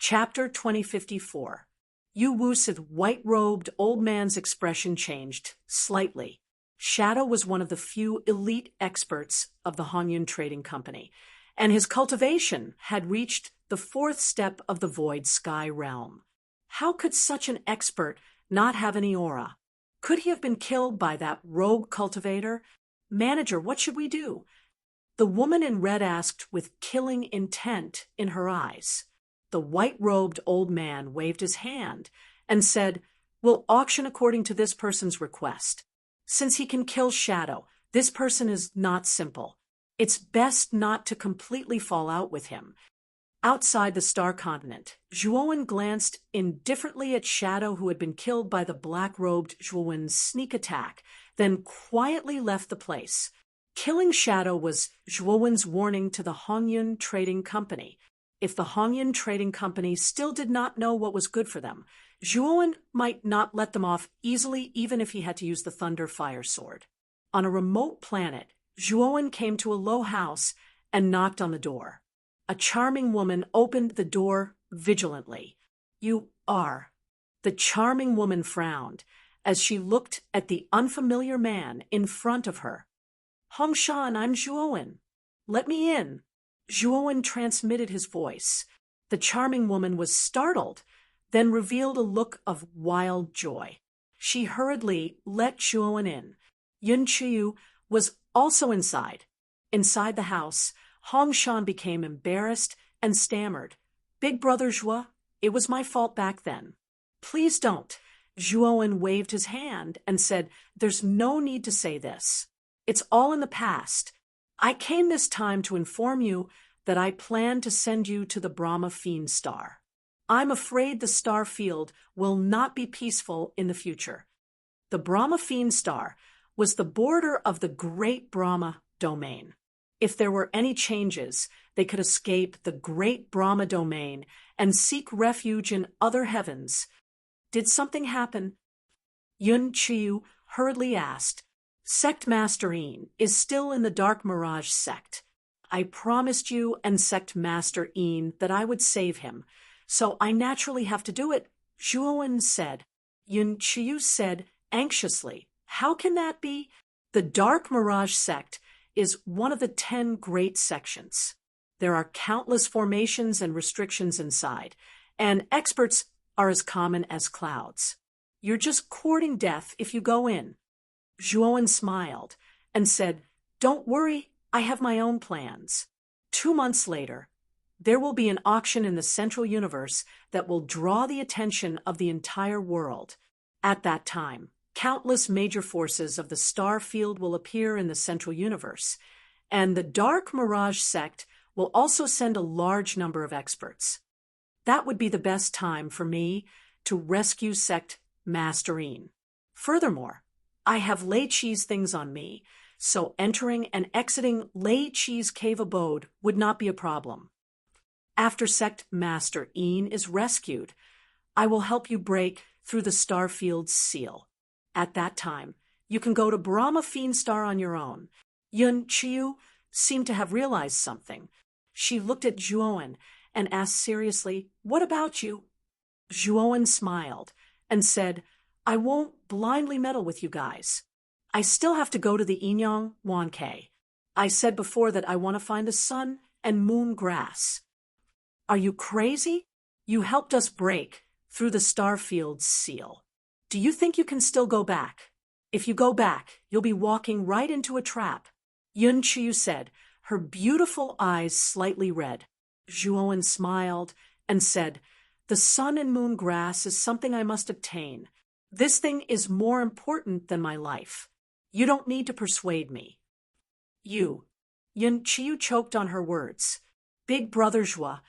Chapter 2054. Yu Wu's white-robed old man's expression changed slightly. Shadow was one of the few elite experts of the Honyun Trading Company, and his cultivation had reached the fourth step of the Void Sky realm. How could such an expert not have any aura? Could he have been killed by that rogue cultivator? Manager, what should we do? The woman in red asked with killing intent in her eyes. The white-robed old man waved his hand and said, "We'll auction according to this person's request. Since he can kill Shadow, this person is not simple. It's best not to completely fall out with him." Outside the Star Continent, Zhuowen glanced indifferently at Shadow, who had been killed by the black-robed Zhuowen's sneak attack, then quietly left the place. Killing Shadow was Zhuowen's warning to the Honyun Trading Company. If the Honyun Trading Company still did not know what was good for them, Zhuowen might not let them off easily, even if he had to use the Thunder Fire Sword. On a remote planet, Zhuowen came to a low house and knocked on the door. A charming woman opened the door vigilantly. "You are." The charming woman frowned as she looked at the unfamiliar man in front of her. "Hongshan, I'm Zhuowen. Let me in." Zhuowen transmitted his voice. The charming woman was startled, then revealed a look of wild joy. She hurriedly let Zhuowen in. Yun Qiyu was also inside. Inside the house, Hongshan became embarrassed and stammered. "Big brother Zhuo, it was my fault back then." "Please don't." Zhuowen waved his hand and said, "There's no need to say this. It's all in the past. I came this time to inform you that I plan to send you to the Brahma Fiend Star. I'm afraid the star field will not be peaceful in the future." The Brahma Fiend Star was the border of the Great Brahma domain. If there were any changes, they could escape the Great Brahma domain and seek refuge in other heavens. Did something happen? Yun Qiyu hurriedly asked. "Sect Master Yin is still in the Dark Mirage sect. I promised you and Sect Master Yin that I would save him, so I naturally have to do it," Zhuowen said. Yun Qiyu said anxiously, "How can that be?" The Dark Mirage sect is one of the 10 great sections. There are countless formations and restrictions inside, and experts are as common as clouds. You're just courting death if you go in. Zhuowen smiled and said, "Don't worry, I have my own plans." 2 months later, there will be an auction in the Central Universe that will draw the attention of the entire world. At that time, countless major forces of the star field will appear in the Central Universe, and the Dark Mirage sect will also send a large number of experts. That would be the best time for me to rescue Sect Master Yin. Furthermore, I have Lei Qi's things on me, so entering and exiting Lei Qi's cave abode would not be a problem. After Sect Master Yin is rescued, I will help you break through the Starfield's seal. At that time, you can go to Brahma Fiend Star on your own. Yun Qiyu seemed to have realized something. She looked at Zhuowen and asked seriously, "What about you?" Zhuowen smiled and said, "I won't blindly meddle with you guys. I still have to go to the Inyang Wanke. I said before that I want to find the sun and moon grass." "Are you crazy? You helped us break through the Starfield's seal. Do you think you can still go back? If you go back, you'll be walking right into a trap," Yun Qiyu said, her beautiful eyes slightly red. Zhuowen smiled and said, "The sun and moon grass is something I must obtain. This thing is more important than my life. You don't need to persuade me." "You." Yun Qiyu choked on her words. "Big brother Zhuo,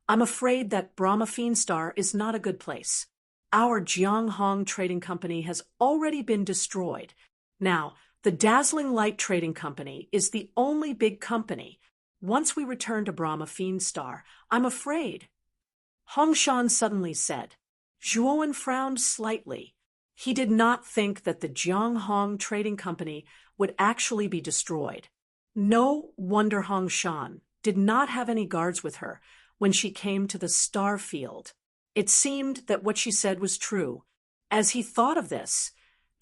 I'm afraid that Brahma Fiend Star is not a good place. Our Jianghong Trading Company has already been destroyed. Now, the Dazzling Light Trading Company is the only big company. Once we return to Brahma Fiend Star, I'm afraid." Hongshan suddenly said. Zhuowen frowned slightly. He did not think that the Jianghong Trading Company would actually be destroyed. No wonder Hongshan did not have any guards with her when she came to the star field. It seemed that what she said was true. As he thought of this,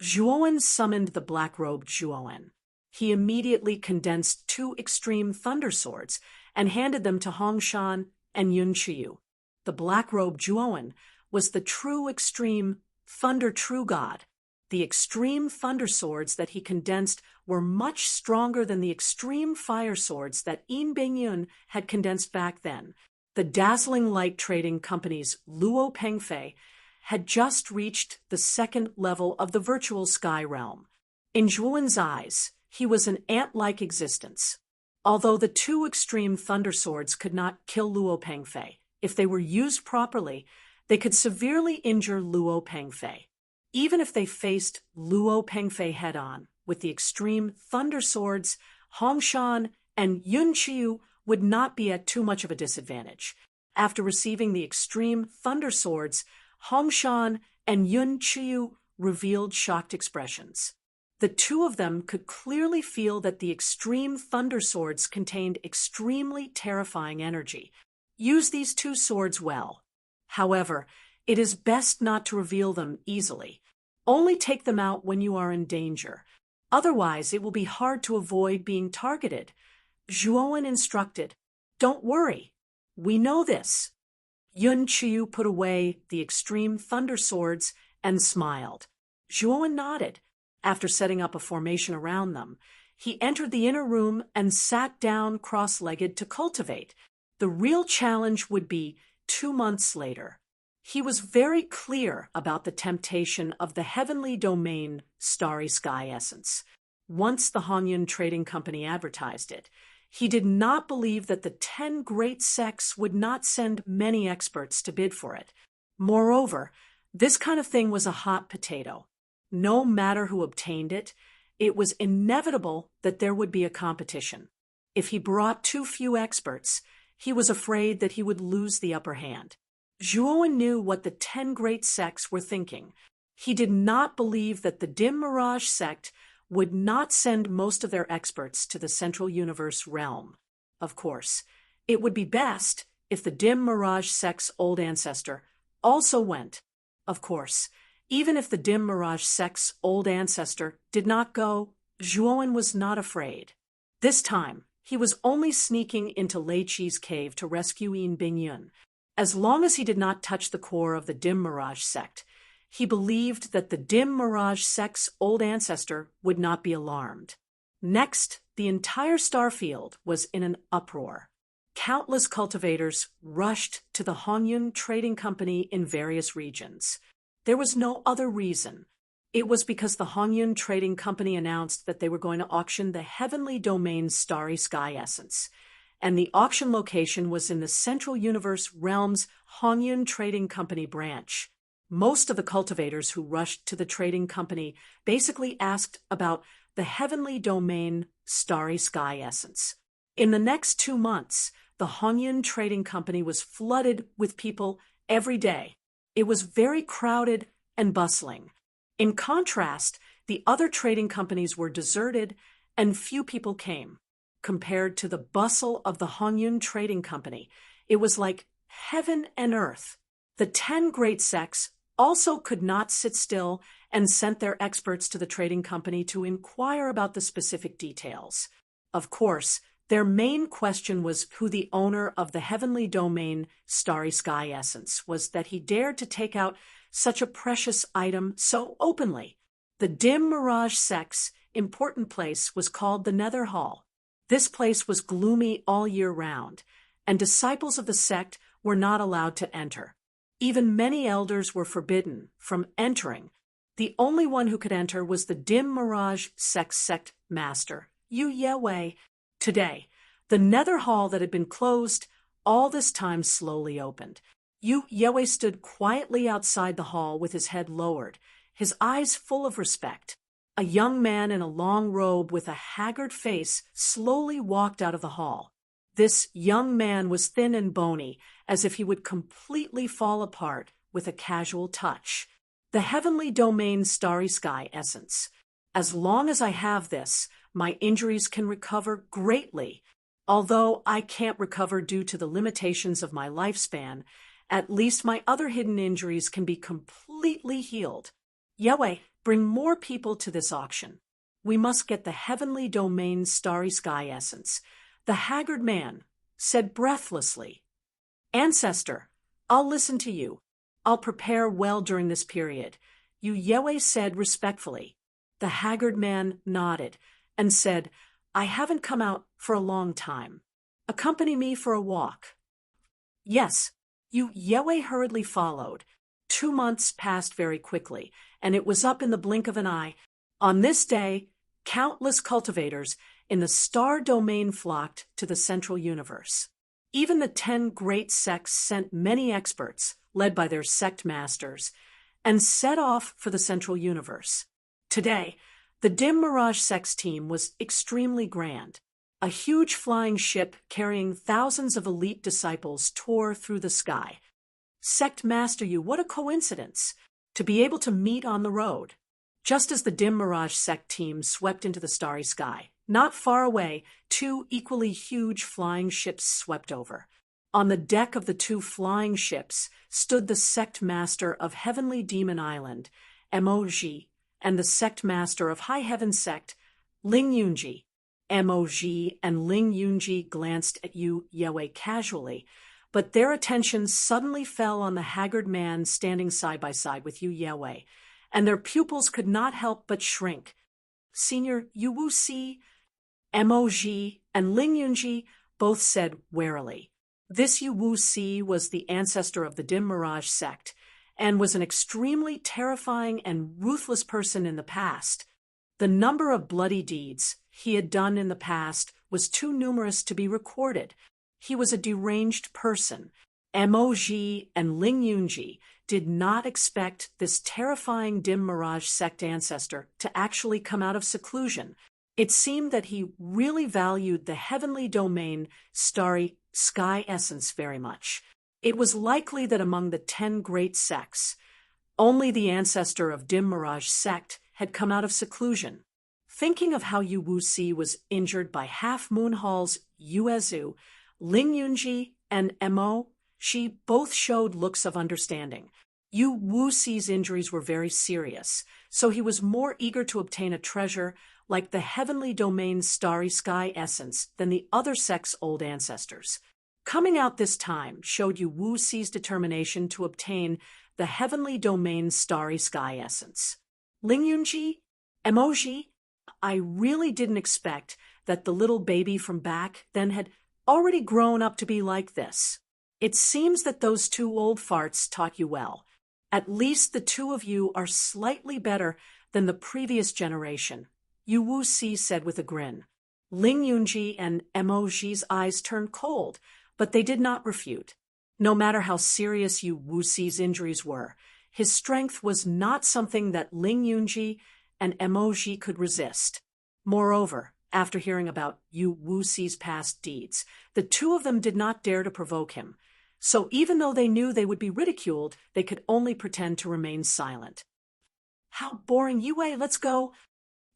Zhuowen summoned the black-robed Zhuowen. He immediately condensed 2 extreme thunder swords and handed them to Hongshan and Yun Qiu. The black-robed Zhuowen was the true extreme thunder true god. The extreme thunder swords that he condensed were much stronger than the extreme fire swords that Yin Bingyun had condensed back then. The dazzling light trading company's Luo Pengfei had just reached the 2nd level of the virtual sky realm. In Zhuowen's eyes, he was an ant-like existence. Although the 2 extreme thunder swords could not kill Luo Pengfei, if they were used properly, they could severely injure Luo Pengfei. Even if they faced Luo Pengfei head-on with the extreme thunder swords, Hongshan and Yun Qiu would not be at too much of a disadvantage. After receiving the extreme thunder swords, Hongshan and Yun Qiu revealed shocked expressions. The 2 of them could clearly feel that the extreme thunder swords contained extremely terrifying energy. Use these 2 swords well. However, it is best not to reveal them easily. Only take them out when you are in danger. Otherwise, it will be hard to avoid being targeted. Zhuowen instructed, "Don't worry. We know this." Yun Qiu put away the extreme thunder swords and smiled. Zhuowen nodded. After setting up a formation around them, he entered the inner room and sat down cross-legged to cultivate. The real challenge would be 2 months later. He was very clear about the temptation of the heavenly domain Starry Sky Essence. Once the Honyun Trading Company advertised it, he did not believe that the 10 great sects would not send many experts to bid for it. Moreover, this kind of thing was a hot potato. No matter who obtained it, it was inevitable that there would be a competition. If he brought too few experts, he was afraid that he would lose the upper hand. Zhuowen knew what the 10 great sects were thinking. He did not believe that the Dim Mirage sect would not send most of their experts to the Central Universe realm. Of course, it would be best if the Dim Mirage sect's old ancestor also went. Of course, even if the Dim Mirage sect's old ancestor did not go, Zhuowen was not afraid. This time, he was only sneaking into Lei Qi's cave to rescue Yin Bingyun. As long as he did not touch the core of the Dim Mirage sect, he believed that the Dim Mirage sect's old ancestor would not be alarmed. Next, the entire starfield was in an uproar. Countless cultivators rushed to the Honyun Trading Company in various regions. There was no other reason. It was because the Honyun Trading Company announced that they were going to auction the heavenly domain Starry Sky Essence, and the auction location was in the Central Universe Realm's Honyun Trading Company branch. Most of the cultivators who rushed to the trading company basically asked about the heavenly domain Starry Sky Essence. In the next 2 months, the Honyun Trading Company was flooded with people every day. It was very crowded and bustling. In contrast, the other trading companies were deserted and few people came. Compared to the bustle of the Honyun Trading Company, it was like heaven and earth. The 10 great sects also could not sit still and sent their experts to the trading company to inquire about the specific details. Of course, their main question was who the owner of the heavenly domain Starry Sky Essence was, that he dared to take out such a precious item so openly. The Dim Mirage sect's important place was called the Nether Hall. This place was gloomy all year round, and disciples of the sect were not allowed to enter. Even many elders were forbidden from entering. The only one who could enter was the Dim Mirage sect master, Yu Yewei. Today, the Nether Hall that had been closed all this time slowly opened. Yu Yewei stood quietly outside the hall with his head lowered, his eyes full of respect. A young man in a long robe with a haggard face slowly walked out of the hall. This young man was thin and bony, as if he would completely fall apart with a casual touch. The heavenly domain Starry Sky Essence. As long as I have this, my injuries can recover greatly. Although I can't recover due to the limitations of my lifespan, at least my other hidden injuries can be completely healed. Yahweh, bring more people to this auction. We must get the heavenly domain starry sky essence. The haggard man said breathlessly, Ancestor, I'll listen to you. I'll prepare well during this period. You Yahweh said respectfully. The haggard man nodded and said, I haven't come out for a long time. Accompany me for a walk. Yes, you Yahweh hurriedly followed. 2 months passed very quickly, and it was up in the blink of an eye. On this day, countless cultivators in the star domain flocked to the central universe. Even the 10 great sects sent many experts, led by their sect masters, and set off for the central universe. Today, the Dim Mirage Sects team was extremely grand. A huge flying ship carrying thousands of elite disciples tore through the sky. Sect Master you, what a coincidence to be able to meet on the road. Just as the Dim Mirage Sect team swept into the starry sky, not far away, 2 equally huge flying ships swept over. On the deck of the 2 flying ships stood the Sect Master of Heavenly Demon Island, Mog, and the Sect Master of High Heaven Sect, Ling Yunji. Mog and Ling Yunji glanced at you, Yahweh, casually, but their attention suddenly fell on the haggard man standing side by side with you, Yahweh, and their pupils could not help but shrink. Senior Yu Si, Mog, and Ling Yunji both said warily. This Yu Si was the ancestor of the Dim Mirage sect, and was an extremely terrifying and ruthless person in the past. The number of bloody deeds he had done in the past was too numerous to be recorded. He was a deranged person. Mog and Ling Yunji did not expect this terrifying Dim Mirage sect ancestor to actually come out of seclusion. It seemed that he really valued the heavenly domain starry sky essence very much. It was likely that among the 10 great sects, only the ancestor of Dim Mirage sect had come out of seclusion. Thinking of how Yu Si was injured by Half Moon Hall's Yuezu, Ling Yunji and Mo, she both showed looks of understanding. Yu Si's injuries were very serious, so he was more eager to obtain a treasure like the heavenly domain starry sky essence than the other sect's old ancestors. Coming out this time showed Yu Si's determination to obtain the heavenly domain starry sky essence. Ling Yunji, Emoji, I really didn't expect that the little baby from back then had already grown up to be like this. It seems that those 2 old farts taught you well. At least the 2 of you are slightly better than the previous generation, Yu Si said with a grin. Ling Yunji and Moji's eyes turned cold, but they did not refute. No matter how serious Yu Si's injuries were, his strength was not something that Ling Yunji and Emoji could resist. Moreover, after hearing about Yu Si's past deeds, the 2 of them did not dare to provoke him. So even though they knew they would be ridiculed, they could only pretend to remain silent. How boring, Yue, let's go.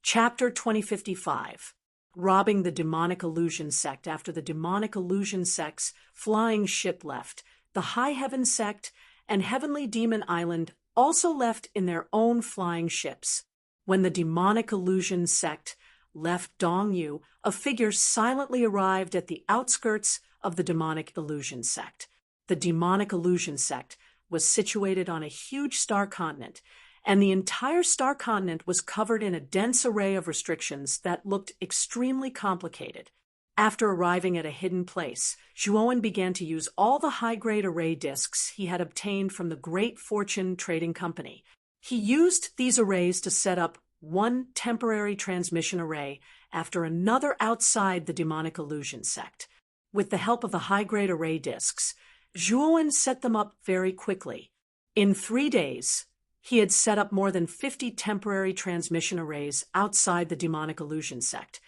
Chapter 2055. Robbing the Demonic Illusion Sect. After the Demonic Illusion Sect's flying ship left, the High Heaven Sect and Heavenly Demon Island also left in their own flying ships. When the Demonic Illusion Sect left Dongyu, a figure silently arrived at the outskirts of the Demonic Illusion Sect. The Demonic Illusion Sect was situated on a huge star continent, and the entire star continent was covered in a dense array of restrictions that looked extremely complicated. After arriving at a hidden place, Zhuowen began to use all the high-grade array discs he had obtained from the Great Fortune Trading Company. He used these arrays to set up one temporary transmission array after another outside the Demonic Illusion Sect. With the help of the high-grade array discs, Zhuowen set them up very quickly. In 3 days, he had set up more than 50 temporary transmission arrays outside the Demonic Illusion Sect,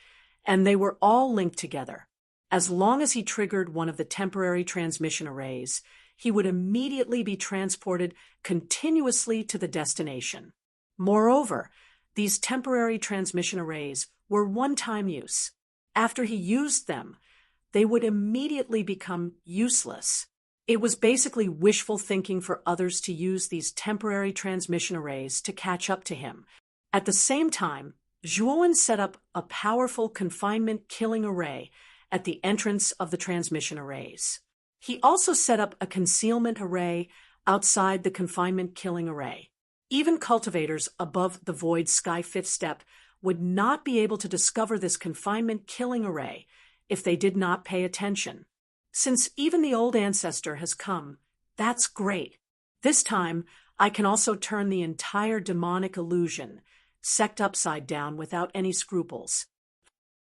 and they were all linked together. As long as he triggered one of the temporary transmission arrays, he would immediately be transported continuously to the destination. Moreover, these temporary transmission arrays were one-time use. After he used them, they would immediately become useless. It was basically wishful thinking for others to use these temporary transmission arrays to catch up to him. At the same time, Zhuowen set up a powerful confinement-killing array at the entrance of the transmission arrays. He also set up a concealment array outside the confinement-killing array. Even cultivators above the Void Sky Fifth Step would not be able to discover this confinement-killing array if they did not pay attention. Since even the old ancestor has come, that's great. This time, I can also turn the entire demonic illusion sect upside down without any scruples.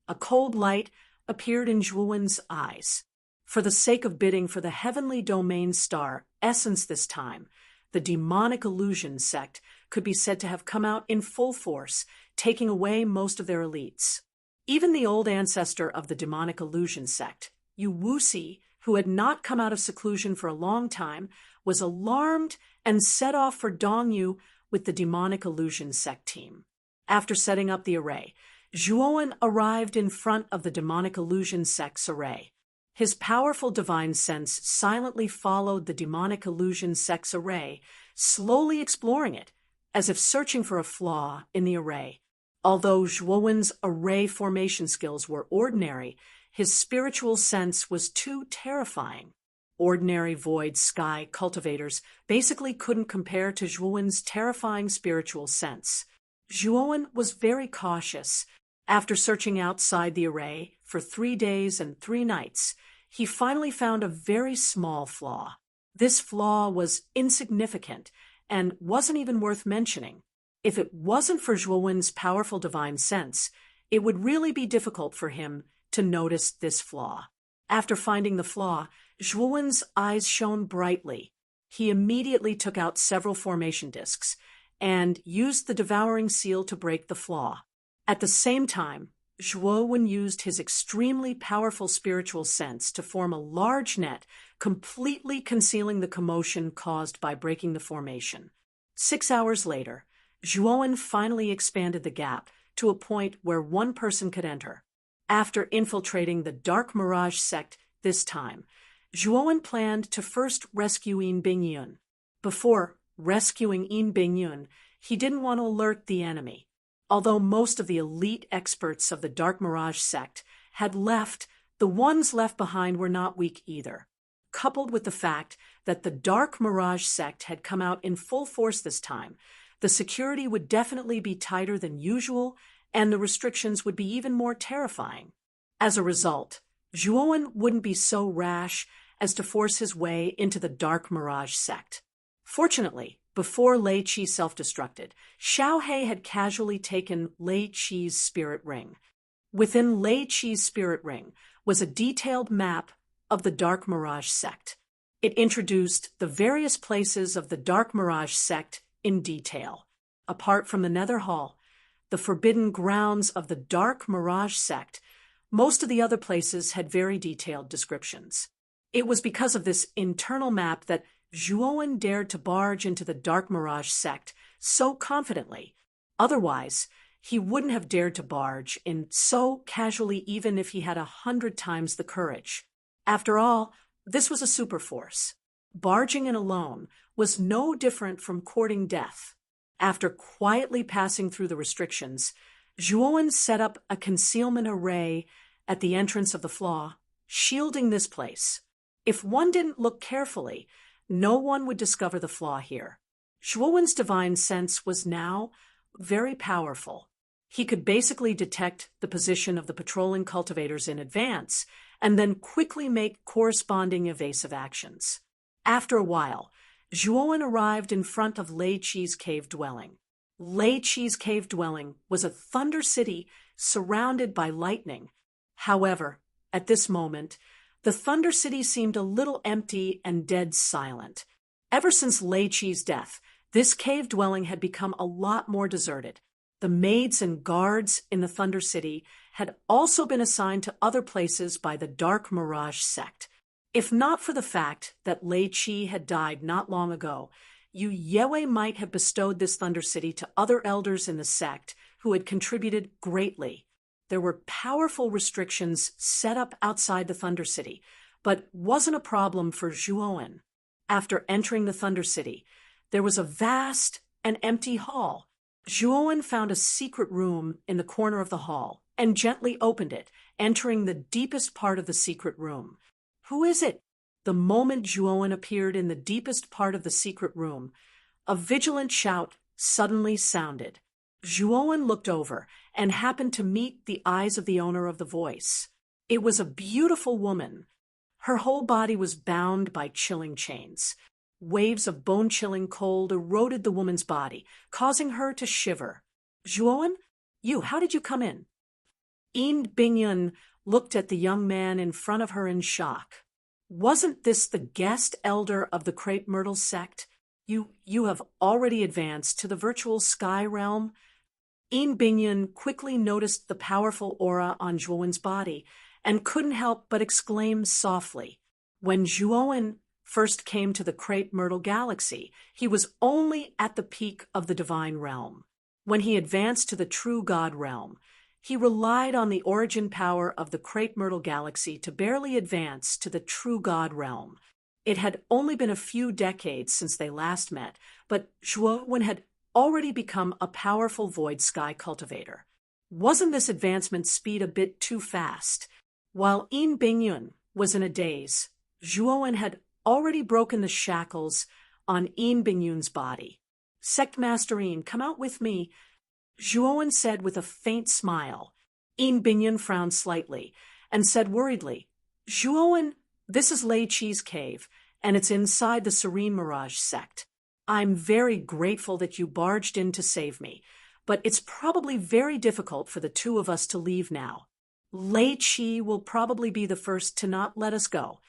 A cold light appeared in Zhuowen's eyes. For the sake of bidding for the heavenly domain star essence this time, the demonic illusion sect could be said to have come out in full force, taking away most of their elites. Even the old ancestor of the demonic illusion sect, Yu Wuxi, who had not come out of seclusion for a long time, was alarmed and set off for Dongyu with the demonic illusion sect team. After setting up the array, Zhuowen arrived in front of the demonic illusion sect's array. His powerful divine sense silently followed the demonic illusion sect's array, slowly exploring it, as if searching for a flaw in the array. Although Zhuowen's array formation skills were ordinary, his spiritual sense was too terrifying. Ordinary void sky cultivators basically couldn't compare to Zhuowen's terrifying spiritual sense. Zhuowen was very cautious. After searching outside the array for 3 days and 3 nights, he finally found a very small flaw. This flaw was insignificant and wasn't even worth mentioning. If it wasn't for Zhuowen's powerful divine sense, it would really be difficult for him to notice this flaw. After finding the flaw, Zhuowen's eyes shone brightly. He immediately took out several formation discs and used the devouring seal to break the flaw. At the same time, Zhuowen used his extremely powerful spiritual sense to form a large net, completely concealing the commotion caused by breaking the formation. 6 hours later, Zhuowen finally expanded the gap to a point where one person could enter. After infiltrating the Dark Mirage sect this time, Zhuowen planned to first rescue Yin Bingyun. Before rescuing Yin Bingyun, he didn't want to alert the enemy. Although most of the elite experts of the Dark Mirage sect had left, the ones left behind were not weak either. Coupled with the fact that the Dark Mirage sect had come out in full force this time, the security would definitely be tighter than usual, and the restrictions would be even more terrifying. As a result, Zhuowen wouldn't be so rash as to force his way into the Dark Mirage sect. Fortunately, before Lei Qi self-destructed, Xiao He had casually taken Lei Qi's spirit ring. Within Lei Qi's spirit ring was a detailed map of the Dark Mirage sect. It introduced the various places of the Dark Mirage sect in detail. Apart from the Nether Hall, the forbidden grounds of the Dark Mirage sect, most of the other places had very detailed descriptions. It was because of this internal map that Zhuowen dared to barge into the Dark Mirage sect so confidently. Otherwise, he wouldn't have dared to barge in so casually even if he had 100 times the courage. After all, this was a superforce. Barging in alone was no different from courting death. After quietly passing through the restrictions, Zhuowen set up a concealment array at the entrance of the flaw, shielding this place. If one didn't look carefully, no one would discover the flaw here. Zhuowen's divine sense was now very powerful. He could basically detect the position of the patrolling cultivators in advance and then quickly make corresponding evasive actions. After a while, Zhuowen arrived in front of Lei Qi's cave dwelling. Lei Qi's cave dwelling was a thunder city surrounded by lightning. However, at this moment, the Thunder City seemed a little empty and dead silent. Ever since Lei Qi's death, this cave dwelling had become a lot more deserted. The maids and guards in the Thunder City had also been assigned to other places by the Dark Mirage sect. If not for the fact that Lei Qi had died not long ago, Yu Yue might have bestowed this Thunder City to other elders in the sect who had contributed greatly. there were powerful restrictions set up outside the Thunder City, but wasn't a problem for Zhuowen. After entering the Thunder City, there was a vast and empty hall. Zhuowen found a secret room in the corner of the hall and gently opened it, entering the deepest part of the secret room. "Who is it?" The moment Zhuowen appeared in the deepest part of the secret room, a vigilant shout suddenly sounded. Zhuowen looked over and happened to meet the eyes of the owner of the voice. It was a beautiful woman. Her whole body was bound by chilling chains. Waves of bone-chilling cold eroded the woman's body, causing her to shiver. "Zhuowen, how did you come in?" Yin Bingyun looked at the young man in front of her in shock. "Wasn't this the guest elder of the Crepe Myrtle sect? You have already advanced to the virtual sky realm?" Yin Bingyun quickly noticed the powerful aura on Zhuowen's body and couldn't help but exclaim softly. When Zhuowen first came to the Crepe Myrtle galaxy, he was only at the peak of the divine realm. When he advanced to the true God realm, he relied on the origin power of the Crepe Myrtle galaxy to barely advance to the true God realm. It had only been a few decades since they last met, but Zhuowen had already become a powerful void sky cultivator. Wasn't this advancement speed a bit too fast? While Yin Bingyun was in a daze, Zhuowen had already broken the shackles on Yin Bingyun's body. "Sect Master Yin, come out with me," Zhuowen said with a faint smile. Yin Bingyun frowned slightly and said worriedly, "Zhuowen, this is Lei Qi's cave, and it's inside the Serene Mirage sect. I'm very grateful that you barged in to save me, but it's probably very difficult for the two of us to leave now. Lei Qi will probably be the first to not let us go.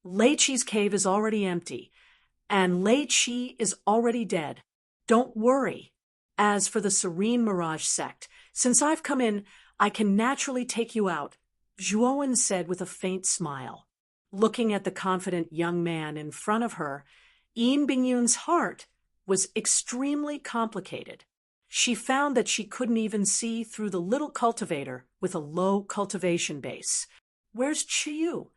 Lei Qi's cave is already empty, and Lei Qi is already dead. Don't worry. As for the Serene Mirage sect, since I've come in, I can naturally take you out," Zhuowen said with a faint smile. Looking at the confident young man in front of her, Yin Bingyun's heart was extremely complicated. She found that she couldn't even see through the little cultivator with a low cultivation base. "Where's Qiyu?"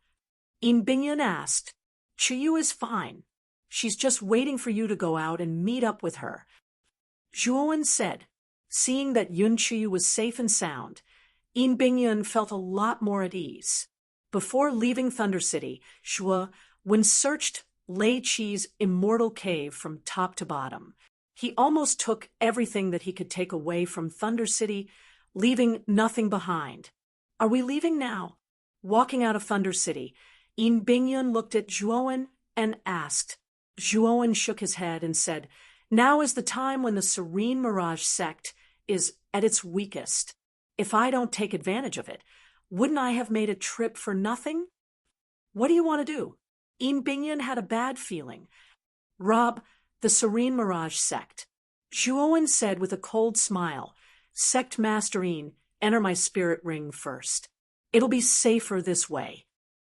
Yin Bingyun asked. "Qiyu is fine. She's just waiting for you to go out and meet up with her," Zhuowen said. Seeing that Yun Qiyu was safe and sound, Yin Bingyun felt a lot more at ease. Before leaving Thunder City, Zhuowen searched Lei Qi's immortal cave from top to bottom. He almost took everything that he could take away from Thunder City, leaving nothing behind. "Are we leaving now?" Walking out of Thunder City, Yin Bingyun looked at Zhuowen and asked. Zhuowen shook his head and said, "Now is the time when the Serene Mirage sect is at its weakest. If I don't take advantage of it, wouldn't I have made a trip for nothing?" "What do you want to do?" Yin Bingyun had a bad feeling. "Rob the Serene Mirage sect," Zhuowen said with a cold smile. "Sect Master Yin, enter my spirit ring first. It'll be safer this way."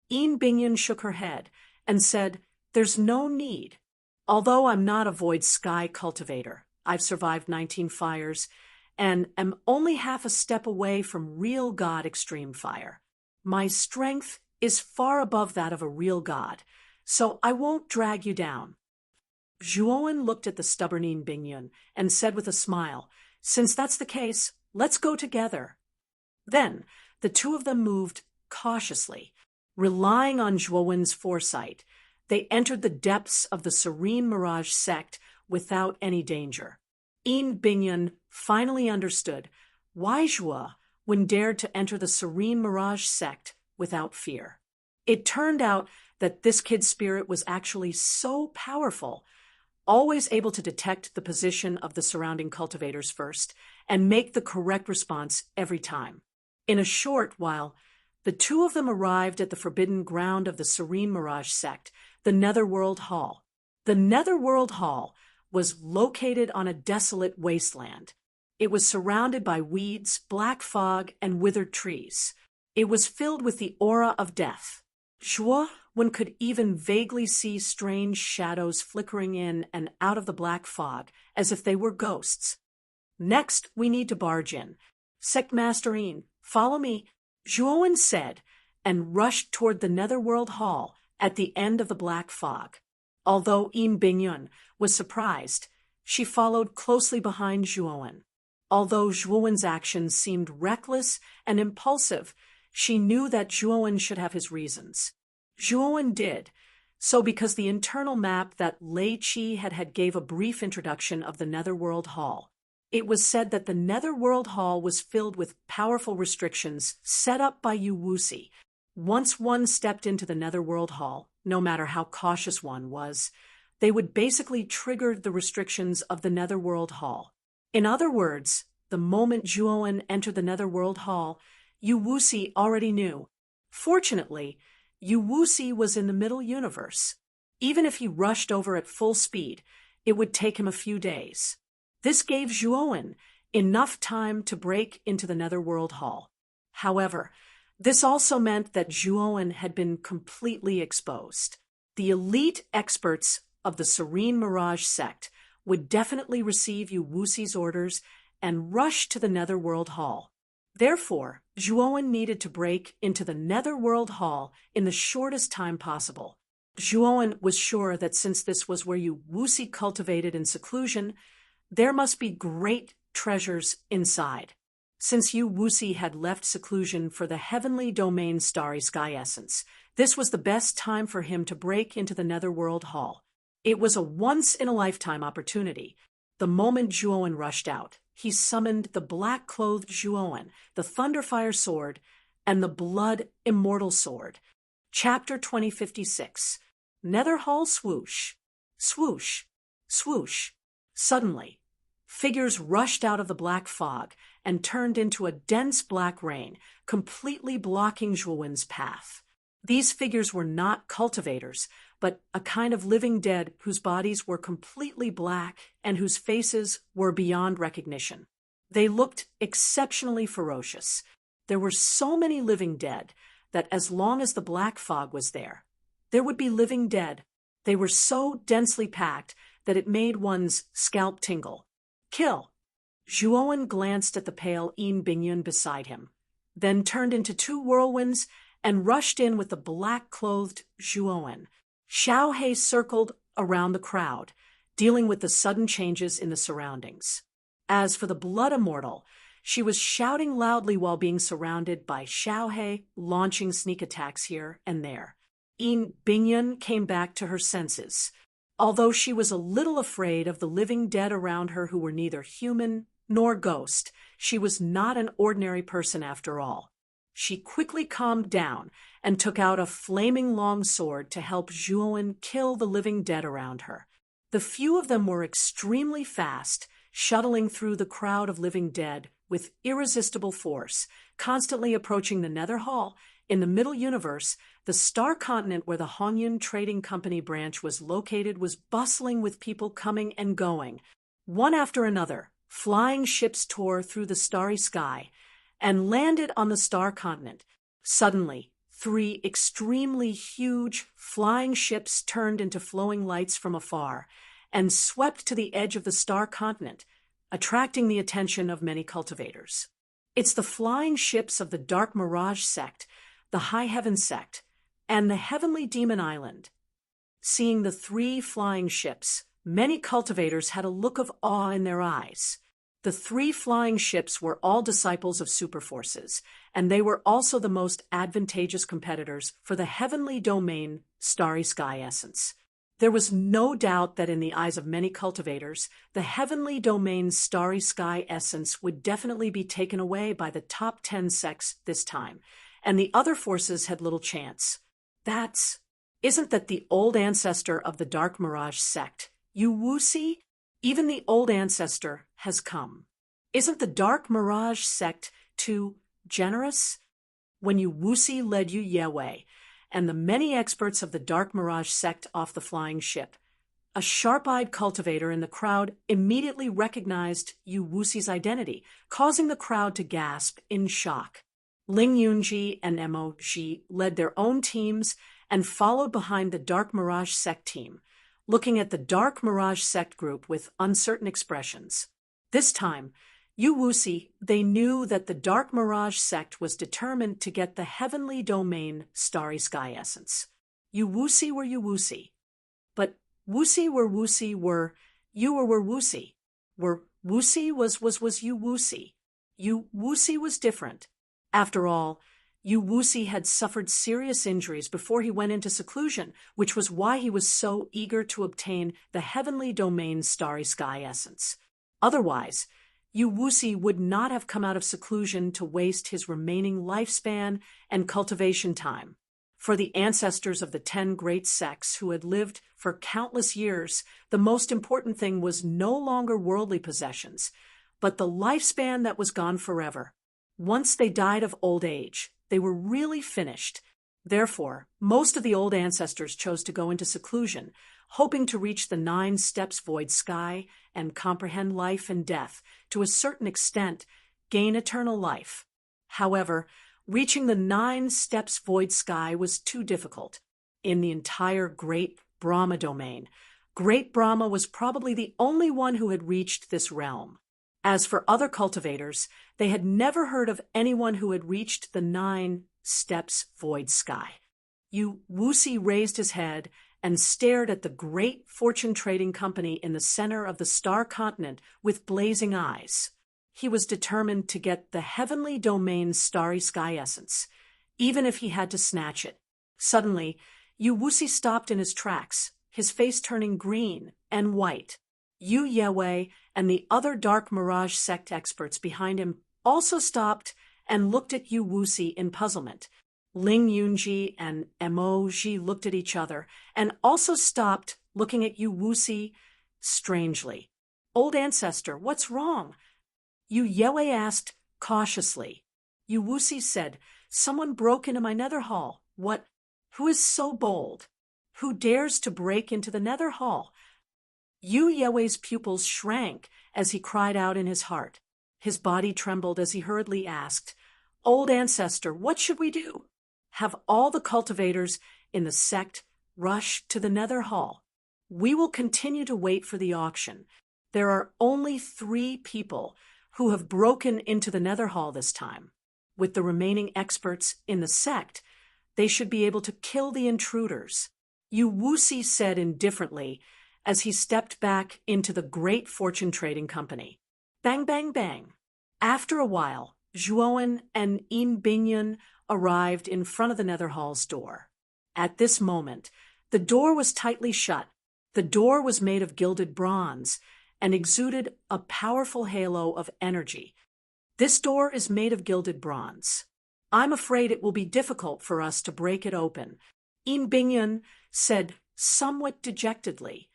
Yin Bingyun shook her head and said, "There's no need. Although I'm not a void sky cultivator, I've survived 19 fires and am only half a step away from real God extreme fire. My strength is far above that of a real God, so I won't drag you down." Zhuowen looked at the stubborn Yin Bingyun and said with a smile, "Since that's the case, let's go together." Then the two of them moved cautiously. Relying on Zhuowen's foresight, they entered the depths of the Serene Mirage sect without any danger. Yin Bingyun finally understood why Zhuowen dared to enter the Serene Mirage sect without fear. It turned out that this kid's spirit was actually so powerful, always able to detect the position of the surrounding cultivators first and make the correct response every time. In a short while, the two of them arrived at the forbidden ground of the Serene Mirage sect, the Netherworld Hall. The Netherworld Hall was located on a desolate wasteland. It was surrounded by weeds, black fog, and withered trees. It was filled with the aura of death. One could even vaguely see strange shadows flickering in and out of the black fog, as if they were ghosts. "Next, we need to barge in. Sect Master Yin, Follow me, Zhuowen said, and rushed toward the Netherworld Hall at the end of the black fog. Although Yin Bingyun was surprised, she followed closely behind Zhuowen. Although Zhuowen's actions seemed reckless and impulsive, she knew that Zhuowen should have his reasons. Zhuowen did, so because the internal map that Lei Qi had gave a brief introduction of the Netherworld Hall. It was said that the Netherworld Hall was filled with powerful restrictions set up by Yu Wuxi. Once one stepped into the Netherworld Hall, no matter how cautious one was, they would basically trigger the restrictions of the Netherworld Hall. In other words, the moment Zhuowen entered the Netherworld Hall, Yu Wuxi already knew. Fortunately, Yu Wuxi was in the Middle Universe. Even if he rushed over at full speed, it would take him a few days. This gave Zhuowen enough time to break into the Netherworld Hall. However, this also meant that Zhuowen had been completely exposed. The elite experts of the Serene Mirage sect would definitely receive Yu Wuxi's orders and rush to the Netherworld Hall. Therefore, Zhuowen needed to break into the Netherworld Hall in the shortest time possible. Zhuowen was sure that since this was where Yu Wuxi cultivated in seclusion, there must be great treasures inside. Since Yu Wuxi had left seclusion for the heavenly domain Starry Sky Essence, this was the best time for him to break into the Netherworld Hall. It was a once-in-a-lifetime opportunity. The moment Zhuowen rushed out, he summoned the black-clothed Zhuowen, the Thunderfire Sword, and the Blood Immortal Sword. Chapter 2056. Nether Hall Swoosh. Swoosh. Swoosh. Suddenly, figures rushed out of the black fog and turned into a dense black rain, completely blocking Zhuowen's path. These figures were not cultivators, but a kind of living dead whose bodies were completely black and whose faces were beyond recognition. They looked exceptionally ferocious. There were so many living dead that as long as the black fog was there would be living dead. They were so densely packed that it made one's scalp tingle. Kill! Zhuowen glanced at the pale Yin Bingyun beside him, then turned into two whirlwinds and rushed in with the black-clothed Zhuowen. Xiao He circled around the crowd, dealing with the sudden changes in the surroundings. As for the Blood Immortal, she was shouting loudly while being surrounded by Xiao He launching sneak attacks here and there. Yin Bingyun came back to her senses. Although she was a little afraid of the living dead around her who were neither human nor ghost, she was not an ordinary person after all. She quickly calmed down and took out a flaming long sword to help Zhuowen kill the living dead around her. The few of them were extremely fast, shuttling through the crowd of living dead with irresistible force, constantly approaching the Nether Hall. In the Middle Universe, the star continent where the Hongyun Trading Company branch was located was bustling with people coming and going. One after another, flying ships tore through the starry sky and landed on the star continent. Suddenly, 3 extremely huge flying ships turned into flowing lights from afar and swept to the edge of the star continent, attracting the attention of many cultivators. It's the flying ships of the Dark Mirage sect, the High Heaven sect, and the Heavenly Demon Island. Seeing the 3 flying ships, many cultivators had a look of awe in their eyes. The 3 flying ships were all disciples of superforces, and they were also the most advantageous competitors for the heavenly domain Starry Sky Essence. There was no doubt that in the eyes of many cultivators, the heavenly domain Starry Sky Essence would definitely be taken away by the top 10 sects this time, and the other forces had little chance. Isn't that the old ancestor of the Dark Mirage sect, Yu Wuxi? Even the old ancestor has come. Isn't the Dark Mirage sect too generous? When Yu Wuxi led Yu Yewei and the many experts of the Dark Mirage sect off the flying ship, a sharp-eyed cultivator in the crowd immediately recognized Yu Wuxi's identity, causing the crowd to gasp in shock. Ling Yunji and Mo Ji led their own teams and followed behind the Dark Mirage sect team, looking at the Dark Mirage sect group with uncertain expressions. This time, Yuwusi, they knew that the Dark Mirage sect was determined to get the heavenly domain Starry Sky Essence. Yuwusi were Yuwusi. But Wusi were Wusi were, you were Wusi. Were Wusi was Yuwusi. Yuwusi was different. After all, Yuwusi had suffered serious injuries before he went into seclusion, which was why he was so eager to obtain the heavenly domain Starry Sky Essence. Otherwise, Yuwusi would not have come out of seclusion to waste his remaining lifespan and cultivation time. For the ancestors of the 10 great sects who had lived for countless years, the most important thing was no longer worldly possessions, but the lifespan that was gone forever. Once they died of old age, they were really finished. Therefore, most of the old ancestors chose to go into seclusion, hoping to reach the 9 steps void sky and comprehend life and death, to a certain extent, gain eternal life. However, reaching the 9 steps void sky was too difficult. In the entire Great Brahma domain, Great Brahma was probably the only one who had reached this realm. As for other cultivators, they had never heard of anyone who had reached the 9 steps void sky. Yuwusi raised his head and stared at the great fortune trading company in the center of the star continent with blazing eyes. He was determined to get the heavenly domain's Starry Sky Essence, even if he had to snatch it. Suddenly, Yuwusi stopped in his tracks, his face turning green and white. Yu Yewei and the other Dark Mirage sect experts behind him also stopped and looked at Yuwusi in puzzlement. Ling Yunji and Emoji looked at each other and also stopped, looking at Yuwusi strangely. "Old ancestor, what's wrong?" Yu Yewei asked cautiously. Yuwusi said, "Someone broke into my nether hall." "What? Who is so bold? Who dares to break into the nether hall?" Yu Yewei's pupils shrank as he cried out in his heart. His body trembled as he hurriedly asked, "Old ancestor, what should we do?" "Have all the cultivators in the sect rush to the nether hall. We will continue to wait for the auction. There are only 3 people who have broken into the nether hall this time. With the remaining experts in the sect, they should be able to kill the intruders," Yuwusi said indifferently as he stepped back into the great fortune trading company. Bang, bang, bang. After a while, Zhuowen and Yin Bingyun arrived in front of the nether hall's door. At this moment, the door was tightly shut. The door was made of gilded bronze and exuded a powerful halo of energy. "This door is made of gilded bronze. I'm afraid it will be difficult for us to break it open," Yin Bingyun said somewhat dejectedly.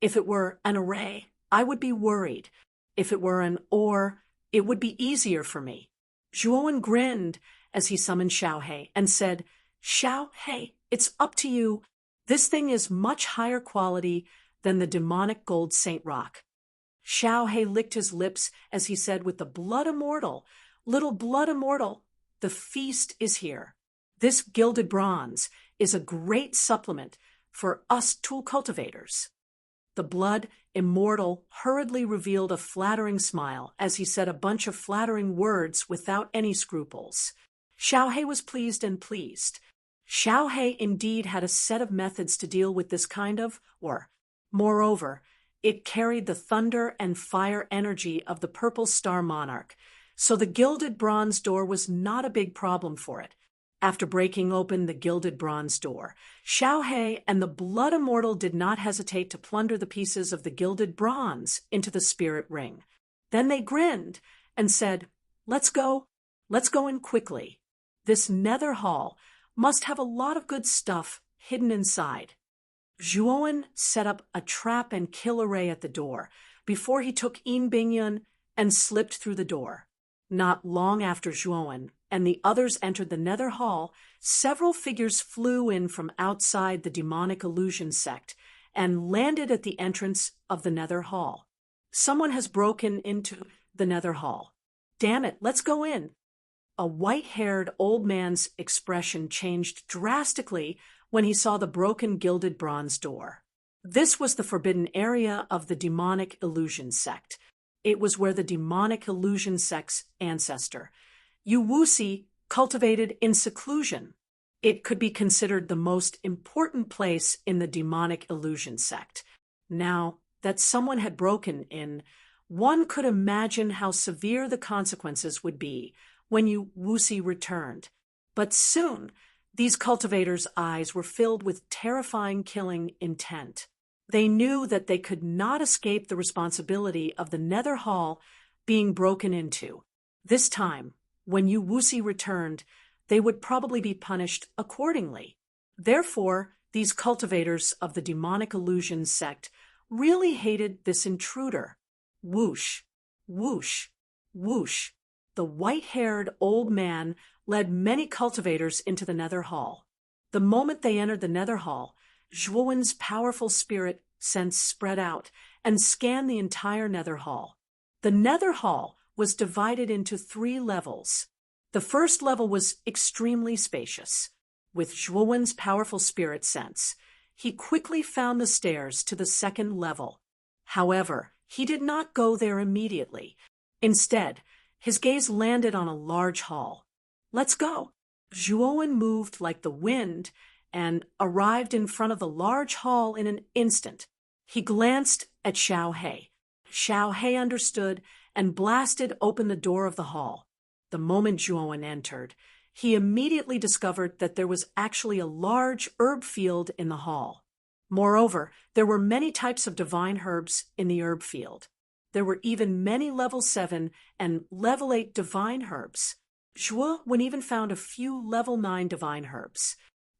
"If it were an array, I would be worried. If it were an ore, it would be easier for me." Zhuowen grinned as he summoned Xiaohe and said, "Xiaohe, it's up to you. This thing is much higher quality than the demonic gold Saint Rock." Xiaohe licked his lips as he said with the blood immortal, "Little blood immortal, the feast is here. This gilded bronze is a great supplement for us tool cultivators." The blood immortal hurriedly revealed a flattering smile as he said a bunch of flattering words without any scruples. Xiaohe was pleased and pleased. Xiaohe indeed had a set of methods to deal with this kind of ore. Moreover, it carried the thunder and fire energy of the purple star monarch, so the gilded bronze door was not a big problem for it. After breaking open the gilded bronze door, Xiaohe and the blood immortal did not hesitate to plunder the pieces of the gilded bronze into the spirit ring. Then they grinned and said, Let's go in quickly. This nether hall must have a lot of good stuff hidden inside." Zhuowen set up a trap and kill array at the door before he took Yin Bingyun and slipped through the door. Not long after Zhuowen and the others entered the nether hall, several figures flew in from outside the demonic illusion sect and landed at the entrance of the nether hall. "Someone has broken into the nether hall. Damn it, let's go in." A white-haired old man's expression changed drastically when he saw the broken gilded bronze door. This was the forbidden area of the demonic illusion sect. It was where the demonic illusion sect's ancestor, Yu Wuxi, cultivated in seclusion. It could be considered the most important place in the demonic illusion sect. Now that someone had broken in, one could imagine how severe the consequences would be when Yu Wuxi returned. But soon, these cultivators' eyes were filled with terrifying killing intent. They knew that they could not escape the responsibility of the Nether Hall being broken into. This time, when Yu Wuxi returned, they would probably be punished accordingly. Therefore, these cultivators of the demonic illusion sect really hated this intruder. Whoosh, whoosh, whoosh. The white-haired old man led many cultivators into the Nether Hall. The moment they entered the Nether Hall, Zhuowen's powerful spirit sense spread out and scanned the entire Nether Hall. The Nether Hall was divided into 3 levels. The first level was extremely spacious. With Zhuowen's powerful spirit sense, he quickly found the stairs to the second level. However, he did not go there immediately. Instead, his gaze landed on a large hall. "Let's go." Zhuowen moved like the wind and arrived in front of the large hall in an instant. He glanced at Xiao He. Xiao He understood and blasted open the door of the hall. The moment Zhuowen entered, he immediately discovered that there was actually a large herb field in the hall. Moreover, there were many types of divine herbs in the herb field. There were even many level 7 and level 8 divine herbs. Zhuowen even found a few level 9 divine herbs.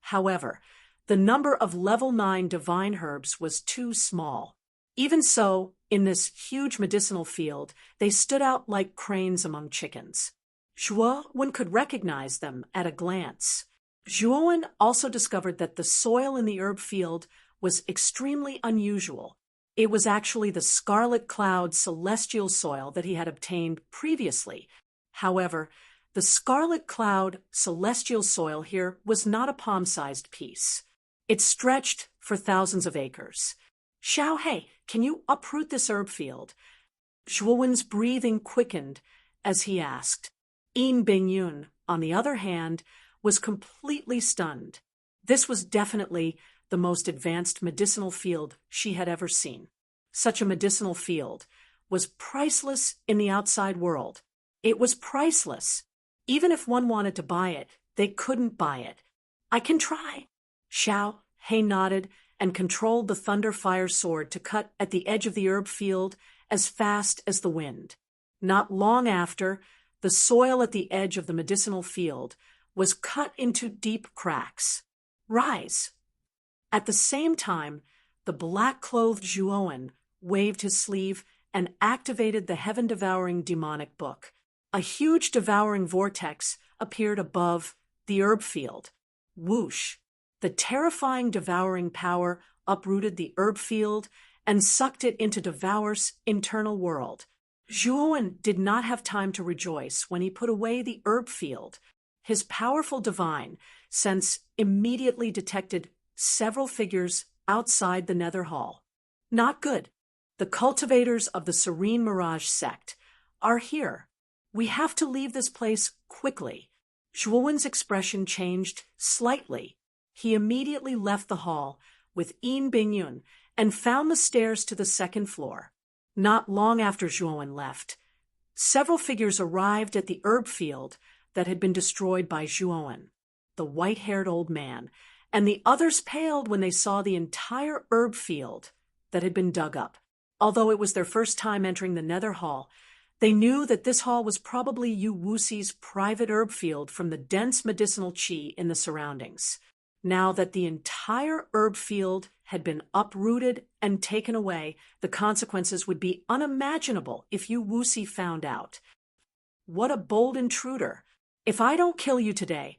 However, the number of level 9 divine herbs was too small. Even so, in this huge medicinal field, they stood out like cranes among chickens. Zhuowen could recognize them at a glance. Zhuowen also discovered that the soil in the herb field was extremely unusual. It was actually the Scarlet Cloud celestial soil that he had obtained previously. However, the Scarlet Cloud celestial soil here was not a palm-sized piece. It stretched for thousands of acres. "Xiao He, can you uproot this herb field?" Zhuowen's breathing quickened as he asked. Yin Bingyun, on the other hand, was completely stunned. This was definitely the most advanced medicinal field she had ever seen. Such a medicinal field was priceless in the outside world. It was priceless. Even if one wanted to buy it, they couldn't buy it. "I can try." Xiao He nodded and controlled the thunder fire sword to cut at the edge of the herb field as fast as the wind. Not long after, the soil at the edge of the medicinal field was cut into deep cracks. "Rise." At the same time, the black-clothed Zhuowen waved his sleeve and activated the heaven-devouring demonic book. A huge devouring vortex appeared above the herb field. Whoosh! The terrifying devouring power uprooted the herb field and sucked it into Devour's internal world. Zhuowen did not have time to rejoice when he put away the herb field. His powerful divine sense immediately detected several figures outside the Nether Hall. "Not good. The cultivators of the Serene Mirage sect are here. We have to leave this place quickly." Zhuowen's expression changed slightly. He immediately left the hall with Yin Bingyun and found the stairs to the second floor. Not long after Zhuowen left, several figures arrived at the herb field that had been destroyed by Zhuowen. The white-haired old man and the others paled when they saw the entire herb field that had been dug up. Although it was their first time entering the Nether Hall, they knew that this hall was probably Yu Wuxi's private herb field from the dense medicinal qi in the surroundings. Now that the entire herb field had been uprooted and taken away, the consequences would be unimaginable if Yu Wuxi found out. "What a bold intruder. If I don't kill you today,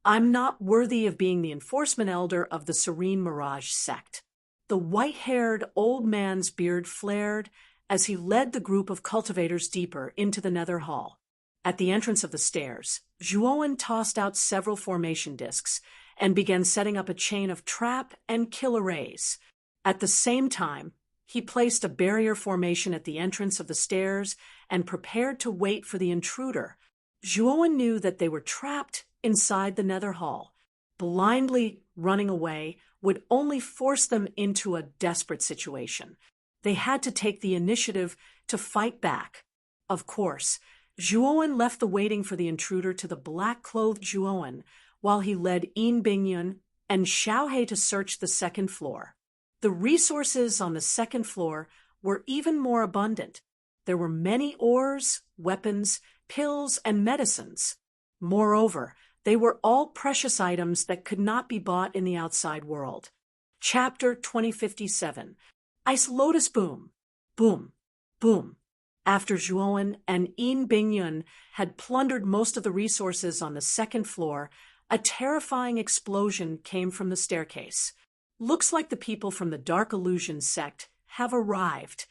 I'm not worthy of being the enforcement elder of the Serene Mirage sect." The white-haired old man's beard flared as he led the group of cultivators deeper into the Nether Hall. At the entrance of the stairs, Zhuowen tossed out several formation discs and began setting up a chain of trap and kill arrays. At the same time, He placed a barrier formation at the entrance of the stairs and prepared to wait for the intruder. Zhuowen knew that they were trapped inside the nether hall. Blindly running away would only force them into a desperate situation. They had to take the initiative to fight back. Of course, Zhuowen left the waiting for the intruder to the black-clothed Zhuowen while he led Yin Bingyun and Xiaohe to search the second floor. The resources on the second floor were even more abundant. There were many ores, weapons, pills, and medicines. Moreover, they were all precious items that could not be bought in the outside world. Chapter 2057. Ice Lotus Boom. Boom. Boom. After Zhuowen and Yin Bingyun had plundered most of the resources on the second floor, a terrifying explosion came from the staircase. Looks like the people from the Dark Illusion sect have arrived.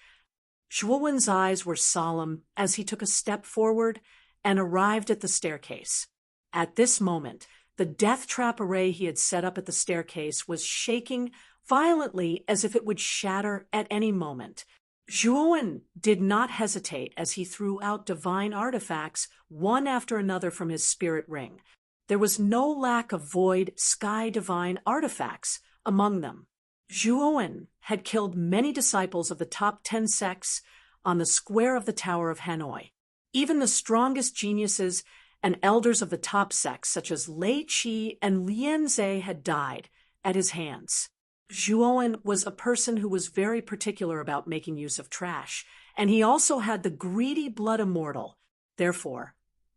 Zhuowen's eyes were solemn as he took a step forward and arrived at the staircase. At this moment, the death trap array he had set up at the staircase was shaking violently as if it would shatter at any moment. Zhuowen did not hesitate as he threw out divine artifacts one after another from his spirit ring. There was no lack of void sky divine artifacts among them. Zhuowen had killed many disciples of the top 10 sects on the square of the Tower of Hanoi. Even the strongest geniuses and elders of the top sects, such as Lei Qi and Lian Zhe, had died at his hands. Zhuowen was a person who was very particular about making use of trash, and he also had the greedy blood immortal. Therefore,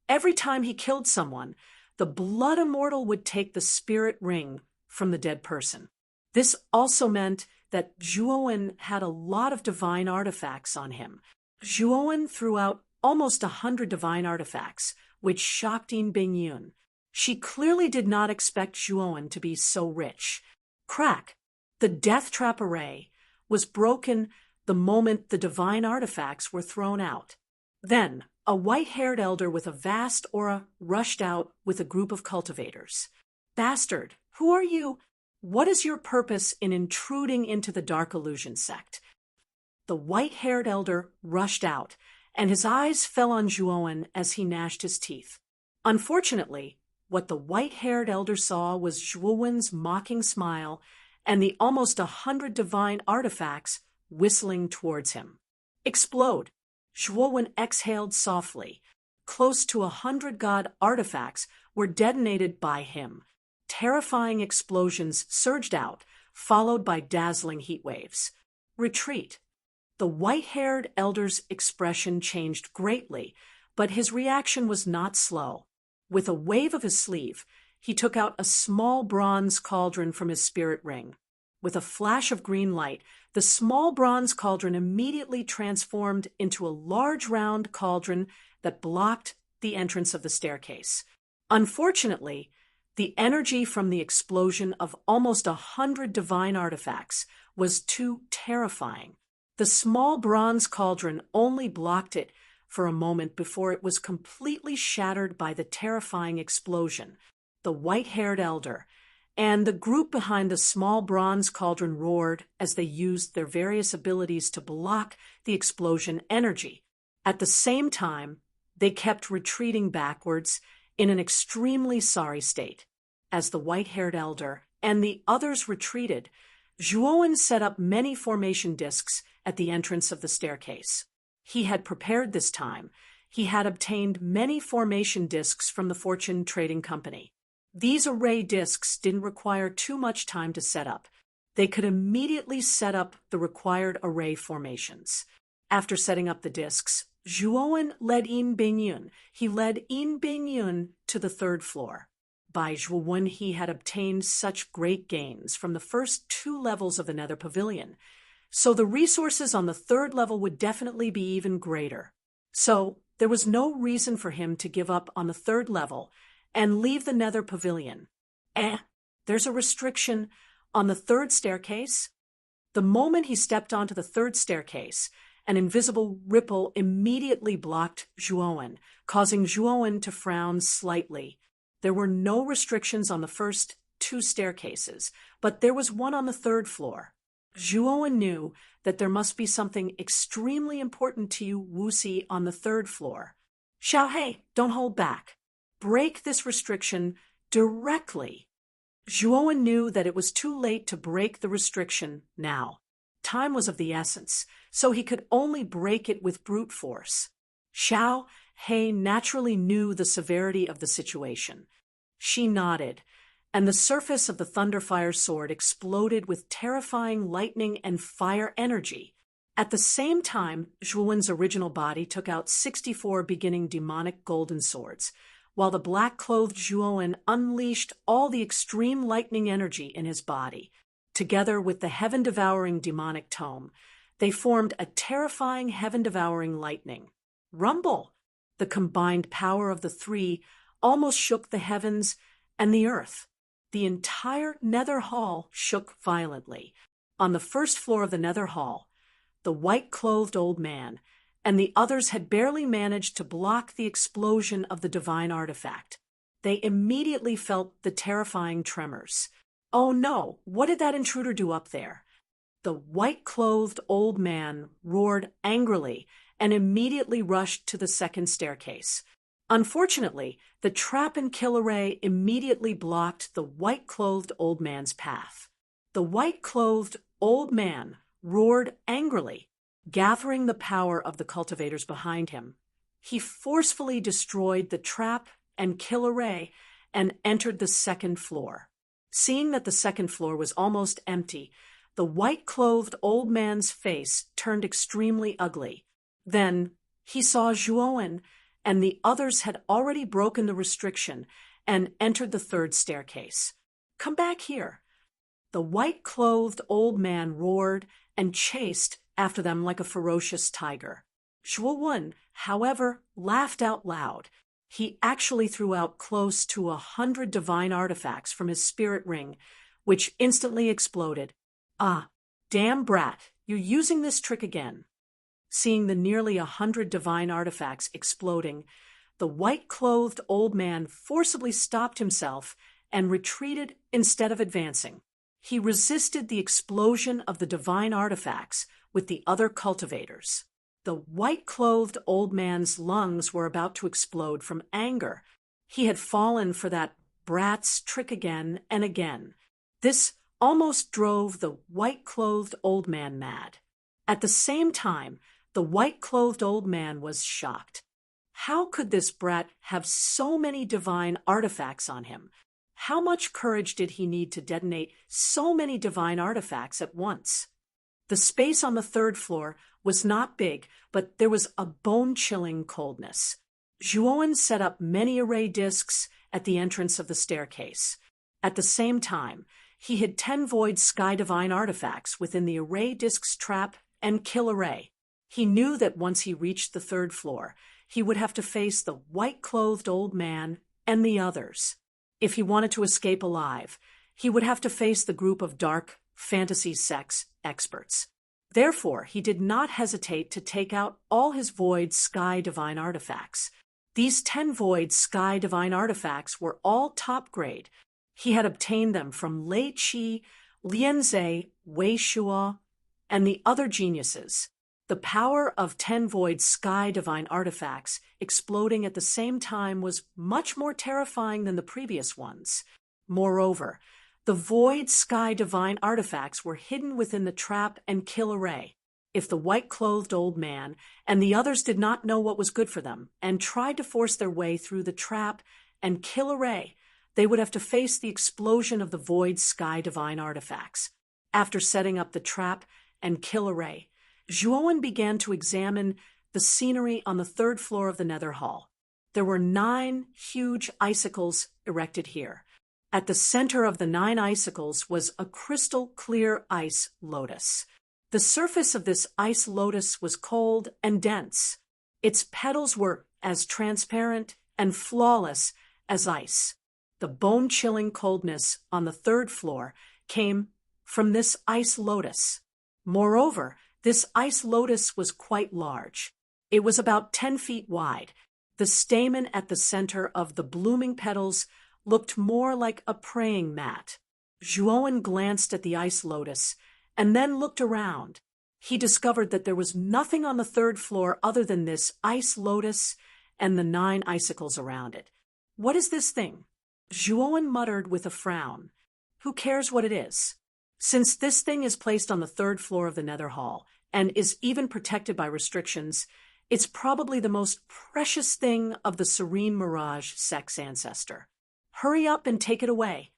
every time he killed someone, the blood immortal would take the spirit ring from the dead person. This also meant that Zhuowen had a lot of divine artifacts on him. Zhuowen threw out almost 100 divine artifacts, which shocked Yin Bingyun. She clearly did not expect Zhuowen to be so rich. Crack! The death trap array was broken the moment the divine artifacts were thrown out. Then, a white-haired elder with a vast aura rushed out with a group of cultivators. "Bastard, who are you? What is your purpose in intruding into the Dark Illusion sect?" The white-haired elder rushed out, and his eyes fell on Zhuowen as he gnashed his teeth. Unfortunately, what the white-haired elder saw was Zhuowen's mocking smile and the almost 100 divine artifacts whistling towards him. "Explode!" Zhuowen exhaled softly. Close to 100 god artifacts were detonated by him. Terrifying explosions surged out, followed by dazzling heat waves. "Retreat!" The white-haired elder's expression changed greatly, but his reaction was not slow. With a wave of his sleeve, he took out a small bronze cauldron from his spirit ring. With a flash of green light, the small bronze cauldron immediately transformed into a large round cauldron that blocked the entrance of the staircase. Unfortunately, the energy from the explosion of almost 100 divine artifacts was too terrifying. The small bronze cauldron only blocked it for a moment before it was completely shattered by the terrifying explosion. The white-haired elder and the group behind the small bronze cauldron roared as they used their various abilities to block the explosion energy. At the same time, they kept retreating backwards in an extremely sorry state. As the white-haired elder and the others retreated, Zhuowen set up many formation discs at the entrance of the staircase. He had prepared this time. He had obtained many formation discs from the Fortune Trading Company. These array discs didn't require too much time to set up. They could immediately set up the required array formations. After setting up the discs, Zhuowen led Yin Bingyun. He led Yin Bingyun to the third floor. By Zhuowen, he had obtained such great gains from the first 2 levels of the Nether Pavilion, so the resources on the 3rd level would definitely be even greater. So there was no reason for him to give up on the 3rd level and leave the Nether Pavilion. There's a restriction on the 3rd staircase. The moment he stepped onto the 3rd staircase, an invisible ripple immediately blocked Zhuowen, causing Zhuowen to frown slightly. There were no restrictions on the first 2 staircases, but there was one on the 3rd floor. Zhuowen knew that there must be something extremely important to you Wuxi on the third floor. Xiaohei, don't hold back. Break this restriction directly. Zhuowen knew that it was too late to break the restriction now. Time was of the essence, so he could only break it with brute force. Xiaohei naturally knew the severity of the situation. She nodded, and the surface of the Thunderfire sword exploded with terrifying lightning and fire energy. At the same time, Zhuowen's original body took out 64 beginning demonic golden swords, while the black-clothed Zhuowen unleashed all the extreme lightning energy in his body. Together with the heaven-devouring demonic tome, they formed a terrifying heaven-devouring lightning. Rumble! The combined power of the three almost shook the heavens and the earth. The entire Nether Hall shook violently. On the first floor of the Nether Hall, the white-clothed old man and the others had barely managed to block the explosion of the divine artifact. They immediately felt the terrifying tremors. Oh no, what did that intruder do up there? The white-clothed old man roared angrily and immediately rushed to the second staircase. Unfortunately, the trap and kill array immediately blocked the white-clothed old man's path. The white-clothed old man roared angrily, gathering the power of the cultivators behind him. He forcefully destroyed the trap and kill array and entered the second floor. Seeing that the second floor was almost empty, the white-clothed old man's face turned extremely ugly. Then he saw Zhuowen, and the others had already broken the restriction and entered the third staircase. Come back here. The white-clothed old man roared and chased after them like a ferocious tiger. Zhuowen, however, laughed out loud. He actually threw out close to 100 divine artifacts from his spirit ring, which instantly exploded. Ah, damn brat, you're using this trick again. Seeing the nearly 100 divine artifacts exploding, the white-clothed old man forcibly stopped himself and retreated instead of advancing. He resisted the explosion of the divine artifacts with the other cultivators. The white-clothed old man's lungs were about to explode from anger. He had fallen for that brat's trick again and again. This almost drove the white-clothed old man mad. At the same time, the white-clothed old man was shocked. How could this brat have so many divine artifacts on him? How much courage did he need to detonate so many divine artifacts at once? The space on the third floor was not big, but there was a bone-chilling coldness. Zhuowen set up many array discs at the entrance of the staircase. At the same time, he hid 10 void sky divine artifacts within the array discs trap and kill array. He knew that once he reached the third floor, he would have to face the white-clothed old man and the others. If he wanted to escape alive, he would have to face the group of dark fantasy sex experts. Therefore, he did not hesitate to take out all his void sky divine artifacts. These 10 void sky divine artifacts were all top grade. He had obtained them from Lei Qi, Lianzhe, Wei Shuo, and the other geniuses. The power of 10 void sky divine artifacts exploding at the same time was much more terrifying than the previous ones. Moreover, the void sky divine artifacts were hidden within the trap and kill array. If the white-clothed old man and the others did not know what was good for them and tried to force their way through the trap and kill array, they would have to face the explosion of the void sky divine artifacts. After setting up the trap and kill array, Zhuowen began to examine the scenery on the third floor of the Nether Hall. There were 9 huge icicles erected here. At the center of the 9 icicles was a crystal-clear ice lotus. The surface of this ice lotus was cold and dense. Its petals were as transparent and flawless as ice. The bone-chilling coldness on the third floor came from this ice lotus. Moreover, this ice lotus was quite large. It was about 10 feet wide. The stamen at the center of the blooming petals looked more like a praying mat. Zhuowen glanced at the ice lotus and then looked around. He discovered that there was nothing on the third floor other than this ice lotus and the 9 icicles around it. "What is this thing?" Zhuowen muttered with a frown. "Who cares what it is? Since this thing is placed on the 3rd floor of the Nether Hall and is even protected by restrictions, it's probably the most precious thing of the Serene Mirage Sect's ancestor. Hurry up and take it away."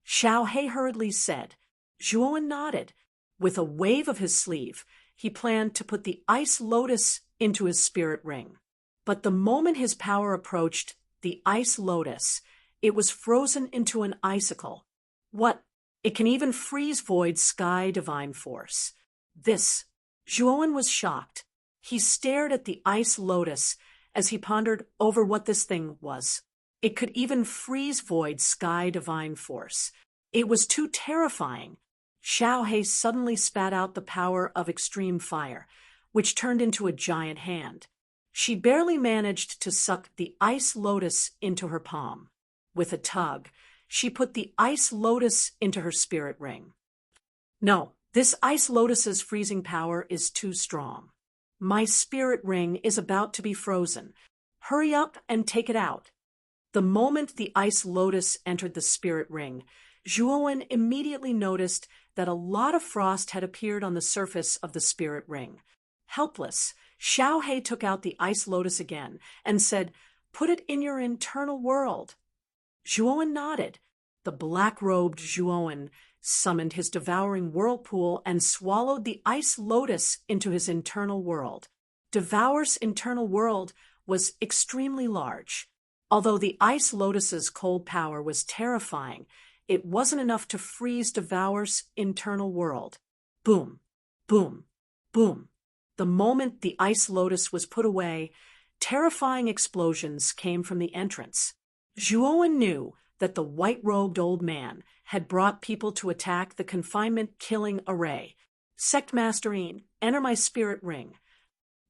Xiao He hurriedly said. Zhuowen nodded. With a wave of his sleeve, he planned to put the ice lotus into his spirit ring. But the moment his power approached the ice lotus, it was frozen into an icicle. "What? It can even freeze void sky divine force." This. Zhuowen was shocked. He stared at the ice lotus as he pondered over what this thing was. It could even freeze void sky divine force. It was too terrifying. Xiao He suddenly spat out the power of extreme fire, which turned into a giant hand. She barely managed to suck the ice lotus into her palm. With a tug, she put the ice lotus into her spirit ring. "No, this ice lotus's freezing power is too strong. My spirit ring is about to be frozen. Hurry up and take it out." The moment the ice lotus entered the spirit ring, Zhuowen immediately noticed that a lot of frost had appeared on the surface of the spirit ring. Helpless, Xiao He took out the ice lotus again and said, "Put it in your internal world." Zhuowen nodded. The black-robed Zhuowen summoned his devouring whirlpool and swallowed the ice lotus into his internal world. Devour's internal world was extremely large. Although the ice lotus's cold power was terrifying, it wasn't enough to freeze Devour's internal world. Boom, boom, boom. The moment the ice lotus was put away, terrifying explosions came from the entrance. Zhuowen knew that the white-robed old man had brought people to attack the confinement-killing array. "Sectmaster Yin, enter my spirit ring."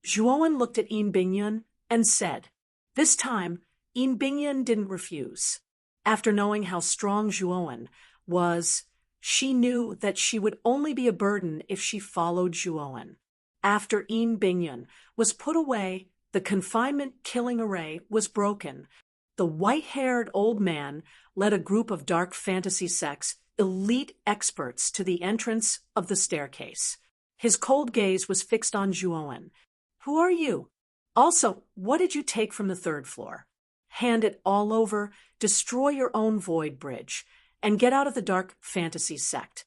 Zhuowen looked at Yin Bingyun and said. This time, Yin Bingyun didn't refuse. After knowing how strong Zhuowen was, she knew that she would only be a burden if she followed Zhuowen. After Yin Bingyun was put away, the confinement-killing array was broken. The white-haired old man led a group of dark fantasy sect's elite experts to the entrance of the staircase. His cold gaze was fixed on Zhuowen. "Who are you? Also, what did you take from the 3rd floor? Hand it all over, destroy your own void bridge, and get out of the dark fantasy sect."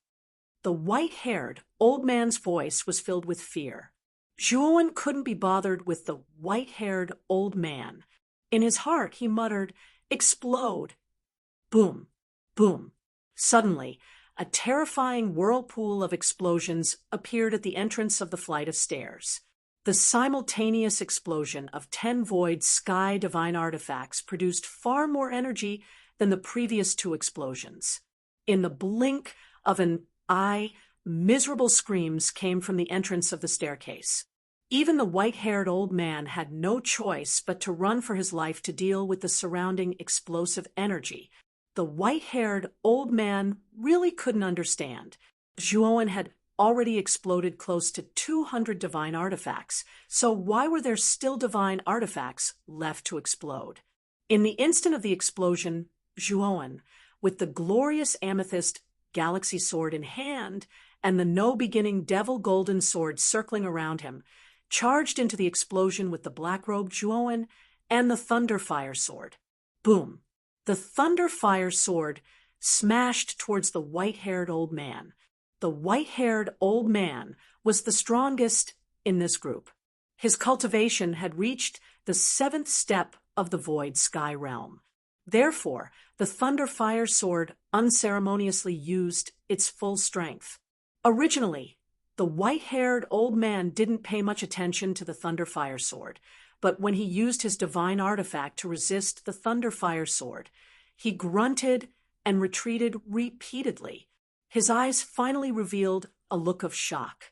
The white-haired old man's voice was filled with fear. Zhuowen couldn't be bothered with the white-haired old man. In his heart, he muttered, "Explode!" Boom, boom. Suddenly, a terrifying whirlpool of explosions appeared at the entrance of the flight of stairs. The simultaneous explosion of 10 void sky divine artifacts produced far more energy than the previous 2 explosions. In the blink of an eye, miserable screams came from the entrance of the staircase. Even the white-haired old man had no choice but to run for his life to deal with the surrounding explosive energy. The white-haired old man really couldn't understand. Zhuowen had already exploded close to 200 divine artifacts, so why were there still divine artifacts left to explode? In the instant of the explosion, Zhuowen, with the glorious amethyst galaxy sword in hand and the no-beginning devil golden sword circling around him, charged into the explosion with the black-robed Zhuowen and the thunderfire sword. Boom! The thunderfire sword smashed towards the white-haired old man. The white-haired old man was the strongest in this group. His cultivation had reached the 7th step of the void sky realm. Therefore, the thunderfire sword unceremoniously used its full strength. Originally, the white-haired old man didn't pay much attention to the thunderfire sword, but when he used his divine artifact to resist the thunderfire sword, he grunted and retreated repeatedly. His eyes finally revealed a look of shock.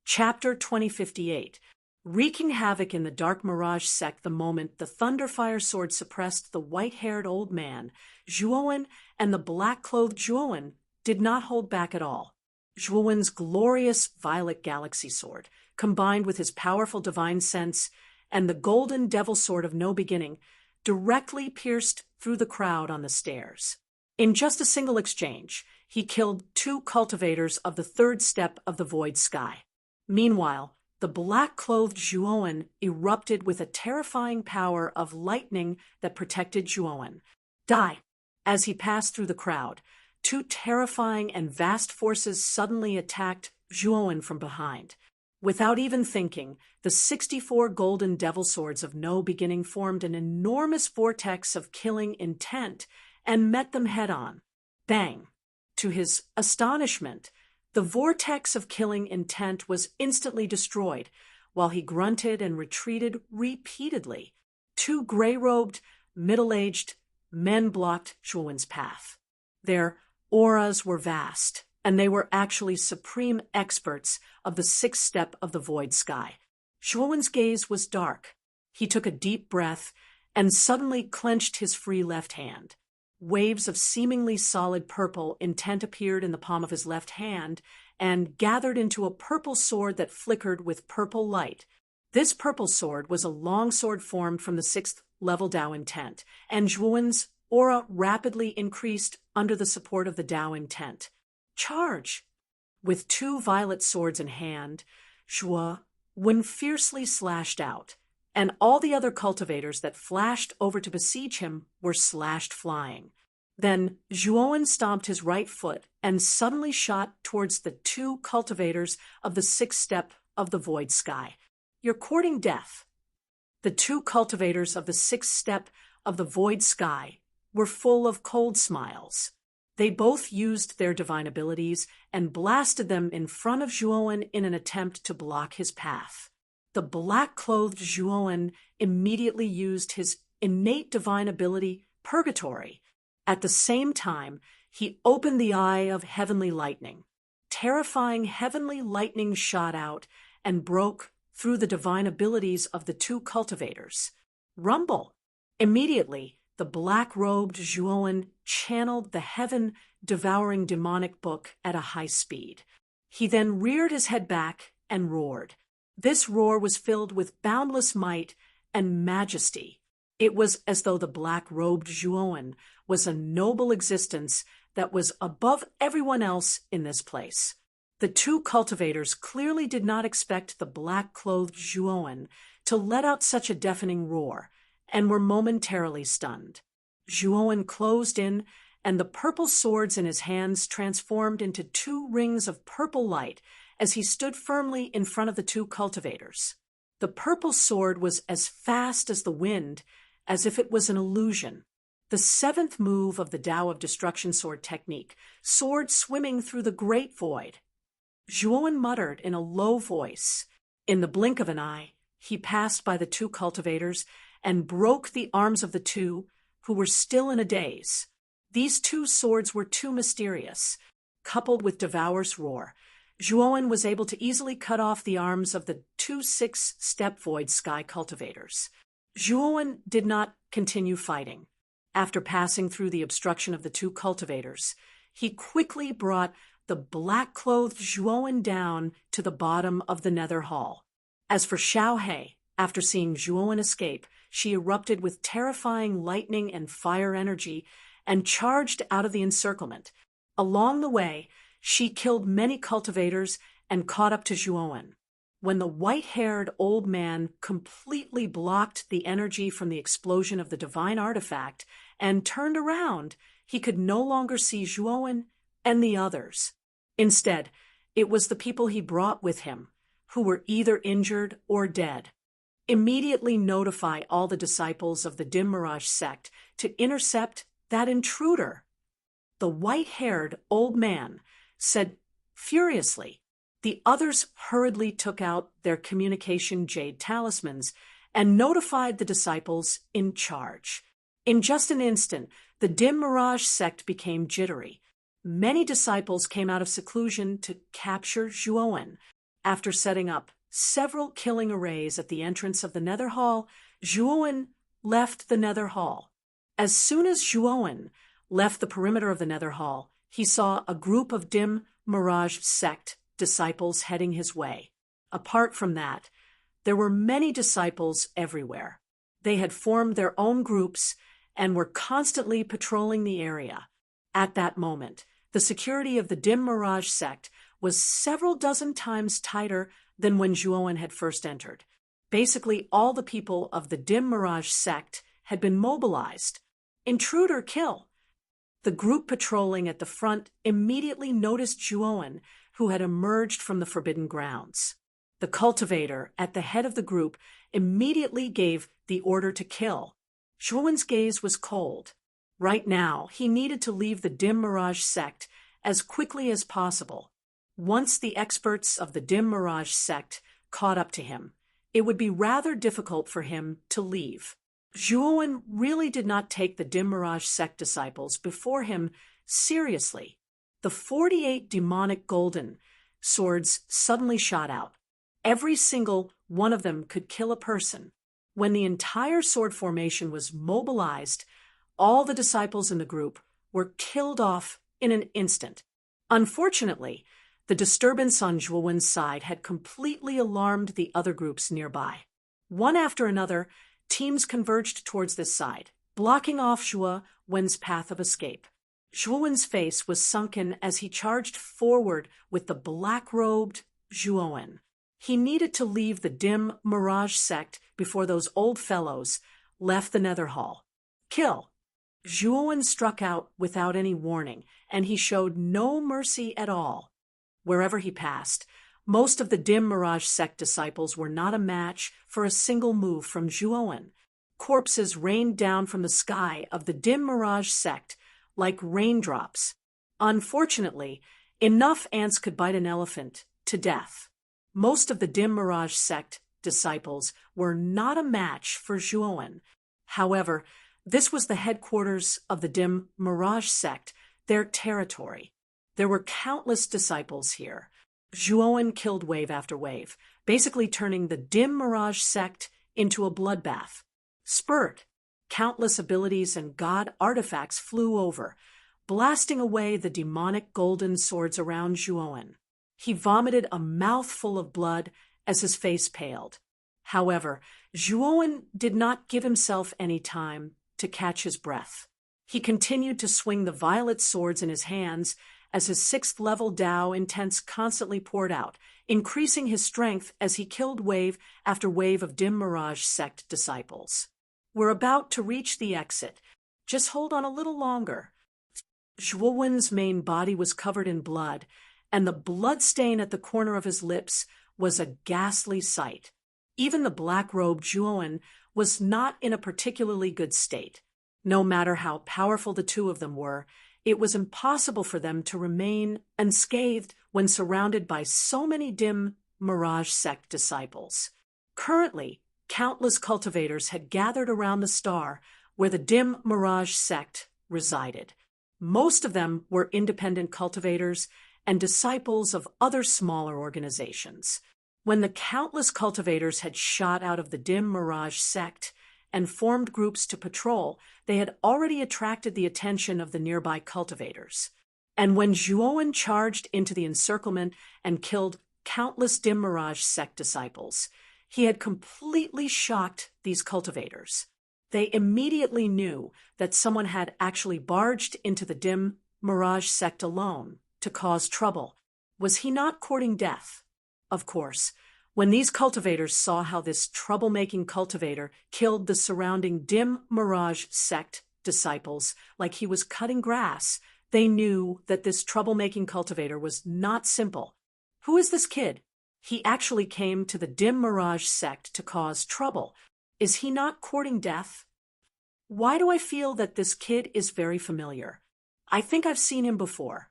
Chapter 2058. Wreaking havoc in the Dark Mirage sect the moment the thunderfire sword suppressed the white-haired old man, Zhuowen and the black-clothed Zhuowen did not hold back at all. Zhuowen's glorious violet galaxy sword, combined with his powerful divine sense and the golden devil sword of no beginning, directly pierced through the crowd on the stairs. In just a single exchange, he killed 2 cultivators of the 3rd step of the void sky. Meanwhile, the black-clothed Zhuowen erupted with a terrifying power of lightning that protected Zhuowen. Die! As he passed through the crowd, 2 terrifying and vast forces suddenly attacked Zhuowen from behind. Without even thinking, the 64 golden devil swords of no beginning formed an enormous vortex of killing intent and met them head-on. Bang! To his astonishment, the vortex of killing intent was instantly destroyed, while he grunted and retreated repeatedly. 2 gray-robed, middle-aged men blocked Zhuowen's path. Their auras were vast, and they were actually supreme experts of the 6th step of the void sky. Zhuowen's gaze was dark. He took a deep breath and suddenly clenched his free left hand. Waves of seemingly solid purple intent appeared in the palm of his left hand and gathered into a purple sword that flickered with purple light. This purple sword was a long sword formed from the 6th level Tao intent, and Zhuowen's aura rapidly increased under the support of the Tao intent. Charge! With 2 violet swords in hand, Zhuowen fiercely slashed out, and all the other cultivators that flashed over to besiege him were slashed flying. Then Zhuowen stomped his right foot and suddenly shot towards the 2 cultivators of the 6th step of the void sky. You're courting death. The 2 cultivators of the 6th step of the void sky were full of cold smiles. They both used their divine abilities and blasted them in front of Zhuowen in an attempt to block his path. The black-clothed Zhuowen immediately used his innate divine ability, Purgatory. At the same time, he opened the eye of heavenly lightning. Terrifying heavenly lightning shot out and broke through the divine abilities of the 2 cultivators. Rumble! Immediately, the black-robed Zhuowen channeled the heaven-devouring demonic book at a high speed. He then reared his head back and roared. This roar was filled with boundless might and majesty. It was as though the black-robed Zhuowen was a noble existence that was above everyone else in this place. The 2 cultivators clearly did not expect the black-clothed Zhuowen to let out such a deafening roar, and were momentarily stunned. Zhuowen closed in, and the purple swords in his hands transformed into 2 rings of purple light as he stood firmly in front of the 2 cultivators. The purple sword was as fast as the wind, as if it was an illusion. The 7th move of the Tao of Destruction sword technique, sword swimming through the great void. Zhuowen muttered in a low voice. In the blink of an eye, he passed by the 2 cultivators and broke the arms of the 2, who were still in a daze. These 2 swords were too mysterious. Coupled with Devour's roar, Zhuowen was able to easily cut off the arms of the 2 6th-step void sky cultivators. Zhuowen did not continue fighting. After passing through the obstruction of the 2 cultivators, he quickly brought the black-clothed Zhuowen down to the bottom of the nether hall. As for Xiaohe, after seeing Zhuowen escape, she erupted with terrifying lightning and fire energy and charged out of the encirclement. Along the way, she killed many cultivators and caught up to Zhuowen. When the white-haired old man completely blocked the energy from the explosion of the divine artifact and turned around, he could no longer see Zhuowen and the others. Instead, it was the people he brought with him, who were either injured or dead. Immediately notify all the disciples of the Dim Mirage sect to intercept that intruder. The white-haired old man said furiously. The others hurriedly took out their communication jade talismans and notified the disciples in charge. In just an instant, the Dim Mirage sect became jittery. Many disciples came out of seclusion to capture Zhuowen. After setting up several killing arrays at the entrance of the Nether Hall, Zhuowen left the Nether Hall. As soon as Zhuowen left the perimeter of the Nether Hall, he saw a group of Dim Mirage sect disciples heading his way. Apart from that, there were many disciples everywhere. They had formed their own groups and were constantly patrolling the area. At that moment, the security of the dim Mirage sect was several dozen times tighter than when Zhuowen had first entered. Basically, all the people of the dim Mirage sect had been mobilized. Intrude or kill. The group patrolling at the front immediately noticed Zhuowen, who had emerged from the forbidden grounds. The cultivator at the head of the group immediately gave the order to kill. Zhuowen's gaze was cold. Right now, he needed to leave the dim Mirage sect as quickly as possible. Once the experts of the dim Mirage sect caught up to him, it would be rather difficult for him to leave. Zhuowen really did not take the dim Mirage sect disciples before him seriously. The 48 demonic golden swords suddenly shot out. Every single one of them could kill a person. When the entire sword formation was mobilized, all the disciples in the group were killed off in an instant. Unfortunately, the disturbance on Zhuowen's side had completely alarmed the other groups nearby. One after another, teams converged towards this side, blocking off Zhuowen's path of escape. Zhuowen's face was sunken as he charged forward with the black-robed Zhuowen. He needed to leave the dim Mirage sect before those old fellows left the Nether Hall. Kill! Zhuowen struck out without any warning, and he showed no mercy at all. Wherever he passed, most of the dim Mirage sect disciples were not a match for a single move from Zhuowen. Corpses rained down from the sky of the dim Mirage sect like raindrops. Unfortunately, enough ants could bite an elephant to death. Most of the dim Mirage sect disciples were not a match for Zhuowen. However, this was the headquarters of the dim Mirage sect, their territory. There were countless disciples here. Zhuowen killed wave after wave, basically turning the dim Mirage sect into a bloodbath. Spurt! Countless abilities and god artifacts flew over, blasting away the demonic golden swords around Zhuowen. He vomited a mouthful of blood as his face paled. However, Zhuowen did not give himself any time to catch his breath. He continued to swing the violet swords in his hands as his 6th-level Dao intense constantly poured out, increasing his strength as he killed wave after wave of dim Mirage sect disciples. We're about to reach the exit. Just hold on a little longer. Zhuowen's main body was covered in blood, and the blood stain at the corner of his lips was a ghastly sight. Even the black-robed Zhuowen was not in a particularly good state. No matter how powerful the two of them were, it was impossible for them to remain unscathed when surrounded by so many dim Mirage sect disciples. Currently, countless cultivators had gathered around the star where the dim Mirage sect resided. Most of them were independent cultivators and disciples of other smaller organizations. When the countless cultivators had shot out of the dim Mirage sect and formed groups to patrol, they had already attracted the attention of the nearby cultivators. And when Zhuowen charged into the encirclement and killed countless dim Mirage sect disciples, he had completely shocked these cultivators. They immediately knew that someone had actually barged into the dim Mirage sect alone to cause trouble. Was he not courting death? Of course, when these cultivators saw how this troublemaking cultivator killed the surrounding dim Mirage sect disciples like he was cutting grass, they knew that this troublemaking cultivator was not simple. Who is this kid? He actually came to the dim Mirage sect to cause trouble. Is he not courting death? Why do I feel that this kid is very familiar? I think I've seen him before.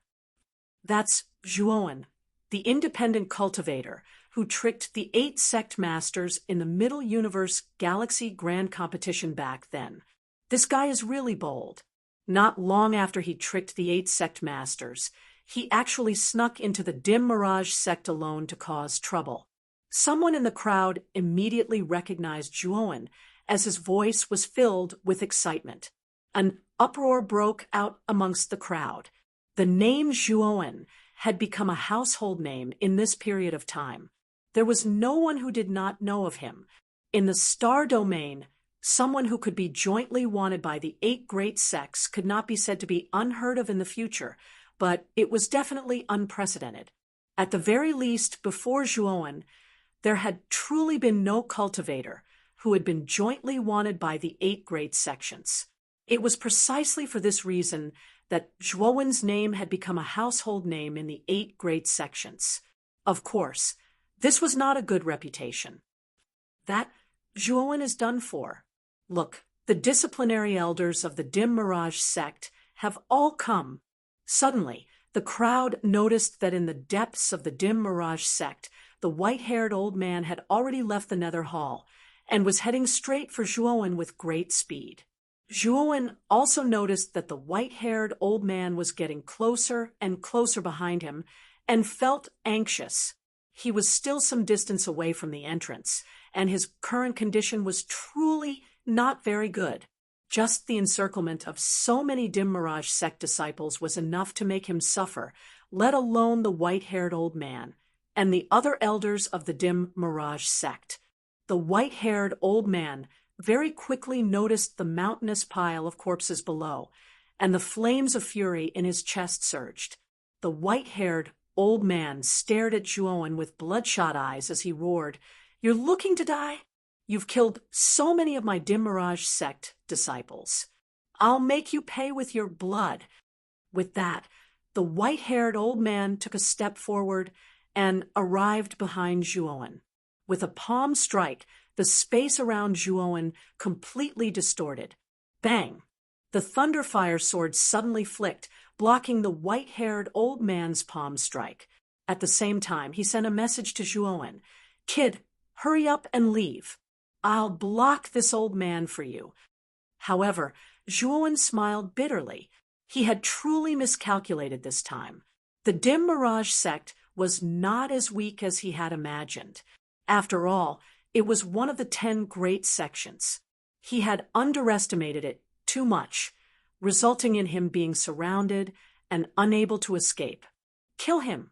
That's Zhuowen, the independent cultivator who tricked the 8 sect masters in the Middle Universe Galaxy Grand Competition back then. This guy is really bold. Not long after he tricked the 8 sect masters, he actually snuck into the dim Mirage sect alone to cause trouble. Someone in the crowd immediately recognized Zhuowen as his voice was filled with excitement. An uproar broke out amongst the crowd. The name Zhuowen had become a household name in this period of time. There was no one who did not know of him. In the star domain, someone who could be jointly wanted by the 8 great sects could not be said to be unheard of in the future, but it was definitely unprecedented. At the very least, before Zhuowen, there had truly been no cultivator who had been jointly wanted by the 8 great sections. It was precisely for this reason that Zhuowen's name had become a household name in the 8 great sections. Of course, this was not a good reputation. That Zhuowen is done for. Look, the disciplinary elders of the Dim Mirage sect have all come. Suddenly, the crowd noticed that in the depths of the Dim Mirage sect, the white-haired old man had already left the Nether Hall and was heading straight for Zhuowen with great speed. Zhuowen also noticed that the white-haired old man was getting closer and closer behind him and felt anxious. He was still some distance away from the entrance, and his current condition was truly not very good. Just the encirclement of so many Dim Mirage sect disciples was enough to make him suffer, let alone the white-haired old man and the other elders of the Dim Mirage sect. The white-haired old man very quickly noticed the mountainous pile of corpses below, and the flames of fury in his chest surged. The white-haired old man stared at Zhuowen with bloodshot eyes as he roared, "You're looking to die? You've killed so many of my Dim Mirage sect disciples. I'll make you pay with your blood." With that, the white-haired old man took a step forward and arrived behind Zhuowen. With a palm strike, the space around Zhuowen completely distorted. Bang! The thunderfire sword suddenly flicked, blocking the white-haired old man's palm strike. At the same time, he sent a message to Zhuowen. "Kid, hurry up and leave. I'll block this old man for you." However, Zhuowen smiled bitterly. He had truly miscalculated this time. The Dim Mirage sect was not as weak as he had imagined. After all, it was one of the 10 great sections. He had underestimated it too much, resulting in him being surrounded and unable to escape. "Kill him."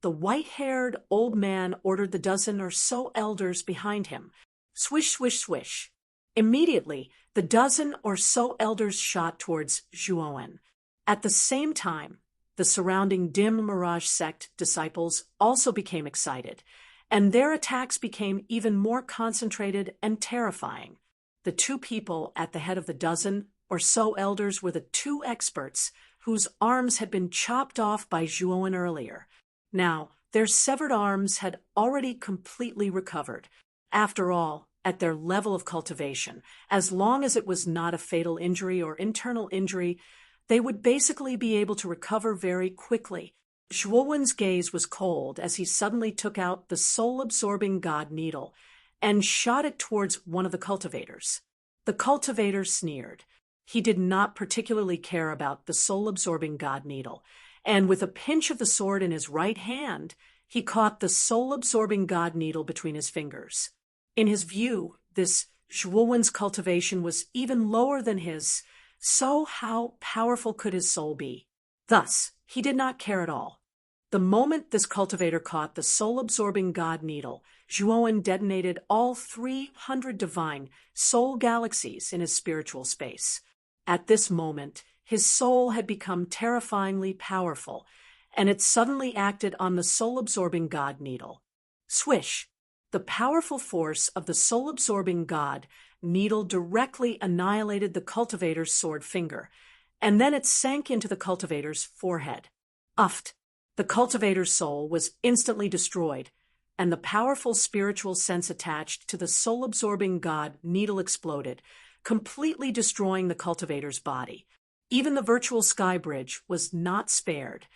The white-haired old man ordered the dozen or so elders behind him. Swish, swish, swish. Immediately, the dozen or so elders shot towards Zhuowen. At the same time, the surrounding Dim Mirage sect disciples also became excited, and their attacks became even more concentrated and terrifying. The 2 people at the head of the dozen or so elders were the 2 experts whose arms had been chopped off by Zhuowen earlier. Now, their severed arms had already completely recovered. After all, at their level of cultivation, as long as it was not a fatal injury or internal injury, they would basically be able to recover very quickly. Zhuowen's gaze was cold as he suddenly took out the soul-absorbing god needle and shot it towards one of the cultivators. The cultivator sneered. He did not particularly care about the soul-absorbing god needle, and with a pinch of the sword in his right hand, he caught the soul-absorbing god needle between his fingers. In his view, this Zhuowen's cultivation was even lower than his, so how powerful could his soul be? Thus, he did not care at all. The moment this cultivator caught the soul-absorbing god needle, Zhuowen detonated all 300 divine soul galaxies in his spiritual space. At this moment, his soul had become terrifyingly powerful, and it suddenly acted on the soul-absorbing god needle. Swish! The powerful force of the soul-absorbing god needle directly annihilated the cultivator's sword finger, and then it sank into the cultivator's forehead. Uft! The cultivator's soul was instantly destroyed, and the powerful spiritual sense attached to the soul-absorbing god needle exploded, completely destroying the cultivator's body. Even the virtual sky bridge was not spared.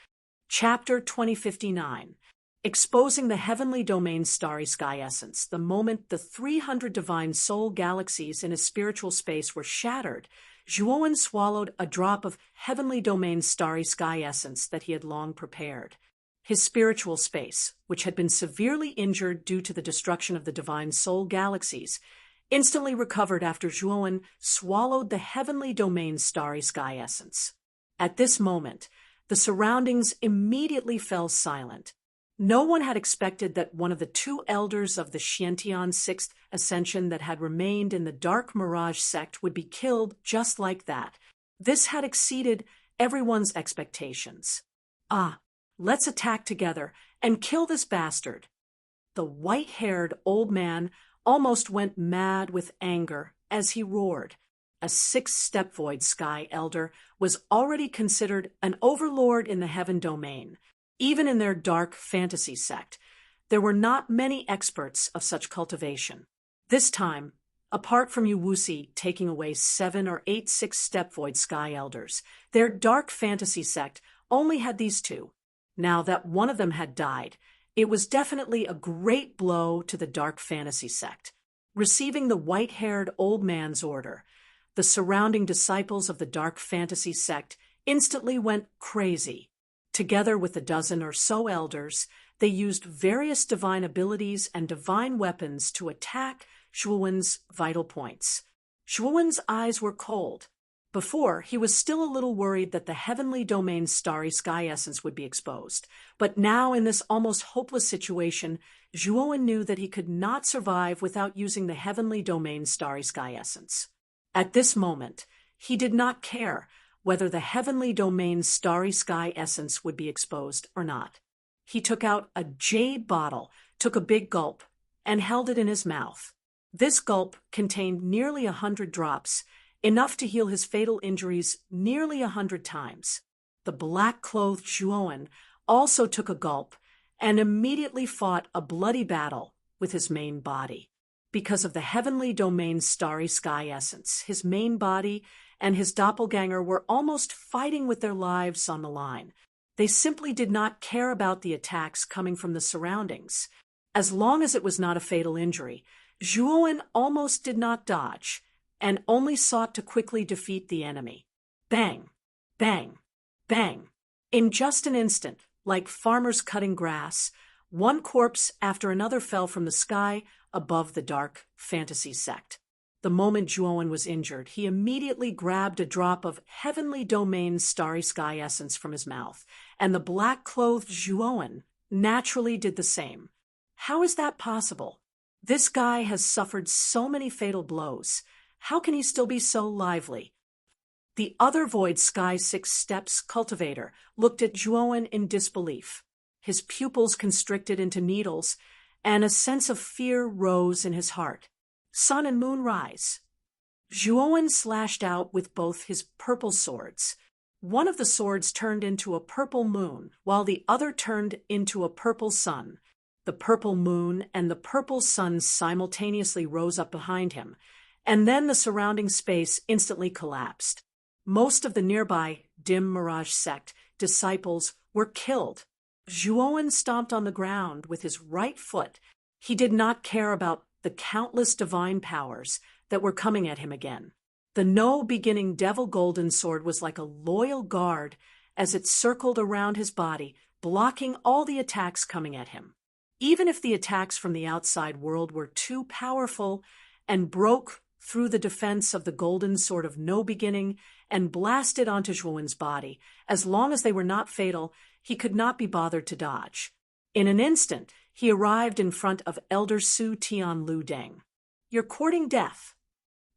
Chapter 2059. Exposing the heavenly domain's starry sky essence. The moment the 300 divine soul galaxies in his spiritual space were shattered, Zhuowen swallowed a drop of heavenly domain's starry sky essence that he had long prepared. His spiritual space, which had been severely injured due to the destruction of the divine soul galaxies, instantly recovered after Zhuowen swallowed the heavenly domain's starry sky essence. At this moment, The surroundings immediately fell silent. No one had expected that one of the two elders of the Xiantian Sixth Ascension that had remained in the Dark Mirage sect would be killed just like that. This had exceeded everyone's expectations. Ah, let's attack together and kill this bastard. The white-haired old man almost went mad with anger as he roared. A sixth-step void sky elder was already considered an overlord in the heaven domain. Even in their dark fantasy sect, there were not many experts of such cultivation. This time, apart from Uwusi taking away 7 or 8 sixth-step void sky elders, their dark fantasy sect only had these two. Now that one of them had died, it was definitely a great blow to the dark fantasy sect. Receiving the white-haired old man's order, the surrounding disciples of the dark fantasy sect instantly went crazy. Together with a dozen or so elders, they used various divine abilities and divine weapons to attack Zhuowen's vital points. Zhuowen's eyes were cold. Before, he was still a little worried that the heavenly domain's starry sky essence would be exposed. But now, in this almost hopeless situation, Zhuowen knew that he could not survive without using the heavenly domain's starry sky essence. At this moment, he did not care whether the heavenly domain's starry sky essence would be exposed or not. He took out a jade bottle, took a big gulp, and held it in his mouth. This gulp contained nearly 100 drops, enough to heal his fatal injuries nearly 100 times. The black-clothed Zhuowen also took a gulp and immediately fought a bloody battle with his main body. Because of the heavenly domain's starry sky essence, his main body and his doppelganger were almost fighting with their lives on the line. They simply did not care about the attacks coming from the surroundings. As long as it was not a fatal injury, Zhuowen almost did not dodge, and only sought to quickly defeat the enemy. Bang! Bang! Bang! In just an instant, like farmers cutting grass, one corpse after another fell from the sky above the dark fantasy sect. The moment Zhuowen was injured, he immediately grabbed a drop of heavenly domain's starry sky essence from his mouth, and the black-clothed Zhuowen naturally did the same. How is that possible? This guy has suffered so many fatal blows. How can he still be so lively? The other Void Sky Six Steps cultivator looked at Zhuowen in disbelief. His pupils constricted into needles, and a sense of fear rose in his heart. Sun and moon rise. Zhuowen slashed out with both his purple swords. One of the swords turned into a purple moon, while the other turned into a purple sun. The purple moon and the purple sun simultaneously rose up behind him, and then the surrounding space instantly collapsed. Most of the nearby dim mirage sect disciples were killed. Zhuowen stomped on the ground with his right foot. He did not care about the countless divine powers that were coming at him again. The no-beginning devil golden sword was like a loyal guard as it circled around his body, blocking all the attacks coming at him. Even if the attacks from the outside world were too powerful and broke through the defense of the golden sword of no beginning and blasted onto Zhuowen's body, as long as they were not fatal, he could not be bothered to dodge. In an instant, he arrived in front of Elder Su Tian Lu Deng. "You're courting death."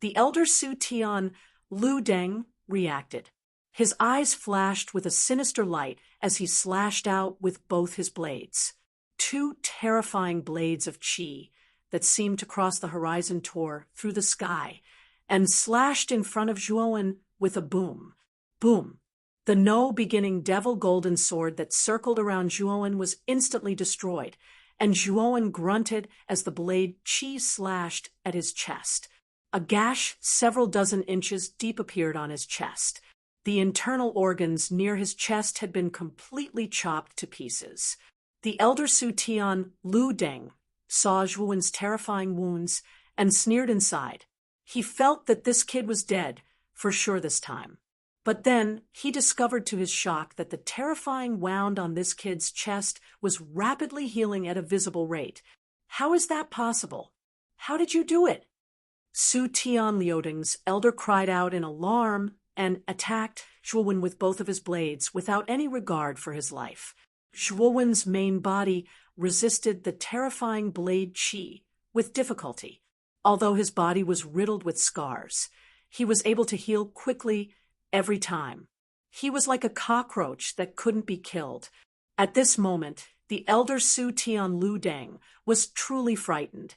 The Elder Su Tian Lu Deng reacted. His eyes flashed with a sinister light as he slashed out with both his blades. Two terrifying blades of qi that seemed to cross the horizon tore through the sky and slashed in front of Zhuowen with a boom. Boom! The no-beginning devil golden sword that circled around Zhuowen was instantly destroyed, and Zhuowen grunted as the blade qi slashed at his chest. A gash several dozen inches deep appeared on his chest. The internal organs near his chest had been completely chopped to pieces. The Elder Su Tian Lu Deng saw Zhuowen's terrifying wounds and sneered inside. He felt that this kid was dead, for sure this time. But then he discovered to his shock that the terrifying wound on this kid's chest was rapidly healing at a visible rate. How is that possible? How did you do it? Su Tian Liudeng's elder cried out in alarm and attacked Zhuowen with both of his blades without any regard for his life. Zhuowen's main body resisted the terrifying blade qi with difficulty. Although his body was riddled with scars, he was able to heal quickly every time. He was like a cockroach that couldn't be killed. At this moment, the elder Su Tian Lu Deng was truly frightened,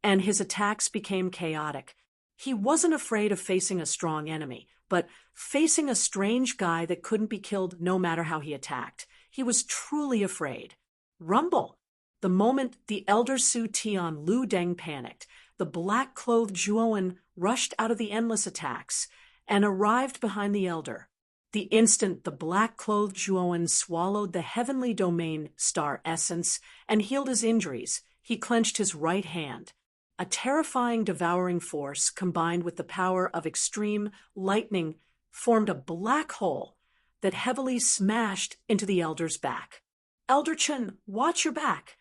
and his attacks became chaotic. He wasn't afraid of facing a strong enemy, but facing a strange guy that couldn't be killed no matter how he attacked. He was truly afraid. Rumble! The moment the elder Su Tian Lu Deng panicked, the black-clothed Zhuowen rushed out of the endless attacks and arrived behind the elder. The instant the black-clothed Zhuowen swallowed the heavenly domain star essence and healed his injuries, he clenched his right hand. A terrifying devouring force combined with the power of extreme lightning formed a black hole that heavily smashed into the elder's back. "Elder Chen, watch your back!"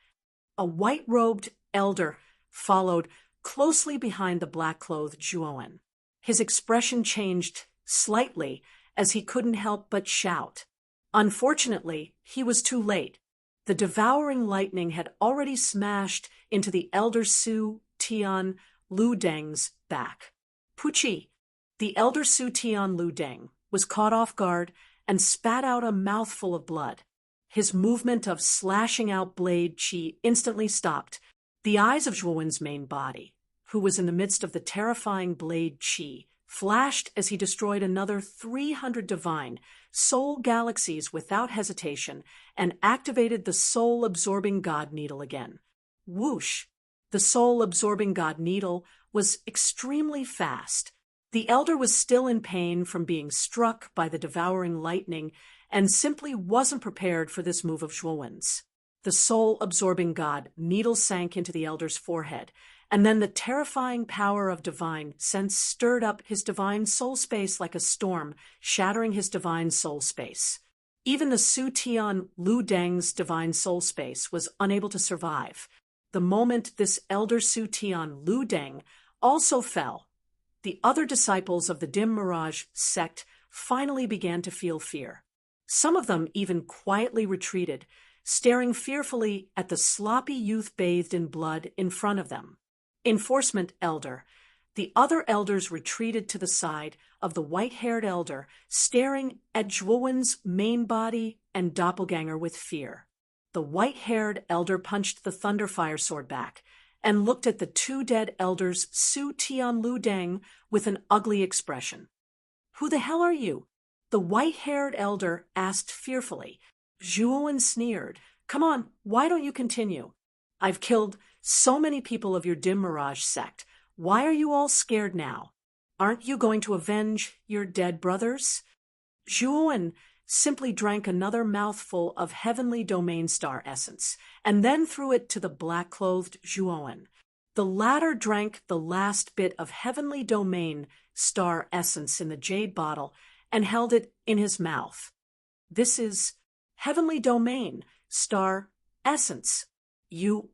A white-robed elder followed closely behind the black-clothed Zhuowen. His expression changed slightly as he couldn't help but shout. Unfortunately, he was too late. The devouring lightning had already smashed into the elder Su Tian Lu Deng's back. Puchi! The elder Su Tian Lu Deng was caught off guard and spat out a mouthful of blood. His movement of slashing out blade qi instantly stopped. The eyes of Zhuowen's main body, who was in the midst of the terrifying blade qi, flashed as he destroyed another 300 divine soul galaxies without hesitation and activated the soul-absorbing God Needle again. Whoosh! The soul-absorbing God Needle was extremely fast. The elder was still in pain from being struck by the devouring lightning and simply wasn't prepared for this move of Zhuowen's. The soul-absorbing God Needle sank into the elder's forehead, and then the terrifying power of divine sense stirred up his divine soul space like a storm, shattering his divine soul space. Even the Su Tian Lu Deng's divine soul space was unable to survive. The moment this elder Su Tian Lu Deng also fell, the other disciples of the Dim Mirage sect finally began to feel fear. Some of them even quietly retreated, staring fearfully at the sloppy youth bathed in blood in front of them. Enforcement elder. The other elders retreated to the side of the white-haired elder, staring at Zhuowen's main body and doppelganger with fear. The white-haired elder punched the Thunderfire sword back and looked at the two dead elders Su Tian Lu Deng with an ugly expression. "Who the hell are you?" the white-haired elder asked fearfully. Zhuowen sneered. "Come on, why don't you continue? I've killed so many people of your Dim Mirage sect. Why are you all scared now? Aren't you going to avenge your dead brothers?" Zhuowen simply drank another mouthful of heavenly domain star essence, and then threw it to the black-clothed Zhuowen. The latter drank the last bit of heavenly domain star essence in the jade bottle and held it in his mouth. "This is heavenly domain star essence. You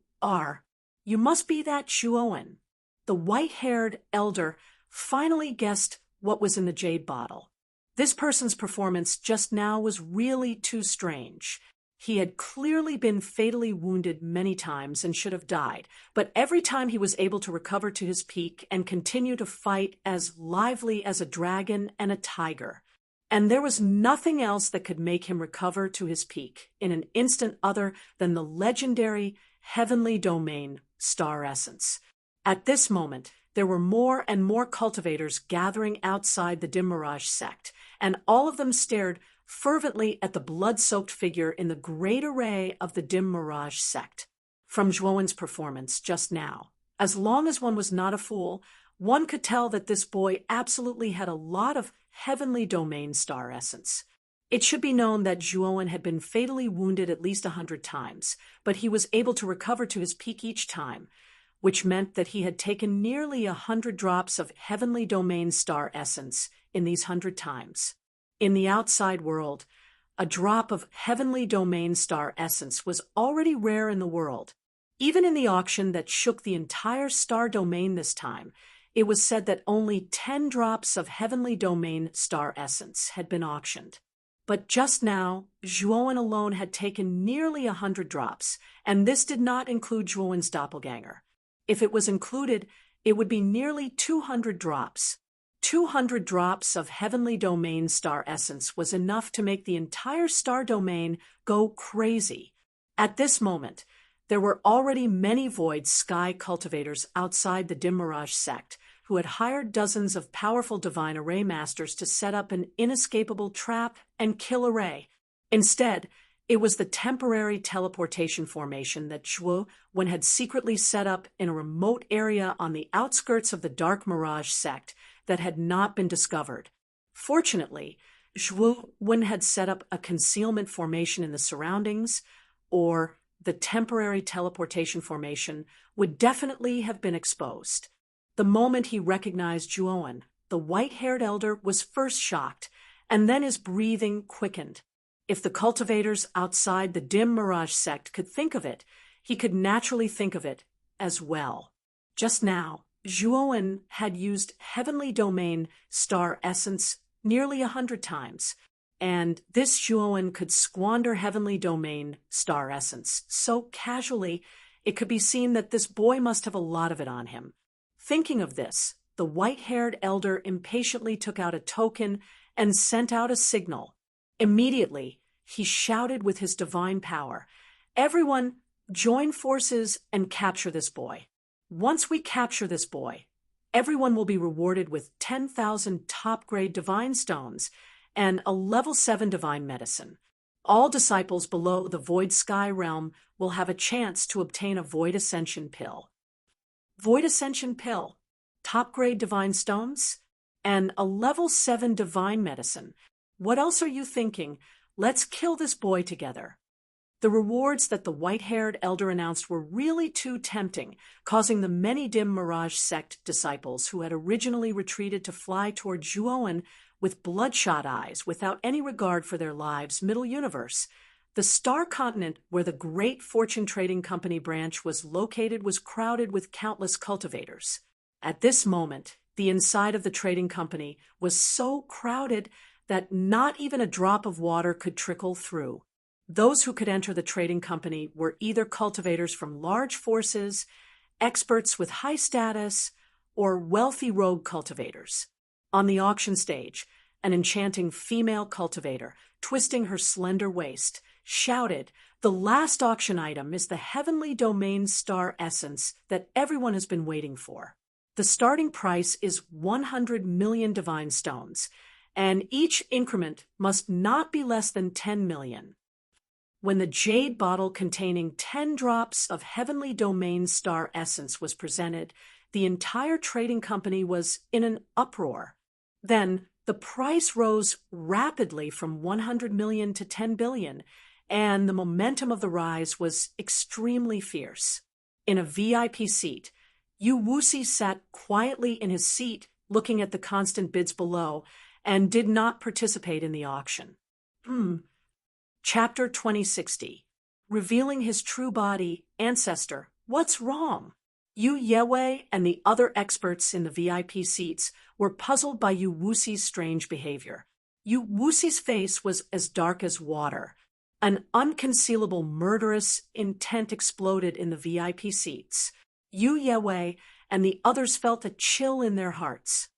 must be that Zhuowen." The white-haired elder finally guessed what was in the jade bottle. This person's performance just now was really too strange. He had clearly been fatally wounded many times and should have died, but every time he was able to recover to his peak and continue to fight as lively as a dragon and a tiger. And there was nothing else that could make him recover to his peak in an instant other than the legendary heavenly domain star essence. At this moment, there were more and more cultivators gathering outside the Dim Mirage sect, and all of them stared fervently at the blood-soaked figure in the great array of the Dim Mirage sect. From Zhuowen's performance just now, as long as one was not a fool, one could tell that this boy absolutely had a lot of heavenly domain star essence. It should be known that Zhuowen had been fatally wounded at least 100 times, but he was able to recover to his peak each time, which meant that he had taken nearly 100 drops of heavenly domain star essence in these 100 times. In the outside world, a drop of heavenly domain star essence was already rare in the world. Even in the auction that shook the entire star domain this time, it was said that only 10 drops of Heavenly Domain star essence had been auctioned. But just now, Zhuowen alone had taken nearly 100 drops, and this did not include Zhuowen's doppelganger. If it was included, it would be nearly 200 drops. 200 drops of Heavenly Domain star essence was enough to make the entire star domain go crazy. At this moment, there were already many Void Sky cultivators outside the Dim Mirage sect who had hired dozens of powerful Divine Array Masters to set up an inescapable trap and kill Array. Instead, it was the temporary teleportation formation that Zhuowen had secretly set up in a remote area on the outskirts of the Dark Mirage sect that had not been discovered. Fortunately, Zhuowen had set up a concealment formation in the surroundings, or the temporary teleportation formation would definitely have been exposed. The moment he recognized Zhuowen, the white-haired elder was first shocked, and then his breathing quickened. If the cultivators outside the Dim Mirage sect could think of it, he could naturally think of it as well. Just now, Zhuowen had used Heavenly Domain star essence nearly 100 times, and this Zhuowen could squander Heavenly Domain star essence so casually it could be seen that this boy must have a lot of it on him. Thinking of this, the white-haired elder impatiently took out a token and sent out a signal. Immediately, he shouted with his divine power, "Everyone, join forces and capture this boy. Once we capture this boy, everyone will be rewarded with 10,000 top-grade divine stones and a level 7 divine medicine. All disciples below the Void Sky realm will have a chance to obtain a Void Ascension pill." Void Ascension pill, top-grade divine stones, and a level 7 divine medicine. What else are you thinking? Let's kill this boy together. The rewards that the white-haired elder announced were really too tempting, causing the many Dim Mirage sect disciples who had originally retreated to fly toward Zhuowen with bloodshot eyes without any regard for their lives. Middle Universe. The star continent where the Great Fortune Trading Company branch was located was crowded with countless cultivators. At this moment, the inside of the trading company was so crowded that not even a drop of water could trickle through. Those who could enter the trading company were either cultivators from large forces, experts with high status, or wealthy rogue cultivators. On the auction stage, an enchanting female cultivator, twisting her slender waist, shouted, "The last auction item is the Heavenly Domain star essence that everyone has been waiting for. The starting price is 100 million divine stones, and each increment must not be less than 10 million. When the jade bottle containing 10 drops of Heavenly Domain star essence was presented, the entire trading company was in an uproar. Then the price rose rapidly from 100 million to 10 billion, and the momentum of the rise was extremely fierce. In a VIP seat, Yu Wuxi sat quietly in his seat, looking at the constant bids below, and did not participate in the auction. Chapter 2060. Revealing his true body, Ancestor, what's wrong? Yu Yewei and the other experts in the VIP seats were puzzled by Yu Wuxi's strange behavior. Yu Wuxi's face was as dark as water. An unconcealable murderous intent exploded in the VIP seats. Yu Yewei and the others felt a chill in their hearts.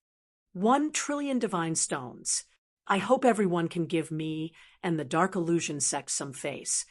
1 trillion divine stones. I hope everyone can give me and the Dark Illusion sect some face.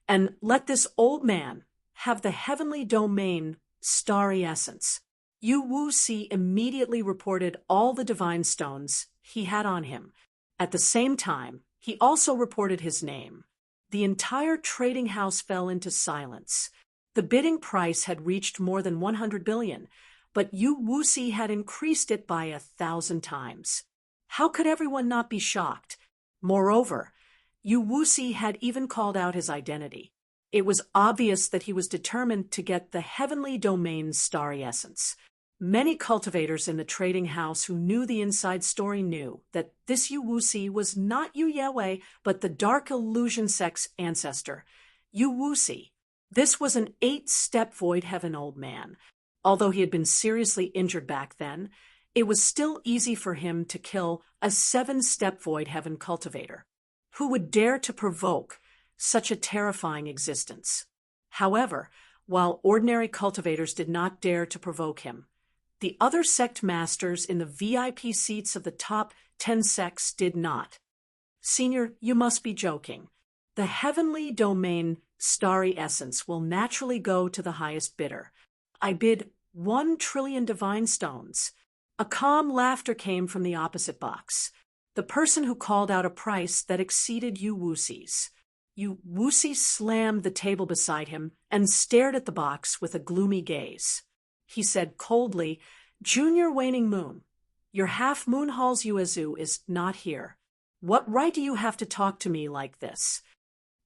And let this old man have the Heavenly Domain starry essence. Yu Wuxi immediately reported all the divine stones he had on him. At the same time, he also reported his name. The entire trading house fell into silence. The bidding price had reached more than 100 billion, but Yu Wuxi had increased it by 1,000 times. How could everyone not be shocked? Moreover, Yu Wuxi had even called out his identity. It was obvious that he was determined to get the Heavenly Domain's starry essence. Many cultivators in the trading house who knew the inside story knew that this Yu Wuxi was not Yu Yewei, but the Dark Illusion sect's ancestor, Yu Wuxi. This was an 8-step void heaven old man. Although he had been seriously injured back then, it was still easy for him to kill a 7-step Void Heaven cultivator. Who would dare to provoke such a terrifying existence? However, while ordinary cultivators did not dare to provoke him, the other sect masters in the VIP seats of the top 10 sects did not. Senior, you must be joking. The heavenly domain starry essence will naturally go to the highest bidder. I bid 1 trillion divine stones. A calm laughter came from the opposite box. The person who called out a price that exceeded Yu Wuxi's. Yu Wuxi slammed the table beside him and stared at the box with a gloomy gaze. He said coldly, "Junior Waning Moon, your half-moon Hall's Yuezu is not here. What right do you have to talk to me like this?"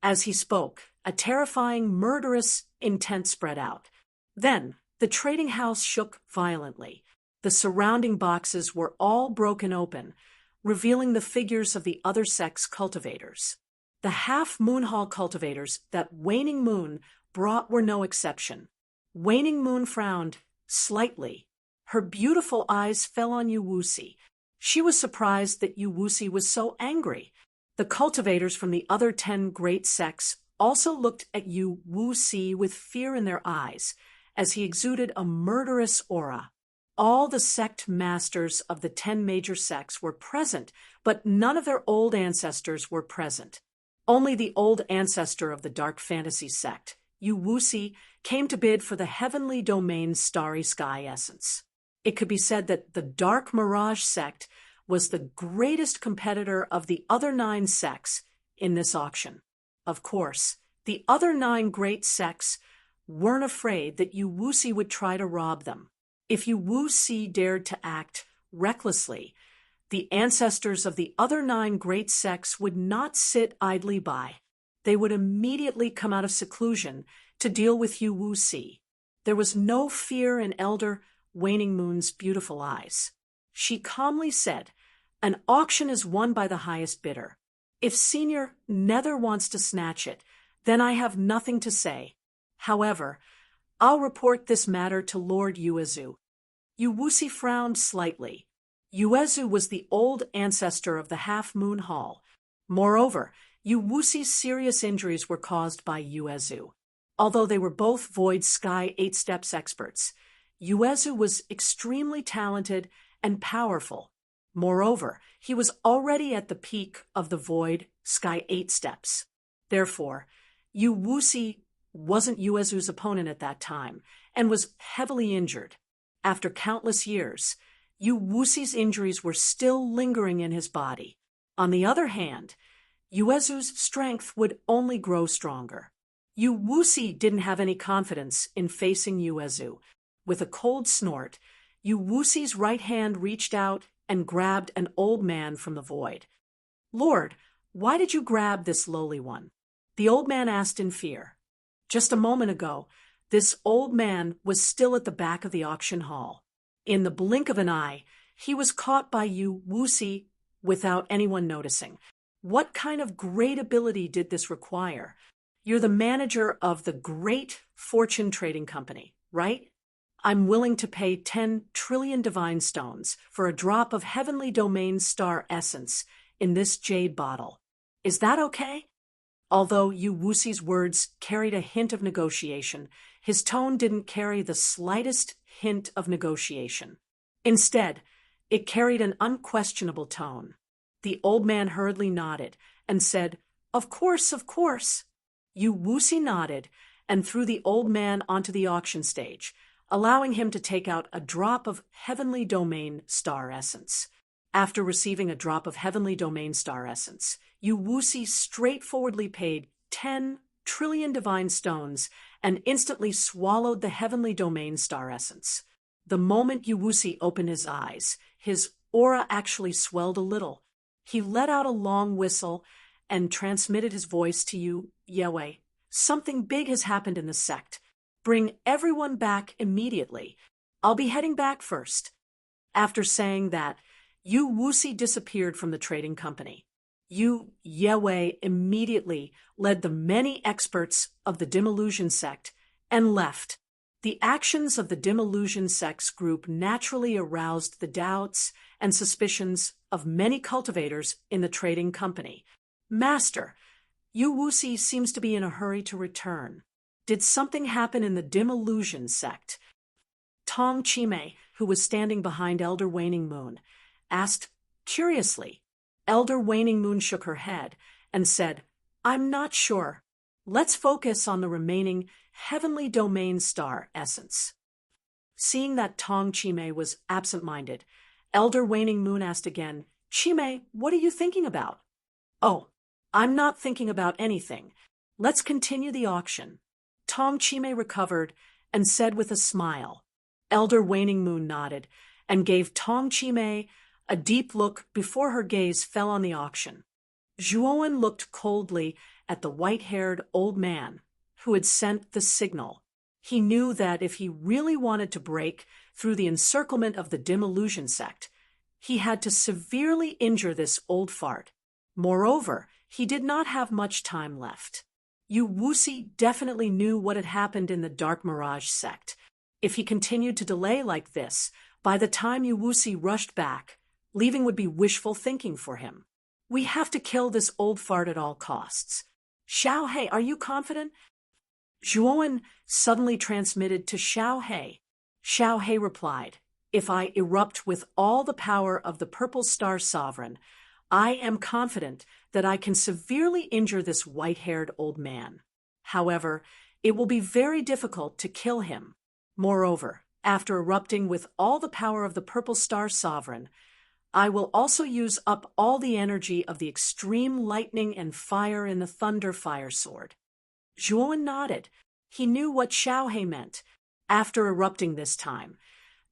As he spoke, a terrifying, murderous intent spread out. Then, the trading house shook violently. The surrounding boxes were all broken open, revealing the figures of the other sect's cultivators. The half-moon hall cultivators that Waning Moon brought were no exception. Waning Moon frowned slightly. Her beautiful eyes fell on Yu Wuxi. She was surprised that Yu Wuxi was so angry. The cultivators from the other 10 great sects also looked at Yu Wuxi with fear in their eyes, as he exuded a murderous aura. All the sect masters of the 10 major sects were present, but none of their old ancestors were present. Only the old ancestor of the dark fantasy sect, Yu Wuxi, came to bid for the heavenly domain's starry sky essence. It could be said that the dark mirage sect was the greatest competitor of the other 9 sects in this auction. Of course, the other 9 great sects weren't afraid that Yu Wuxi would try to rob them. If Yu Wuxi dared to act recklessly, the ancestors of the other 9 great sects would not sit idly by. They would immediately come out of seclusion to deal with Yu Wuxi. There was no fear in Elder Waning Moon's beautiful eyes. She calmly said, "An auction is won by the highest bidder. If Senior Nether wants to snatch it, then I have nothing to say. However, I'll report this matter to Lord Yuezu." Yu Wuxi frowned slightly. Yuezu was the old ancestor of the half-moon hall. Moreover, Yu Wuxi's serious injuries were caused by Yuezu. Although they were both Void Sky 8 Steps experts, Yuezu was extremely talented and powerful. Moreover, he was already at the peak of the Void Sky 8 Steps. Therefore, Yu Wuxi wasn't Yuezu's opponent at that time and was heavily injured. After countless years, Yu Wuxi's injuries were still lingering in his body. On the other hand, Yuezu's strength would only grow stronger. Yu Wuxi didn't have any confidence in facing Yuezu. With a cold snort, Yu Wuxi's right hand reached out and grabbed an old man from the void. "Lord, why did you grab this lowly one?" the old man asked in fear. Just a moment ago, this old man was still at the back of the auction hall. In the blink of an eye, he was caught by Yu Wuxi without anyone noticing. What kind of great ability did this require? You're the manager of the great fortune trading company, right? I'm willing to pay 10 trillion divine stones for a drop of heavenly domain star essence in this jade bottle. Is that okay? Although Yu Wuxi's words carried a hint of negotiation, his tone didn't carry the slightest hint of negotiation. Instead, it carried an unquestionable tone. The old man hurriedly nodded and said, "Of course, of course." Yu Wuxi nodded and threw the old man onto the auction stage, allowing him to take out a drop of heavenly domain star essence. After receiving a drop of heavenly domain star essence, Yu Wuxi straightforwardly paid 10 trillion divine stones and instantly swallowed the heavenly domain star essence. The moment Yu Wuxi opened his eyes, his aura actually swelled a little. He let out a long whistle and transmitted his voice to Yu Yue. "Something big has happened in the sect. Bring everyone back immediately. I'll be heading back first." After saying that, Yu Wuxi disappeared from the trading company. Yu Yue immediately led the many experts of the Dim Illusion sect and left. The actions of the dim illusion sects group naturally aroused the doubts and suspicions of many cultivators in the trading company. Master, Yu Wuxi seems to be in a hurry to return. Did something happen in the dim illusion sect? Tong Chimei, who was standing behind Elder Waning Moon, asked curiously. Elder Waning Moon shook her head and said, I'm not sure. Let's focus on the remaining heavenly domain star essence. Seeing that Tong Chimei was absent-minded, Elder Waning Moon asked again, Chimei, what are you thinking about? Oh, I'm not thinking about anything. Let's continue the auction. Tong Chimei recovered and said with a smile. Elder Waning Moon nodded and gave Tong Chimei a deep look before her gaze fell on the auction. Zhuowen looked coldly at the white-haired old man who had sent the signal. He knew that if he really wanted to break through the encirclement of the dim illusion sect, he had to severely injure this old fart. Moreover, he did not have much time left. Yu Wuxi definitely knew what had happened in the Dark Mirage sect. If he continued to delay like this, by the time Yu Wuxi rushed back, leaving would be wishful thinking for him. We have to kill this old fart at all costs. Xiao He, are you confident? Zhuowen suddenly transmitted to Xiao He. Xiao He replied, If I erupt with all the power of the Purple Star Sovereign, I am confident that I can severely injure this white-haired old man. However, it will be very difficult to kill him. Moreover, after erupting with all the power of the Purple Star Sovereign, I will also use up all the energy of the extreme lightning and fire in the Thunder Fire Sword. Zhuowen nodded. He knew what Xiao He meant. After erupting this time,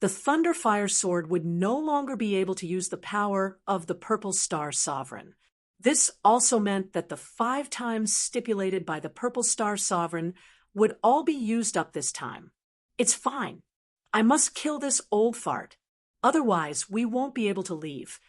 the Thunder Fire Sword would no longer be able to use the power of the Purple Star Sovereign. This also meant that the 5 times stipulated by the Purple Star Sovereign would all be used up this time. It's fine. I must kill this old fart. Otherwise, we won't be able to leave.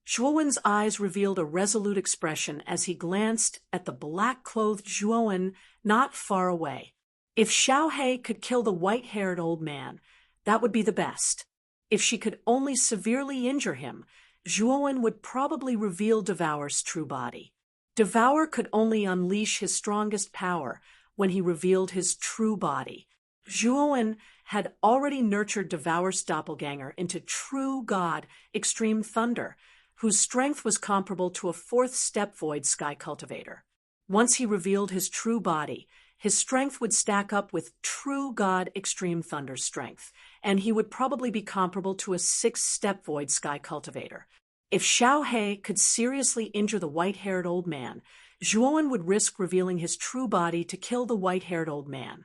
Zhuowen's eyes revealed a resolute expression as he glanced at the black-clothed Zhuowen not far away. If Xiao He could kill the white-haired old man, that would be the best. If she could only severely injure him, Zhuowen would probably reveal Devour's true body. Devour could only unleash his strongest power when he revealed his true body. Zhuowen had already nurtured Devour's doppelganger into true god Extreme Thunder, whose strength was comparable to a 4th step void sky cultivator. Once he revealed his true body, his strength would stack up with true god Extreme Thunder's strength, and he would probably be comparable to a 6th step void sky cultivator. If Xiao He could seriously injure the white-haired old man, Zhuowen would risk revealing his true body to kill the white-haired old man.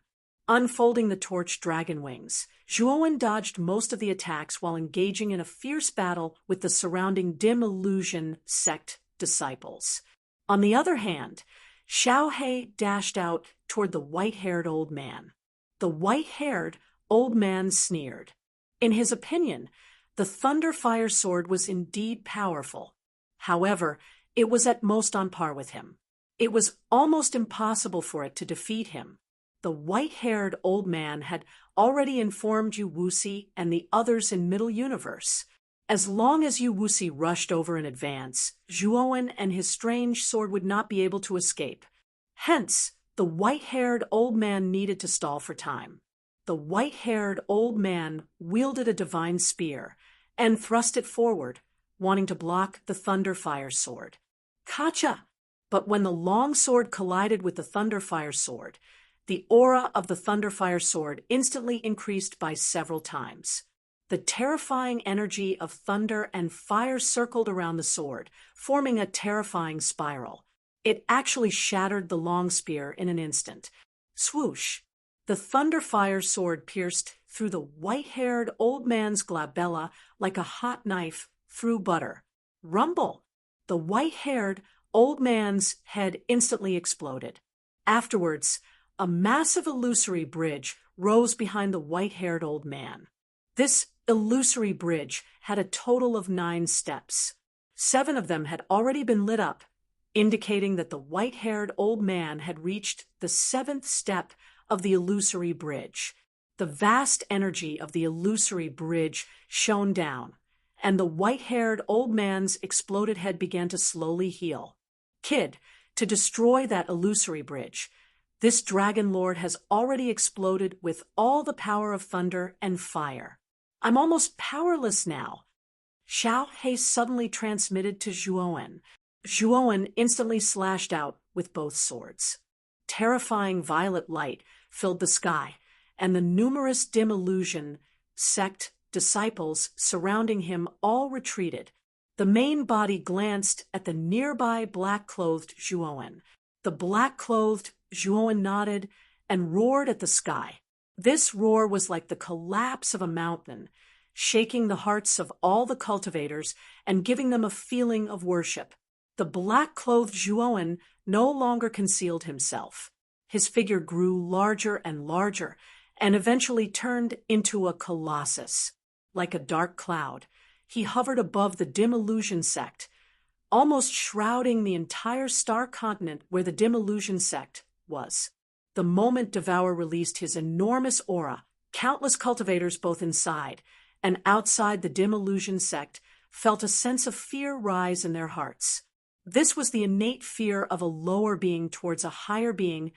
Unfolding the torch dragon wings, Zhuowen dodged most of the attacks while engaging in a fierce battle with the surrounding dim illusion sect disciples. On the other hand, Xiao He dashed out toward the white-haired old man. The white-haired old man sneered. In his opinion, the Thunder Fire Sword was indeed powerful. However, it was at most on par with him. It was almost impossible for it to defeat him. The white-haired old man had already informed Yu Wuxi and the others in Middle Universe. As long as Yu Wuxi rushed over in advance, Zhuowen and his strange sword would not be able to escape. Hence, the white-haired old man needed to stall for time. The white-haired old man wielded a divine spear and thrust it forward, wanting to block the Thunder Fire Sword. Kacha! But when the long sword collided with the Thunder Fire Sword, the aura of the Thunder Fire Sword instantly increased by several times. The terrifying energy of thunder and fire circled around the sword, forming a terrifying spiral. It actually shattered the long spear in an instant. Swoosh! The Thunder Fire Sword pierced through the white-haired old man's glabella like a hot knife through butter. Rumble! The white-haired old man's head instantly exploded. Afterwards, a massive illusory bridge rose behind the white-haired old man. This illusory bridge had a total of 9 steps. 7 of them had already been lit up, indicating that the white-haired old man had reached the 7th step of the illusory bridge. The vast energy of the illusory bridge shone down, and the white-haired old man's exploded head began to slowly heal. Kid, to destroy that illusory bridge, this dragon lord has already exploded with all the power of thunder and fire. I'm almost powerless now. Xiao He suddenly transmitted to Zhuowen. Zhuowen instantly slashed out with both swords. Terrifying violet light filled the sky, and the numerous dim illusion sect disciples surrounding him all retreated. The main body glanced at the nearby black-clothed Zhuowen. The black-clothed Zhuowen nodded and roared at the sky. This roar was like the collapse of a mountain, shaking the hearts of all the cultivators and giving them a feeling of worship. The black-clothed Zhuowen no longer concealed himself. His figure grew larger and larger, and eventually turned into a colossus. Like a dark cloud, he hovered above the dim illusion sect, almost shrouding the entire star continent where the dim illusion sect was. The moment Devour released his enormous aura, countless cultivators both inside and outside the dim illusion sect felt a sense of fear rise in their hearts. This was the innate fear of a lower being towards a higher being,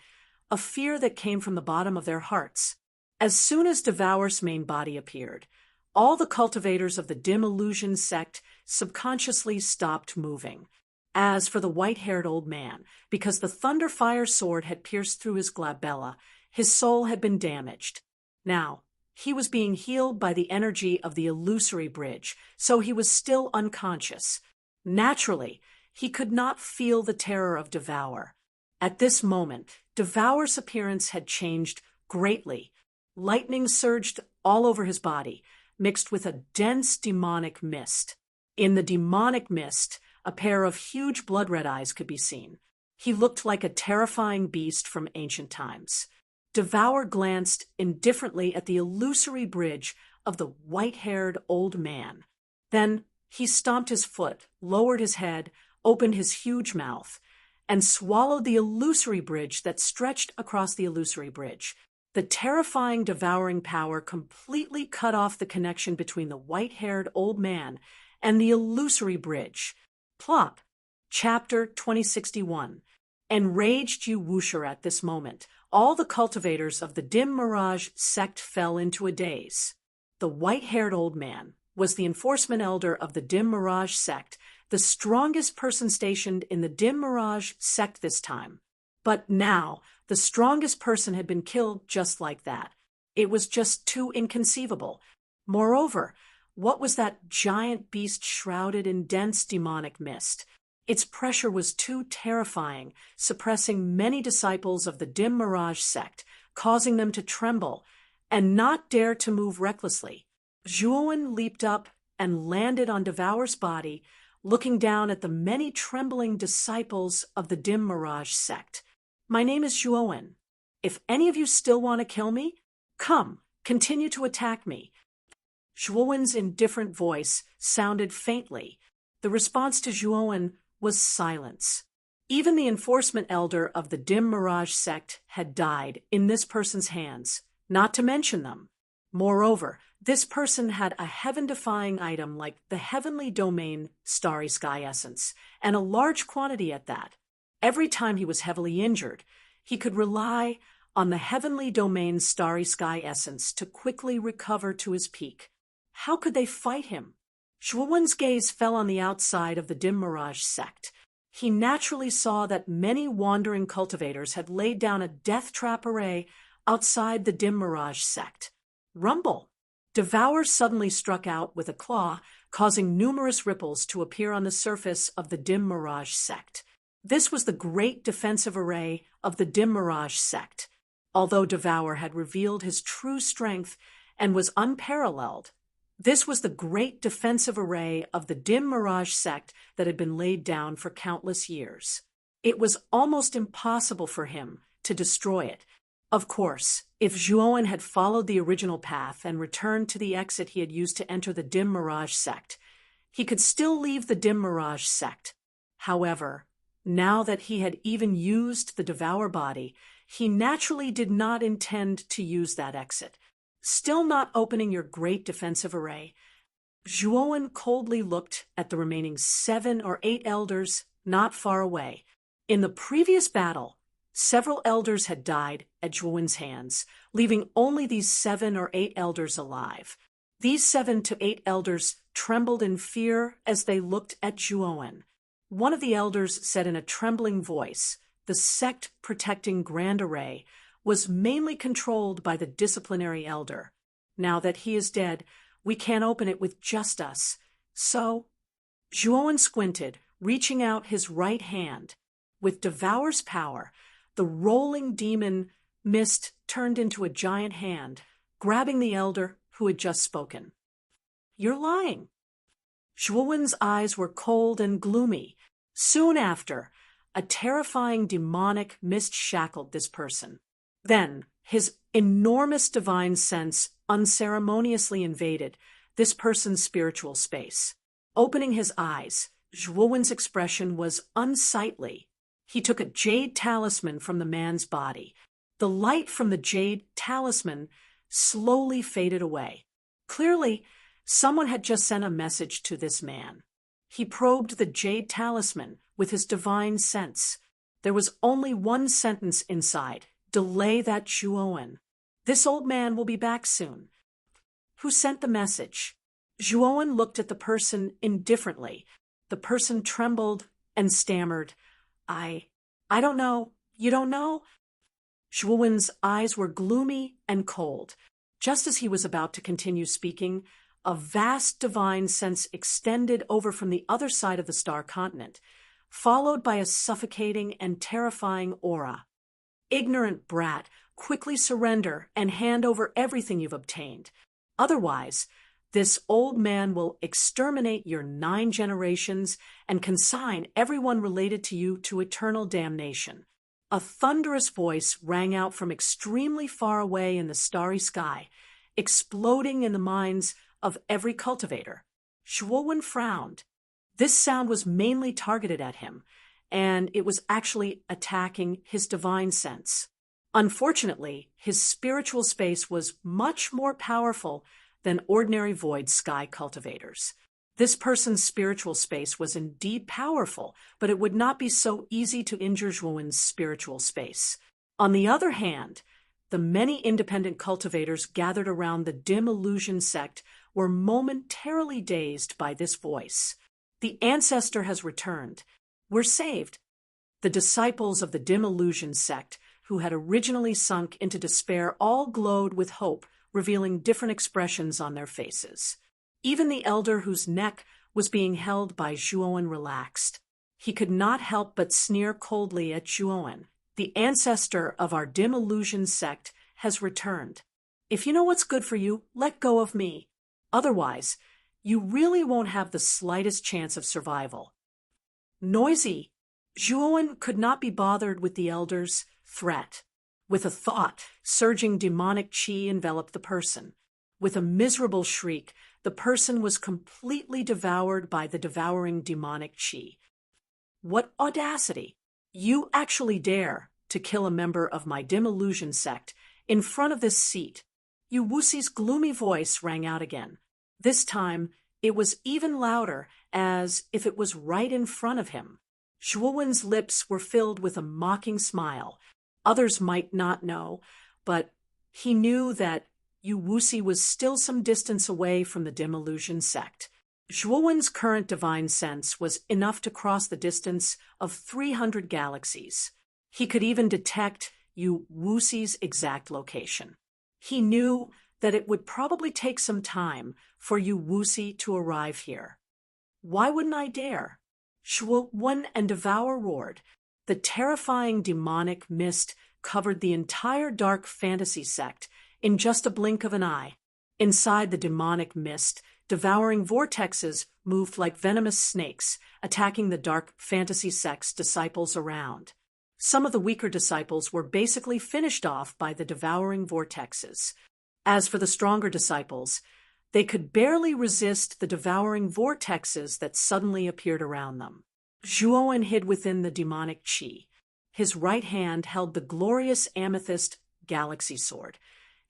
a fear that came from the bottom of their hearts. As soon as Devour's main body appeared, all the cultivators of the dim illusion sect subconsciously stopped moving. As for the white-haired old man, because the thunder-fire sword had pierced through his glabella, his soul had been damaged. Now, he was being healed by the energy of the illusory bridge, so he was still unconscious. Naturally, he could not feel the terror of Devour. At this moment, Devour's appearance had changed greatly. Lightning surged all over his body, mixed with a dense demonic mist. In the demonic mist, a pair of huge blood-red eyes could be seen. He looked like a terrifying beast from ancient times. Devour glanced indifferently at the illusory bridge of the white-haired old man. Then he stomped his foot, lowered his head, opened his huge mouth, and swallowed the illusory bridge that stretched across the illusory bridge. The terrifying devouring power completely cut off the connection between the white-haired old man and the illusory bridge. Plop. Chapter 2061. Enraged you Wusher at this moment, all the cultivators of the dim mirage sect fell into a daze. The white-haired old man was the enforcement elder of the dim mirage sect, the strongest person stationed in the dim mirage sect this time. But now, the strongest person had been killed just like that. It was just too inconceivable. Moreover, what was that giant beast shrouded in dense demonic mist? Its pressure was too terrifying, suppressing many disciples of the dim mirage sect, causing them to tremble and not dare to move recklessly. Zhuowen leaped up and landed on Devour's body, looking down at the many trembling disciples of the dim mirage sect. My name is Zhuowen. If any of you still want to kill me, come, continue to attack me. Zhuowen's indifferent voice sounded faintly. The response to Zhuowen was silence. Even the enforcement elder of the dim mirage sect had died in this person's hands, not to mention them. Moreover, this person had a heaven-defying item like the heavenly domain starry sky essence, and a large quantity at that. Every time he was heavily injured, he could rely on the heavenly domain starry sky essence to quickly recover to his peak. How could they fight him? Zhuowen's gaze fell on the outside of the dim mirage sect. He naturally saw that many wandering cultivators had laid down a death trap array outside the dim mirage sect. Rumble! Devour suddenly struck out with a claw, causing numerous ripples to appear on the surface of the dim mirage sect. This was the great defensive array of the dim mirage sect. Although Devour had revealed his true strength and was unparalleled, this was the great defensive array of the dim mirage sect that had been laid down for countless years. It was almost impossible for him to destroy it. Of course, if Zhuowen had followed the original path and returned to the exit he had used to enter the dim mirage sect, he could still leave the dim mirage sect. However, now that he had even used the Devour body, he naturally did not intend to use that exit. Still not opening your great defensive array, Zhuowen coldly looked at the remaining 7 or 8 elders not far away. In the previous battle, several elders had died at Zhuowen's hands, leaving only these 7 or 8 elders alive. These 7 to 8 elders trembled in fear as they looked at Zhuowen. One of the elders said in a trembling voice, "The sect-protecting Grand Array was mainly controlled by the disciplinary elder. Now that he is dead, we can't open it with just us. So..." Zhuowen squinted, reaching out his right hand. With Devour's power, the rolling demon mist turned into a giant hand, grabbing the elder who had just spoken. "You're lying." Zhuowen's eyes were cold and gloomy. Soon after, a terrifying demonic mist shackled this person. Then, his enormous divine sense unceremoniously invaded this person's spiritual space. Opening his eyes, Zhuowen's expression was unsightly. He took a jade talisman from the man's body. The light from the jade talisman slowly faded away. Clearly, someone had just sent a message to this man. He probed the jade talisman with his divine sense. There was only one sentence inside: "Delay that, Zhuowen. This old man will be back soon." Who sent the message? Zhuowen looked at the person indifferently. The person trembled and stammered, I don't know. You don't know?" Zhuowen's eyes were gloomy and cold. Just as he was about to continue speaking, a vast divine sense extended over from the other side of the star continent, followed by a suffocating and terrifying aura. "Ignorant brat, quickly surrender and hand over everything you've obtained. Otherwise, this old man will exterminate your 9 generations and consign everyone related to you to eternal damnation." A thunderous voice rang out from extremely far away in the starry sky, exploding in the minds of every cultivator. Zhuowen frowned. This sound was mainly targeted at him, and it was actually attacking his divine sense. Unfortunately, his spiritual space was much more powerful than ordinary void sky cultivators. This person's spiritual space was indeed powerful, but it would not be so easy to injure Zhuowen's spiritual space. On the other hand, the many independent cultivators gathered around the dim illusion sect were momentarily dazed by this voice. "The ancestor has returned. We're saved." The disciples of the dim illusion sect, who had originally sunk into despair, all glowed with hope, revealing different expressions on their faces. Even the elder whose neck was being held by Zhuowen relaxed. He could not help but sneer coldly at Zhuowen. "The ancestor of our dim illusion sect has returned. If you know what's good for you, let go of me. Otherwise, you really won't have the slightest chance of survival." Noisy, Zhuowen could not be bothered with the elder's threat. With a thought, surging demonic qi enveloped the person. With a miserable shriek, the person was completely devoured by the devouring demonic qi. "What audacity! You actually dare to kill a member of my dim illusion sect in front of this seat." Yu Wuxi's gloomy voice rang out again. This time, it was even louder, as if it was right in front of him. Zhuowen's lips were filled with a mocking smile. Others might not know, but he knew that Yu Wuxi was still some distance away from the dim illusion sect. Zhuowen's current divine sense was enough to cross the distance of 300 galaxies. He could even detect Yu Wuxi's exact location. He knew that it would probably take some time for Yu Wuxi to arrive here. Why wouldn't I dare? Zhuowen and Devour roared. The terrifying demonic mist covered the entire dark fantasy sect in just a blink of an eye. Inside the demonic mist, devouring vortexes moved like venomous snakes, attacking the dark fantasy sect's disciples around. Some of the weaker disciples were basically finished off by the devouring vortexes. As for the stronger disciples, they could barely resist the devouring vortexes that suddenly appeared around them. Zhuowen hid within the demonic qi. His right hand held the glorious amethyst galaxy sword.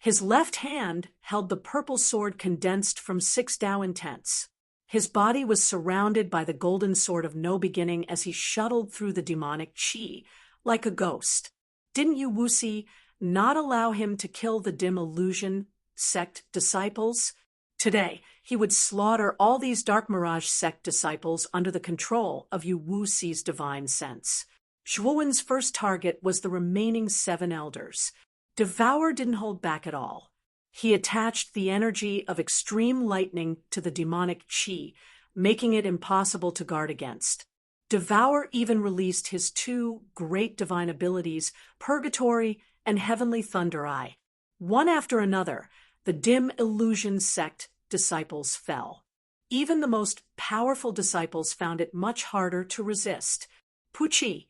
His left hand held the purple sword condensed from 6 Tao intents. His body was surrounded by the golden sword of no beginning as he shuttled through the demonic qi, like a ghost. Didn't you, Wuxi, not allow him to kill the dim illusion sect disciples? Today, he would slaughter all these dark mirage sect disciples under the control of Yu Wuxi's divine sense. Zhuowen's first target was the remaining 7 elders. Devour didn't hold back at all. He attached the energy of extreme lightning to the demonic qi, making it impossible to guard against. Devour even released his 2 great divine abilities, Purgatory and Heavenly Thunder Eye. One after another, the dim illusion sect disciples fell. Even the most powerful disciples found it much harder to resist. Puqi,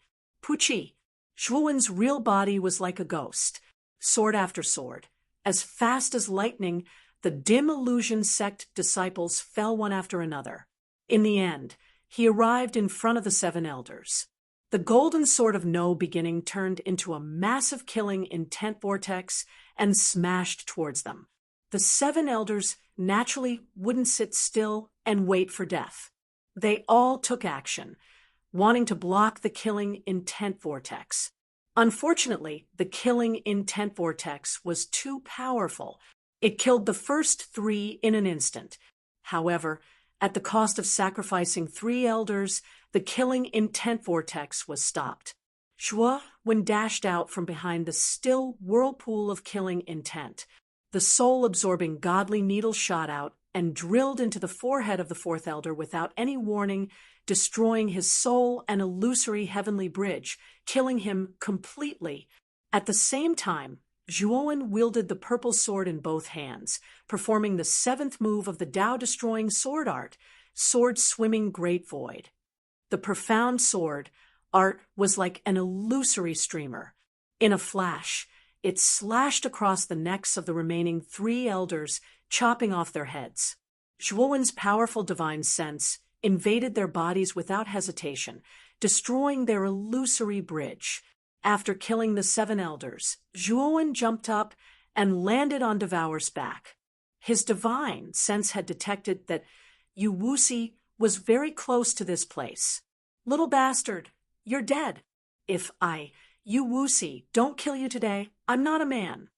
Zhuowen's real body was like a ghost, sword after sword. As fast as lightning, the dim illusion sect disciples fell one after another. In the end, he arrived in front of the 7 elders. The golden sword of no beginning turned into a massive killing intent vortex and smashed towards them. The 7 elders naturally wouldn't sit still and wait for death. They all took action, wanting to block the killing intent vortex. Unfortunately, the killing intent vortex was too powerful. It killed the first 3 in an instant. However, at the cost of sacrificing 3 elders, the killing intent vortex was stopped. Zhuowen dashed out from behind the still whirlpool of killing intent. The soul-absorbing godly needle shot out and drilled into the forehead of the 4th elder without any warning, destroying his soul and illusory heavenly bridge, killing him completely. At the same time, Zhuowen wielded the purple sword in both hands, performing the 7th move of the Tao-destroying sword art, sword-swimming great void. The profound sword art was like an illusory streamer. In a flash, it slashed across the necks of the remaining 3 elders, chopping off their heads. Zhuowen's powerful divine sense invaded their bodies without hesitation, destroying their illusory bridge. After killing the 7 elders, Zhuowen jumped up and landed on Devour's back. His divine sense had detected that Yu Wuxi was very close to this place. "Little bastard, you're dead. If I, Yu Wuxi, don't kill you today, I'm not a man."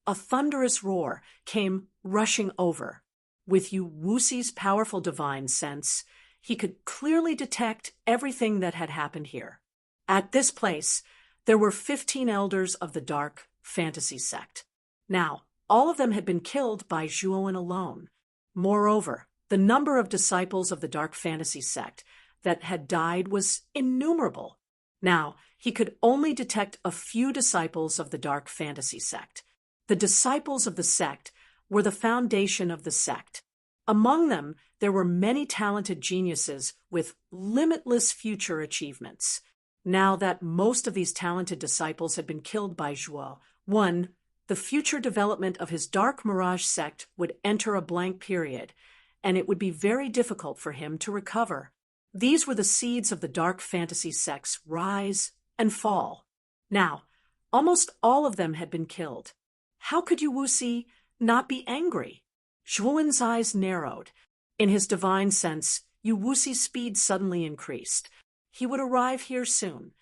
A thunderous roar came rushing over. With Yu Wuxi's powerful divine sense, he could clearly detect everything that had happened here. At this place, there were 15 elders of the dark fantasy sect. Now, all of them had been killed by Zhuowen alone. Moreover, the number of disciples of the dark fantasy sect that had died was innumerable. Now, he could only detect a few disciples of the dark fantasy sect. The disciples of the sect were the foundation of the sect. Among them, there were many talented geniuses with limitless future achievements. Now that most of these talented disciples had been killed by Zhuowen, the future development of his dark mirage sect would enter a blank period, and it would be very difficult for him to recover. These were the seeds of the dark fantasy sect's rise and fall. Now, almost all of them had been killed. How could Yu Wuxi not be angry? Zhuowen's eyes narrowed. In his divine sense, Yu Wuxi's speed suddenly increased. He would arrive here soon.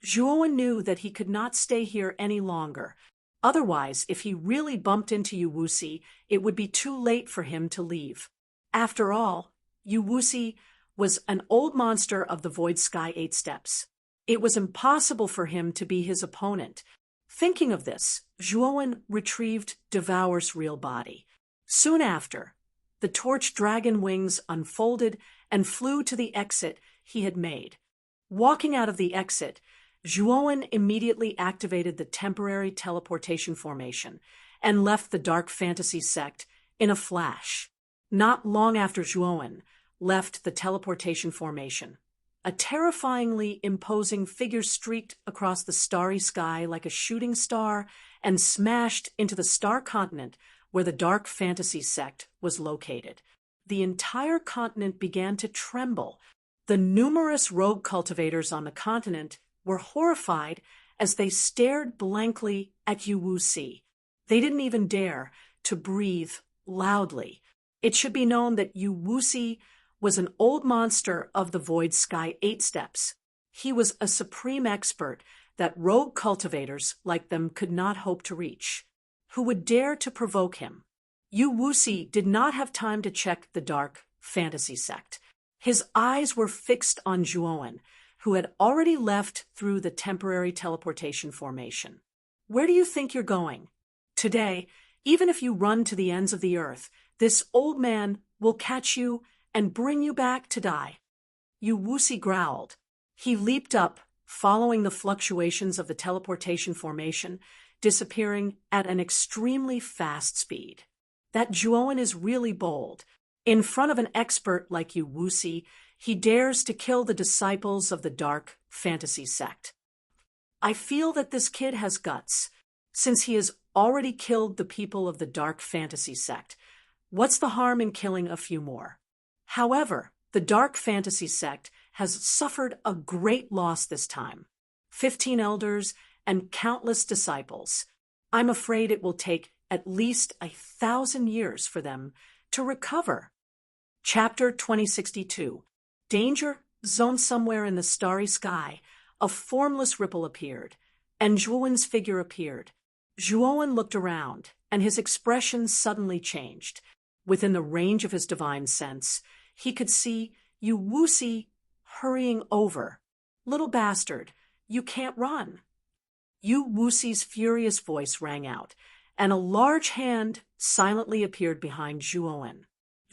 Zhuowen knew that he could not stay here any longer. Otherwise, if he really bumped into Yu Wuxi, it would be too late for him to leave. After all, Yu Wuxi was an old monster of the Void Sky 8 Steps. It was impossible for him to be his opponent. Thinking of this, Zhuowen retrieved Devour's real body. Soon after, the torch dragon wings unfolded and flew to the exit he had made. Walking out of the exit, Zhuowen immediately activated the temporary teleportation formation and left the dark fantasy sect in a flash. Not long after Zhuowen left the teleportation formation, a terrifyingly imposing figure streaked across the starry sky like a shooting star and smashed into the star continent where the dark fantasy sect was located. The entire continent began to tremble. The numerous rogue cultivators on the continent were horrified as they stared blankly at Yu Wuxi. They didn't even dare to breathe loudly. It should be known that Yu Wuxi was an old monster of the Void Sky 8 steps. He was a supreme expert that rogue cultivators like them could not hope to reach. Who would dare to provoke him? Yu Wuxi did not have time to check the dark fantasy sect. His eyes were fixed on Zhuowen, who had already left through the temporary teleportation formation. Where do you think you're going? Today, even if you run to the ends of the earth, this old man will catch you and bring you back to die. Yu Wuxi growled. He leaped up, following the fluctuations of the teleportation formation, disappearing at an extremely fast speed. That Zhuowen is really bold. In front of an expert like Yu Wuxi, he dares to kill the disciples of the dark fantasy sect. I feel that this kid has guts. Since he has already killed the people of the dark fantasy sect, what's the harm in killing a few more? However, the dark fantasy sect has suffered a great loss this time. 15 elders and countless disciples. I'm afraid it will take at least 1,000 years for them to recover. Chapter 2062. Danger zone. Somewhere in the starry sky, a formless ripple appeared, and Zhuowen's figure appeared. Zhuowen looked around, and his expression suddenly changed. Within the range of his divine sense, he could see Yu Wuxi hurrying over. Little bastard, you can't run. Yu Wuxi's furious voice rang out, and a large hand silently appeared behind Zhuowen.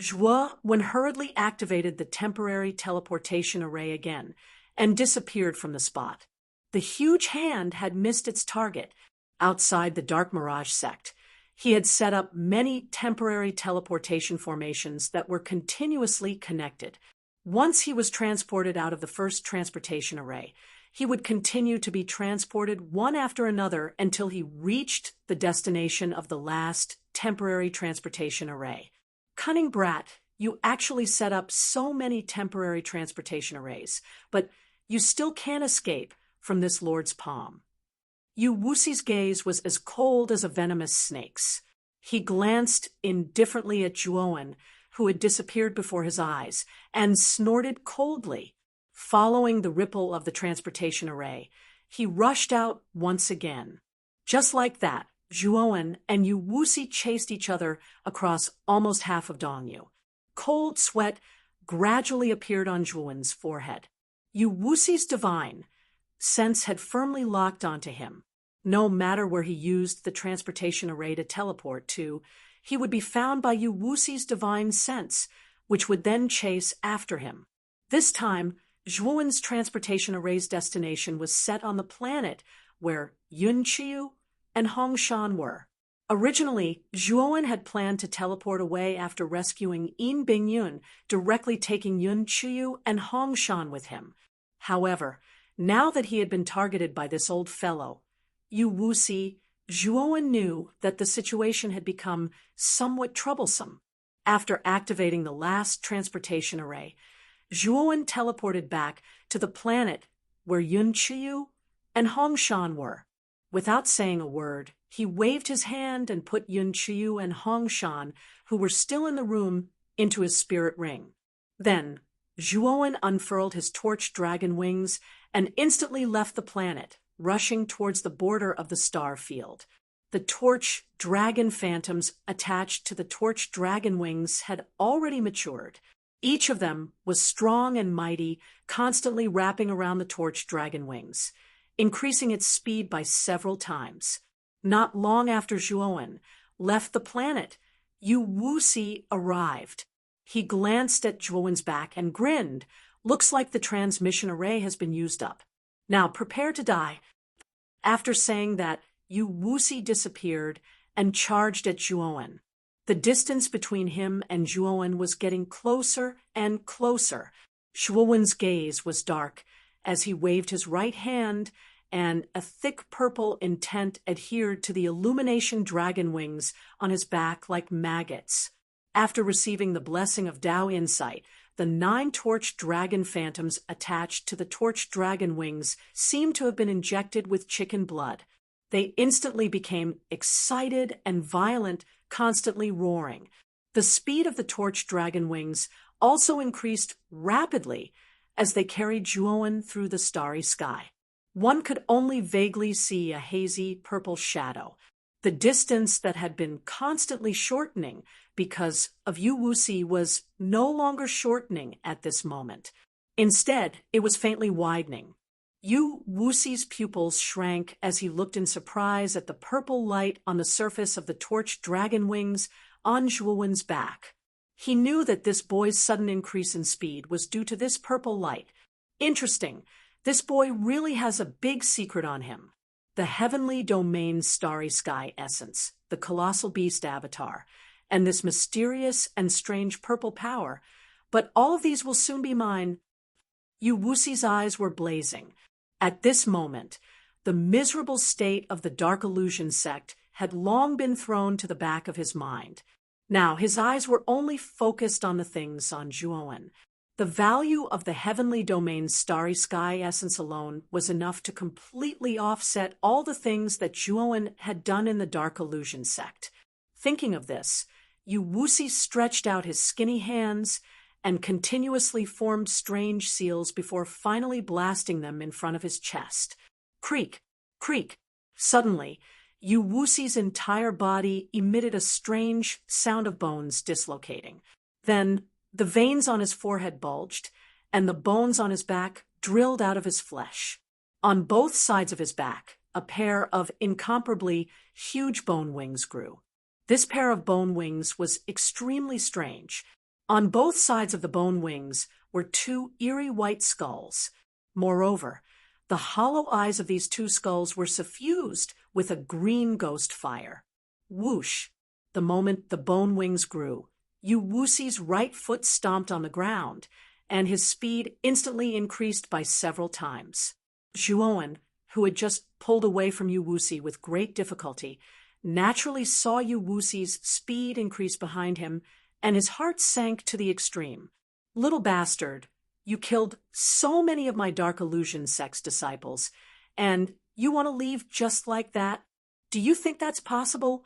Zhuowen hurriedly activated the temporary teleportation array again and disappeared from the spot. The huge hand had missed its target. Outside the Dark Mirage sect, he had set up many temporary teleportation formations that were continuously connected. Once he was transported out of the first transportation array, he would continue to be transported one after another until he reached the destination of the last temporary transportation array. Cunning brat, you actually set up so many temporary transportation arrays, but you still can't escape from this lord's palm. Yu Wuxi's gaze was as cold as a venomous snake's. He glanced indifferently at Zhuowen, who had disappeared before his eyes, and snorted coldly. Following the ripple of the transportation array, he rushed out once again. Just like that, Zhuowen and Yu Wuxi chased each other across almost half of Dongyu. Cold sweat gradually appeared on Zhuowen's forehead. Yu Wuxi's divine sense had firmly locked onto him. No matter where he used the transportation array to teleport to, he would be found by Yu Wuxi's divine sense, which would then chase after him. This time, Zhuowen's transportation array's destination was set on the planet where Yun Qiu and Hongshan were. Originally, Zhuowen had planned to teleport away after rescuing Yin Bingyun, directly taking Yun Qiu and Hongshan with him. However, now that he had been targeted by this old fellow, Yu Wuxi, Zhuowen knew that the situation had become somewhat troublesome. After activating the last transportation array, Zhuowen teleported back to the planet where Yun Qiu and Hongshan were. Without saying a word, he waved his hand and put Yun Qiu and Hongshan, who were still in the room, into his spirit ring. Then, Zhuowen unfurled his torch dragon wings and instantly left the planet, rushing towards the border of the star field. The torch dragon phantoms attached to the torch dragon wings had already matured. Each of them was strong and mighty, constantly wrapping around the torch dragon wings, increasing its speed by several times. Not long after Zhuowen left the planet, Yu Wuxi arrived. He glanced at Zhuowen's back and grinned. Looks like the transmission array has been used up. Now prepare to die. After saying that, Yu Wuxi disappeared and charged at Zhuowen. The distance between him and Zhuowen was getting closer and closer. Zhuowen's gaze was dark as he waved his right hand, and a thick purple intent adhered to the illumination dragon wings on his back like maggots. After receiving the blessing of Dao insight, the 9 torch dragon phantoms attached to the torch dragon wings seemed to have been injected with chicken blood. They instantly became excited and violent, constantly roaring. The speed of the torch dragon wings also increased rapidly as they carried Zhuowen through the starry sky. One could only vaguely see a hazy purple shadow, the distance that had been constantly shortening because of Yu Wuxi was no longer shortening at this moment. Instead, it was faintly widening. Yu Wuxi's pupils shrank as he looked in surprise at the purple light on the surface of the torch dragon wings on Zhuowen's back. He knew that this boy's sudden increase in speed was due to this purple light. Interesting, this boy really has a big secret on him. The heavenly domain's starry sky essence, the colossal beast avatar, and this mysterious and strange purple power. But all of these will soon be mine. Yu Wuxi's eyes were blazing. At this moment, the miserable state of the Dark Illusion sect had long been thrown to the back of his mind. Now his eyes were only focused on the things on Zhuowen. The value of the heavenly domain's starry sky essence alone was enough to completely offset all the things that Zhuowen had done in the Dark Illusion sect. Thinking of this, Yu Wuxi stretched out his skinny hands and continuously formed strange seals before finally blasting them in front of his chest. Creak, creak. Suddenly, Yu Wuxi's entire body emitted a strange sound of bones dislocating. Then, the veins on his forehead bulged, and the bones on his back drilled out of his flesh. On both sides of his back, a pair of incomparably huge bone wings grew. This pair of bone wings was extremely strange. On both sides of the bone wings were two eerie white skulls. Moreover, the hollow eyes of these two skulls were suffused with a green ghost fire. Whoosh! The moment the bone wings grew, Yu Wuxi's right foot stomped on the ground, and his speed instantly increased by several times. Zhuowen, who had just pulled away from Yu Wuxi with great difficulty, naturally saw Yu Wuxi's speed increase behind him, and his heart sank to the extreme. Little bastard, you killed so many of my Dark Illusion sect's disciples, and you want to leave just like that? Do you think that's possible?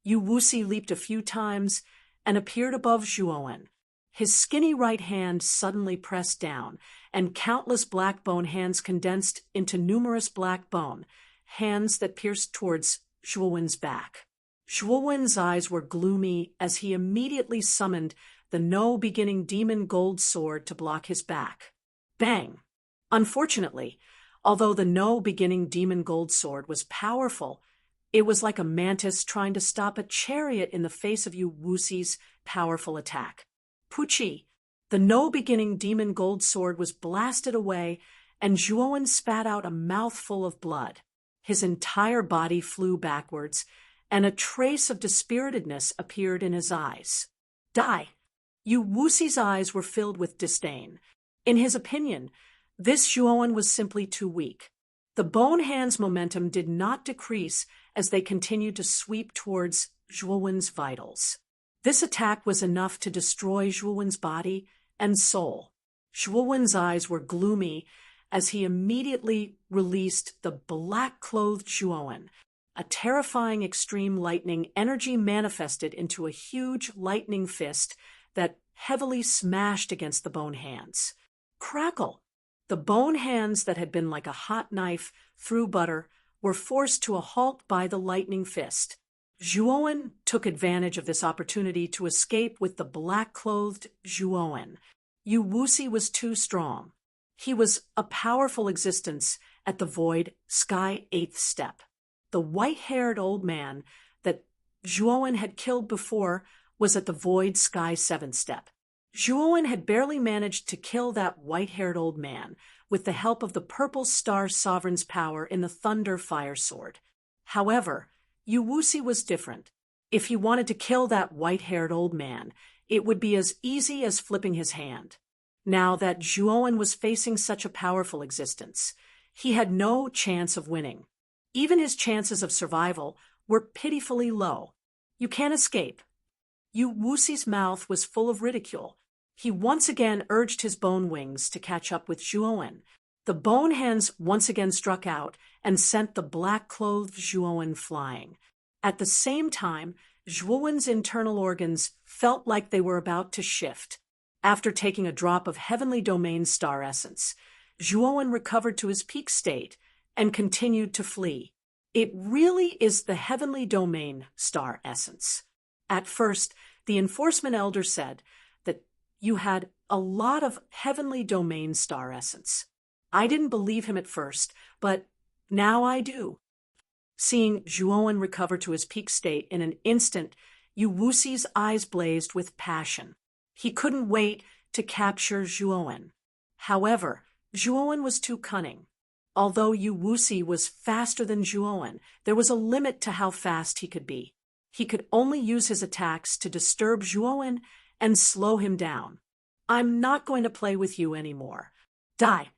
Yu Wuxi leaped a few times and appeared above Zhuowen. His skinny right hand suddenly pressed down, and countless black bone hands condensed into numerous black bone, hands that pierced towards Zhuowen's back. Zhuowen's eyes were gloomy as he immediately summoned the no-beginning demon gold sword to block his back. Bang! Unfortunately, although the no-beginning demon gold sword was powerful, it was like a mantis trying to stop a chariot in the face of Yu Wuxi's powerful attack. Puchi! The no-beginning demon gold sword was blasted away, and Zhuowen spat out a mouthful of blood. His entire body flew backwards, and a trace of dispiritedness appeared in his eyes. Die! Yu Wuxi's eyes were filled with disdain. In his opinion, this Zhuowen was simply too weak. The bone hand's momentum did not decrease as they continued to sweep towards Zhuowen's vitals. This attack was enough to destroy Zhuowen's body and soul. Zhuowen's eyes were gloomy as he immediately released the black-clothed Zhuowen. A terrifying extreme lightning energy manifested into a huge lightning fist that heavily smashed against the bone hands. Crackle! The bone hands that had been like a hot knife through butter were forced to a halt by the lightning fist. Zhuowen took advantage of this opportunity to escape with the black-clothed Zhuowen. Yu Wuxi was too strong. He was a powerful existence at the void sky 8th step. The white-haired old man that Zhuowen had killed before was at the void sky 7th step. Zhuowen had barely managed to kill that white-haired old man with the help of the purple star sovereign's power in the thunder fire sword. However, Yu Wuxi was different. If he wanted to kill that white-haired old man, it would be as easy as flipping his hand. Now that Zhuowen was facing such a powerful existence, he had no chance of winning. Even his chances of survival were pitifully low. You can't escape. Yu Wuxi's mouth was full of ridicule. He once again urged his bone wings to catch up with Zhuowen. The bone hands once again struck out and sent the black-clothed Zhuowen flying. At the same time, Zhuowen's internal organs felt like they were about to shift. After taking a drop of Heavenly Domain star essence, Zhuowen recovered to his peak state and continued to flee. It really is the Heavenly Domain star essence. At first, the enforcement elder said that you had a lot of Heavenly Domain star essence. I didn't believe him at first, but now I do. Seeing Zhuowen recover to his peak state in an instant, Yu Wuxi's eyes blazed with passion. He couldn't wait to capture Zhuowen. However, Zhuowen was too cunning. Although Yu Wuxi was faster than Zhuowen, there was a limit to how fast he could be. He could only use his attacks to disturb Zhuowen and slow him down. I'm not going to play with you anymore. Die!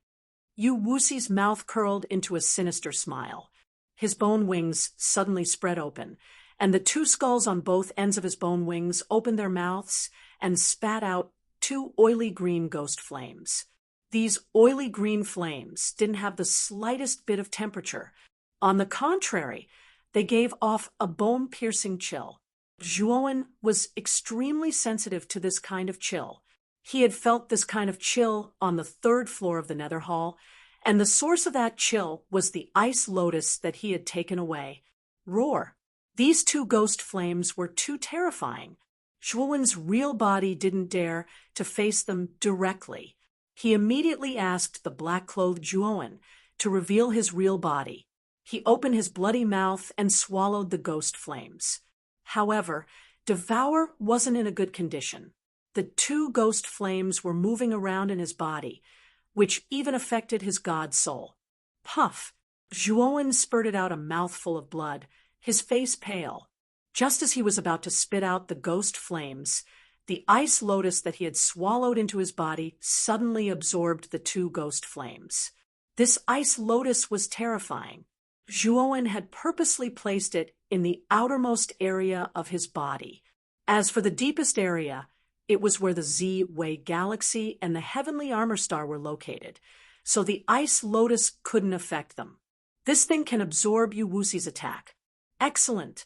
Yu Wuxi's mouth curled into a sinister smile. His bone wings suddenly spread open, and the two skulls on both ends of his bone wings opened their mouths and spat out two oily green ghost flames. These oily green flames didn't have the slightest bit of temperature. On the contrary, they gave off a bone-piercing chill. Zhuowen was extremely sensitive to this kind of chill. He had felt this kind of chill on the 3rd floor of the Nether Hall, and the source of that chill was the ice lotus that he had taken away. Roar! These two ghost flames were too terrifying. Zhuowen's real body didn't dare to face them directly. He immediately asked the black-clothed Zhuowen to reveal his real body. He opened his bloody mouth and swallowed the ghost flames. However, Devour wasn't in a good condition. The two ghost flames were moving around in his body, which even affected his god soul. Puff! Zhuowen spurted out a mouthful of blood, his face pale. Just as he was about to spit out the ghost flames, the ice lotus that he had swallowed into his body suddenly absorbed the two ghost flames. This ice lotus was terrifying. Zhuowen had purposely placed it in the outermost area of his body. As for the deepest area, it was where the Z-Way galaxy and the heavenly armor star were located, so the ice lotus couldn't affect them. This thing can absorb Yu Wuxi's attack. Excellent!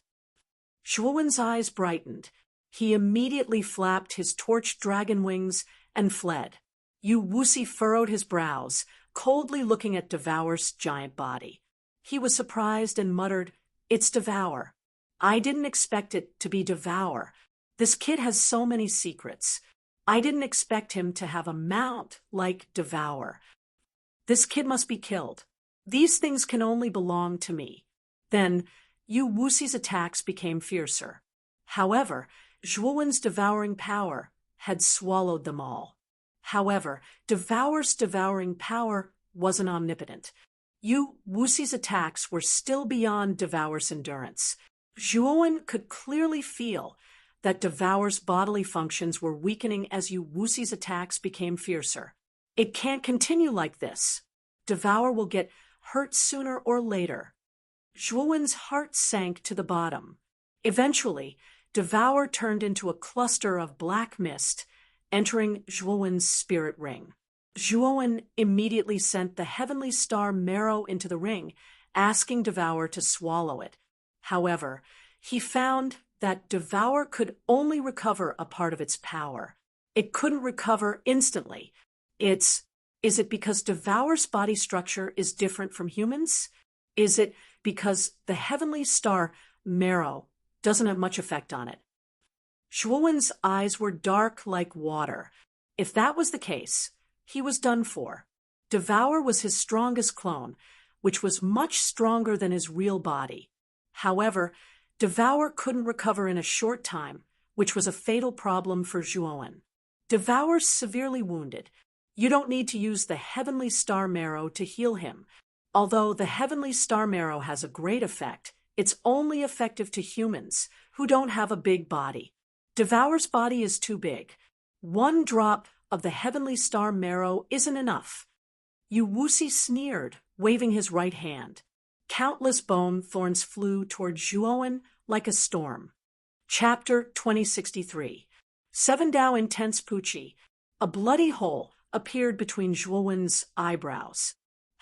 Zhuowen's eyes brightened. He immediately flapped his torched dragon wings and fled. Yu Wuxi furrowed his brows, coldly looking at Devour's giant body. He was surprised and muttered, "It's Devour. I didn't expect it to be Devour. This kid has so many secrets. I didn't expect him to have a mount like Devour. This kid must be killed. These things can only belong to me." Then, Yu Wuxi's attacks became fiercer. However, Zhuowen's devouring power had swallowed them all. However, Devour's devouring power wasn't omnipotent. Yu Wuxi's attacks were still beyond Devour's endurance. Zhuowen could clearly feel that Devour's bodily functions were weakening as Yu Wuxi's attacks became fiercer. It can't continue like this. Devour will get hurt sooner or later. Zhuowen's heart sank to the bottom. Eventually, Devour turned into a cluster of black mist, entering Zhuowen's spirit ring. Zhuowen immediately sent the heavenly star Marrow into the ring, asking Devour to swallow it. However, he found that Devour could only recover a part of its power. It couldn't recover instantly. Is it because Devour's body structure is different from humans? Is it because the heavenly star Marrow doesn't have much effect on it? Zhuowen's eyes were dark like water. If that was the case, he was done for. Devour was his strongest clone, which was much stronger than his real body. However, Devour couldn't recover in a short time, which was a fatal problem for Zhuowen. Devour's severely wounded. You don't need to use the heavenly star Marrow to heal him. Although the heavenly star Marrow has a great effect, it's only effective to humans who don't have a big body. Devour's body is too big. One drop of the heavenly star Marrow isn't enough. Yu Wuxi sneered, waving his right hand. Countless bone thorns flew toward Zhuowen like a storm. Chapter 2063. 7 Dao Intense Pucci. A bloody hole appeared between Zhuowen's eyebrows.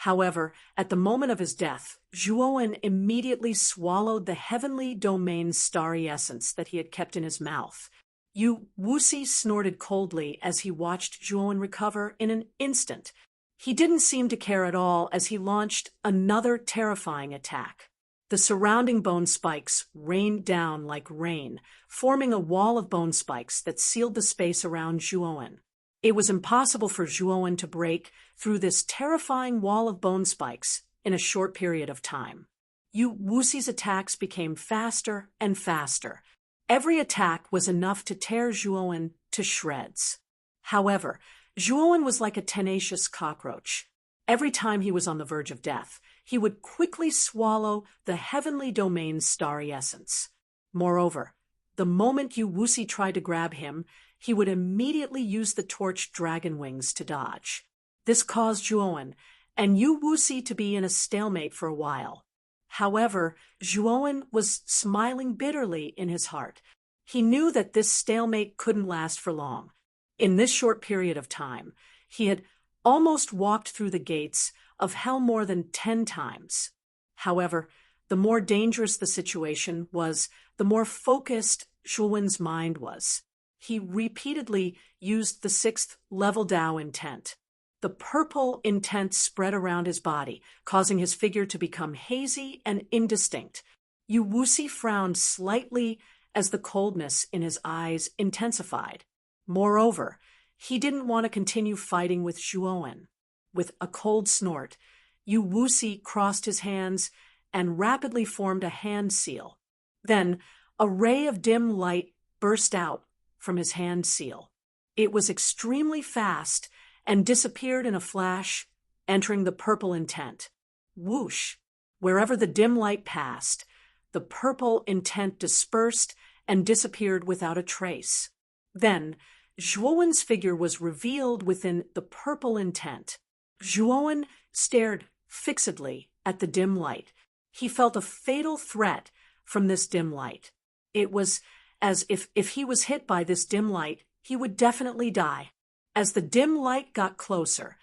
However, at the moment of his death, Zhuowen immediately swallowed the heavenly domain's starry essence that he had kept in his mouth. Yu Wuxi snorted coldly as he watched Zhuowen recover in an instant. He didn't seem to care at all as he launched another terrifying attack. The surrounding bone spikes rained down like rain, forming a wall of bone spikes that sealed the space around Zhuowen. It was impossible for Zhuowen to break through this terrifying wall of bone spikes in a short period of time. Yu Wuxi's attacks became faster and faster. Every attack was enough to tear Zhuowen to shreds. However, Zhuowen was like a tenacious cockroach. Every time he was on the verge of death, he would quickly swallow the heavenly domain's starry essence. Moreover, the moment Yu Wuxi tried to grab him, he would immediately use the torch dragon wings to dodge. This caused Zhuowen and Yu Wuxi to be in a stalemate for a while. However, Zhuowen was smiling bitterly in his heart. He knew that this stalemate couldn't last for long. In this short period of time, he had almost walked through the gates of hell more than 10 times. However, the more dangerous the situation was, the more focused Zhuowen's mind was. He repeatedly used the 6th level Dao intent. The purple intent spread around his body, causing his figure to become hazy and indistinct. Yu Wuxi frowned slightly as the coldness in his eyes intensified. Moreover, he didn't want to continue fighting with Zhuowen. With a cold snort, Yu Wuxi crossed his hands and rapidly formed a hand seal. Then, a ray of dim light burst out from his hand seal. It was extremely fast and disappeared in a flash, entering the purple intent. Whoosh! Wherever the dim light passed, the purple intent dispersed and disappeared without a trace. Then, Zhuowen's figure was revealed within the purple intent. Zhuowen stared fixedly at the dim light. He felt a fatal threat from this dim light. It was as if he was hit by this dim light, he would definitely die. As the dim light got closer,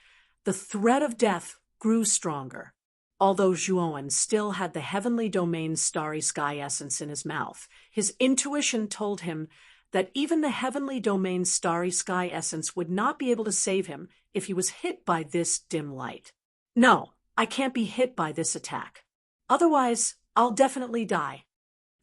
the threat of death grew stronger. Although Zhuowen still had the heavenly domain's starry sky essence in his mouth, his intuition told him that even the heavenly domain's starry sky essence would not be able to save him if he was hit by this dim light. No, I can't be hit by this attack. Otherwise, I'll definitely die.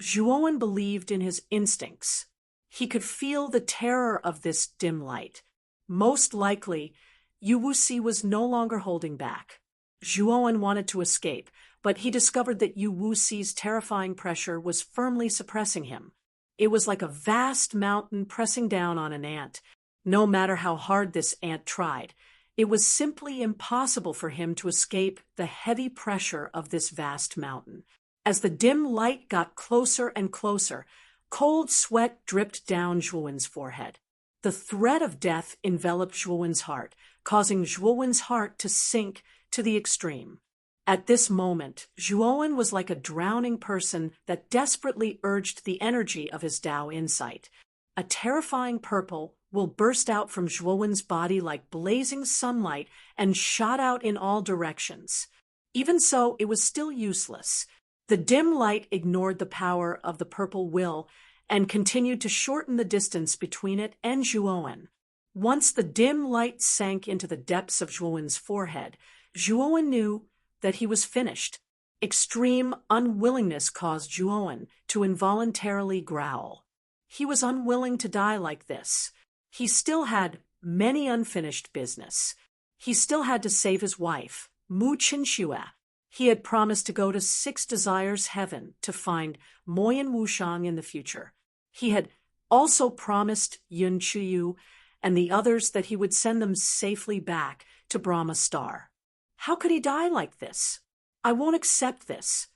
Zhuowen believed in his instincts. He could feel the terror of this dim light. Most likely, Yu Wuxi was no longer holding back. Zhuowen wanted to escape, but he discovered that Yu Wuxi's terrifying pressure was firmly suppressing him. It was like a vast mountain pressing down on an ant. No matter how hard this ant tried, it was simply impossible for him to escape the heavy pressure of this vast mountain. As the dim light got closer and closer, cold sweat dripped down Zhuowen's forehead. The threat of death enveloped Zhuowen's heart, causing Zhuowen's heart to sink to the extreme. At this moment, Zhuowen was like a drowning person that desperately urged the energy of his Dao insight. A terrifying purple will burst out from Zhuowen's body like blazing sunlight and shot out in all directions. Even so, it was still useless. The dim light ignored the power of the purple will and continued to shorten the distance between it and Zhuowen. Once the dim light sank into the depths of Zhuowen's forehead, Zhuowen knew that he was finished. Extreme unwillingness caused Zhuowen to involuntarily growl. He was unwilling to die like this. He still had many unfinished business. He still had to save his wife, Mu Qinxue. He had promised to go to 6 Desires Heaven to find Moyan Wushang in the future. He had also promised Yun Chuyu and the others that he would send them safely back to Brahma Star. How could he die like this? I won't accept this.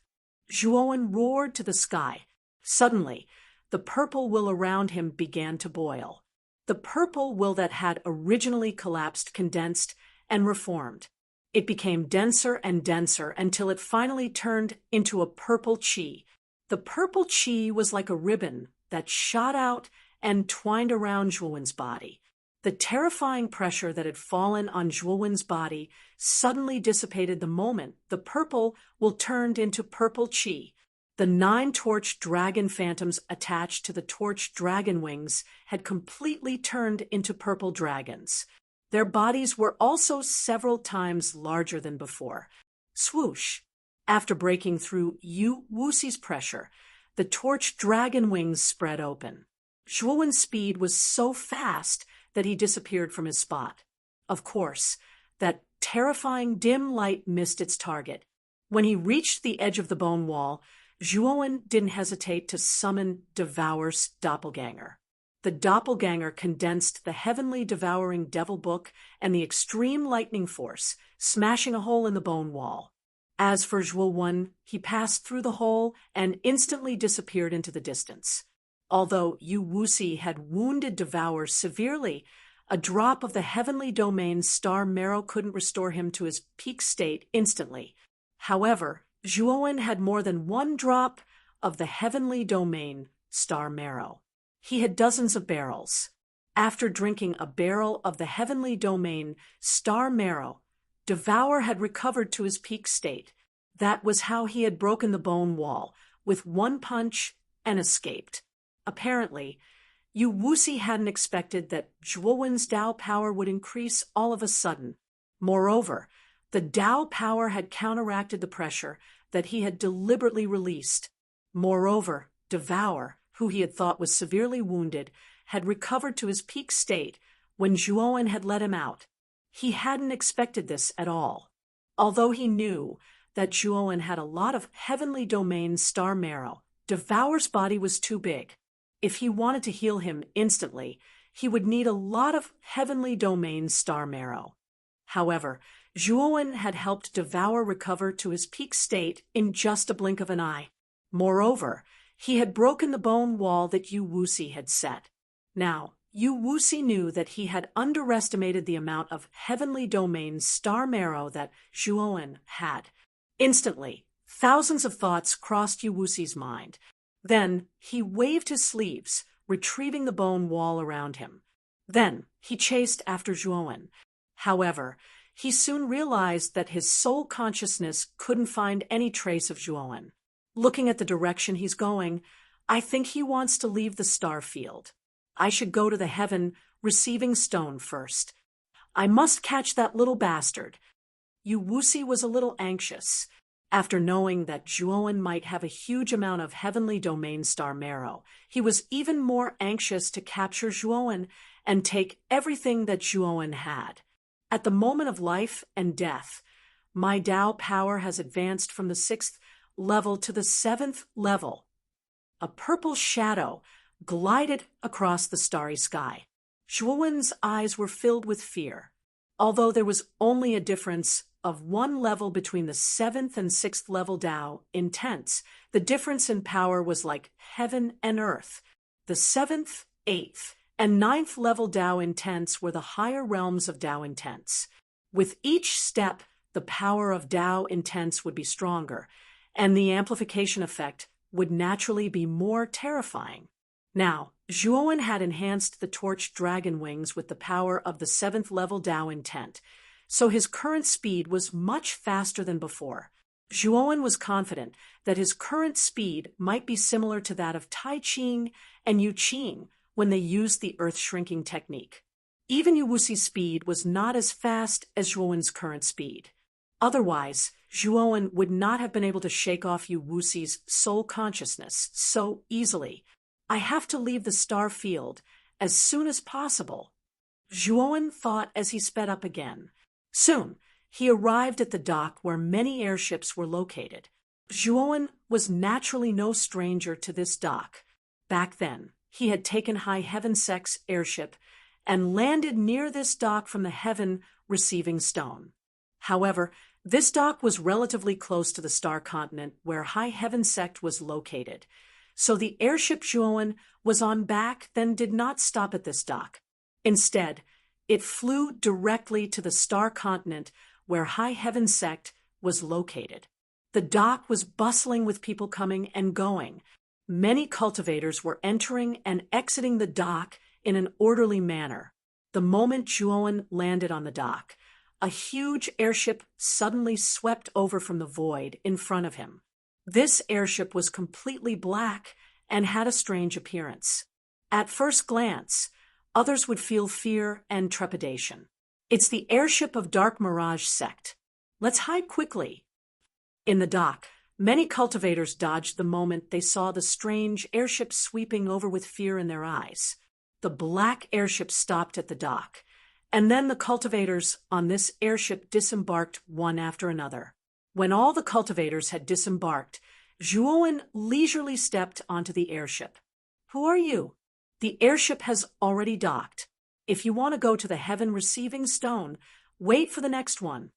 Zhuowen roared to the sky. Suddenly, the purple will around him began to boil. The purple will that had originally collapsed condensed and reformed. It became denser and denser until it finally turned into a purple chi. The purple chi was like a ribbon that shot out and twined around Zhuowen's body. The terrifying pressure that had fallen on Zhuowen's body suddenly dissipated the moment the purple turned into purple chi. The 9 torch dragon phantoms attached to the torch dragon wings had completely turned into purple dragons. Their bodies were also several times larger than before. Swoosh! After breaking through Yu Wuxi's pressure, the torch dragon wings spread open. Zhuowen's speed was so fast that he disappeared from his spot. Of course, that terrifying dim light missed its target. When he reached the edge of the bone wall, Zhuowen didn't hesitate to summon Devour's doppelganger. The doppelganger condensed the heavenly devouring devil book and the extreme lightning force, smashing a hole in the bone wall. As for Zhuowen, he passed through the hole and instantly disappeared into the distance. Although Yu Wuxi had wounded Devour severely, a drop of the heavenly domain's star marrow couldn't restore him to his peak state instantly. However, Zhuowen had more than 1 drop of the heavenly domain star marrow. He had dozens of barrels. After drinking a barrel of the heavenly domain star marrow, Devour had recovered to his peak state. That was how he had broken the bone wall, with 1 punch, and escaped. Apparently, Yu Wuxi hadn't expected that Zhuowen's Dao power would increase all of a sudden. Moreover, the Dao power had counteracted the pressure that he had deliberately released. Moreover, Devour, who he had thought was severely wounded, had recovered to his peak state when Zhuowen had let him out. He hadn't expected this at all. Although he knew that Zhuowen had a lot of heavenly domain star marrow, Devour's body was too big. If he wanted to heal him instantly, he would need a lot of heavenly domain star marrow. However, Zhuowen had helped Devour recover to his peak state in just a blink of an eye. Moreover, he had broken the bone wall that Yu Wuxi had set. Now, Yu Wuxi knew that he had underestimated the amount of heavenly domain star marrow that Zhuowen had. Instantly, thousands of thoughts crossed Yu Wuxi's mind. Then he waved his sleeves, retrieving the bone wall around him. Then he chased after Zhuowen. However, he soon realized that his soul consciousness couldn't find any trace of Zhuowen. Looking at the direction he's going, I think he wants to leave the star field. I should go to the heaven receiving stone first. I must catch that little bastard. Yu Wuxi was a little anxious. After knowing that Zhuowen might have a huge amount of heavenly domain star marrow, he was even more anxious to capture Zhuowen and take everything that Zhuowen had. At the moment of life and death, my Dao power has advanced from the 6th level to the 7th level. A purple shadow glided across the starry sky. Zhuowen's eyes were filled with fear. Although there was only a difference of 1 level between the 7th and 6th level Dao intense, the difference in power was like heaven and earth. The 7th, 8th, and 9th level Dao intense were the higher realms of Dao intense. With each step, the power of Dao intense would be stronger, and the amplification effect would naturally be more terrifying. Now, Zhuowen had enhanced the torch dragon wings with the power of the 7th level Dao intent, so his current speed was much faster than before. Zhuowen was confident that his current speed might be similar to that of Tai Ching and Yu Qing when they used the earth-shrinking technique. Even Yu Wuxi's speed was not as fast as Zhuowen's current speed. Otherwise, Zhuowen would not have been able to shake off Yu Wuxi's soul consciousness so easily. I have to leave the star field as soon as possible, Zhuowen thought as he sped up again. Soon, he arrived at the dock where many airships were located. Zhuowen was naturally no stranger to this dock. Back then, he had taken High Heaven Sec's airship and landed near this dock from the Heaven Receiving Stone. However, this dock was relatively close to the star continent where High Heaven Sect was located, so the airship Zhuowen was on back then did not stop at this dock. Instead, it flew directly to the star continent where High Heaven Sect was located. The dock was bustling with people coming and going. Many cultivators were entering and exiting the dock in an orderly manner. The moment Zhuowen landed on the dock, a huge airship suddenly swept over from the void in front of him. This airship was completely black and had a strange appearance. At first glance, others would feel fear and trepidation. It's the airship of Dark Mirage sect. Let's hide quickly. In the dock, many cultivators dodged the moment they saw the strange airship sweeping over with fear in their eyes. The black airship stopped at the dock, and then the cultivators on this airship disembarked one after another. When all the cultivators had disembarked, Zhuowen leisurely stepped onto the airship. Who are you? The airship has already docked. If you want to go to the heaven receiving stone, wait for the next one.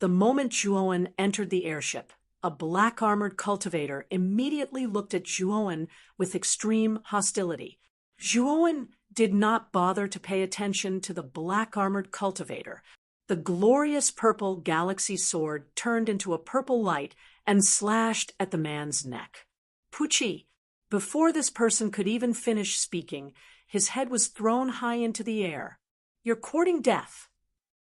The moment Zhuowen entered the airship, a black-armored cultivator immediately looked at Zhuowen with extreme hostility. Zhuowen did not bother to pay attention to the black-armored cultivator. The glorious purple galaxy sword turned into a purple light and slashed at the man's neck. Pucci! Before this person could even finish speaking, his head was thrown high into the air. You're courting death.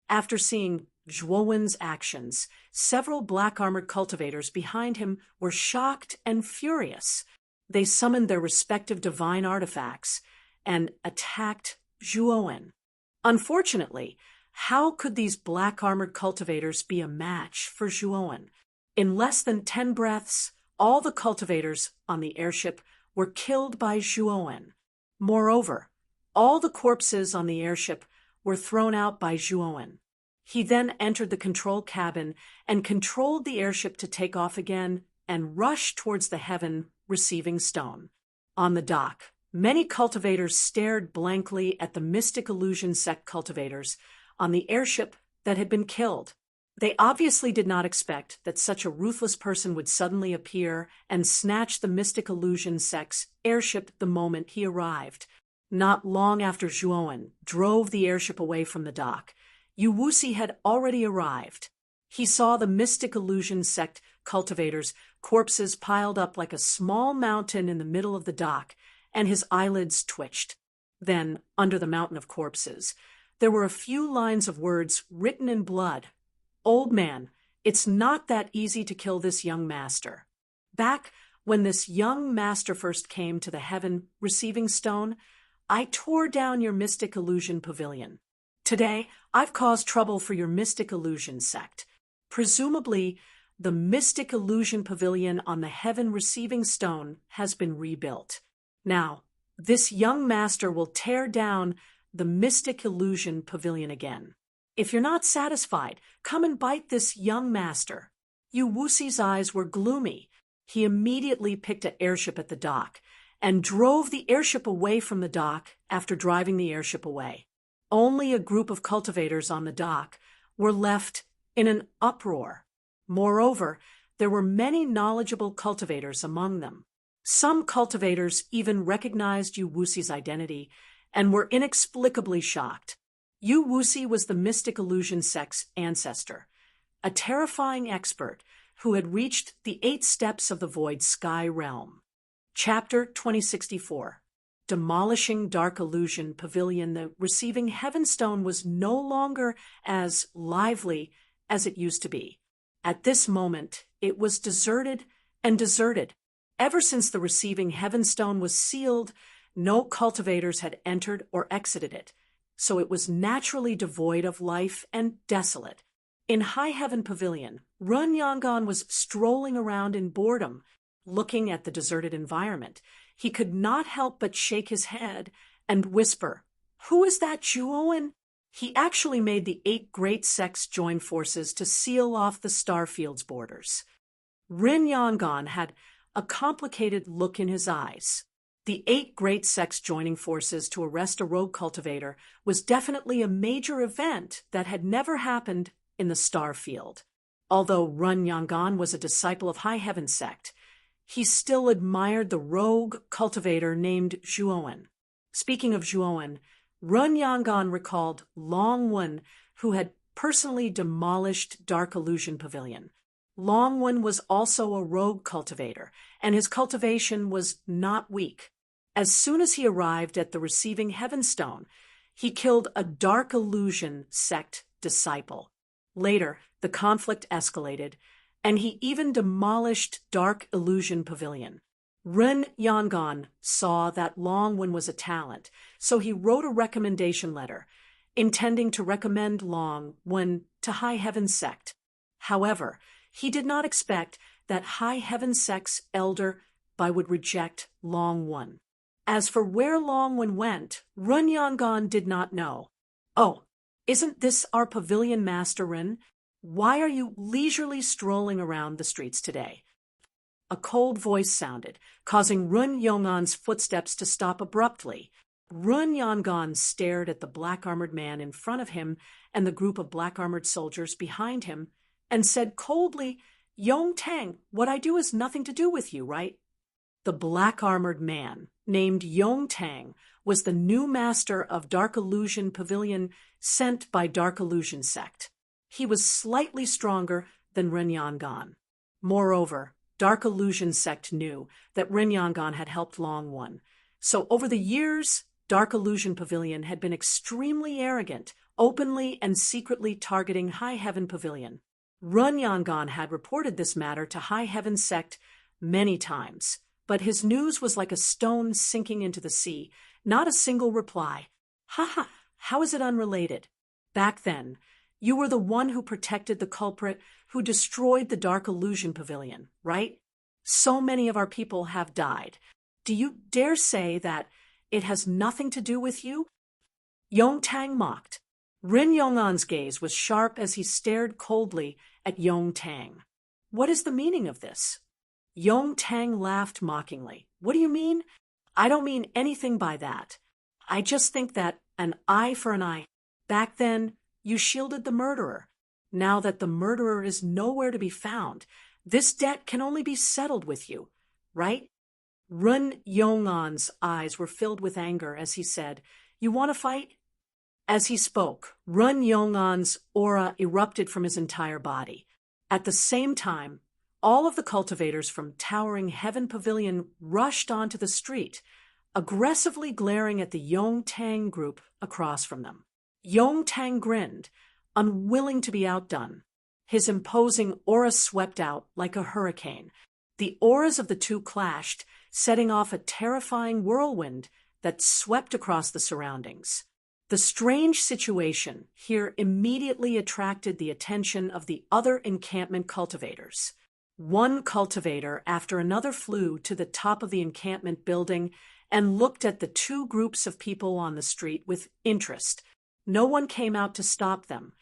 After seeing Zhuowen's actions, several black-armored cultivators behind him were shocked and furious. They summoned their respective divine artifacts and attacked Zhuowen. Unfortunately, how could these black-armored cultivators be a match for Zhuowen? In less than 10 breaths, all the cultivators on the airship were killed by Zhuowen. Moreover, all the corpses on the airship were thrown out by Zhuowen. He then entered the control cabin and controlled the airship to take off again and rush towards the heaven receiving stone. On the dock, many cultivators stared blankly at the Mystic Illusion sect cultivators on the airship that had been killed. They obviously did not expect that such a ruthless person would suddenly appear and snatch the Mystic Illusion sect's airship the moment he arrived. Not long after Zhuowen drove the airship away from the dock, Yu Wuxi had already arrived. He saw the Mystic Illusion sect cultivators' corpses piled up like a small mountain in the middle of the dock, and his eyelids twitched. Then, under the mountain of corpses, there were a few lines of words written in blood. Old man, it's not that easy to kill this young master. Back when this young master first came to the heaven receiving stone, I tore down your Mystic Illusion pavilion. Today, I've caused trouble for your Mystic Illusion sect. Presumably, the Mystic Illusion pavilion on the heaven receiving stone has been rebuilt. Now, this young master will tear down the Mystic Illusion pavilion again. If you're not satisfied, come and bite this young master. Yu Wuxi's eyes were gloomy. He immediately picked an airship at the dock and drove the airship away from the dock after driving the airship away. Only a group of cultivators on the dock were left in an uproar. Moreover, there were many knowledgeable cultivators among them. Some cultivators even recognized Yu Wuxi's identity and were inexplicably shocked. Yu Wuxi was the Mystic Illusion sect's ancestor, a terrifying expert who had reached the 8 steps of the Void Sky Realm. Chapter 2064. Demolishing Dark Illusion Pavilion. The receiving Heavenstone was no longer as lively as it used to be. At this moment, it was deserted and deserted. Ever since the receiving Heavenstone was sealed, no cultivators had entered or exited it, so it was naturally devoid of life and desolate. In High Heaven Pavilion, Run Yangon was strolling around in boredom, looking at the deserted environment. He could not help but shake his head and whisper, "Who is that, Zhuowen?" He actually made the 8 great sects join forces to seal off the Starfield's borders. Rin Yangon had a complicated look in his eyes. The 8 great sects joining forces to arrest a rogue cultivator was definitely a major event that had never happened in the Starfield. Although Run Yangon was a disciple of High Heaven sect, he still admired the rogue cultivator named Zhuowen. Speaking of Zhuowen, Run Yangon recalled Long Wen, who had personally demolished Dark Illusion Pavilion. Long Wen was also a rogue cultivator, and his cultivation was not weak. As soon as he arrived at the receiving Heavenstone, He killed a Dark Illusion sect disciple. Later, the conflict escalated, and he even demolished Dark Illusion Pavilion. Ren Yangon saw that Longwen was a talent, so he wrote a recommendation letter, intending to recommend Longwen to High Heaven Sect. However, he did not expect that High Heaven Sect's elder would reject Longwen. As for where Longwen went, Ren Yangon did not know. "Oh, isn't this our pavilion master, Ren? Why are you leisurely strolling around the streets today?" A cold voice sounded, causing Run Yongan's footsteps to stop abruptly. Run Yongan stared at the black-armored man in front of him and the group of black-armored soldiers behind him, and said coldly, "Yong Tang, what I do has nothing to do with you, right?" The black-armored man, named Yong Tang, was the new master of Dark Illusion Pavilion sent by Dark Illusion Sect. He was slightly stronger than Ren Yangan. Moreover, Dark Illusion Sect knew that Ren Yangan had helped Longwen. So over the years, Dark Illusion Pavilion had been extremely arrogant, openly and secretly targeting High Heaven Pavilion. Ren Yangan had reported this matter to High Heaven Sect many times, but his news was like a stone sinking into the sea, not a single reply. "Haha, how is it unrelated? Back then, you were the one who protected the culprit who destroyed the Dark Illusion Pavilion, right? So many of our people have died. Do you dare say that it has nothing to do with you?" Yong Tang mocked. Ren Yongan's gaze was sharp as he stared coldly at Yong Tang. "What is the meaning of this?" Yong Tang laughed mockingly. "What do you mean? I don't mean anything by that. I just think that an eye for an eye. Back then, you shielded the murderer. Now that the murderer is nowhere to be found, this debt can only be settled with you, right?" Run Yongan's eyes were filled with anger as he said, "You want to fight?" As he spoke, Run Yongan's aura erupted from his entire body. At the same time, all of the cultivators from Towering Heaven Pavilion rushed onto the street, aggressively glaring at the Yong Tang group across from them. Yong Tang grinned, unwilling to be outdone. His imposing aura swept out like a hurricane. The auras of the two clashed, setting off a terrifying whirlwind that swept across the surroundings. The strange situation here immediately attracted the attention of the other encampment cultivators. One cultivator after another flew to the top of the encampment building and looked at the two groups of people on the street with interest. No one came out to stop them,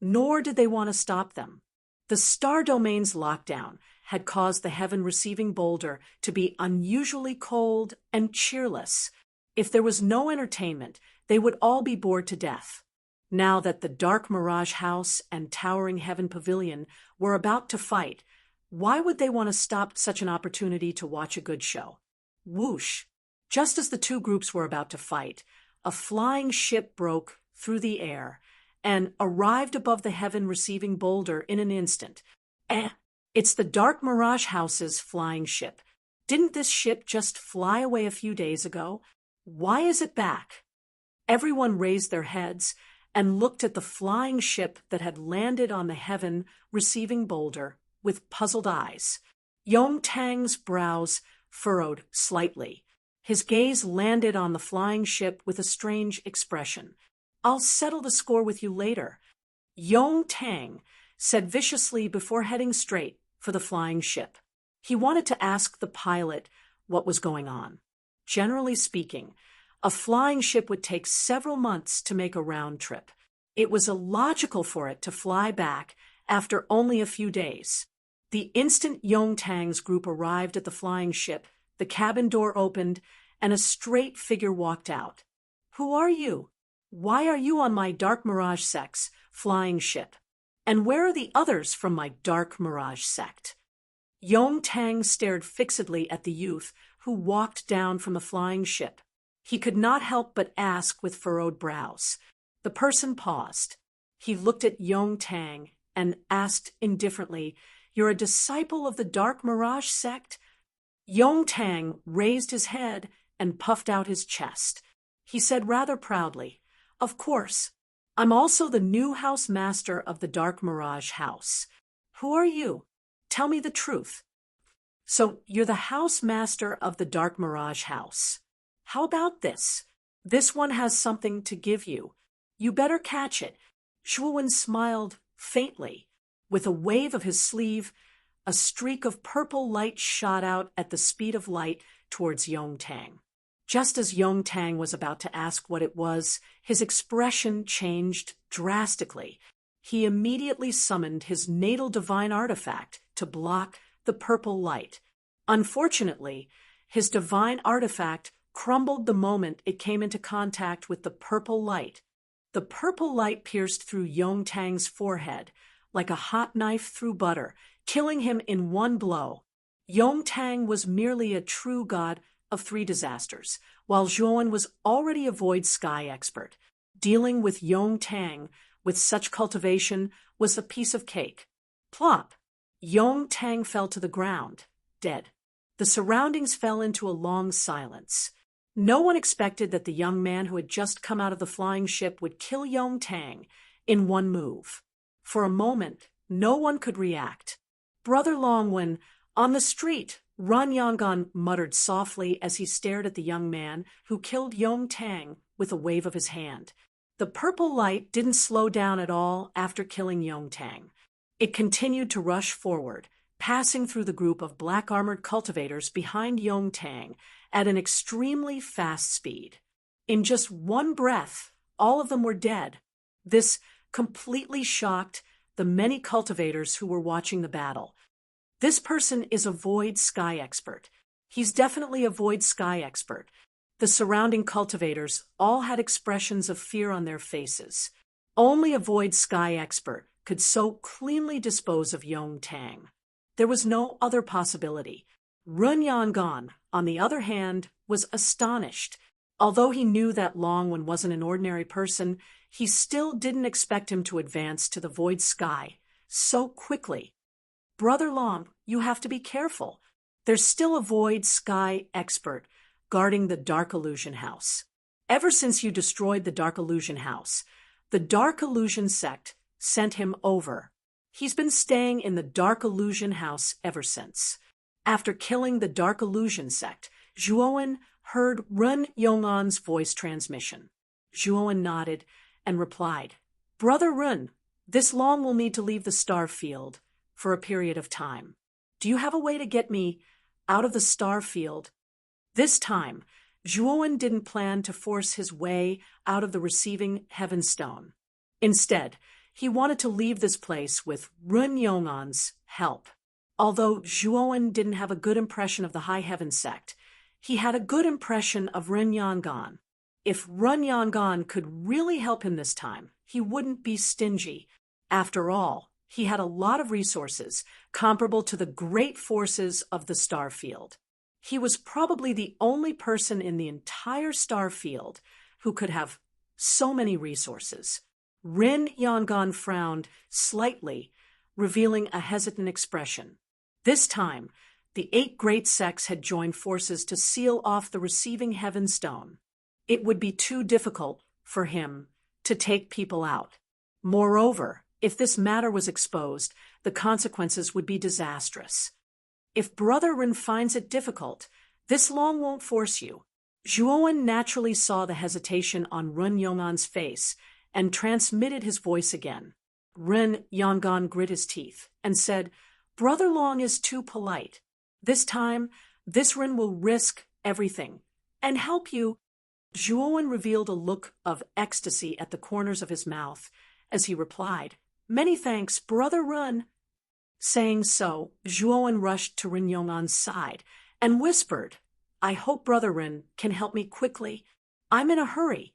nor did they want to stop them. The Star Domain's lockdown had caused the Heaven Receiving Boulder to be unusually cold and cheerless. If there was no entertainment, they would all be bored to death. Now that the Dark Mirage House and Towering Heaven Pavilion were about to fight, why would they want to stop such an opportunity to watch a good show? Whoosh! Just as the two groups were about to fight, a flying ship broke through the air and arrived above the Heaven Receiving Boulder in an instant. It's the Dark Mirage House's flying ship. Didn't this ship just fly away a few days ago? Why is it back? Everyone raised their heads and looked at the flying ship that had landed on the Heaven Receiving Boulder with puzzled eyes. Yong Tang's brows furrowed slightly. His gaze landed on the flying ship with a strange expression. "I'll settle the score with you later," Yong Tang said viciously before heading straight for the flying ship. He wanted to ask the pilot what was going on. Generally speaking, a flying ship would take several months to make a round trip. It was illogical for it to fly back after only a few days. The instant Yong Tang's group arrived at the flying ship, the cabin door opened, and a straight figure walked out. "Who are you? Why are you on my Dark Mirage Sect's flying ship? And where are the others from my Dark Mirage Sect?" Yong Tang stared fixedly at the youth who walked down from the flying ship. He could not help but ask with furrowed brows. The person paused. He looked at Yong Tang and asked indifferently, "You're a disciple of the Dark Mirage Sect?" Yong Tang raised his head and puffed out his chest. He said rather proudly, Of course. I'm also the new house master of the Dark Mirage house. Who are you? Tell me the truth. So, you're the house master of the Dark Mirage house. How about this? This one has something to give you. You better catch it. Shuowen smiled faintly. With a wave of his sleeve, a streak of purple light shot out at the speed of light towards Yongtang. Just as Yongtang was about to ask what it was, his expression changed drastically. He immediately summoned his natal divine artifact to block the purple light. Unfortunately, his divine artifact crumbled the moment it came into contact with the purple light. The purple light pierced through Yongtang's forehead like a hot knife through butter, killing him in one blow. Yongtang was merely a true god of 3 disasters, while Zhuowen was already a void sky expert. Dealing with Yongtang with such cultivation was a piece of cake. Plop! Yongtang fell to the ground, dead. The surroundings fell into a long silence. No one expected that the young man who had just come out of the flying ship would kill Yongtang in one move. For a moment, no one could react. Brother Longwen, on the street, Run Yangon muttered softly as he stared at the young man who killed Yongtang with a wave of his hand. The purple light didn't slow down at all after killing Yongtang. It continued to rush forward, passing through the group of black-armored cultivators behind Yongtang at an extremely fast speed. In just one breath, all of them were dead. This completely shocked the many cultivators who were watching the battle. This person is a void sky expert. He's definitely a void sky expert. The surrounding cultivators all had expressions of fear on their faces. Only a void sky expert could so cleanly dispose of Yongtang. There was no other possibility. Run Yangon, on the other hand, was astonished. Although he knew that Longwen wasn't an ordinary person, he still didn't expect him to advance to the void sky so quickly. Brother Long, you have to be careful. There's still a void sky expert guarding the Dark Illusion House. Ever since you destroyed the Dark Illusion House, the Dark Illusion sect sent him over. He's been staying in the Dark Illusion House ever since. After killing the Dark Illusion sect, Zhuowen heard Run Yongan's voice transmission. Zhuowen nodded and replied, Brother Run, this Long will need to leave the star field for a period of time. Do you have a way to get me out of the star field? This time, Zhuowen didn't plan to force his way out of the receiving heaven stone. Instead, he wanted to leave this place with Run Yongan's help. Although Zhuowen didn't have a good impression of the High Heaven sect, he had a good impression of Run Yangon. If Run Yangon could really help him this time, he wouldn't be stingy. After all, he had a lot of resources comparable to the great forces of the star field. He was probably the only person in the entire star field who could have so many resources. Rin Yangon frowned slightly, revealing a hesitant expression. This time, the 8 great sects had joined forces to seal off the receiving heaven stone. It would be too difficult for him to take people out. Moreover, if this matter was exposed, the consequences would be disastrous. If Brother Rin finds it difficult, this Long won't force you. Zhuowen naturally saw the hesitation on Run Yongan's face and transmitted his voice again. Rin Yangon grit his teeth and said, Brother Long is too polite. This time, this Rin will risk everything and help you. Zhuowen revealed a look of ecstasy at the corners of his mouth as he replied, Many thanks, Brother Rin. Saying so, Zhuowen rushed to Rin Yongan's side and whispered, I hope Brother Rin can help me quickly. I'm in a hurry.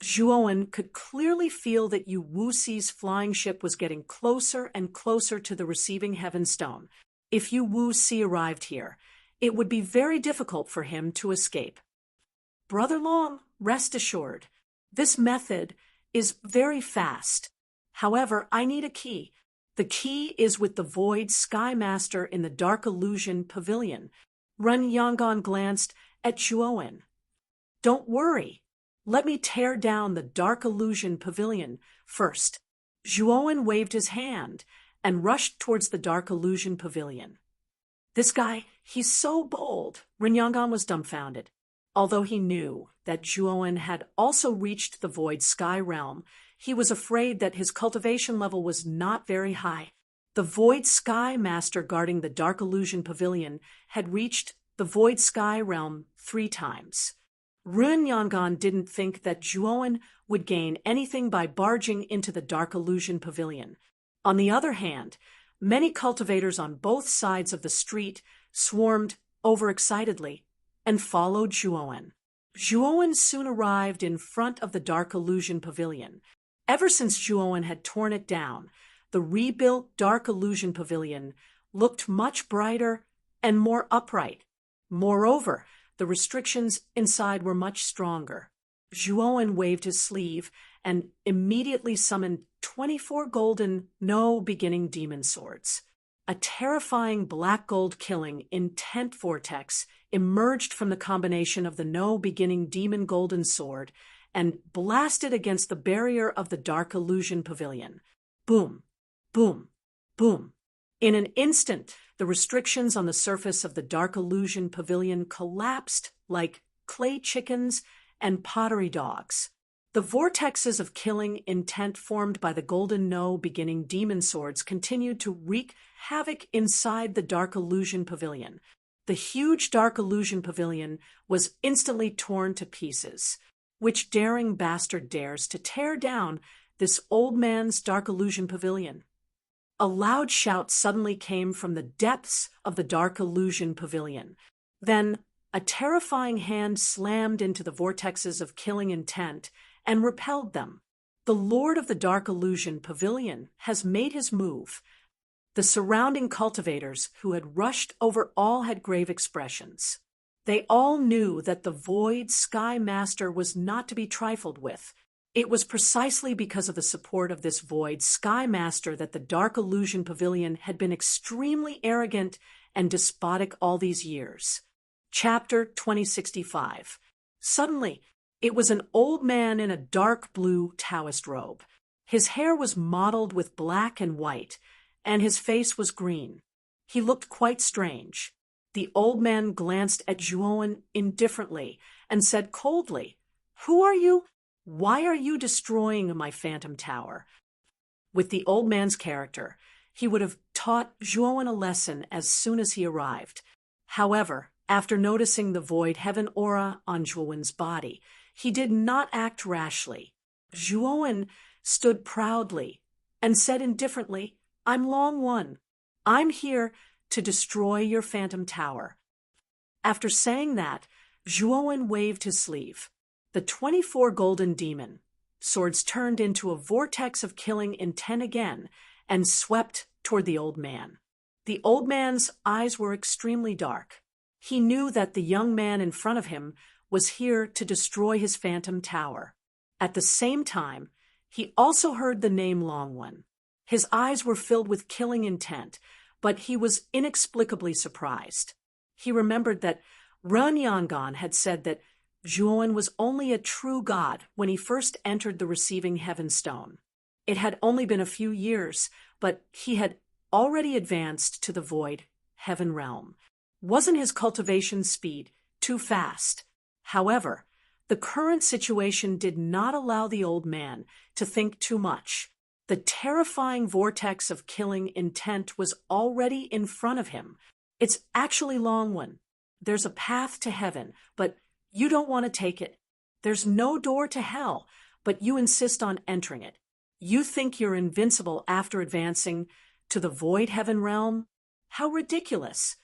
Zhuowen could clearly feel that Yu Wuxi's flying ship was getting closer and closer to the receiving heaven stone. If Yu Wuxi arrived here, it would be very difficult for him to escape. Brother Long, rest assured, this method is very fast. However, I need a key. The key is with the Void Sky Master in the Dark Illusion Pavilion. Run Yangon glanced at Zhuowen. Don't worry. Let me tear down the Dark Illusion Pavilion first. Zhuowen waved his hand and rushed towards the Dark Illusion Pavilion. This guy, he's so bold. Ren Yangan was dumbfounded. Although he knew that Zhuowen had also reached the Void Sky Realm, he was afraid that his cultivation level was not very high. The Void Sky Master guarding the Dark Illusion Pavilion had reached the Void Sky Realm 3 times. Ren Yangan didn't think that Zhuowen would gain anything by barging into the Dark Illusion Pavilion. On the other hand, many cultivators on both sides of the street swarmed overexcitedly and followed Zhuowen. Zhuowen soon arrived in front of the Dark Illusion Pavilion. Ever since Zhuowen had torn it down, the rebuilt Dark Illusion Pavilion looked much brighter and more upright. Moreover, the restrictions inside were much stronger. Zhuowen waved his sleeve and immediately summoned 24 golden, no-beginning demon swords. A terrifying black gold killing intent vortex emerged from the combination of the no-beginning demon golden sword and blasted against the barrier of the Dark Illusion Pavilion. Boom, boom, boom. In an instant, the restrictions on the surface of the Dark Illusion Pavilion collapsed like clay chickens and pottery dogs. The vortexes of killing intent formed by the golden no-beginning demon swords continued to wreak havoc inside the Dark Illusion Pavilion. The huge Dark Illusion Pavilion was instantly torn to pieces. Which daring bastard dares to tear down this old man's Dark Illusion Pavilion? A loud shout suddenly came from the depths of the Dark Illusion Pavilion. Then, a terrifying hand slammed into the vortexes of killing intent and repelled them. The Lord of the Dark Illusion Pavilion has made his move. The surrounding cultivators who had rushed over all had grave expressions. They all knew that the Void Sky Master was not to be trifled with. It was precisely because of the support of this Void Sky Master that the Dark Illusion Pavilion had been extremely arrogant and despotic all these years. Chapter 2065. Suddenly, it was an old man in a dark blue Taoist robe. His hair was mottled with black and white, and his face was green. He looked quite strange. The old man glanced at Zhuowen indifferently and said coldly, "Who are you? Why are you destroying my phantom tower?" With the old man's character, he would have taught Zhuowen a lesson as soon as he arrived. However, after noticing the void heaven aura on Zhuowen's body, he did not act rashly. Zhuowen stood proudly and said indifferently, "I'm Long One. I'm here to destroy your phantom tower." After saying that, Zhuowen waved his sleeve. The 24 golden demon swords turned into a vortex of killing intent again and swept toward the old man. The old man's eyes were extremely dark. He knew that the young man in front of him was here to destroy his phantom tower. At the same time, he also heard the name Long One. His eyes were filled with killing intent, but he was inexplicably surprised. He remembered that Ren Yangan had said that Zhuowen was only a true god when he first entered the receiving heaven stone. It had only been a few years, but he had already advanced to the void heaven realm. Wasn't his cultivation speed too fast? However, the current situation did not allow the old man to think too much. The terrifying vortex of killing intent was already in front of him. It's actually Long One. There's a path to heaven, but you don't want to take it. There's no door to hell, but you insist on entering it. You think you're invincible after advancing to the void heaven realm? How ridiculous!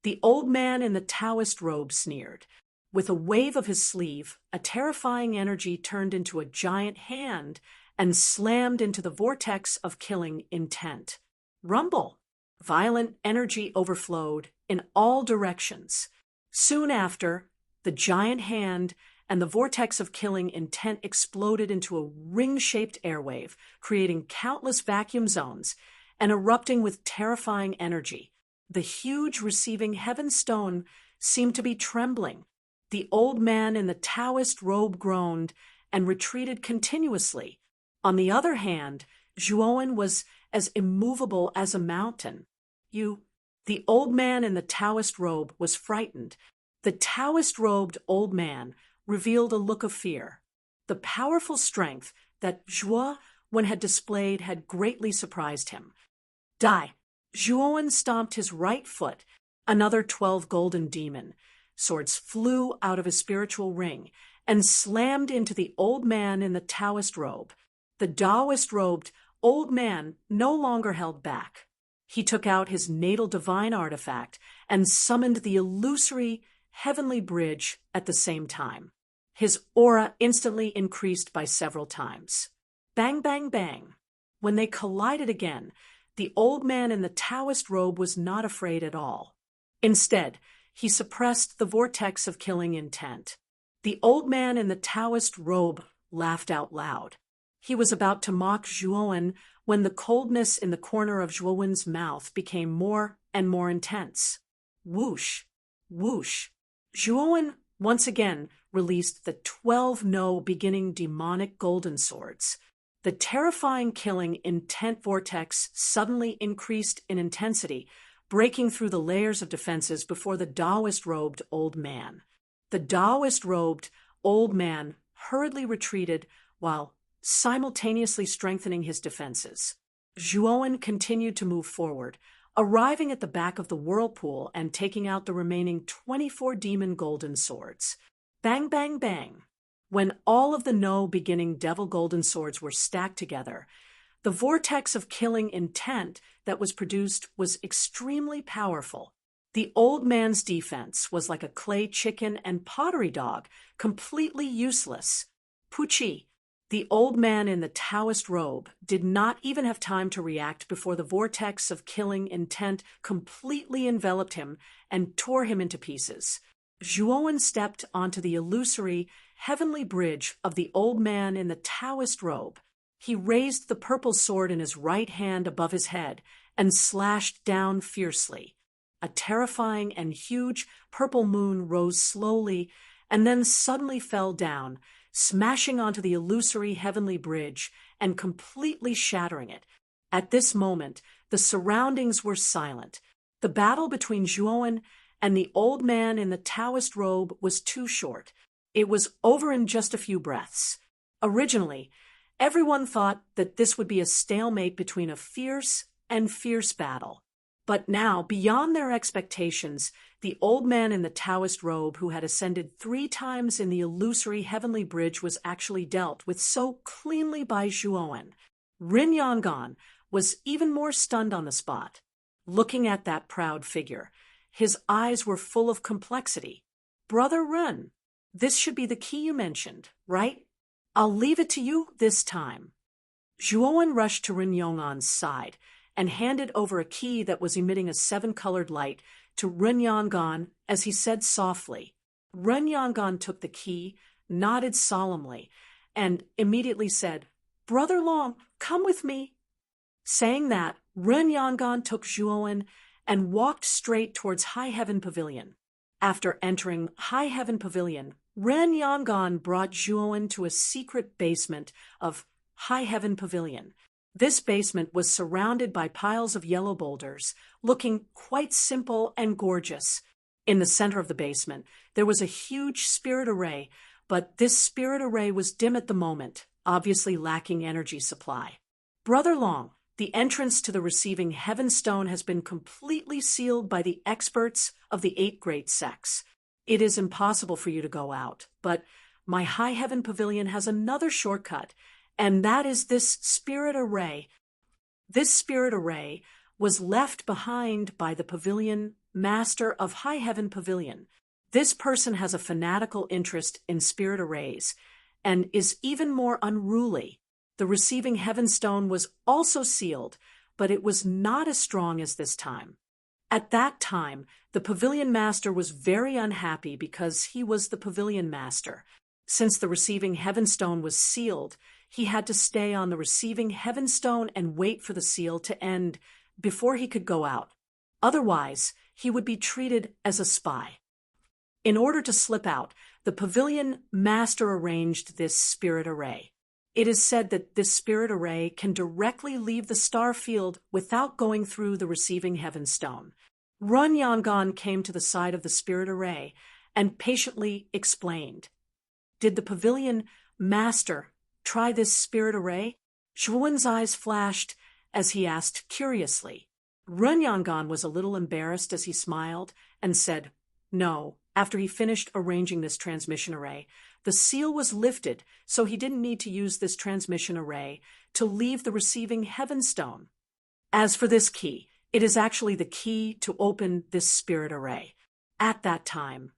The old man in the Taoist robe sneered. With a wave of his sleeve, a terrifying energy turned into a giant hand and slammed into the vortex of killing intent. Rumble! Violent energy overflowed in all directions. Soon after, the giant hand and the vortex of killing intent exploded into a ring-shaped airwave, creating countless vacuum zones and erupting with terrifying energy. The huge receiving heaven stone seemed to be trembling. The old man in the Taoist robe groaned and retreated continuously. On the other hand, Zhuowen was as immovable as a mountain. The old man in the Taoist robe was frightened. The Taoist-robed old man revealed a look of fear. The powerful strength that Zhuowen had displayed had greatly surprised him. Die! Zhuowen stomped his right foot. Another 12 golden demon swords flew out of his spiritual ring and slammed into the old man in the Taoist robe. The Taoist-robed old man no longer held back. He took out his natal divine artifact and summoned the illusory heavenly bridge at the same time. His aura instantly increased by several times. Bang, bang, bang. When they collided again, the old man in the Taoist robe was not afraid at all. Instead, he suppressed the vortex of killing intent. The old man in the Taoist robe laughed out loud. He was about to mock Zhuowen when the coldness in the corner of Zhuowen's mouth became more and more intense. Whoosh, whoosh. Zhuowen once again released the 12 no-beginning demonic golden swords. The terrifying killing intent vortex suddenly increased in intensity, breaking through the layers of defenses before the Taoist-robed old man. The Taoist-robed old man hurriedly retreated while simultaneously strengthening his defenses. Zhuowen continued to move forward, arriving at the back of the whirlpool and taking out the remaining 24 demon golden swords. Bang, bang, bang. When all of the no-beginning devil golden swords were stacked together, the vortex of killing intent that was produced was extremely powerful. The old man's defense was like a clay chicken and pottery dog, completely useless. Puchi, the old man in the Taoist robe, did not even have time to react before the vortex of killing intent completely enveloped him and tore him into pieces. Zhuowen stepped onto the illusory, heavenly bridge of the old man in the Taoist robe. He raised the purple sword in his right hand above his head and slashed down fiercely. A terrifying and huge purple moon rose slowly and then suddenly fell down, smashing onto the illusory heavenly bridge and completely shattering it. At this moment, the surroundings were silent. The battle between Zhuowen and the old man in the Taoist robe was too short. It was over in just a few breaths. Originally, everyone thought that this would be a stalemate between a fierce and fierce battle. But now, beyond their expectations, the old man in the Taoist robe who had ascended 3 times in the illusory heavenly bridge was actually dealt with so cleanly by Zhuowen. Rin Yangon was even more stunned on the spot. Looking at that proud figure, his eyes were full of complexity. Brother Ren, this should be the key you mentioned, right? I'll leave it to you this time. Zhuowen rushed to Rin Yangon's side and handed over a key that was emitting a 7-colored light to Ren Yangon as he said softly. Ren Yangon took the key, nodded solemnly, and immediately said, "Brother Long, come with me." Saying that, Ren Yangon took Zhuowen and walked straight towards High Heaven Pavilion. After entering High Heaven Pavilion, Ren Yangon brought Zhuowen to a secret basement of High Heaven Pavilion. This basement was surrounded by piles of yellow boulders, looking quite simple and gorgeous. In the center of the basement, there was a huge spirit array, but this spirit array was dim at the moment, obviously lacking energy supply. Brother Long, the entrance to the receiving heaven stone has been completely sealed by the experts of the 8 great sects. It is impossible for you to go out, but my High Heaven Pavilion has another shortcut, and that is this spirit array. This spirit array was left behind by the pavilion master of High Heaven Pavilion. This person has a fanatical interest in spirit arrays and is even more unruly. The receiving heaven stone was also sealed, but it was not as strong as this time. At that time, the pavilion master was very unhappy because he was the pavilion master. Since the receiving heaven stone was sealed, he had to stay on the receiving heaven stone and wait for the seal to end before he could go out. Otherwise, he would be treated as a spy. In order to slip out, the pavilion master arranged this spirit array. It is said that this spirit array can directly leave the star field without going through the receiving heaven stone. Run Yangon came to the side of the spirit array and patiently explained. Did the pavilion master try this spirit array? Zhuowen's eyes flashed as he asked curiously. Run Yangon was a little embarrassed as he smiled and said, no. After he finished arranging this transmission array, the seal was lifted, so he didn't need to use this transmission array to leave the receiving heaven stone. As for this key, it is actually the key to open this spirit array. At that time,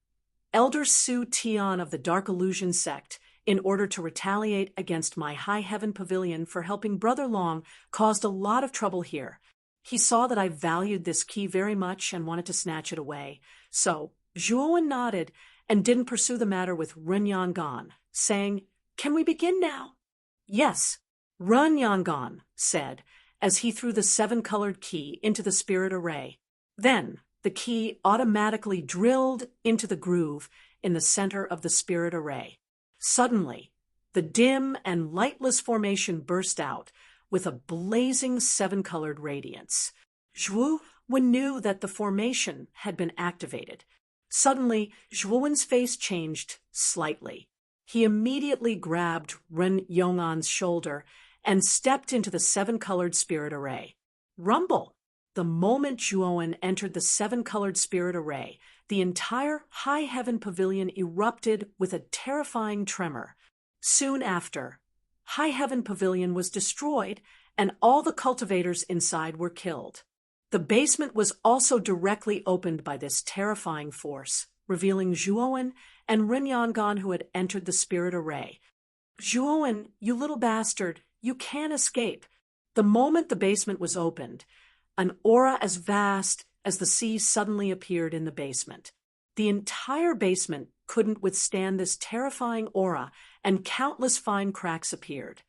Elder Su Tian of the Dark Illusion sect, in order to retaliate against my High Heaven Pavilion for helping Brother Long, caused a lot of trouble here. He saw that I valued this key very much and wanted to snatch it away, so Zhuowen nodded and didn't pursue the matter with Run Yangon, saying, "Can we begin now?" "Yes," Run Yangon said, as he threw the 7-colored key into the spirit array. Then the key automatically drilled into the groove in the center of the spirit array. Suddenly, the dim and lightless formation burst out with a blazing 7-colored radiance. Zhuowen knew that the formation had been activated. Suddenly, Zhuowen's face changed slightly. He immediately grabbed Ren Yong'an's shoulder and stepped into the 7-colored spirit array. Rumble! The moment Zhuowen entered the 7-colored spirit array, the entire High Heaven Pavilion erupted with a terrifying tremor. Soon after, High Heaven Pavilion was destroyed and all the cultivators inside were killed. The basement was also directly opened by this terrifying force, revealing Zhuowen and Ren Yangon who had entered the spirit array. "Zhuowen, you little bastard, you can't escape." The moment the basement was opened, an aura as vast as the sea suddenly appeared in the basement. The entire basement couldn't withstand this terrifying aura, and countless fine cracks appeared.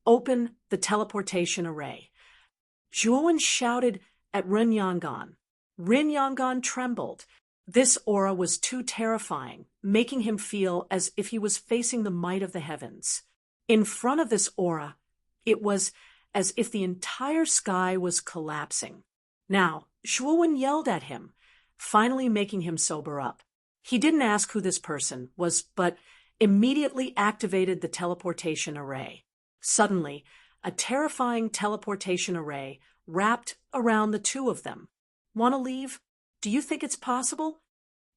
"Open the teleportation array." Zhuowen shouted at Ren Yangon. Ren Yangon trembled. This aura was too terrifying, making him feel as if he was facing the might of the heavens. In front of this aura, it was as if the entire sky was collapsing. Now, Zhuowen yelled at him, finally making him sober up. He didn't ask who this person was, but immediately activated the teleportation array. Suddenly, a terrifying teleportation array wrapped around the two of them. "Want to leave? Do you think it's possible?"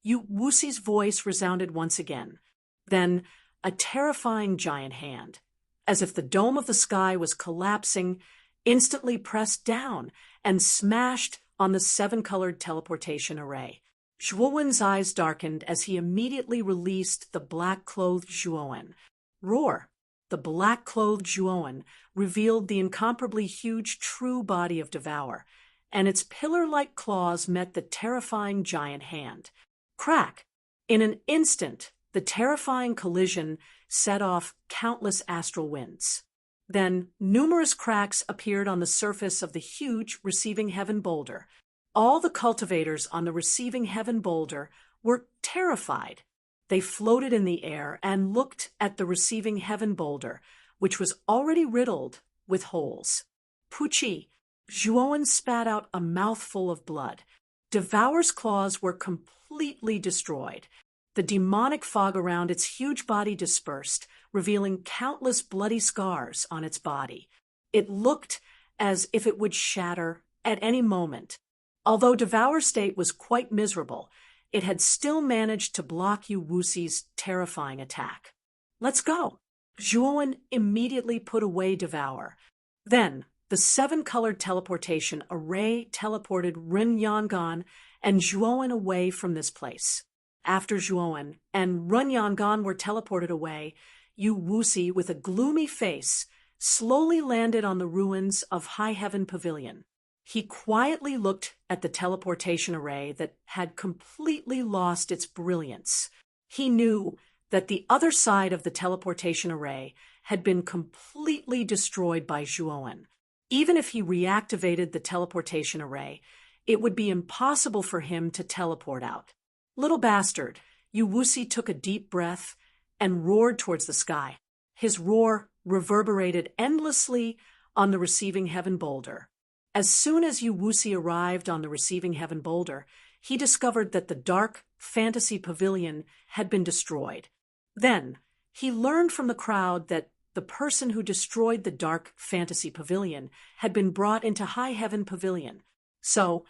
Yu Wuxi's voice resounded once again. Then, a terrifying giant hand, as if the dome of the sky was collapsing, instantly pressed down and smashed on the 7-colored teleportation array. Zhuowen's eyes darkened as he immediately released the black-clothed Zhuowen. Roar! The black-clothed Zhuowen revealed the incomparably huge true body of Devour, and its pillar-like claws met the terrifying giant hand. Crack! In an instant, the terrifying collision set off countless astral winds. Then numerous cracks appeared on the surface of the huge receiving heaven boulder. All the cultivators on the receiving heaven boulder were terrified. They floated in the air and looked at the receiving heaven boulder, which was already riddled with holes. Puchi! Zhuowen spat out a mouthful of blood. Devour's claws were completely destroyed. The demonic fog around its huge body dispersed, revealing countless bloody scars on its body. It looked as if it would shatter at any moment. Although Devour's state was quite miserable, it had still managed to block Yu Wuxi's terrifying attack. "Let's go." Zhuowen immediately put away Devour. Then, the 7-colored teleportation array teleported Ren Yangon and Zhuowen away from this place. After Zhuowen and Run Yangon were teleported away, Yu Wuxi, with a gloomy face, slowly landed on the ruins of High Heaven Pavilion. He quietly looked at the teleportation array that had completely lost its brilliance. He knew that the other side of the teleportation array had been completely destroyed by Zhuowen. Even if he reactivated the teleportation array, it would be impossible for him to teleport out. "Little bastard, Yu Wusi took a deep breath and roared towards the sky. His roar reverberated endlessly on the receiving heaven boulder. As soon as Yu Wusi arrived on the receiving heaven boulder, he discovered that the dark fantasy pavilion had been destroyed. Then, he learned from the crowd that the person who destroyed the dark fantasy pavilion had been brought into High Heaven Pavilion. So,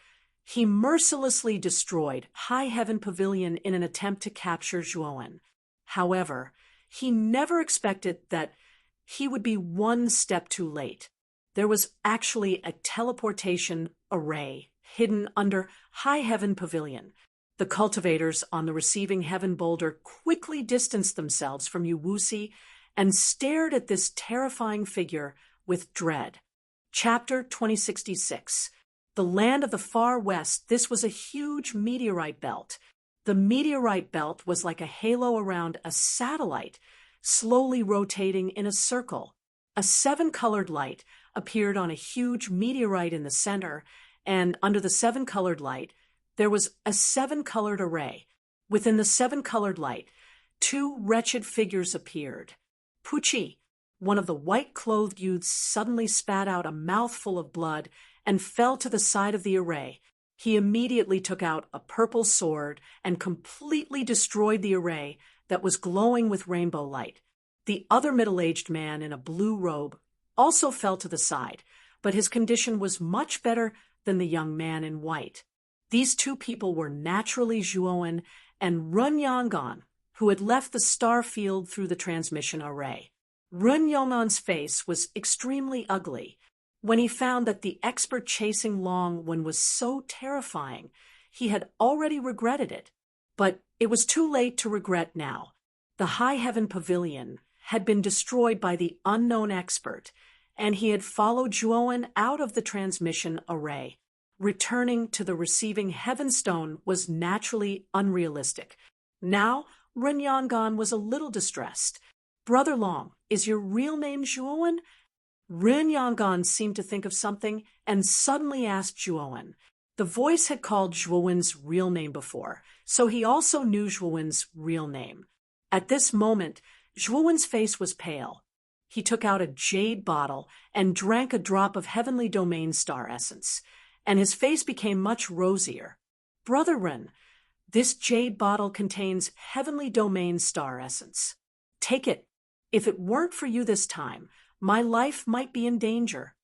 he mercilessly destroyed High Heaven Pavilion in an attempt to capture Zhuowen. However, he never expected that he would be one step too late. There was actually a teleportation array hidden under High Heaven Pavilion. The cultivators on the receiving heaven boulder quickly distanced themselves from Yu Wusi and stared at this terrifying figure with dread. Chapter 2066. The land of the far west. This was a huge meteorite belt. The meteorite belt was like a halo around a satellite, slowly rotating in a circle. A seven-colored light appeared on a huge meteorite in the center, and under the seven-colored light, there was a seven-colored array. Within the seven-colored light, two wretched figures appeared. Puchi, one of the white-clothed youths, suddenly spat out a mouthful of blood and fell to the side of the array. He immediately took out a purple sword and completely destroyed the array that was glowing with rainbow light. The other middle-aged man in a blue robe also fell to the side, but his condition was much better than the young man in white. These two people were naturally Zhuowen and Run Yong'an, who had left the star field through the transmission array. Run Yong'an's face was extremely ugly. When he found that the expert chasing Long Wen was so terrifying, he had already regretted it. But it was too late to regret now. The High Heaven Pavilion had been destroyed by the unknown expert, and he had followed Zhuowen out of the transmission array. Returning to the receiving heaven stone was naturally unrealistic. Now, Run Yong'an was a little distressed. "Brother Long, is your real name Zhuowen?" Run Yong'an seemed to think of something and suddenly asked Zhuowen. The voice had called Zhuowen's real name before, so he also knew Zhuowen's real name. At this moment, Zhuowen's face was pale. He took out a jade bottle and drank a drop of Heavenly Domain Star Essence, and his face became much rosier. "Brother Run, this jade bottle contains Heavenly Domain Star Essence. Take it. If it weren't for you this time, my life might be in danger."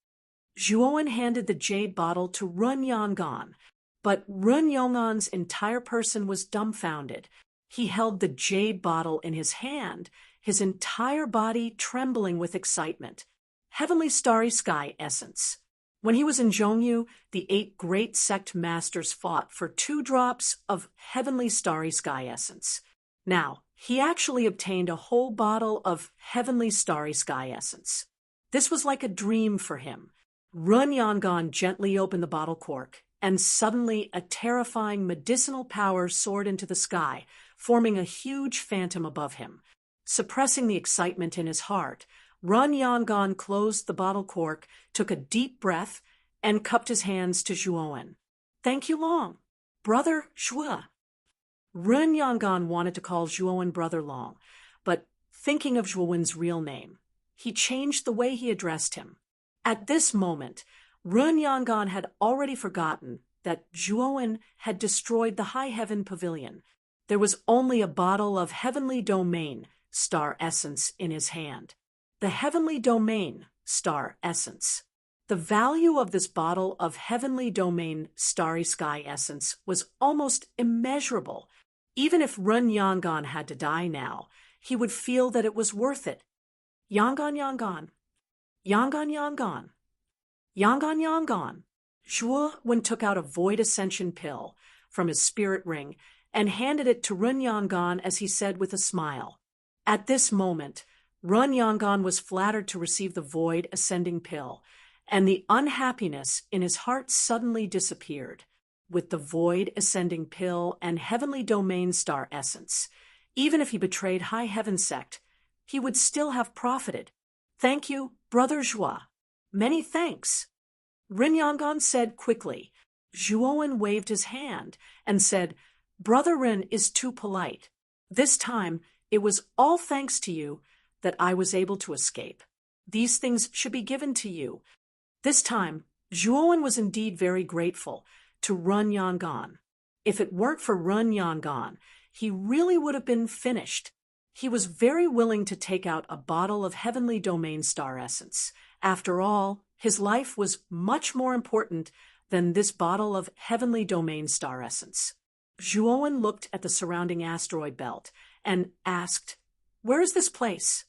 Zhuowen handed the jade bottle to Run Yong'an, but Run Yong'an's entire person was dumbfounded. He held the jade bottle in his hand, his entire body trembling with excitement. Heavenly Starry Sky Essence. When he was in Zhongyu, the 8 great sect masters fought for 2 drops of Heavenly Starry Sky Essence. Now, he actually obtained a whole bottle of Heavenly Starry Sky Essence. This was like a dream for him. Run Yong'an gently opened the bottle cork, and suddenly a terrifying medicinal power soared into the sky, forming a huge phantom above him. Suppressing the excitement in his heart, Run Yong'an closed the bottle cork, took a deep breath, and cupped his hands to Zhuowen. "Thank you, Long. Brother Zhuo." Run Yong'an wanted to call Zhuowen Brother Long, but thinking of Zhuowen's real name, he changed the way he addressed him. At this moment, Run Yong'an had already forgotten that Zhuowen had destroyed the High Heaven Pavilion. There was only a bottle of Heavenly Domain Star Essence in his hand. The Heavenly Domain Star Essence. The value of this bottle of Heavenly Domain Starry Sky Essence was almost immeasurable. Even if Run Yong'an had to die now, he would feel that it was worth it. Yong'an, Yong'an. Yong'an, Yong'an. Yong'an, Yong'an. Zhuowen took out a Void Ascension pill from his spirit ring and handed it to Run Yong'an as he said with a smile. At this moment, Run Yong'an was flattered to receive the Void Ascending pill, and the unhappiness in his heart suddenly disappeared. With the Void Ascending pill and Heavenly Domain Star Essence, even if he betrayed High Heaven Sect, he would still have profited. "Thank you, Brother Zhuo. Many thanks." Run Yong'an said quickly. Zhuowen waved his hand and said, "Brother Ren is too polite. This time, it was all thanks to you that I was able to escape. These things should be given to you. This time, Zhuowen was indeed very grateful to Run Yangon. If it weren't for Run Yangon, he really would have been finished. He was very willing to take out a bottle of Heavenly Domain Star Essence. After all, his life was much more important than this bottle of Heavenly Domain Star Essence. Zhuowen looked at the surrounding asteroid belt and asked, "Where is this place?"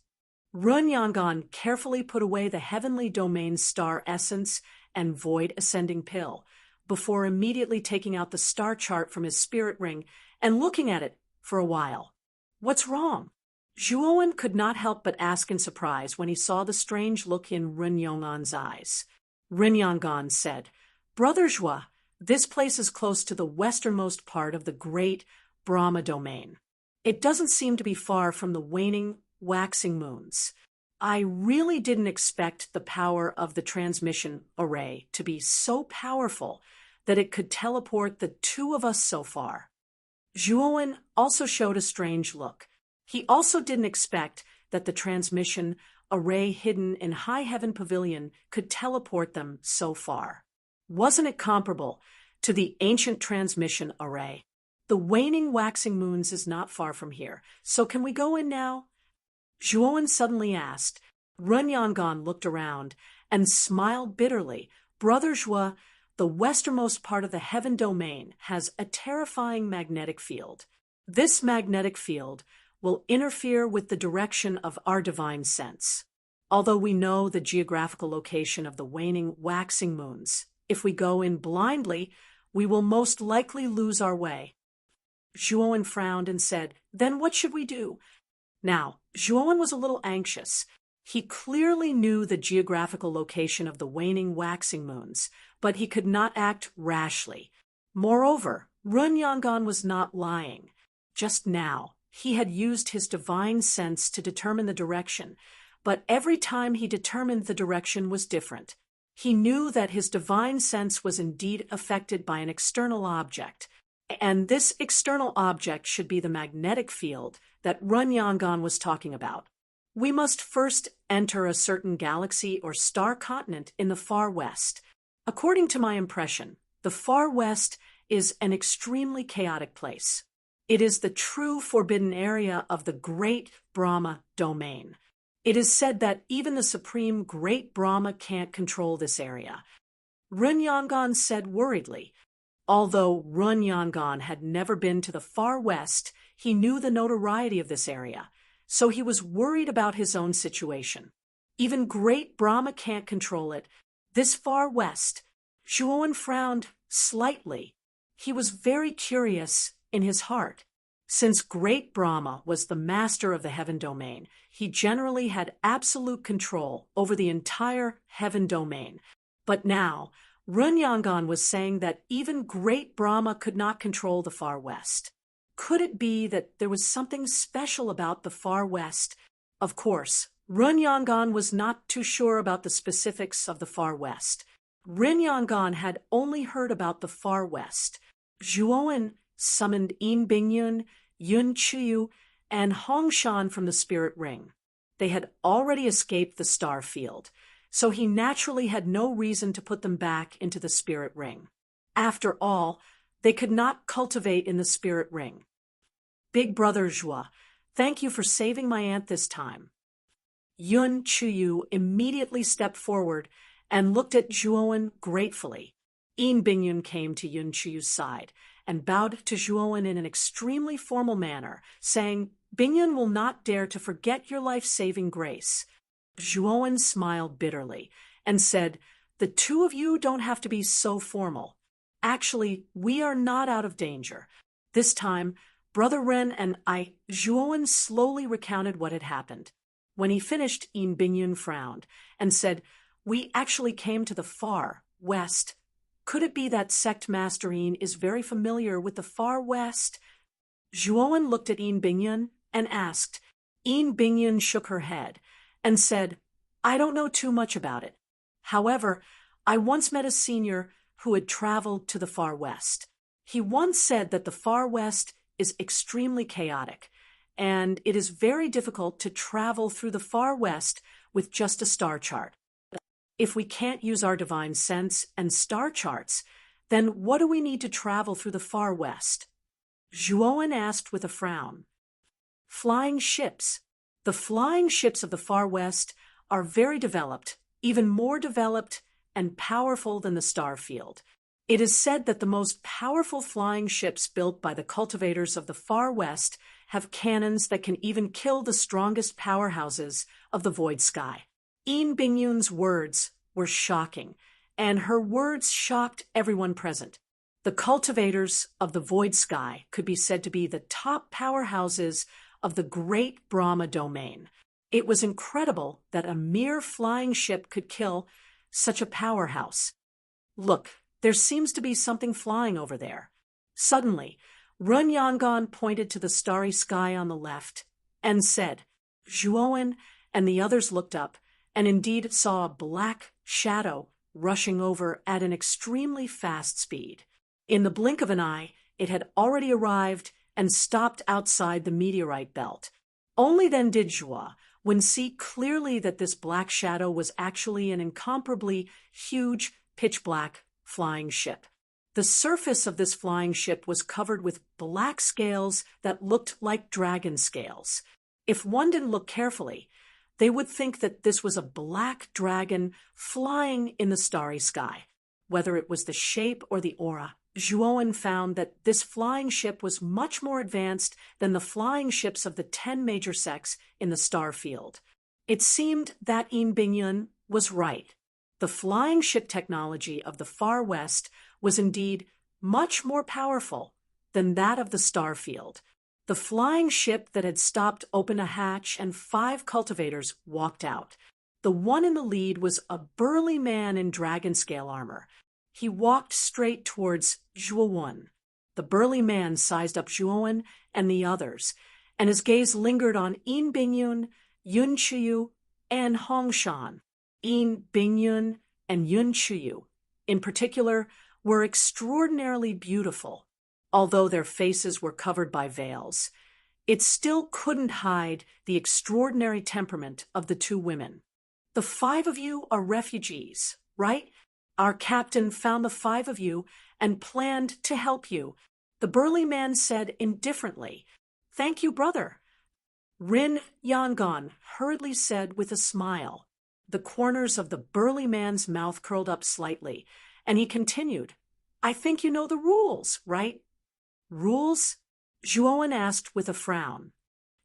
Run Yangon carefully put away the Heavenly Domain Star Essence and Void Ascending Pill before immediately taking out the star chart from his spirit ring and looking at it for a while. "What's wrong?" Zhuowen could not help but ask in surprise when he saw the strange look in Run Yangon's eyes. Run Yangon said, "Brother Zhua, this place is close to the westernmost part of the great Brahma domain. It doesn't seem to be far from the waning, waxing moons. I really didn't expect the power of the transmission array to be so powerful that it could teleport the two of us so far." Zhuowen also showed a strange look. He also didn't expect that the transmission array hidden in High Heaven Pavilion could teleport them so far. Wasn't it comparable to the ancient transmission array? The waning waxing moons is not far from here, so can we go in now? Zhuowen suddenly asked. Run Yangon looked around and smiled bitterly. "Brother Zhua, the westernmost part of the heaven domain has a terrifying magnetic field. This magnetic field will interfere with the direction of our divine sense. Although we know the geographical location of the waning, waxing moons, if we go in blindly, we will most likely lose our way." Zhuowen frowned and said, "Then what should we do?" Now, Zhuowen was a little anxious. He clearly knew the geographical location of the waning, waxing moons, but he could not act rashly. Moreover, Run Yangon was not lying. Just now, he had used his divine sense to determine the direction, but every time he determined the direction was different. He knew that his divine sense was indeed affected by an external object, and this external object should be the magnetic field that Run Yangon was talking about. "We must first enter a certain galaxy or star continent in the far west. According to my impression, the far west is an extremely chaotic place. It is the true forbidden area of the great Brahma domain. It is said that even the supreme great Brahma can't control this area." Run Yangon said worriedly. Although Run Yangon had never been to the far west, he knew the notoriety of this area, so he was worried about his own situation. Even great Brahma can't control it. This far west. Zhuowen frowned slightly. He was very curious in his heart. Since great Brahma was the master of the heaven domain, he generally had absolute control over the entire heaven domain. But now, Run Yangon was saying that even great Brahma could not control the far west. Could it be that there was something special about the far west? Of course, Run Yangon was not too sure about the specifics of the far west. Run Yangon had only heard about the far west. Zhuowen summoned Yin Bingyun, Yun Chuyu, and Hongshan from the spirit ring. They had already escaped the star field, so he naturally had no reason to put them back into the spirit ring. After all, they could not cultivate in the spirit ring. "Big Brother Zhua, thank you for saving my aunt this time." Yun Chuyu immediately stepped forward and looked at Zhuowen gratefully. Yin Bingyun came to Yun Chuyu's side and bowed to Zhuowen in an extremely formal manner, saying, "Bingyun will not dare to forget your life-saving grace." Zhuowen smiled bitterly and said, "The two of you don't have to be so formal. Actually, we are not out of danger. This time, Brother Ren and I..." Zhuowen slowly recounted what had happened. When he finished, Yin Bingyun frowned and said, "We actually came to the far west. Could it be that Sect Master Yin is very familiar with the far west?" Zhuowen looked at Yin Bingyun and asked. Yin Bingyun shook her head and said, "I don't know too much about it. However, I once met a senior who had traveled to the far west. He once said that the far west is extremely chaotic, and it is very difficult to travel through the far west with just a star chart. If we can't use our divine sense and star charts, then what do we need to travel through the far west? Zhuowen asked with a frown. Flying ships. The flying ships of the far west are very developed, even more developed and powerful than the star field. It is said that the most powerful flying ships built by the cultivators of the far west have cannons that can even kill the strongest powerhouses of the void sky. Yin Bingyun's words were shocking, and her words shocked everyone present. The cultivators of the void sky could be said to be the top powerhouses of the great Brahma domain. It was incredible that a mere flying ship could kill such a powerhouse. Look, there seems to be something flying over there. Suddenly, Run Yangon pointed to the starry sky on the left and said, Zhuowen and the others looked up and indeed saw a black shadow rushing over at an extremely fast speed. In the blink of an eye, it had already arrived and stopped outside the meteorite belt. Only then did Zhuowen see clearly that this black shadow was actually an incomparably huge, pitch-black flying ship. The surface of this flying ship was covered with black scales that looked like dragon scales. If one didn't look carefully, they would think that this was a black dragon flying in the starry sky. Whether it was the shape or the aura, Zhuowen found that this flying ship was much more advanced than the flying ships of the 10 major sects in the star field. It seemed that Yin Bingyun was right. The flying ship technology of the far west was indeed much more powerful than that of the star field. The flying ship that had stopped opened a hatch and 5 cultivators walked out. The one in the lead was a burly man in dragon scale armor. He walked straight towards Zhuowen. The burly man sized up Zhuowen and the others, and his gaze lingered on Yin Bingyun, Yun Chuyu, and Hongshan. Yin Bingyun and Yun Chuyu, in particular, were extraordinarily beautiful. Although their faces were covered by veils, it still couldn't hide the extraordinary temperament of the 2 women. The 5 of you are refugees, right? Our captain found the 5 of you and planned to help you. The burly man said indifferently, Thank you, brother. Rin Yangon hurriedly said with a smile. The corners of the burly man's mouth curled up slightly, and he continued, I think you know the rules, right? Rules? Zhuowen asked with a frown.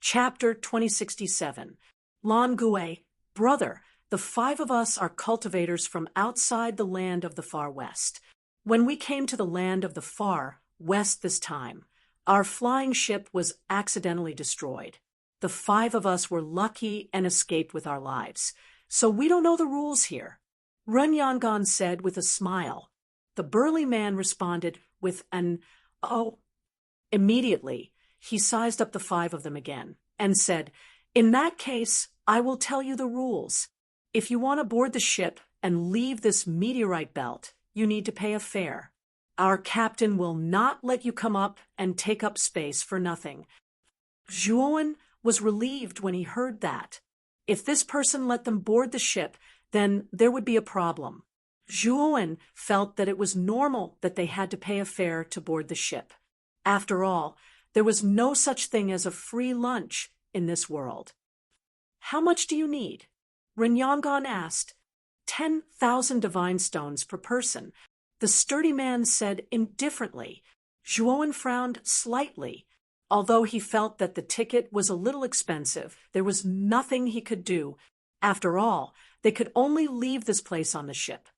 Chapter 2067. Lan Gui, brother, the 5 of us are cultivators from outside the land of the far west. When we came to the land of the far west this time, our flying ship was accidentally destroyed. The 5 of us were lucky and escaped with our lives, so we don't know the rules here. Run Yangon said with a smile. The burly man responded with an, oh. Immediately, he sized up the 5 of them again and said, In that case, I will tell you the rules. If you want to board the ship and leave this meteorite belt, you need to pay a fare. Our captain will not let you come up and take up space for nothing. Zhuowen was relieved when he heard that. If this person let them board the ship, then there would be a problem. Zhuowen felt that it was normal that they had to pay a fare to board the ship. After all, there was no such thing as a free lunch in this world. How much do you need? Renyangon asked. 10,000 divine stones per person. The sturdy man said indifferently. Zhuowen frowned slightly. Although he felt that the ticket was a little expensive, there was nothing he could do. After all, they could only leave this place on the ship.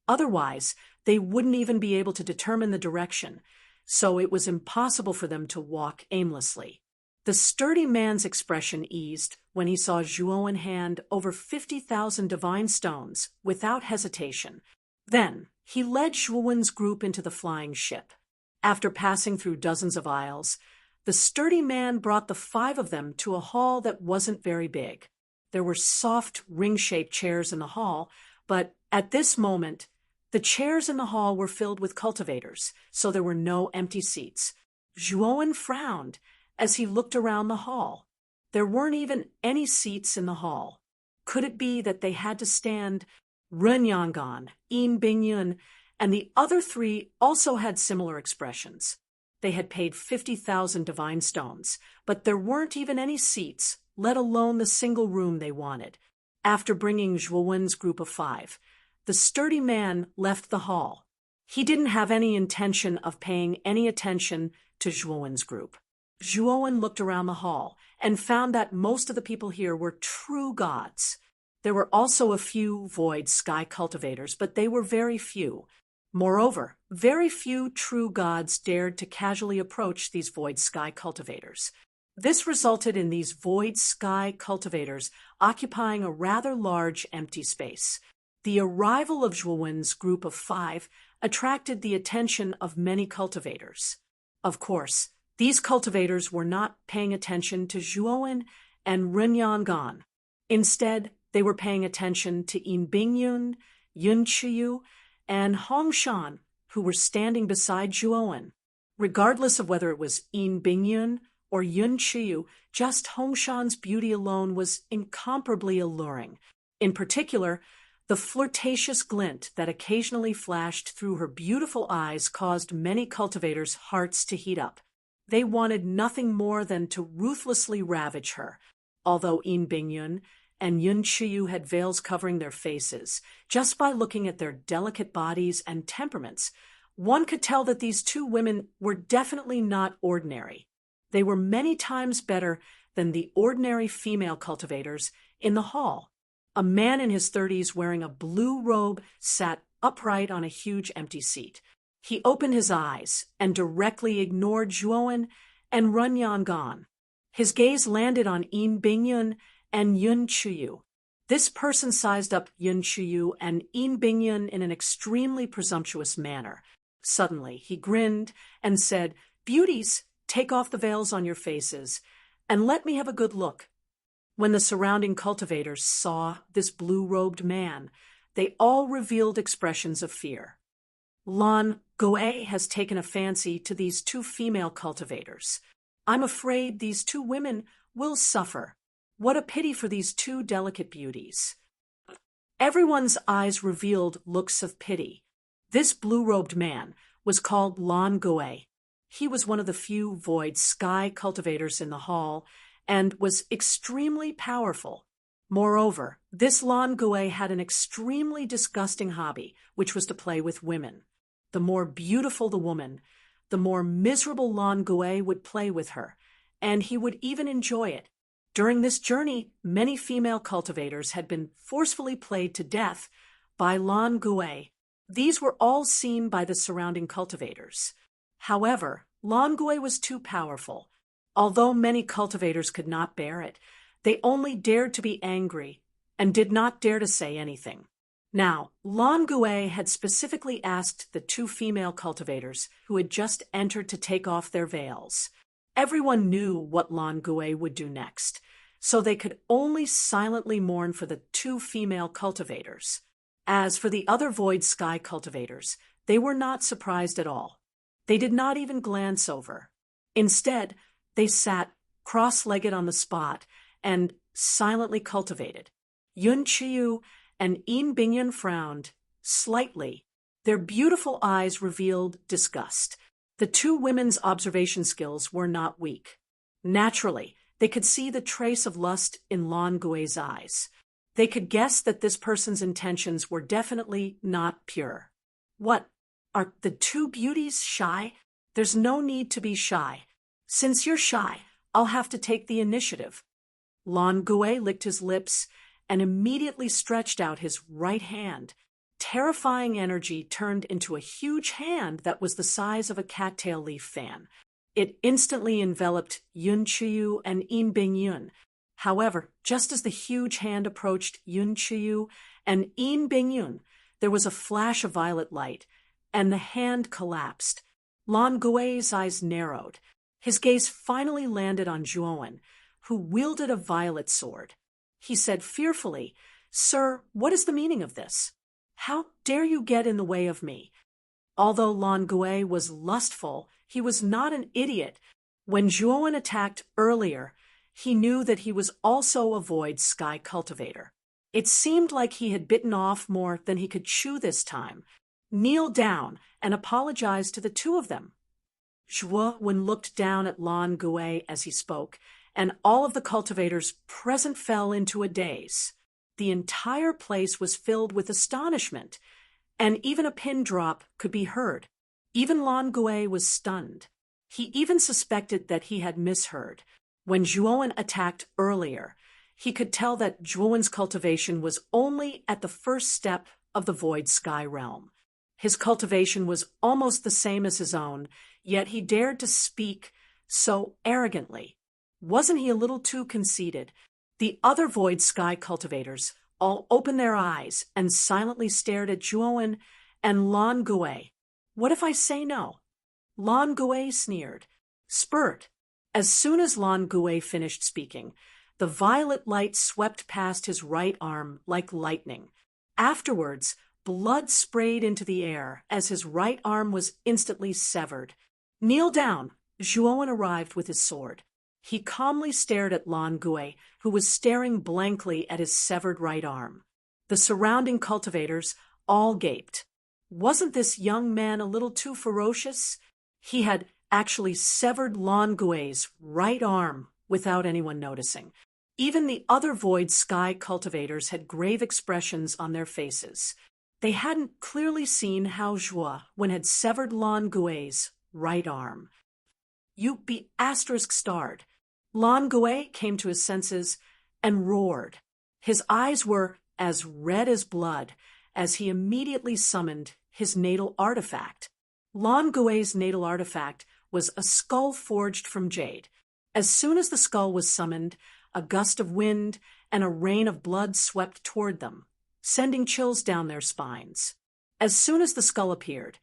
Otherwise, they wouldn't even be able to determine the direction, so it was impossible for them to walk aimlessly. The sturdy man's expression eased when he saw Zhuowen hand over 50,000 divine stones without hesitation. Then, he led Zhuowen's group into the flying ship. After passing through dozens of aisles, the sturdy man brought the 5 of them to a hall that wasn't very big. There were soft, ring-shaped chairs in the hall, but at this moment, the chairs in the hall were filled with cultivators, so there were no empty seats. Zhuowen frowned as he looked around the hall. There weren't even any seats in the hall. Could it be that they had to stand? Ren Yangan, In Bingyun, and the other three also had similar expressions. They had paid 50,000 divine stones, but there weren't even any seats, let alone the single room they wanted. After bringing Zhuowen's group of 5, the sturdy man left the hall. He didn't have any intention of paying any attention to Zhuowen's group. Zhuowen looked around the hall and found that most of the people here were true gods. There were also a few void sky cultivators, but they were very few. Moreover, very few true gods dared to casually approach these void sky cultivators. This resulted in these void sky cultivators occupying a rather large empty space. The arrival of Zhuowen's group of 5 attracted the attention of many cultivators. Of course, these cultivators were not paying attention to Zhuowen and Ren Yangan. Instead, they were paying attention to In Bingyun, Yun Chiyu, and Hongshan, who were standing beside Zhuowen. Regardless of whether it was In Bingyun or Yun Chiyu, just Hongshan's beauty alone was incomparably alluring. In particular, the flirtatious glint that occasionally flashed through her beautiful eyes caused many cultivators' hearts to heat up. They wanted nothing more than to ruthlessly ravage her. Although In Bingyun and Yun Chiyu had veils covering their faces, just by looking at their delicate bodies and temperaments, one could tell that these two women were definitely not ordinary. They were many times better than the ordinary female cultivators in the hall. A man in his 30s wearing a blue robe sat upright on a huge empty seat. He opened his eyes and directly ignored Zhuowen and Ren Yangan. His gaze landed on In Bingyun and Yun Chiyu. This person sized up Yun Chiyu and In Bingyun in an extremely presumptuous manner. Suddenly, he grinned and said, "Beauties, take off the veils on your faces, and let me have a good look." When the surrounding cultivators saw this blue-robed man, they all revealed expressions of fear. Lan Goe has taken a fancy to these two female cultivators. I'm afraid these two women will suffer. What a pity for these two delicate beauties. Everyone's eyes revealed looks of pity. This blue-robed man was called Lan Goe. He was one of the few void sky cultivators in the hall and was extremely powerful. Moreover, this Lan Goe had an extremely disgusting hobby, which was to play with women. The more beautiful the woman, the more miserable Lan Goe would play with her, and he would even enjoy it. During this journey, many female cultivators had been forcefully played to death by Lan Goe. These were all seen by the surrounding cultivators. However, Lan Goe was too powerful. Although many cultivators could not bear it, they only dared to be angry and did not dare to say anything. Now, Lan Goe had specifically asked the two female cultivators who had just entered to take off their veils. Everyone knew what Lan Goe would do next, so they could only silently mourn for the two female cultivators. As for the other void sky cultivators, they were not surprised at all. They did not even glance over. Instead, they sat cross-legged on the spot and silently cultivated. Yun Chiyu and In Bingyun frowned slightly. Their beautiful eyes revealed disgust. The two women's observation skills were not weak. Naturally, they could see the trace of lust in Lan Goe's eyes. They could guess that this person's intentions were definitely not pure. What? Are the two beauties shy? There's no need to be shy. Since you're shy, I'll have to take the initiative. Lan Goe licked his lips and immediately stretched out his right hand. Terrifying energy turned into a huge hand that was the size of a cattail leaf fan. It instantly enveloped Yun Chiyu and In Bingyun. However, just as the huge hand approached Yun Chiyu and In Bingyun, there was a flash of violet light, and the hand collapsed. Lan Goe's eyes narrowed. His gaze finally landed on Zhuowen, who wielded a violet sword. He said fearfully, "Sir, what is the meaning of this? How dare you get in the way of me?" Although Lan Goe was lustful, he was not an idiot. When Zhuowen attacked earlier, he knew that he was also a void sky cultivator. It seemed like he had bitten off more than he could chew this time. Kneeled down and apologized to the two of them. Zhuo-Wen looked down at Lan Gui as he spoke, and all of the cultivators present fell into a daze. The entire place was filled with astonishment, and even a pin drop could be heard. Even Lan Gui was stunned. He even suspected that he had misheard. When Zhuo-Wen attacked earlier, he could tell that Zhuo-Wen's cultivation was only at the first step of the void sky realm. His cultivation was almost the same as his own, yet he dared to speak so arrogantly. Wasn't he a little too conceited? The other void sky cultivators all opened their eyes and silently stared at Zhuo-Wen and Lan Gui. What if I say no? Lan Gui sneered. Spurt. As soon as Lan Gui finished speaking, the violet light swept past his right arm like lightning. Afterwards, blood sprayed into the air as his right arm was instantly severed. Kneel down. Zhuo-Wen arrived with his sword. He calmly stared at Lan Gui, who was staring blankly at his severed right arm. The surrounding cultivators all gaped. Wasn't this young man a little too ferocious? He had actually severed Lan Gui's right arm without anyone noticing. Even the other void sky cultivators had grave expressions on their faces. They hadn't clearly seen how Zhuo-Wen had severed Lan Gui's right arm. You be **starred. Lan Gui came to his senses and roared. His eyes were as red as blood as he immediately summoned his natal artifact. Lan Gui's natal artifact was a skull forged from jade. As soon as the skull was summoned, a gust of wind and a rain of blood swept toward them, sending chills down their spines. As soon as the skull appeared,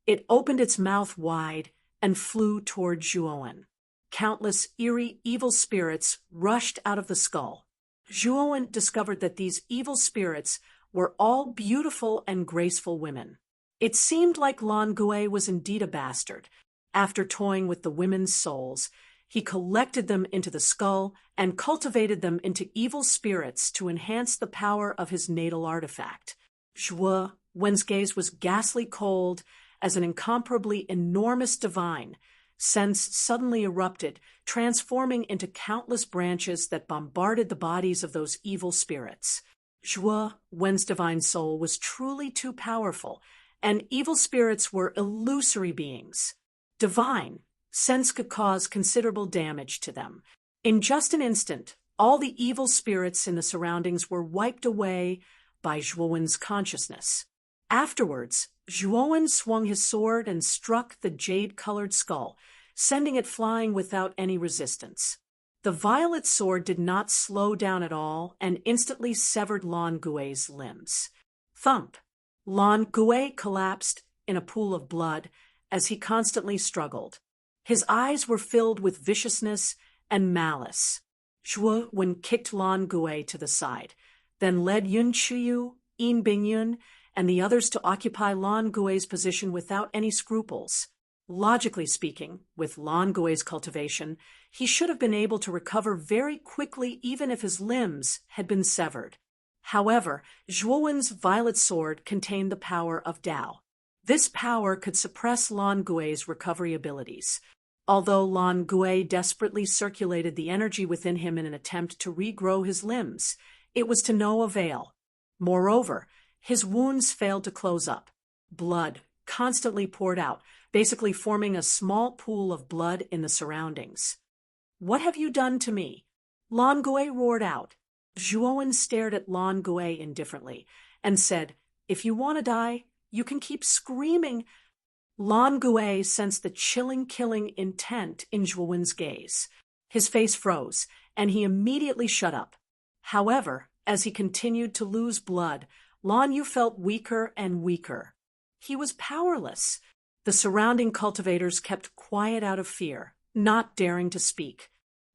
it opened its mouth wide and flew toward Zhuo-Wen. Countless eerie evil spirits rushed out of the skull. Zhuo-Wen discovered that these evil spirits were all beautiful and graceful women. It seemed like Lan Gui was indeed a bastard. After toying with the women's souls, he collected them into the skull and cultivated them into evil spirits to enhance the power of his natal artifact. Zhuo-Wen's gaze was ghastly cold as an incomparably enormous divine sense suddenly erupted, transforming into countless branches that bombarded the bodies of those evil spirits. Zhuo-Wen's divine soul was truly too powerful, and evil spirits were illusory beings. Divine sense could cause considerable damage to them. In just an instant, all the evil spirits in the surroundings were wiped away by Zhuo-Wen's consciousness. Afterwards, Zhuo-Wen swung his sword and struck the jade-colored skull, sending it flying without any resistance. The violet sword did not slow down at all and instantly severed Lan Gui's limbs. Thump! Lan Gui collapsed in a pool of blood as he constantly struggled. His eyes were filled with viciousness and malice. Zhuo-Wen kicked Lan Gui to the side, then led Yun Chuyu, Yin Bingyun, and the others to occupy Lan Gui's position without any scruples. Logically speaking, with Lan Gui's cultivation, he should have been able to recover very quickly even if his limbs had been severed. However, Zhuo-Wen's violet sword contained the power of Dao. This power could suppress Lan Gui's recovery abilities. Although Lan Gui desperately circulated the energy within him in an attempt to regrow his limbs, it was to no avail. Moreover, his wounds failed to close up. Blood constantly poured out, basically forming a small pool of blood in the surroundings. "What have you done to me?" Lan Gui roared out. Zhuo-Wen stared at Lan Gui indifferently and said, "If you want to die, you can keep screaming." Lan Gui sensed the chilling, killing intent in Zhuo-Wen's gaze. His face froze, and he immediately shut up. However, as he continued to lose blood, Lan Yu felt weaker and weaker. He was powerless. The surrounding cultivators kept quiet out of fear, not daring to speak.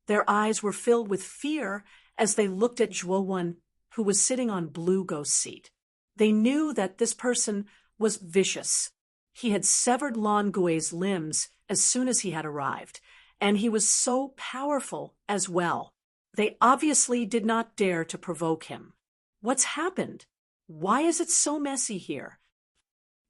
Their eyes were filled with fear as they looked at Zhuo-Wen, who was sitting on Blue Ghost's seat. They knew that this person was vicious. He had severed Lan Gui's limbs as soon as he had arrived, and he was so powerful as well. They obviously did not dare to provoke him. What's happened? Why is it so messy here?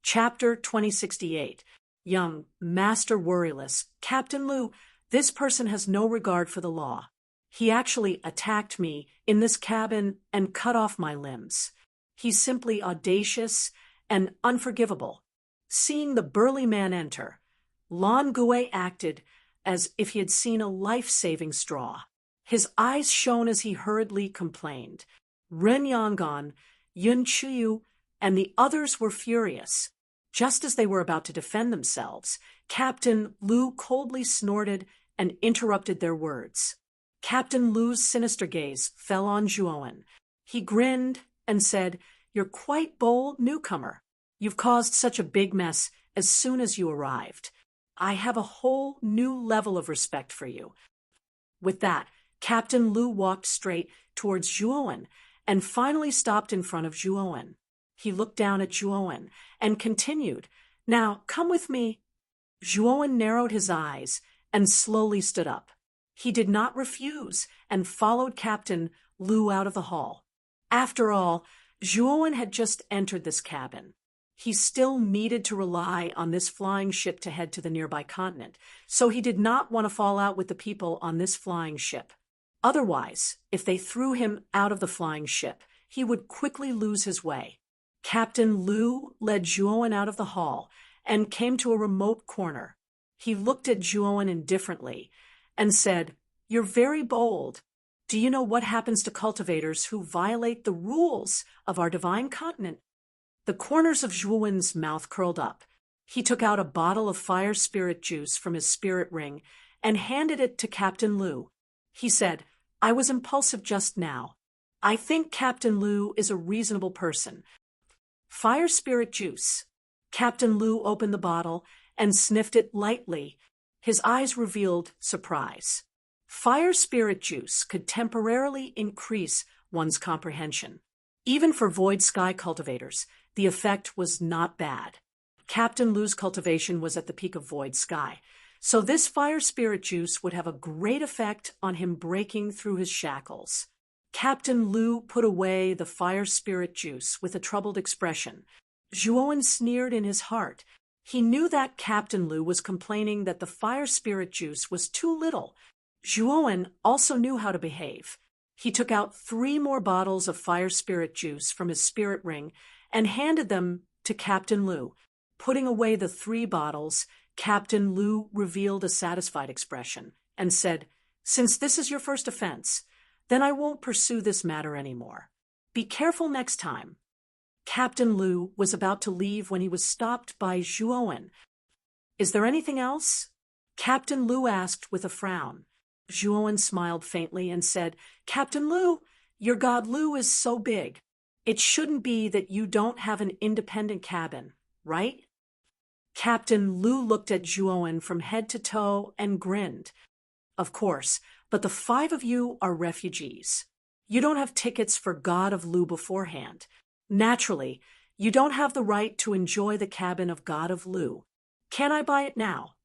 Chapter 2068. Young, Master Worryless, Captain Lu, this person has no regard for the law. He actually attacked me in this cabin and cut off my limbs. He's simply audacious and unforgivable. Seeing the burly man enter, Lan Gui acted as if he had seen a life-saving straw. His eyes shone as he hurriedly complained. Ren Yangon, Yun Chuyu, and the others were furious. Just as they were about to defend themselves, Captain Lu coldly snorted and interrupted their words. Captain Lu's sinister gaze fell on Zhuowen. He grinned and said, "You're quite bold, newcomer. You've caused such a big mess as soon as you arrived. I have a whole new level of respect for you." With that, Captain Lu walked straight towards Zhuowen and finally stopped in front of Zhuowen. He looked down at Zhuowen and continued, "Now, come with me." Zhuowen narrowed his eyes and slowly stood up. He did not refuse and followed Captain Lu out of the hall. After all, Zhuowen had just entered this cabin. He still needed to rely on this flying ship to head to the nearby continent, so he did not want to fall out with the people on this flying ship. Otherwise, if they threw him out of the flying ship, he would quickly lose his way. Captain Lu led Zhuowen out of the hall and came to a remote corner. He looked at Zhuowen indifferently and said, "You're very bold. Do you know what happens to cultivators who violate the rules of our divine continent?" The corners of Zhuowen's mouth curled up. He took out a bottle of fire spirit juice from his spirit ring and handed it to Captain Lu. He said, "I was impulsive just now. I think Captain Lu is a reasonable person." Fire spirit juice. Captain Lu opened the bottle and sniffed it lightly. His eyes revealed surprise. Fire spirit juice could temporarily increase one's comprehension. Even for void sky cultivators, the effect was not bad. Captain Lu's cultivation was at the peak of void sky, so this fire spirit juice would have a great effect on him breaking through his shackles. Captain Lu put away the fire spirit juice with a troubled expression. Zhuowen sneered in his heart. He knew that Captain Lu was complaining that the fire spirit juice was too little. Zhuowen also knew how to behave. He took out 3 more bottles of fire spirit juice from his spirit ring and handed them to Captain Lu. Putting away the 3 bottles, Captain Lu revealed a satisfied expression and said, "Since this is your first offense, then I won't pursue this matter anymore. Be careful next time." Captain Lu was about to leave when he was stopped by Zhuowen. "Is there anything else?" Captain Lu asked with a frown. Zhuowen smiled faintly and said, "Captain Lu, your god Lu is so big. It shouldn't be that you don't have an independent cabin, right?" Captain Lu looked at Zhuowen from head to toe and grinned. "Of course, but the 5 of you are refugees. You don't have tickets for God of Lu beforehand. Naturally, you don't have the right to enjoy the cabin of God of Lu. Can I buy it now?"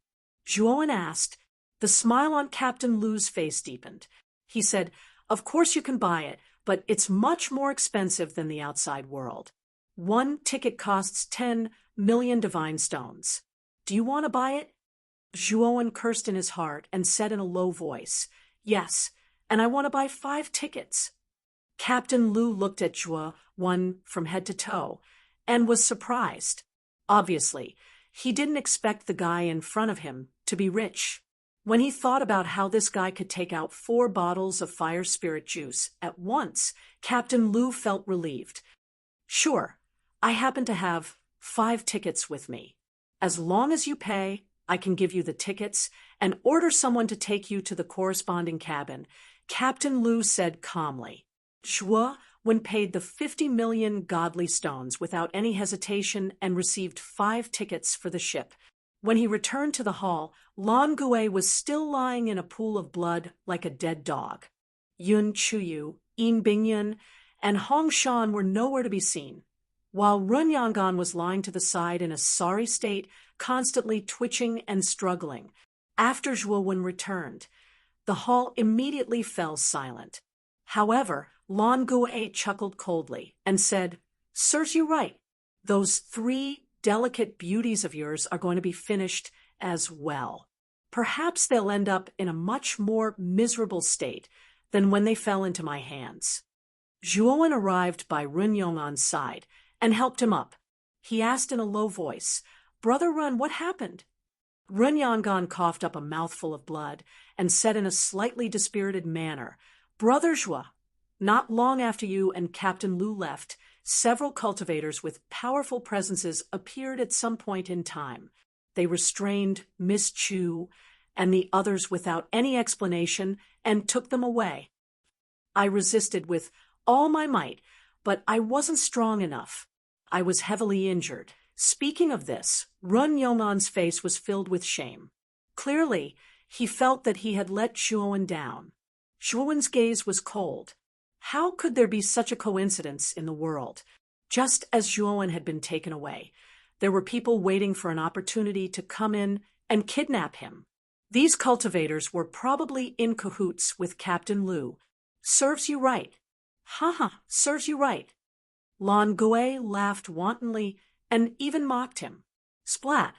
Zhuowen asked. The smile on Captain Lu's face deepened. He said, "Of course you can buy it, but it's much more expensive than the outside world. 1 ticket costs 10 million divine stones. Do you want to buy it?" Zhuowen cursed in his heart and said in a low voice, "Yes, and I want to buy 5 tickets." Captain Lu looked at Zhuowen from head to toe and was surprised. Obviously, he didn't expect the guy in front of him to be rich. When he thought about how this guy could take out 4 bottles of fire spirit juice at once, Captain Lu felt relieved. "Sure, I happen to have 5 tickets with me. As long as you pay, I can give you the tickets and order someone to take you to the corresponding cabin," Captain Lu said calmly. Zhuowen paid the 50 million godly stones without any hesitation and received 5 tickets for the ship. When he returned to the hall, Lan Gui was still lying in a pool of blood like a dead dog. Yun Chuyu, Yin Bingyun, and Hong Shan were nowhere to be seen, while Run Yangan was lying to the side in a sorry state, constantly twitching and struggling. After Zhuowen returned, The hall immediately fell silent. However, Lan Gui chuckled coldly and said, "Serves you right. Those 3 delicate beauties of yours are going to be finished as well. Perhaps they'll end up in a much more miserable state than when they fell into my hands." Zhuowen arrived by Run Yong'an's side and helped him up. He asked in a low voice, "Brother Run, what happened?" Run Yong'an coughed up a mouthful of blood and said in a slightly dispirited manner, "Brother Zhua, not long after you and Captain Lu left, several cultivators with powerful presences appeared at some point in time. They restrained Miss Chu and the others without any explanation and took them away. I resisted with all my might, but I wasn't strong enough. I was heavily injured." Speaking of this, Run Yong'an's face was filled with shame. Clearly, he felt that he had let Zhuowen down. Zhuowen's gaze was cold. How could there be such a coincidence in the world? Just as Zhuowen had been taken away, there were people waiting for an opportunity to come in and kidnap him. These cultivators were probably in cahoots with Captain Lu. "Serves you right." "Ha, serves you right." Lan Gui laughed wantonly and even mocked him. Splat!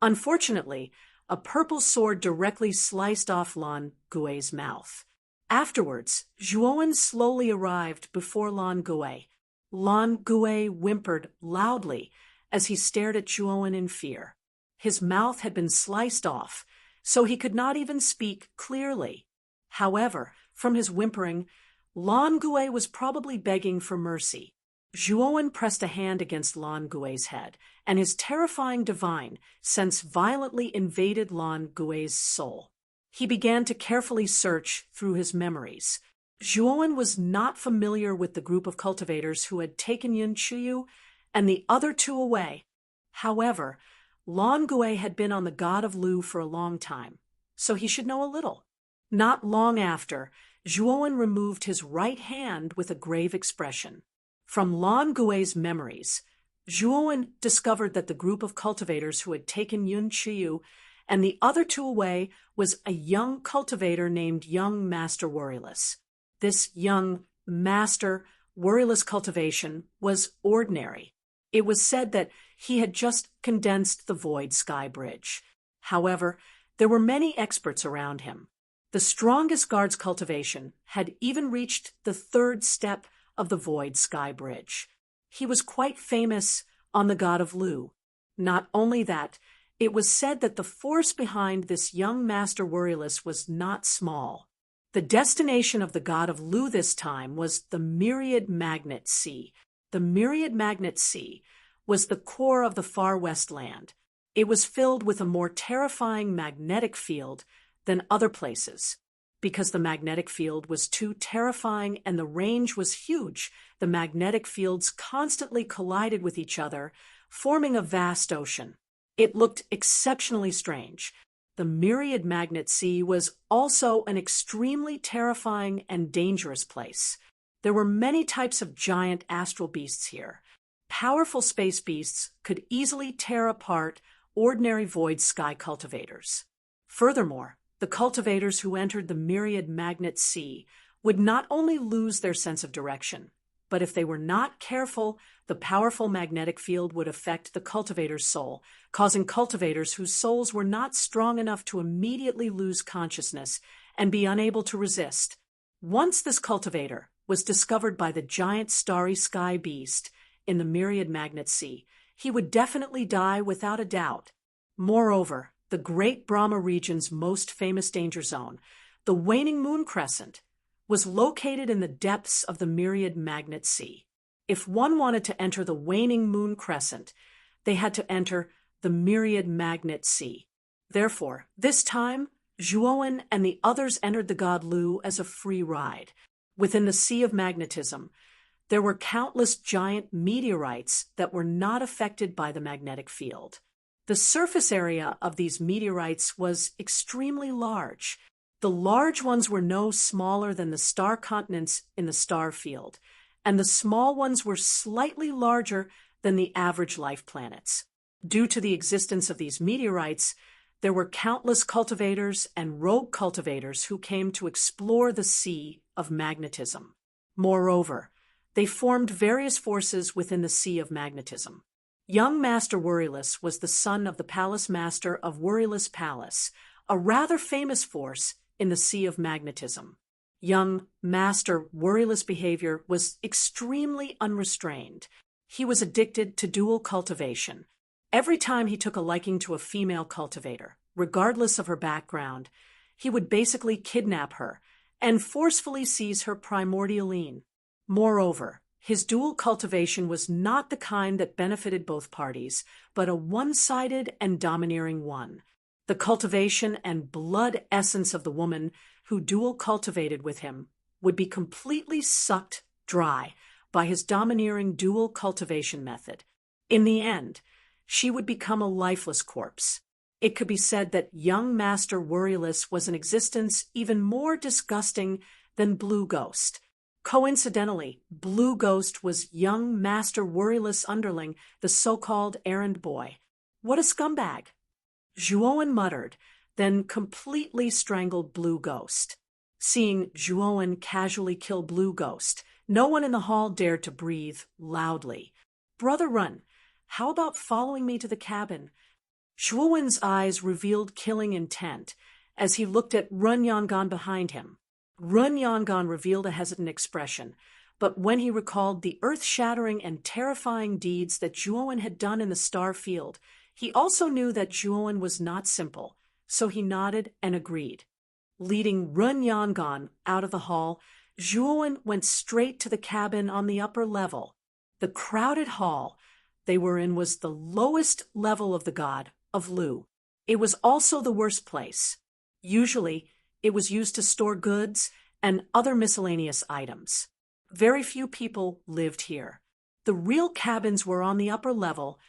Unfortunately, a purple sword directly sliced off Lan Gui's mouth. Afterwards, Zhuowen slowly arrived before Lan Gui. Lan Gui whimpered loudly as he stared at Zhuowen in fear. His mouth had been sliced off, so he could not even speak clearly. However, from his whimpering, Lan Gui was probably begging for mercy. Zhuowen pressed a hand against Lan Gui's head, and his terrifying divine sense violently invaded Lan Gui's soul. He began to carefully search through his memories. Zhuowen was not familiar with the group of cultivators who had taken Yun Chuyu and the other 2 away. However, Lan Gui had been on the God of Lu for a long time, so he should know a little. Not long after, Zhuowen removed his right hand with a grave expression. From Lan Gui's memories, Zhuowen discovered that the group of cultivators who had taken Yun Chuyu and the other 2 away was a young cultivator named Young Master Worryless. This young Master Worryless cultivation was ordinary. It was said that he had just condensed the Void Sky Bridge. However, there were many experts around him. The strongest guard's cultivation had even reached the 3rd step of the Void Sky Bridge. He was quite famous on the God of Lu. Not only that, it was said that the force behind this young Master Worryless was not small. The destination of the God of Lu this time was the Myriad Magnet Sea. The Myriad Magnet Sea was the core of the Far West land. It was filled with a more terrifying magnetic field than other places. Because the magnetic field was too terrifying and the range was huge, the magnetic fields constantly collided with each other, forming a vast ocean. It looked exceptionally strange. The Myriad Magnet Sea was also an extremely terrifying and dangerous place. There were many types of giant astral beasts here. Powerful space beasts could easily tear apart ordinary void sky cultivators. Furthermore, the cultivators who entered the Myriad Magnet Sea would not only lose their sense of direction, but if they were not careful, the powerful magnetic field would affect the cultivator's soul, causing cultivators whose souls were not strong enough to immediately lose consciousness and be unable to resist. Once this cultivator was discovered by the giant starry sky beast in the Myriad Magnet Sea, he would definitely die without a doubt. Moreover, the Great Brahma region's most famous danger zone, the Waning Moon Crescent, was located in the depths of the Myriad Magnet Sea. If one wanted to enter the Waning Moon Crescent, they had to enter the Myriad Magnet Sea. Therefore, this time, Zhuowen and the others entered the god Lu as a free ride. Within the Sea of Magnetism, there were countless giant meteorites that were not affected by the magnetic field. The surface area of these meteorites was extremely large. The large ones were no smaller than the star continents in the star field, and the small ones were slightly larger than the average life planets. Due to the existence of these meteorites, There were countless cultivators and rogue cultivators who came to explore the sea of magnetism. Moreover, they formed various forces within the sea of magnetism. Young Master Worryless was the son of the Palace Master of Worryless Palace, a rather famous force in the sea of magnetism. Young Master Worryless' behavior was extremely unrestrained. He was addicted to dual cultivation. Every time he took a liking to a female cultivator, regardless of her background, he would basically kidnap her and forcefully seize her primordialine. Moreover, his dual cultivation was not the kind that benefited both parties, but a one-sided and domineering one. The cultivation and blood essence of the woman who dual cultivated with him would be completely sucked dry by his domineering dual cultivation method. In the end, she would become a lifeless corpse. It could be said that young Master Worryless was an existence even more disgusting than Blue Ghost. Coincidentally, Blue Ghost was young Master Worryless' underling, the so-called errand boy. What a scumbag! Zhuowen muttered, then completely strangled Blue Ghost. Seeing Zhuowen casually kill Blue Ghost, no one in the hall dared to breathe loudly. "Brother Run, how about following me to the cabin?" Zhuowen's eyes revealed killing intent as he looked at Run Yangon behind him. Run Yangon revealed a hesitant expression, but when he recalled the earth-shattering and terrifying deeds that Zhuowen had done in the Star Field, he also knew that Zhuowen was not simple, so he nodded and agreed. Leading Run Yangon out of the hall, Zhuowen went straight to the cabin on the upper level. The crowded hall they were in was the lowest level of the god of Lu. It was also the worst place. Usually, it was used to store goods and other miscellaneous items. Very few people lived here. The real cabins were on the upper level,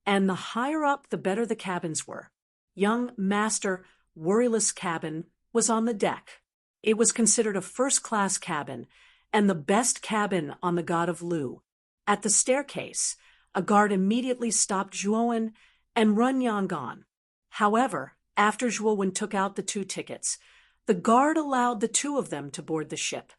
and the higher up, the better the cabins were. Young Master Worryless' cabin was on the deck. It was considered a first-class cabin and the best cabin on the god of Lu. At the staircase, a guard immediately stopped Zhuowen and Run Yangon. However, after Zhuowen took out the 2 tickets, the guard allowed the 2 of them to board the ship.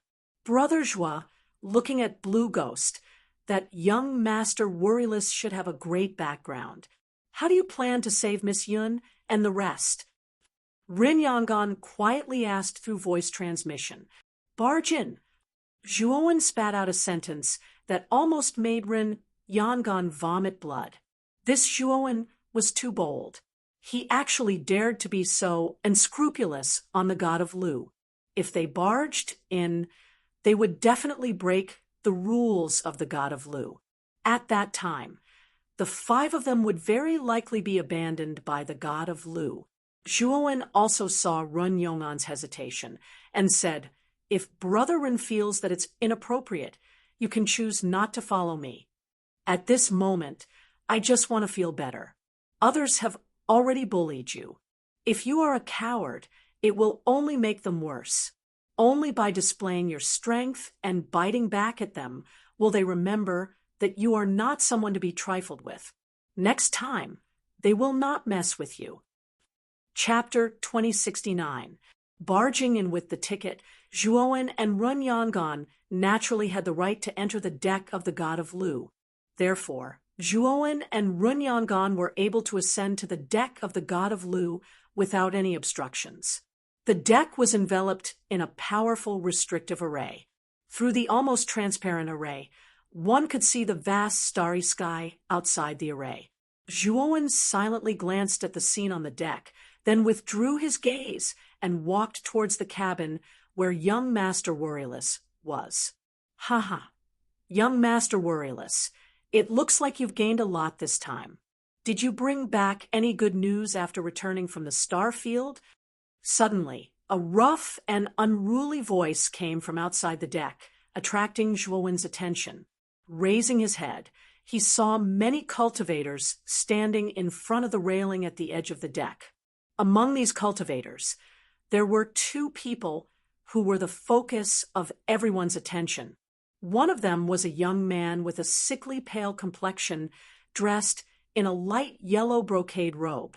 Brother Zhua, looking at Blue Ghost, that young Master Worryless should have a great background. How do you plan to save Miss Yun and the rest? Rin Yangon quietly asked through voice transmission. Barge in. Zhuowen spat out a sentence that almost made Rin Yangon vomit blood. This Zhuowen was too bold. He actually dared to be so unscrupulous on the god of Lu. If they barged in, they would definitely break the rules of the god of Lu. At that time, the 5 of them would very likely be abandoned by the god of Lu. Zhuowen also saw Run Yongan's hesitation and said, "If Brother Rin feels that it's inappropriate, you can choose not to follow me. At this moment, I just want to feel better. Others have already bullied you. If you are a coward, it will only make them worse. Only by displaying your strength and biting back at them will they remember that you are not someone to be trifled with. Next time, they will not mess with you." Chapter 2069. Barging in with the ticket, Zhuowen and Run Yangon naturally had the right to enter the deck of the god of Lu. Therefore, Zhuowen and Run Yangon were able to ascend to the deck of the god of Lu without any obstructions. The deck was enveloped in a powerful restrictive array. Through the almost transparent array, one could see the vast starry sky outside the array. Zhuowen silently glanced at the scene on the deck, then withdrew his gaze and walked towards the cabin where young Master Worryless was. "Haha, young Master Worryless, it looks like you've gained a lot this time. Did you bring back any good news after returning from the Star Field?" Suddenly, a rough and unruly voice came from outside the deck, attracting Zhuowen's attention. Raising his head, he saw many cultivators standing in front of the railing at the edge of the deck. Among these cultivators, there were 2 people who were the focus of everyone's attention. One of them was a young man with a sickly pale complexion, dressed in a light yellow brocade robe.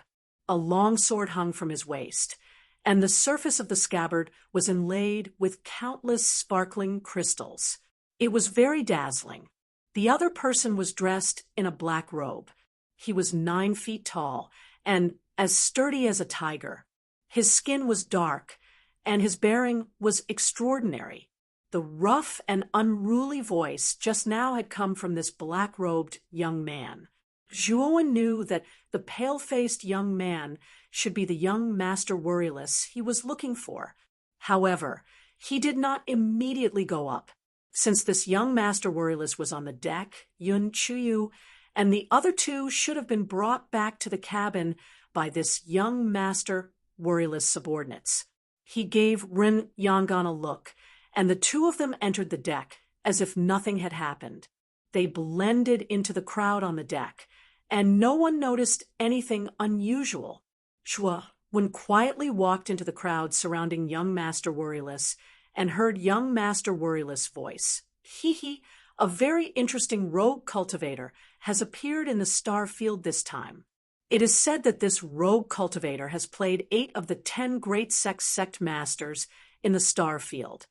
A long sword hung from his waist, and the surface of the scabbard was inlaid with countless sparkling crystals. It was very dazzling. The other person was dressed in a black robe. He was 9 feet tall and as sturdy as a tiger. His skin was dark, and his bearing was extraordinary. The rough and unruly voice just now had come from this black-robed young man. Zhuowen knew that the pale-faced young man should be the young Master Worryless he was looking for. However, he did not immediately go up. Since this young Master Worryless was on the deck, Yun Chuyu and the other two should have been brought back to the cabin by this young Master Worryless subordinates. He gave Rin Yangon a look, and the two of them entered the deck as if nothing had happened. They blended into the crowd on the deck, and no one noticed anything unusual. Zhuowen quietly walked into the crowd surrounding young Master Worryless and heard young Master Worryless' voice. A very interesting rogue cultivator has appeared in the star field this time. It is said that this rogue cultivator has played 8 of the 10 great sect masters in the star field.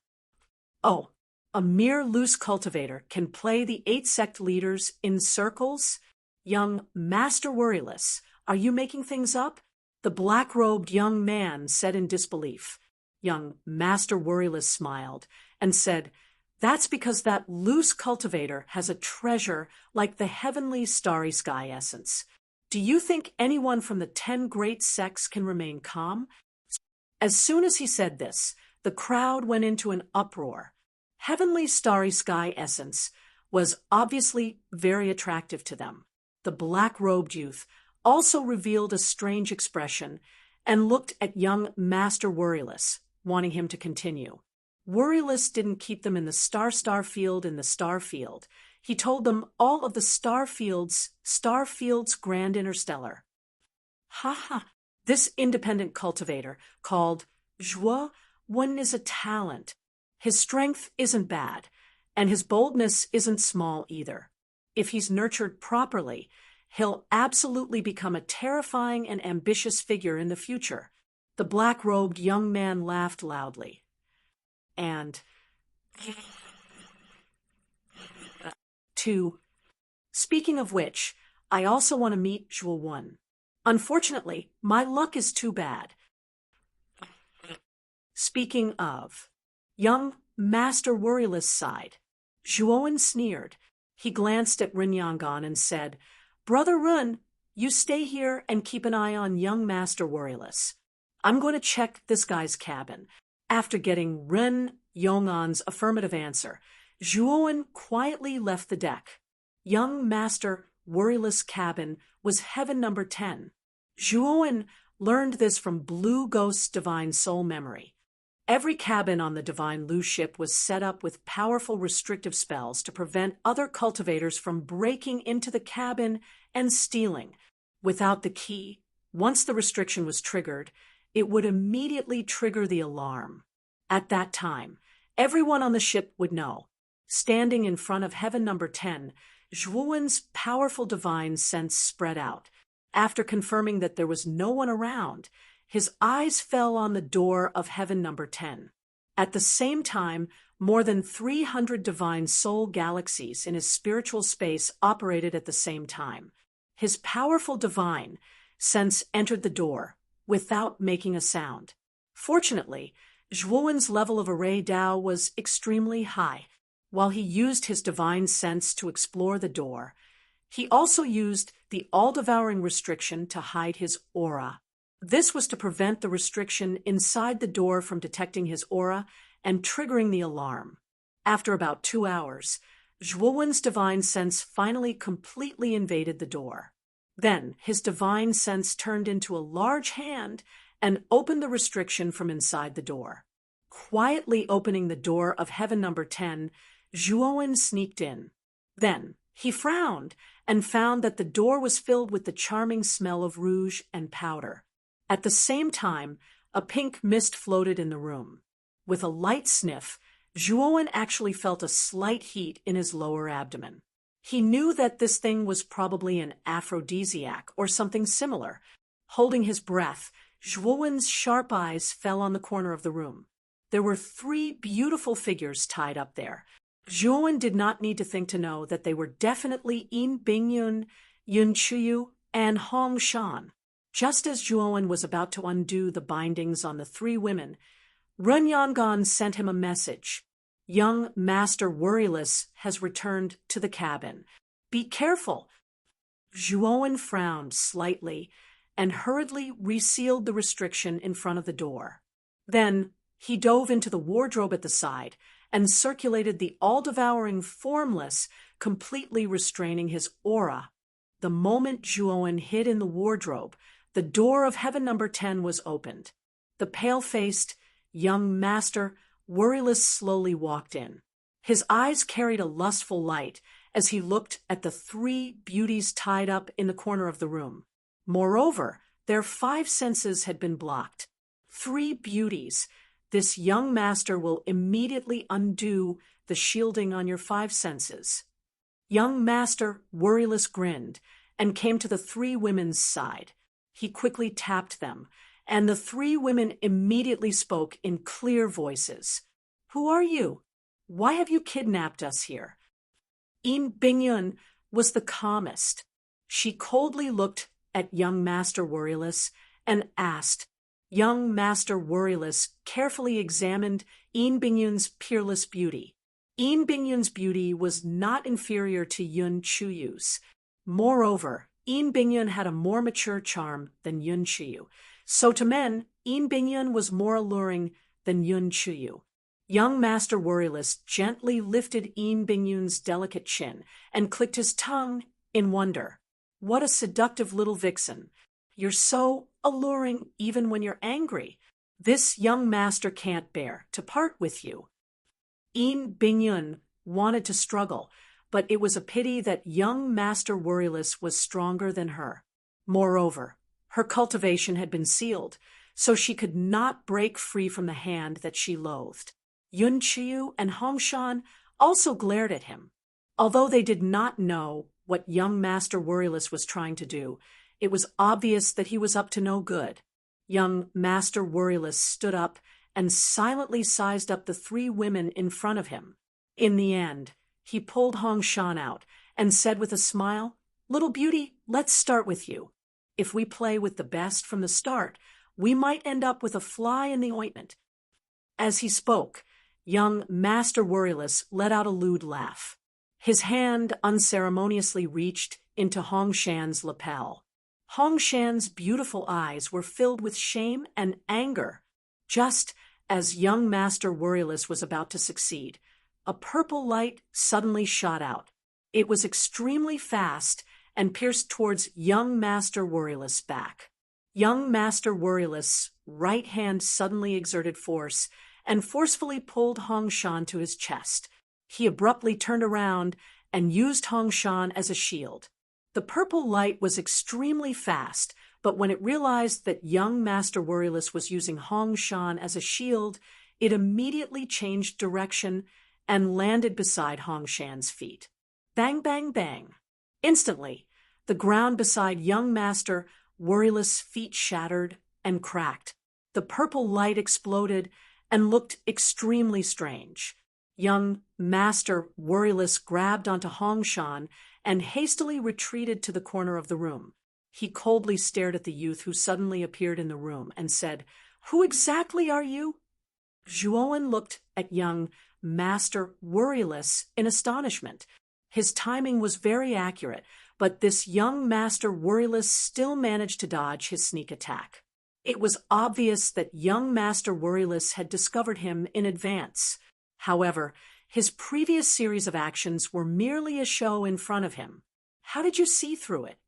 Oh, a mere loose cultivator can play the 8 sect leaders in circles? Young Master Worryless, are you making things up? The black-robed young man said in disbelief. Young Master Worryless smiled and said, "That's because that loose cultivator has a treasure like the heavenly starry sky essence. Do you think anyone from the 10 great sects can remain calm?" As soon as he said this, the crowd went into an uproar. Heavenly starry sky essence was obviously very attractive to them. The black-robed youth also revealed a strange expression and looked at young Master Worryless, wanting him to continue. Worryless didn't keep them in the star field in the star field. He told them all of the star fields grand interstellar. This independent cultivator, called Zhuowen, is a talent. His strength isn't bad, and his boldness isn't small either. If he's nurtured properly, he'll absolutely become a terrifying and ambitious figure in the future. The black-robed young man laughed loudly. And 2. Speaking of which, I also want to meet Zhuowen. Unfortunately, my luck is too bad. Speaking of, young Master Worryless sighed. Zhuowen sneered. He glanced at Rin Yangon and said, "Brother Rin, you stay here and keep an eye on young Master Worryless. I'm going to check this guy's cabin." After getting Rin Yangon's affirmative answer, Zhuowen quietly left the deck. Young Master Worryless' cabin was heaven number 10. Zhuowen learned this from Blue Ghost's divine soul memory. Every cabin on the Divine Lu ship was set up with powerful restrictive spells to prevent other cultivators from breaking into the cabin and stealing. Without the key, once the restriction was triggered, it would immediately trigger the alarm. At that time, everyone on the ship would know. Standing in front of heaven number 10, Zhuowen's powerful divine sense spread out. After confirming that there was no one around, his eyes fell on the door of heaven number 10. At the same time, more than 300 divine soul galaxies in his spiritual space operated at the same time. His powerful divine sense entered the door without making a sound. Fortunately, Zhuowen's level of array Dao was extremely high. While he used his divine sense to explore the door, he also used the all-devouring restriction to hide his aura. This was to prevent the restriction inside the door from detecting his aura and triggering the alarm. After about 2 hours, Zhuowen's divine sense finally completely invaded the door. Then his divine sense turned into a large hand and opened the restriction from inside the door. Quietly opening the door of heaven number 10, Zhuowen sneaked in. Then he frowned and found that the door was filled with the charming smell of rouge and powder. At the same time, a pink mist floated in the room. With a light sniff, Zhuowen actually felt a slight heat in his lower abdomen. He knew that this thing was probably an aphrodisiac or something similar. Holding his breath, Zhuowen's sharp eyes fell on the corner of the room. There were 3 beautiful figures tied up there. Zhuowen did not need to think to know that they were definitely Yin Bingyun, Yun Chuyu, and Hong Shan. Just as Zhuowen was about to undo the bindings on the 3 women, Ren Yangon sent him a message. Young Master Worryless has returned to the cabin. Be careful. Zhuowen frowned slightly and hurriedly resealed the restriction in front of the door. Then he dove into the wardrobe at the side and circulated the all-devouring formless, completely restraining his aura. The moment Zhuowen hid in the wardrobe, the door of heaven number 10 was opened. The pale-faced, young Master Worryless slowly walked in. His eyes carried a lustful light as he looked at the 3 beauties tied up in the corner of the room. Moreover, their 5 senses had been blocked. 3 beauties. This young master will immediately undo the shielding on your 5 senses. Young Master Worryless grinned and came to the 3 women's side. He quickly tapped them, and the 3 women immediately spoke in clear voices. Who are you? Why have you kidnapped us here? Yin Bingyun was the calmest. She coldly looked at young Master Worryless and asked. Young Master Worryless carefully examined Yin Bingyun's peerless beauty. Yin Bingyun's beauty was not inferior to Yun Chuyu's. Moreover, Yin Bingyun had a more mature charm than Yun Chuyu. So to men, Yin Bingyun was more alluring than Yun Chuyu. Young Master Worryless gently lifted Yin Bingyun's delicate chin and clicked his tongue in wonder. What a seductive little vixen. You're so alluring even when you're angry. This young master can't bear to part with you. Yin Bingyun wanted to struggle, but it was a pity that young Master Worryless was stronger than her. Moreover, her cultivation had been sealed, so she could not break free from the hand that she loathed. Yun Chuyu and Hong Shan also glared at him. Although they did not know what young Master Worryless was trying to do, it was obvious that he was up to no good. Young Master Worryless stood up and silently sized up the 3 women in front of him. In the end, he pulled Hong Shan out and said with a smile, "Little beauty, let's start with you. If we play with the best from the start, we might end up with a fly in the ointment." As he spoke, young Master Worryless let out a lewd laugh. His hand unceremoniously reached into Hong Shan's lapel. Hong Shan's beautiful eyes were filled with shame and anger. Just as young Master Worryless was about to succeed, a purple light suddenly shot out. It was extremely fast and pierced towards young Master Worryless' back. Young Master Worryless' right hand suddenly exerted force and forcefully pulled Hong Shan to his chest. He abruptly turned around and used Hong Shan as a shield. The purple light was extremely fast, but when it realized that young Master Worryless was using Hong Shan as a shield, it immediately changed direction and landed beside Hong Shan's feet. Bang, bang, bang. Instantly, the ground beside young Master Worryless' feet shattered and cracked. The purple light exploded and looked extremely strange. Young Master Worryless grabbed onto Hong Shan and hastily retreated to the corner of the room. He coldly stared at the youth who suddenly appeared in the room and said, "Who exactly are you?" Zhuowen looked at young Master Worryless in astonishment. His timing was very accurate, but this young Master Worryless still managed to dodge his sneak attack. It was obvious that young Master Worryless had discovered him in advance. However, his previous series of actions were merely a show in front of him. How did you see through it?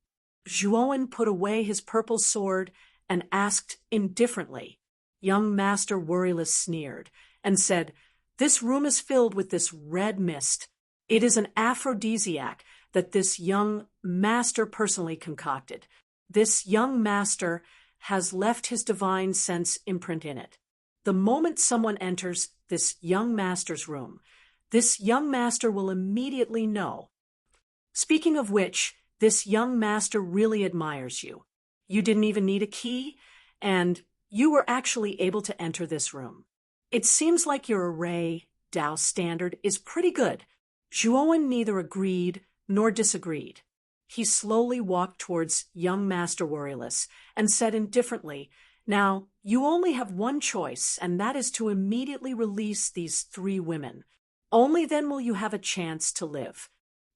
Zhuowen put away his purple sword and asked indifferently. Young Master Worryless sneered and said, "This room is filled with this red mist. It is an aphrodisiac that this young master personally concocted. This young master has left his divine sense imprint in it. The moment someone enters this young master's room, this young master will immediately know. Speaking of which, this young master really admires you. You didn't even need a key, and you were actually able to enter this room. It seems like your array Dao standard is pretty good. Zhuowen neither agreed nor disagreed. He slowly walked towards young Master Worryless and said indifferently, "Now, you only have one choice, and that is to immediately release these 3 women. Only then will you have a chance to live."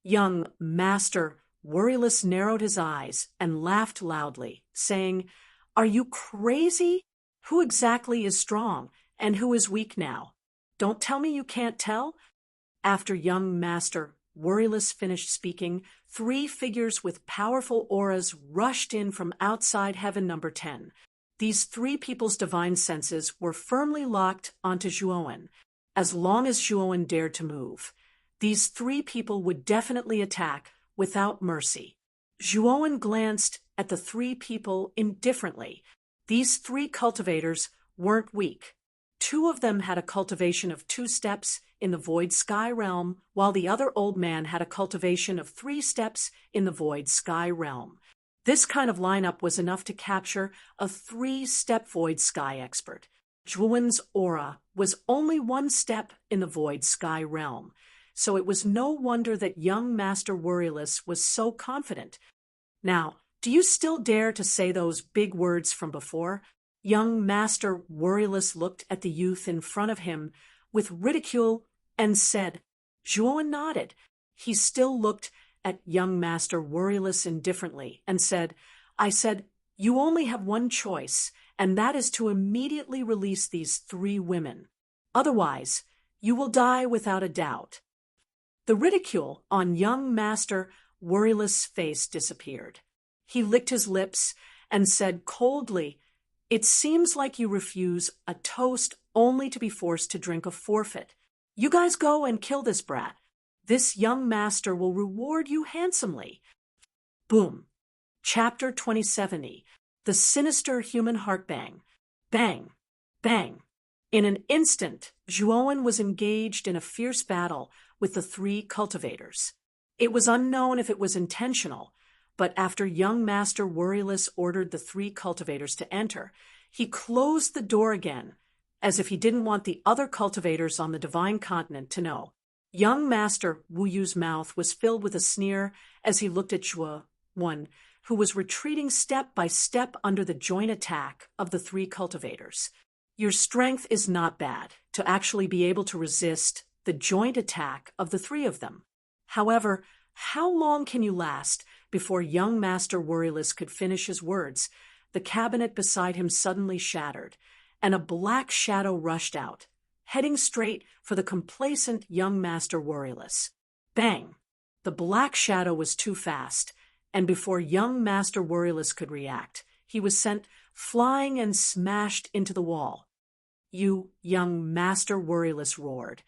Young Master Worryless narrowed his eyes and laughed loudly, saying, "Are you crazy? Who exactly is strong, and who is weak now? Don't tell me you can't tell?" After young Master Worryless finished speaking, 3 figures with powerful auras rushed in from outside heaven number 10. These 3 people's divine senses were firmly locked onto Zhuowen. As long as Zhuowen dared to move, these 3 people would definitely attack without mercy. Zhuowen glanced at the 3 people indifferently. These 3 cultivators weren't weak. 2 of them had a cultivation of 2 steps in the void sky realm, while the other old man had a cultivation of 3 steps in the void sky realm. This kind of lineup was enough to capture a 3-step void sky expert. Zhuowen's aura was only 1 step in the void sky realm, so it was no wonder that young Master Worryless was so confident. "Now, do you still dare to say those big words from before?" Young Master Worryless looked at the youth in front of him with ridicule and said. Zhuowen nodded. He still looked at young Master Worryless indifferently and said, "I said, you only have one choice, and that is to immediately release these 3 women. Otherwise, you will die without a doubt." The ridicule on young Master Worryless' face disappeared. He licked his lips and said coldly, "It seems like you refuse a toast only to be forced to drink a forfeit. You guys go and kill this brat. This young master will reward you handsomely." Boom. Chapter 2070. The Sinister Human Heart Bang. Bang. Bang. In an instant, Zhuowen was engaged in a fierce battle with the 3 cultivators. It was unknown if it was intentional, but after young Master Worryless ordered the 3 cultivators to enter, he closed the door again, as if he didn't want the other cultivators on the divine continent to know. Young Master Wu Yu's mouth was filled with a sneer as he looked at Zhuowen, who was retreating step by step under the joint attack of the 3 cultivators. "Your strength is not bad to actually be able to resist the joint attack of the 3 of them. However, how long can you last?" Before young Master Worryless could finish his words, the cabinet beside him suddenly shattered, and a black shadow rushed out, heading straight for the complacent young Master Worryless. Bang! The black shadow was too fast, and before young Master Worryless could react, he was sent flying and smashed into the wall. "You, young Master Worryless," roared,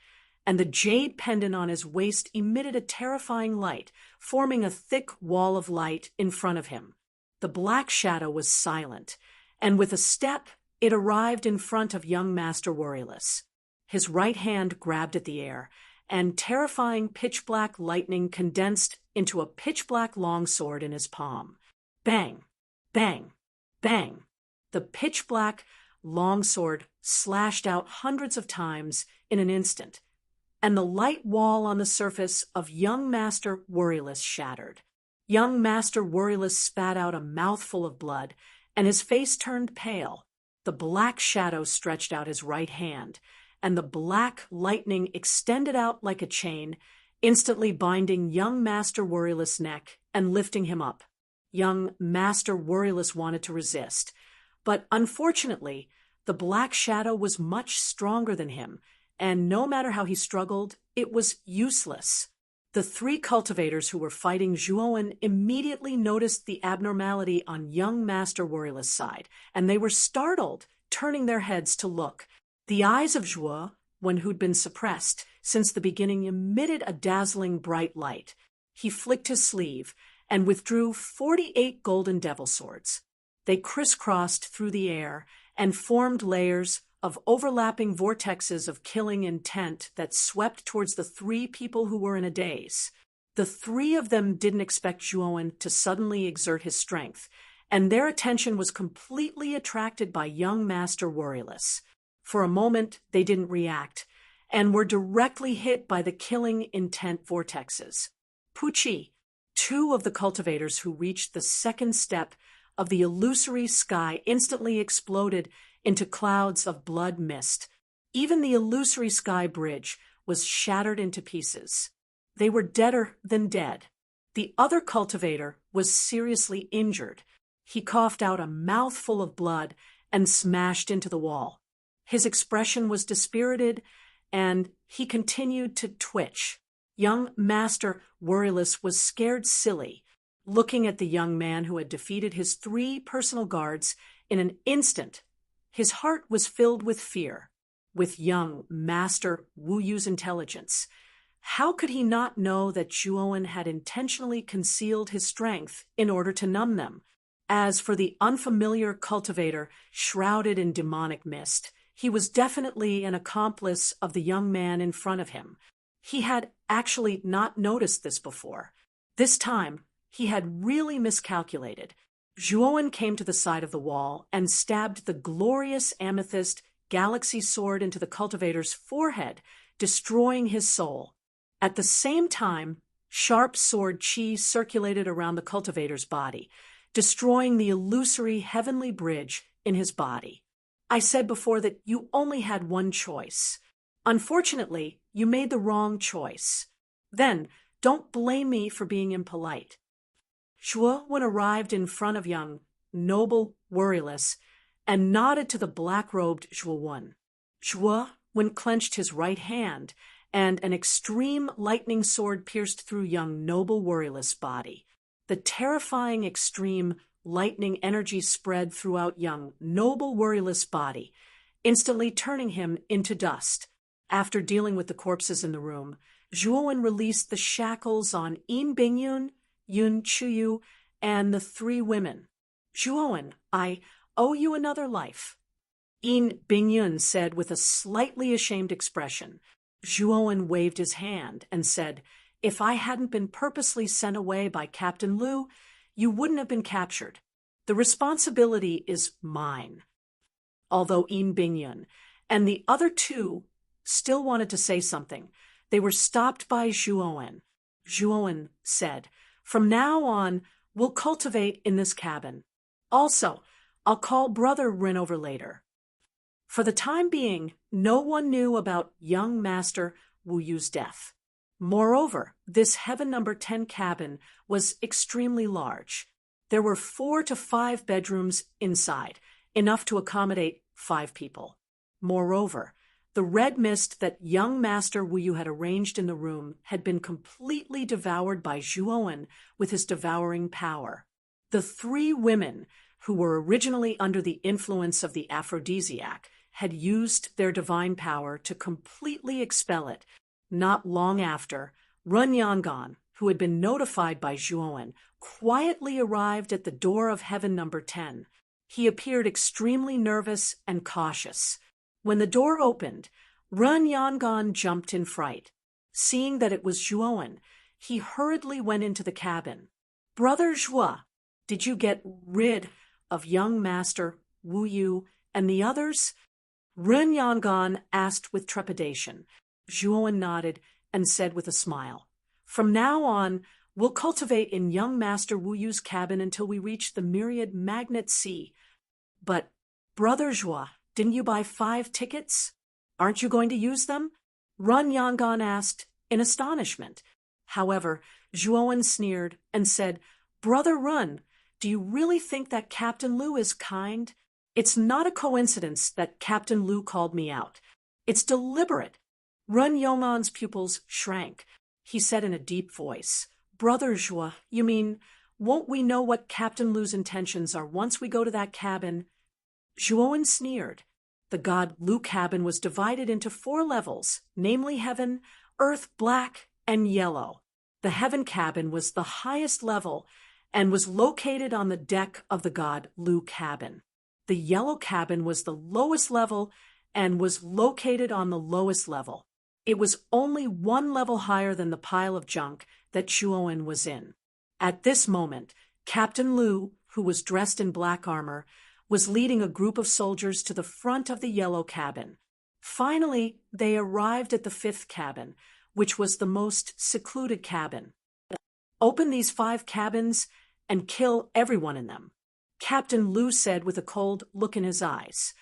and the jade pendant on his waist emitted a terrifying light, forming a thick wall of light in front of him. The black shadow was silent, and with a step, it arrived in front of young Master Worryless. His right hand grabbed at the air, and terrifying pitch-black lightning condensed into a pitch-black longsword in his palm. Bang! Bang! Bang! The pitch-black longsword slashed out hundreds of times in an instant, and the light wall on the surface of young Master Worryless shattered. Young Master Worryless spat out a mouthful of blood, and his face turned pale. The black shadow stretched out his right hand, and the black lightning extended out like a chain, instantly binding young Master Worryless' neck and lifting him up. Young Master Worryless wanted to resist, but unfortunately, the black shadow was much stronger than him, and no matter how he struggled, it was useless. The 3 cultivators who were fighting Zhuowen immediately noticed the abnormality on young Master Worryless' side, and they were startled, turning their heads to look. The eyes of Zhuowen, who'd been suppressed since the beginning, emitted a dazzling bright light. He flicked his sleeve and withdrew 48 golden devil swords. They crisscrossed through the air and formed layers of overlapping vortexes of killing intent that swept towards the 3 people who were in a daze. The 3 of them didn't expect Zhuowen to suddenly exert his strength, and their attention was completely attracted by young Master Worryless. For a moment, they didn't react, and were directly hit by the killing intent vortexes. Pucci, two of the cultivators who reached the second step of the illusory sky, instantly exploded into clouds of blood mist. Even the illusory sky bridge was shattered into pieces. They were deader than dead. The other cultivator was seriously injured. He coughed out a mouthful of blood and smashed into the wall. His expression was dispirited, and he continued to twitch. Young Master Worryless was scared silly, looking at the young man who had defeated his 3 personal guards in an instant. His heart was filled with fear. With young Master Wu Yu's intelligence, how could he not know that Zhuowen had intentionally concealed his strength in order to numb them? As for the unfamiliar cultivator shrouded in demonic mist, he was definitely an accomplice of the young man in front of him. He had actually not noticed this before. This time, he had really miscalculated. Zhuowen came to the side of the wall and stabbed the glorious amethyst galaxy sword into the cultivator's forehead, destroying his soul. At the same time, sharp sword chi circulated around the cultivator's body, destroying the illusory heavenly bridge in his body. I said before that you only had one choice. Unfortunately, you made the wrong choice. Then, don't blame me for being impolite. Zhuowen arrived in front of young, noble Worryless and nodded to the black-robed Zhuowen. Zhuowen clenched his right hand, and an extreme lightning sword pierced through young noble Worryless' body. The terrifying extreme lightning energy spread throughout young noble Worryless' body, instantly turning him into dust. After dealing with the corpses in the room, Zhuowen released the shackles on Yin Bingyun, Yun Chuyu, and the 3 women. Zhuowen, I owe you another life. Yin Bingyun said with a slightly ashamed expression. Zhuowen waved his hand and said, if I hadn't been purposely sent away by Captain Lu, you wouldn't have been captured. The responsibility is mine. Although Yin Bingyun and the other 2 still wanted to say something, they were stopped by Zhuowen. Zhuowen said, from now on, we'll cultivate in this cabin. Also, I'll call Brother Rin over later. For the time being, no one knew about young Master Wu Yu's death. Moreover, this Heaven Number 10 cabin was extremely large. There were 4 to 5 bedrooms inside, enough to accommodate 5 people. Moreover, the red mist that young Master Wu Yu had arranged in the room had been completely devoured by Zhuowen with his devouring power. The 3 women, who were originally under the influence of the aphrodisiac, had used their divine power to completely expel it. Not long after, Run Yangon, who had been notified by Zhuowen, quietly arrived at the door of Heaven Number 10. He appeared extremely nervous and cautious. When the door opened, Run Yangon jumped in fright. Seeing that it was Zhuowen, he hurriedly went into the cabin. Brother Zhuo, did you get rid of young Master Wu Yu and the others? Run Yangon asked with trepidation. Zhuowen nodded and said with a smile, from now on, we'll cultivate in young Master Wu Yu's cabin until we reach the myriad magnet sea. But, Brother Zhuo, didn't you buy 5 tickets? Aren't you going to use them? Run Yangon asked in astonishment. However, Zhuowen sneered and said, Brother Run, do you really think that Captain Lu is kind? It's not a coincidence that Captain Lu called me out. It's deliberate. Run Yangon's pupils shrank. He said in a deep voice, Brother Zhuo, you mean, won't we know what Captain Lu's intentions are once we go to that cabin? Zhuowen sneered. The god Lu cabin was divided into 4 levels, namely heaven, earth, black, and yellow. The heaven cabin was the highest level and was located on the deck of the god Lu cabin. The yellow cabin was the lowest level and was located on the lowest level. It was only 1 level higher than the pile of junk that Zhuowen was in. At this moment, Captain Lu, who was dressed in black armor, was leading a group of soldiers to the front of the yellow cabin. Finally, they arrived at the 5th cabin, which was the most secluded cabin. "Open these 5 cabins and kill everyone in them," Captain Lu said with a cold look in his eyes.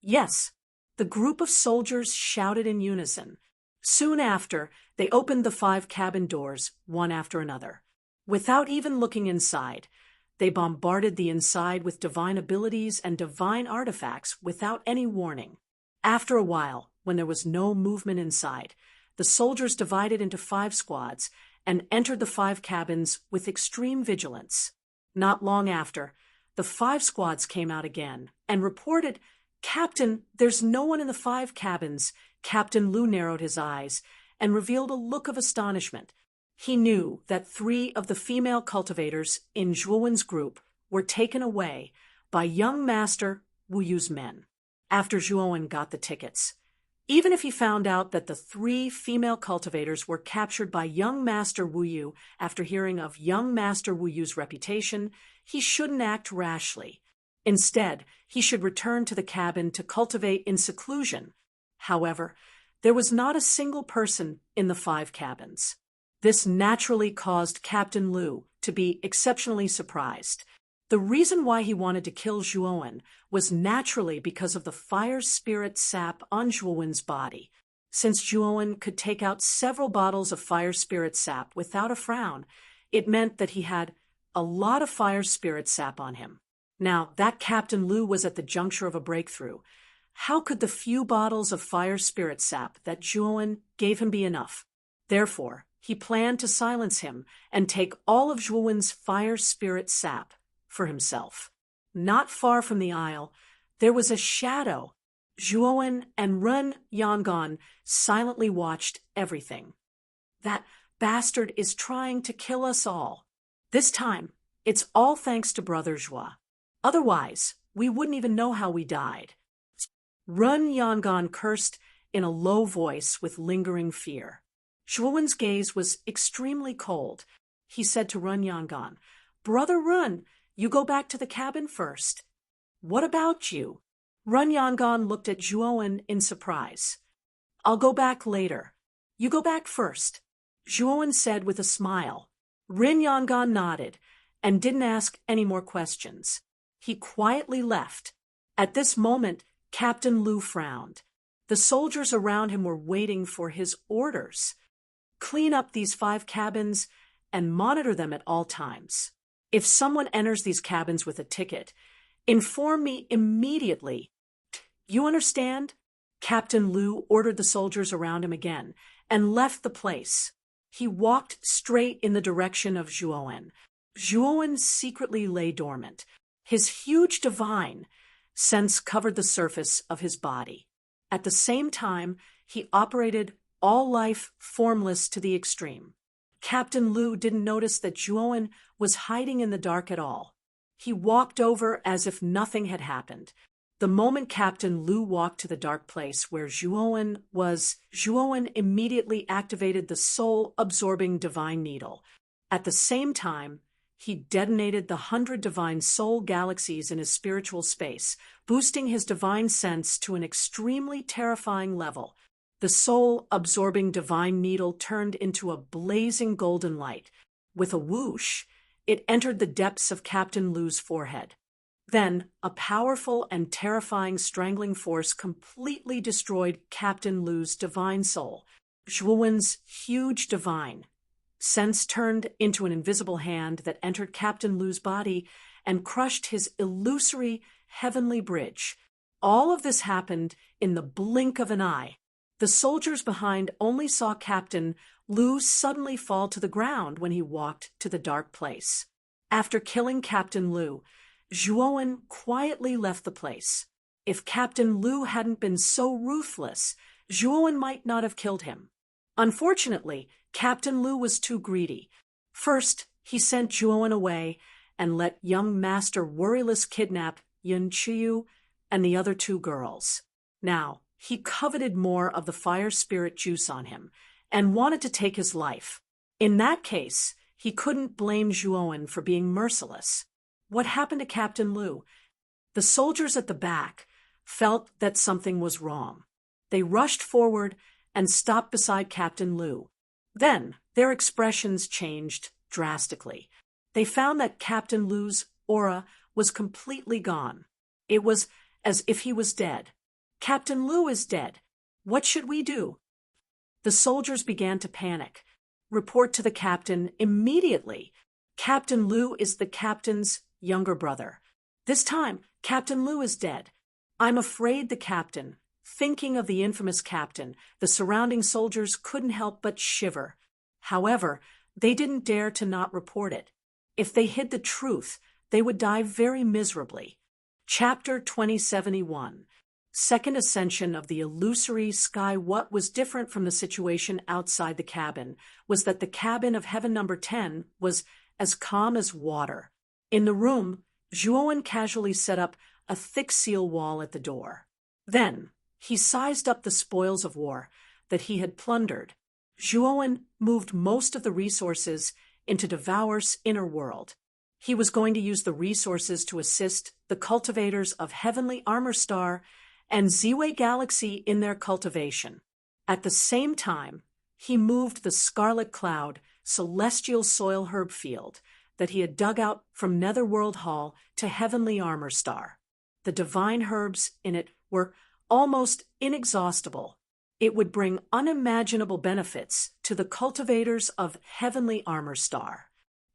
"Yes," the group of soldiers shouted in unison. Soon after, they opened the 5 cabin doors, one after another. Without even looking inside, they bombarded the inside with divine abilities and divine artifacts without any warning. After a while, when there was no movement inside, the soldiers divided into 5 squads and entered the 5 cabins with extreme vigilance. Not long after, the 5 squads came out again and reported, "Captain, there's no one in the 5 cabins." Captain Lu narrowed his eyes and revealed a look of astonishment. He knew that 3 of the female cultivators in Zhuowen's group were taken away by young Master Wu Yu's men after Zhuowen got the tickets. Even if he found out that the 3 female cultivators were captured by young Master Wu Yu after hearing of young Master Wu Yu's reputation, he shouldn't act rashly. Instead, he should return to the cabin to cultivate in seclusion. However, there was not a single person in the 5 cabins. This naturally caused Captain Lu to be exceptionally surprised. The reason why he wanted to kill Zhuowen was naturally because of the fire spirit sap on Zhuowen's body. Since Zhuowen could take out several bottles of fire spirit sap without a frown, it meant that he had a lot of fire spirit sap on him. Now, that Captain Lu was at the juncture of a breakthrough. How could the few bottles of fire spirit sap that Zhuowen gave him be enough? Therefore, he planned to silence him and take all of Zhuowen's fire spirit sap for himself. Not far from the isle, there was a shadow. Zhuowen and Run Yangon silently watched everything. "That bastard is trying to kill us all. This time, it's all thanks to Brother Zhua. Otherwise, we wouldn't even know how we died." Run Yangon cursed in a low voice with lingering fear. Zhuowen's gaze was extremely cold. He said to Run Yangon, "Brother Run, you go back to the cabin first." "What about you?" Run Yangon looked at Zhuowen in surprise. "I'll go back later. You go back first," Zhuowen said with a smile. Rin Yangon nodded and didn't ask any more questions. He quietly left. At this moment, Captain Lu frowned. The soldiers around him were waiting for his orders. "Clean up these 5 cabins and monitor them at all times. If someone enters these cabins with a ticket, inform me immediately. You understand?" Captain Lu ordered the soldiers around him again and left the place. He walked straight in the direction of Zhuowen. Zhuowen secretly lay dormant. His huge divine sense covered the surface of his body. At the same time, he operated all life formless to the extreme. Captain Lu didn't notice that Zhuowen was hiding in the dark at all. He walked over as if nothing had happened. The moment Captain Lu walked to the dark place where Zhuowen was, Zhuowen immediately activated the soul-absorbing divine needle. At the same time, he detonated the 100 divine soul galaxies in his spiritual space, boosting his divine sense to an extremely terrifying level. The soul-absorbing divine needle turned into a blazing golden light. With a whoosh, it entered the depths of Captain Lu's forehead. Then, a powerful and terrifying strangling force completely destroyed Captain Lu's divine soul. Zhuowen's huge divine sense turned into an invisible hand that entered Captain Lu's body and crushed his illusory heavenly bridge. All of this happened in the blink of an eye. The soldiers behind only saw Captain Lu suddenly fall to the ground when he walked to the dark place. After killing Captain Lu, Zhuowen quietly left the place. If Captain Lu hadn't been so ruthless, Zhuowen might not have killed him. Unfortunately, Captain Lu was too greedy. First, he sent Zhuowen away and let young Master Worryless kidnap Yin Chiyu and the other 2 girls. Now, he coveted more of the fire spirit juice on him and wanted to take his life. In that case, he couldn't blame Zhuowen for being merciless. What happened to Captain Liu? The soldiers at the back felt that something was wrong. They rushed forward and stopped beside Captain Liu. Then, their expressions changed drastically. They found that Captain Liu's aura was completely gone. It was as if he was dead. Captain Liu is dead. What should we do? The soldiers began to panic. Report to the captain immediately. Captain Liu is the captain's younger brother. This time, Captain Liu is dead. I'm afraid the captain, thinking of the infamous captain, the surrounding soldiers couldn't help but shiver. However, they didn't dare to not report it. If they hid the truth, they would die very miserably. Chapter 2071. Second ascension of the illusory sky. What was different from the situation outside the cabin was that the cabin of heaven number 10 was as calm as water. In the room, Zhuowen casually set up a thick seal wall at the door. Then, he sized up the spoils of war that he had plundered. Zhuowen moved most of the resources into Devour's inner world. He was going to use the resources to assist the cultivators of Heavenly Armor Star and Ziwei Galaxy in their cultivation. At the same time, he moved the Scarlet Cloud celestial soil herb field that he had dug out from Netherworld Hall to Heavenly Armor Star. The divine herbs in it were almost inexhaustible. It would bring unimaginable benefits to the cultivators of Heavenly Armor Star.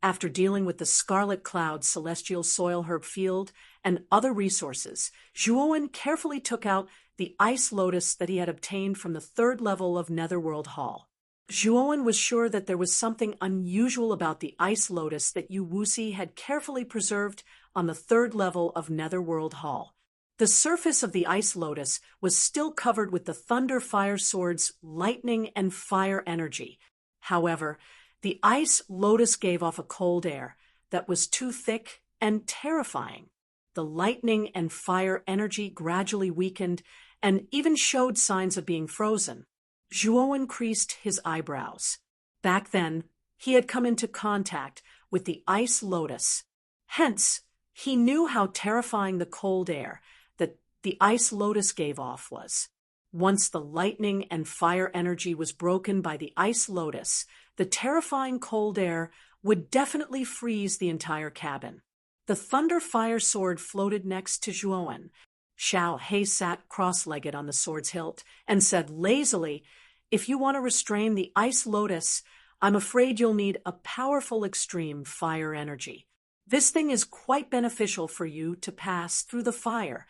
After dealing with the Scarlet Cloud celestial soil herb field and other resources, Zhuowen carefully took out the ice lotus that he had obtained from the 3rd level of Netherworld Hall. Zhuowen was sure that there was something unusual about the ice lotus that Yu Wuxi had carefully preserved on the 3rd level of Netherworld Hall. The surface of the ice lotus was still covered with the Thunder Fire Sword's lightning and fire energy. However, the ice lotus gave off a cold air that was too thick and terrifying. The lightning and fire energy gradually weakened and even showed signs of being frozen. Zhuowen creased his eyebrows. Back then, he had come into contact with the ice lotus. Hence, he knew how terrifying the cold air that the ice lotus gave off was. Once the lightning and fire energy was broken by the ice lotus, the terrifying cold air would definitely freeze the entire cabin. The Thunder Fire Sword floated next to Zhuowen. Xiao He sat cross-legged on the sword's hilt and said lazily, "If you want to restrain the ice lotus, I'm afraid you'll need a powerful extreme fire energy. This thing is quite beneficial for you to pass through the fire."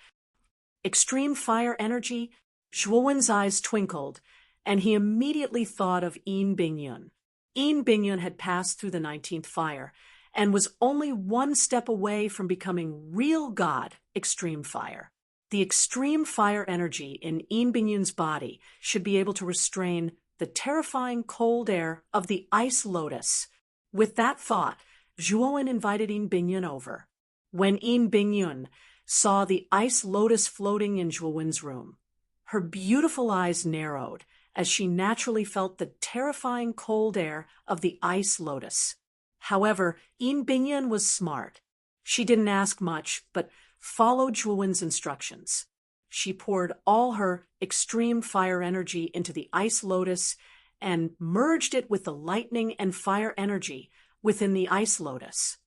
Extreme fire energy? Zhuowen's eyes twinkled, and he immediately thought of Yin Bingyun. Yin Bingyun had passed through the 19th fire and was only one step away from becoming real god, extreme fire. The extreme fire energy in Yin Bingyun's body should be able to restrain the terrifying cold air of the ice lotus. With that thought, Zhuowen invited Yin Bingyun over. When Yin Bingyun saw the ice lotus floating in Zhuowen's room, her beautiful eyes narrowed as she naturally felt the terrifying cold air of the ice lotus. However, Yin Bingyun was smart. She didn't ask much, but followed Zhuowen's instructions. She poured all her extreme fire energy into the ice lotus and merged it with the lightning and fire energy within the ice lotus.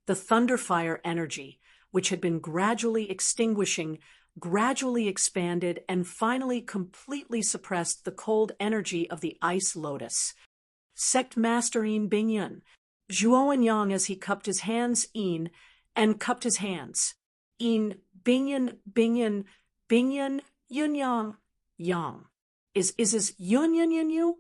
The thunder fire energy, which had been gradually extinguishing, gradually expanded and finally completely suppressed the cold energy of the ice lotus. Sect Master Yin Bingyun, Zhuowen Yang as he cupped his hands, Yin, and cupped his hands. Yin Bingyun, Bingyun, Bingyun, Yun Yang, Yang. Is Yun Yun Yun Yu?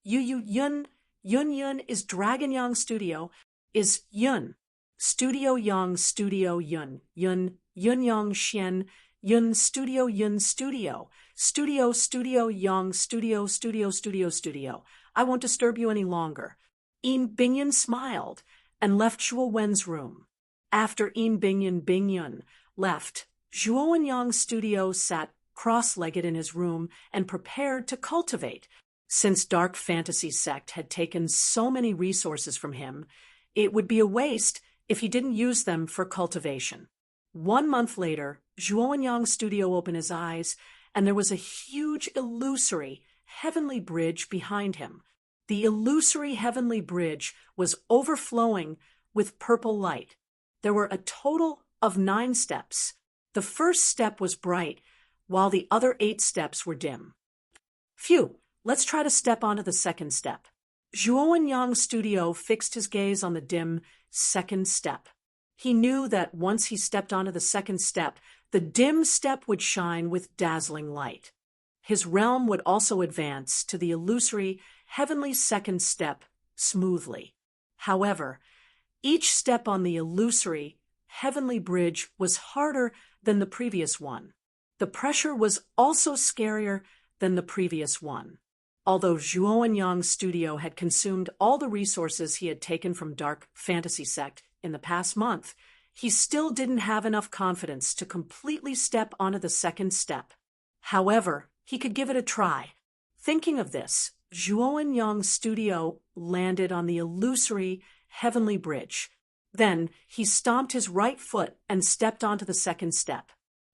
Yu Yun, Yun Yun is Dragon Yang Studio, is Yun. Studio Yang Studio Yun, Yun, Yun Yang Xian, Yun Studio Yun Studio, Studio Studio Yang Studio Studio Studio Studio. I won't disturb you any longer. Yin Bingyun smiled and left Zhuowen's room. After Yin Bingyun left, Zhuowen Yang's studio sat cross-legged in his room and prepared to cultivate. Since Dark Fantasy Sect had taken so many resources from him, it would be a waste if he didn't use them for cultivation. 1 month later, Zhuowenyang's studio opened his eyes, and there was a huge illusory heavenly bridge behind him. The illusory heavenly bridge was overflowing with purple light. There were a total of 9 steps. The first step was bright, while the other 8 steps were dim. Phew, let's try to step onto the second step. Zhuowenyang's studio fixed his gaze on the dim second step. He knew that once he stepped onto the second step, the dim step would shine with dazzling light. His realm would also advance to the illusory heavenly second step smoothly. However, each step on the illusory heavenly bridge was harder than the previous one. The pressure was also scarier than the previous one. Although Zhuowenyang's studio had consumed all the resources he had taken from Dark Fantasy Sect in the past month, he still didn't have enough confidence to completely step onto the second step. However, he could give it a try. Thinking of this, Zhuowenyang's studio landed on the illusory heavenly bridge. Then he stomped his right foot and stepped onto the second step.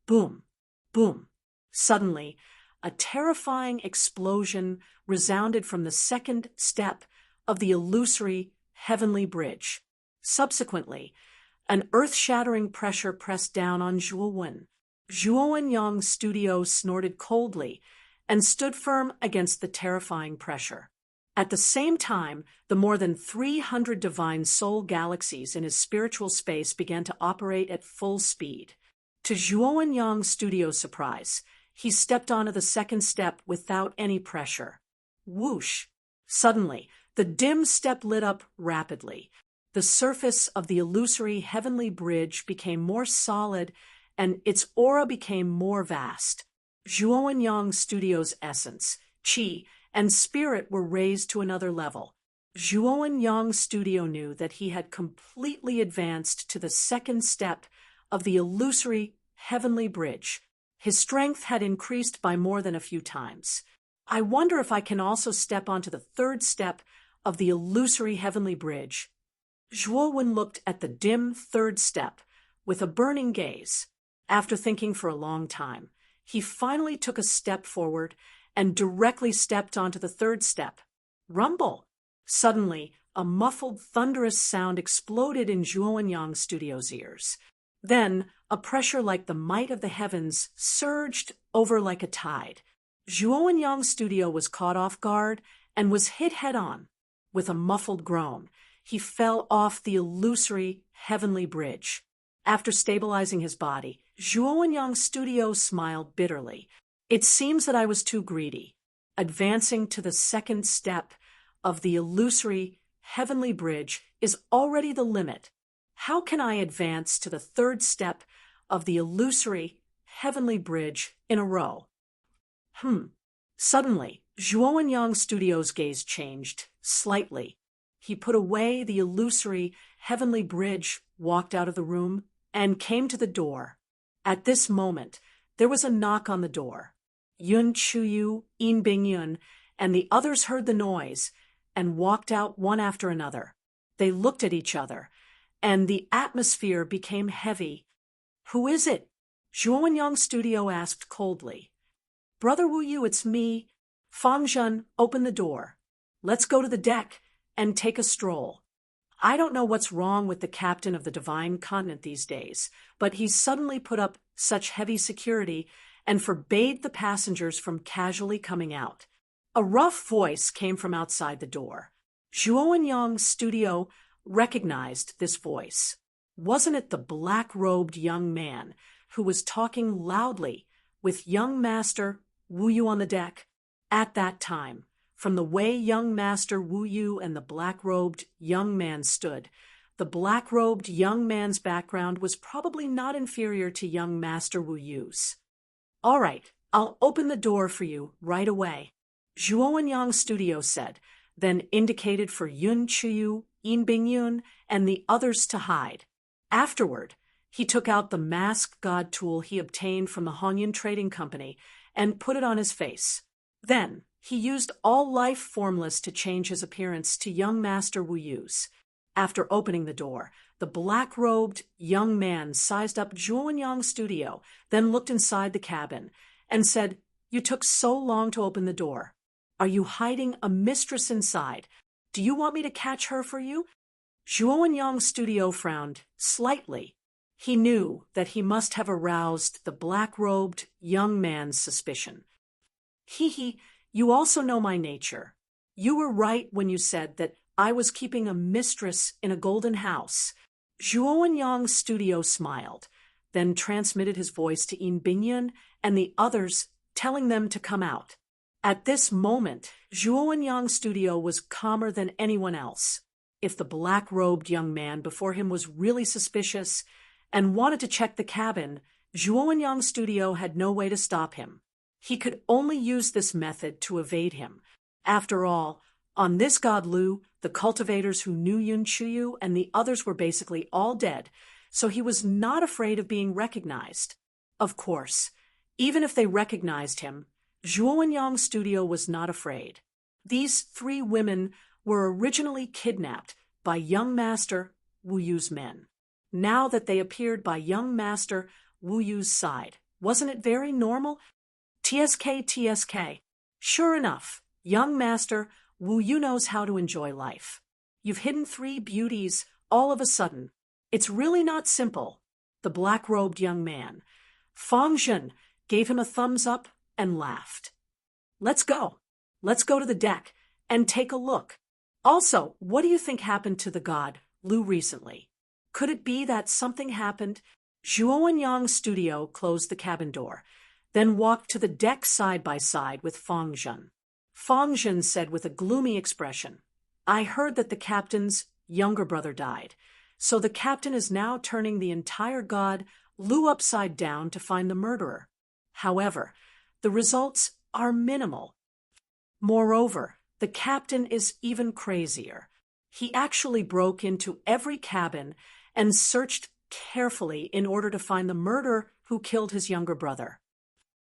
Boom, boom. Suddenly, a terrifying explosion resounded from the second step of the illusory heavenly bridge. Subsequently, an earth-shattering pressure pressed down on Zhuowen. Zhuowenyang's studio snorted coldly and stood firm against the terrifying pressure. At the same time, the more than 300 divine soul galaxies in his spiritual space began to operate at full speed. To Zhuowenyang's studio's surprise, he stepped onto the second step without any pressure. Whoosh! Suddenly, the dim step lit up rapidly. The surface of the illusory heavenly bridge became more solid, and its aura became more vast. Zhuowenyang's studio's essence, qi, and spirit were raised to another level. Zhuowenyang's studio knew that he had completely advanced to the second step of the illusory heavenly bridge. His strength had increased by more than a few times. I wonder if I can also step onto the third step of the illusory heavenly bridge. Zhuowen looked at the dim third step with a burning gaze. After thinking for a long time, he finally took a step forward and directly stepped onto the third step. Rumble! Suddenly, a muffled, thunderous sound exploded in Zhuowenyang's studio's ears. Then, a pressure like the might of the heavens surged over like a tide. Zhuowenyang's studio was caught off guard and was hit head-on. With a muffled groan, he fell off the illusory heavenly bridge. After stabilizing his body, Zhuowenyang's studio smiled bitterly. It seems that I was too greedy. Advancing to the second step of the illusory heavenly bridge is already the limit. How can I advance to the third step of the illusory heavenly bridge in a row? Suddenly, Zhuowenyang's studio's gaze changed slightly. He put away the illusory heavenly bridge, walked out of the room, and came to the door. At this moment, there was a knock on the door. Yun Chuyu, Yin Bingyun, and the others heard the noise and walked out one after another. They looked at each other, and the atmosphere became heavy. "Who is it?" Zhuowenyang's studio asked coldly. "Brother Wu Yu, it's me." Fang Zhen, open the door. "Let's go to the deck and take a stroll." I don't know what's wrong with the captain of the Divine Continent these days, but he's suddenly put up such heavy security and forbade the passengers from casually coming out. A rough voice came from outside the door. Zhuowenyang's studio recognized this voice. Wasn't it the black-robed young man who was talking loudly with young Master Wu Yu on the deck? At that time, from the way young Master Wu Yu and the black-robed young man stood, the black-robed young man's background was probably not inferior to young Master Wu Yu's. "All right, I'll open the door for you right away," Zhuowenyang's studio said, then indicated for Yun Chuyu, Yin Bingyun, and the others to hide. Afterward, he took out the mask god tool he obtained from the Hongyan Trading Company and put it on his face. Then, he used all life formless to change his appearance to young Master Wu Yu's. After opening the door, The black-robed young man sized up Zhuo and Yang's studio, then looked inside the cabin and said, "You took so long to open the door. Are you hiding a mistress inside? Do you want me to catch her for you?" Zhuo and Yang's studio frowned slightly. He knew that he must have aroused the black-robed young man's suspicion. "Hee, you also know my nature. You were right when you said that I was keeping a mistress in a golden house." Zhuo and Yang's studio smiled, then transmitted his voice to Yin Bingyun and the others, telling them to come out. At this moment, Zhuo and Yang's studio was calmer than anyone else. If the black-robed young man before him was really suspicious and wanted to check the cabin, Zhuo and Yang's studio had no way to stop him. He could only use this method to evade him. After all, on this god Lu, the cultivators who knew Yun Chuyu and the others were basically all dead, so he was not afraid of being recognized. Of course, even if they recognized him, Zhuo and Yang's studio was not afraid. These 3 women were originally kidnapped by young master Wu Yu's men. Now that they appeared by young master Wu Yu's side, wasn't it very normal? TSK. Sure enough, young master Wu Yu knows how to enjoy life. You've hidden 3 beauties all of a sudden. It's really not simple. The black-robed young man, Fang Zhen, gave him a thumbs up and laughed. Let's go to the deck and take a look. Also, what do you think happened to the god Lu recently? Could it be that something happened? Zhuo and Yang's studio closed the cabin door, then walked to the deck side by side with Fang Zhen. Fang Zhen said with a gloomy expression, "I heard that the captain's younger brother died, so the captain is now turning the entire god Lu upside down to find the murderer. However, the results are minimal. Moreover, the captain is even crazier. He actually broke into every cabin and searched carefully in order to find the murderer who killed his younger brother."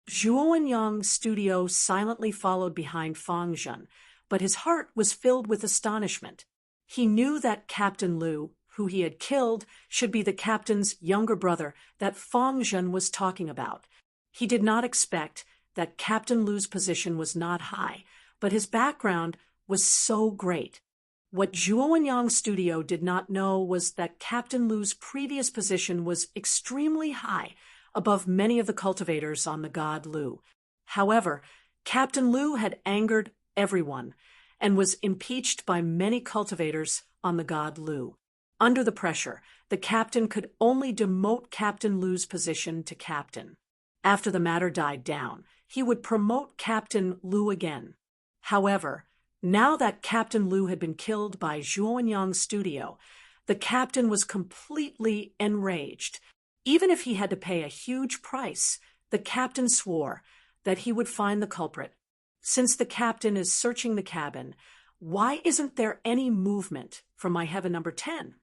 Zhuo and Yang's studio silently followed behind Fang Zhen, but his heart was filled with astonishment. He knew that Captain Lu, who he had killed, should be the captain's younger brother that Fang Zhen was talking about. He did not expect that Captain Lu's position was not high, but his background was so great. What Zhuo and Yang's studio did not know was that Captain Lu's previous position was extremely high, above many of the cultivators on the god Lu. However, Captain Lu had angered everyone and was impeached by many cultivators on the god Lu. Under the pressure, the captain could only demote Captain Lu's position to captain. After the matter died down, he would promote Captain Lu again. However, now that Captain Lu had been killed by Zhuo and Yang's studio, the captain was completely enraged. Even if he had to pay a huge price, the captain swore that he would find the culprit. Since the captain is searching the cabin, why isn't there any movement from my heaven number 10?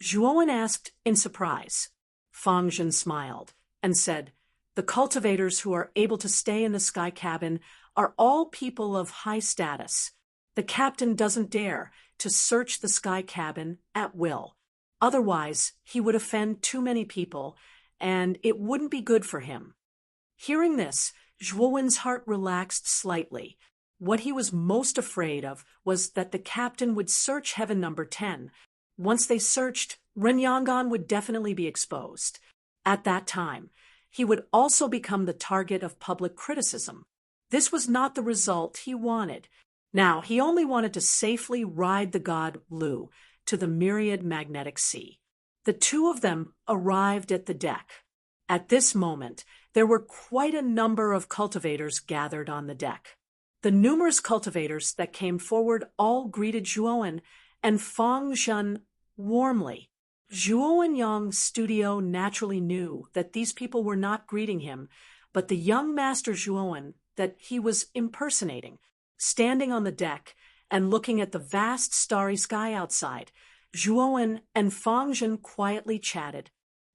Zhuo asked in surprise. Fang Zhen smiled and said, "The cultivators who are able to stay in the sky cabin are all people of high status. The captain doesn't dare to search the sky cabin at will. Otherwise, he would offend too many people, and it wouldn't be good for him." Hearing this, Zhuowen's heart relaxed slightly. What he was most afraid of was that the captain would search heaven number 10. Once they searched, Renyangan would definitely be exposed. At that time, he would also become the target of public criticism. This was not the result he wanted. Now, he only wanted to safely ride the god Lu to the myriad magnetic sea. The 2 of them arrived at the deck. At this moment, there were quite a number of cultivators gathered on the deck. The numerous cultivators that came forward all greeted Zhuo and Fang Zhen warmly. Zhuo and Yang's studio naturally knew that these people were not greeting him, but the young master Zhuo that he was impersonating, standing on the deck and looking at the vast starry sky outside, Zhuo and Fang Zhen quietly chatted.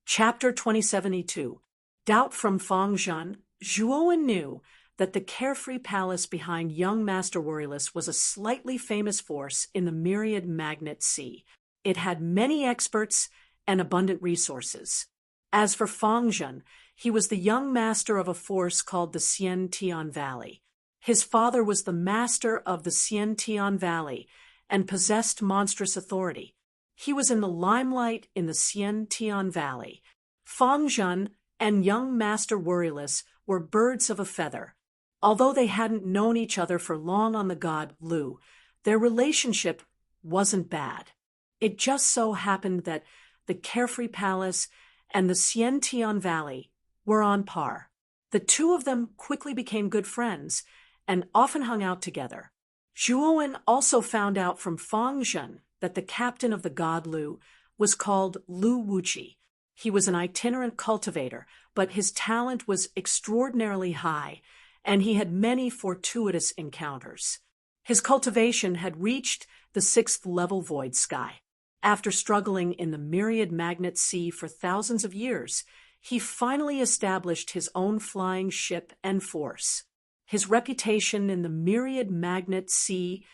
Chapter 2072. Doubt from Fang Zhen. Zhuo knew that the carefree palace behind young Master Worryless was a slightly famous force in the myriad magnet sea. it had many experts and abundant resources. As for Fang Zhen, he was the young master of a force called the Xian Tian Valley. His father was the master of the Xian Tian Valley and possessed monstrous authority. He was in the limelight in the Xian Tian Valley. Fang Zhen and young Master Worryless were birds of a feather. Although they hadn't known each other for long on the god Lu, their relationship wasn't bad. It just so happened that the Carefree Palace and the Xian Tian Valley were on par. The two of them quickly became good friends and often hung out together. Zhuowen also found out from Fang Zhen that the captain of the god Lu was called Lu Wuqi. He was an itinerant cultivator, but his talent was extraordinarily high, and he had many fortuitous encounters. His cultivation had reached the 6th level void sky. After struggling in the myriad magnet sea for thousands of years, he finally established his own flying ship and force. His reputation in the myriad magnet sea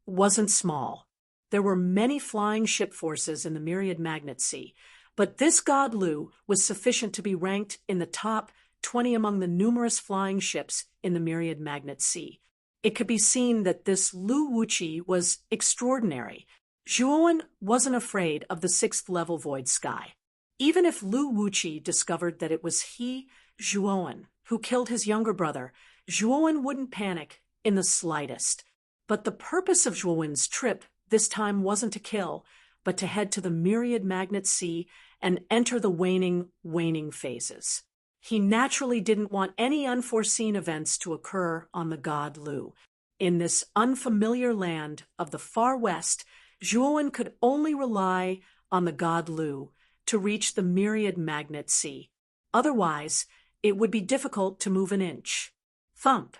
wasn't small. There were many flying ship forces in the myriad magnet sea, but this god Lu was sufficient to be ranked in the top 20 among the numerous flying ships in the myriad magnet sea. It could be seen that this Lu Wuqi was extraordinary. Zhuowen wasn't afraid of the 6th level void sky. Even if Lu Wuqi discovered that it was he, Zhuowen, who killed his younger brother, Zhuowen wouldn't panic in the slightest. But the purpose of Zhuowen's trip this time wasn't to kill, but to head to the myriad magnet sea and enter the waning phases. He naturally didn't want any unforeseen events to occur on the god Lu. In this unfamiliar land of the far west, Zhuowen could only rely on the god Lu to reach the myriad magnet sea. Otherwise, it would be difficult to move an inch. Thump,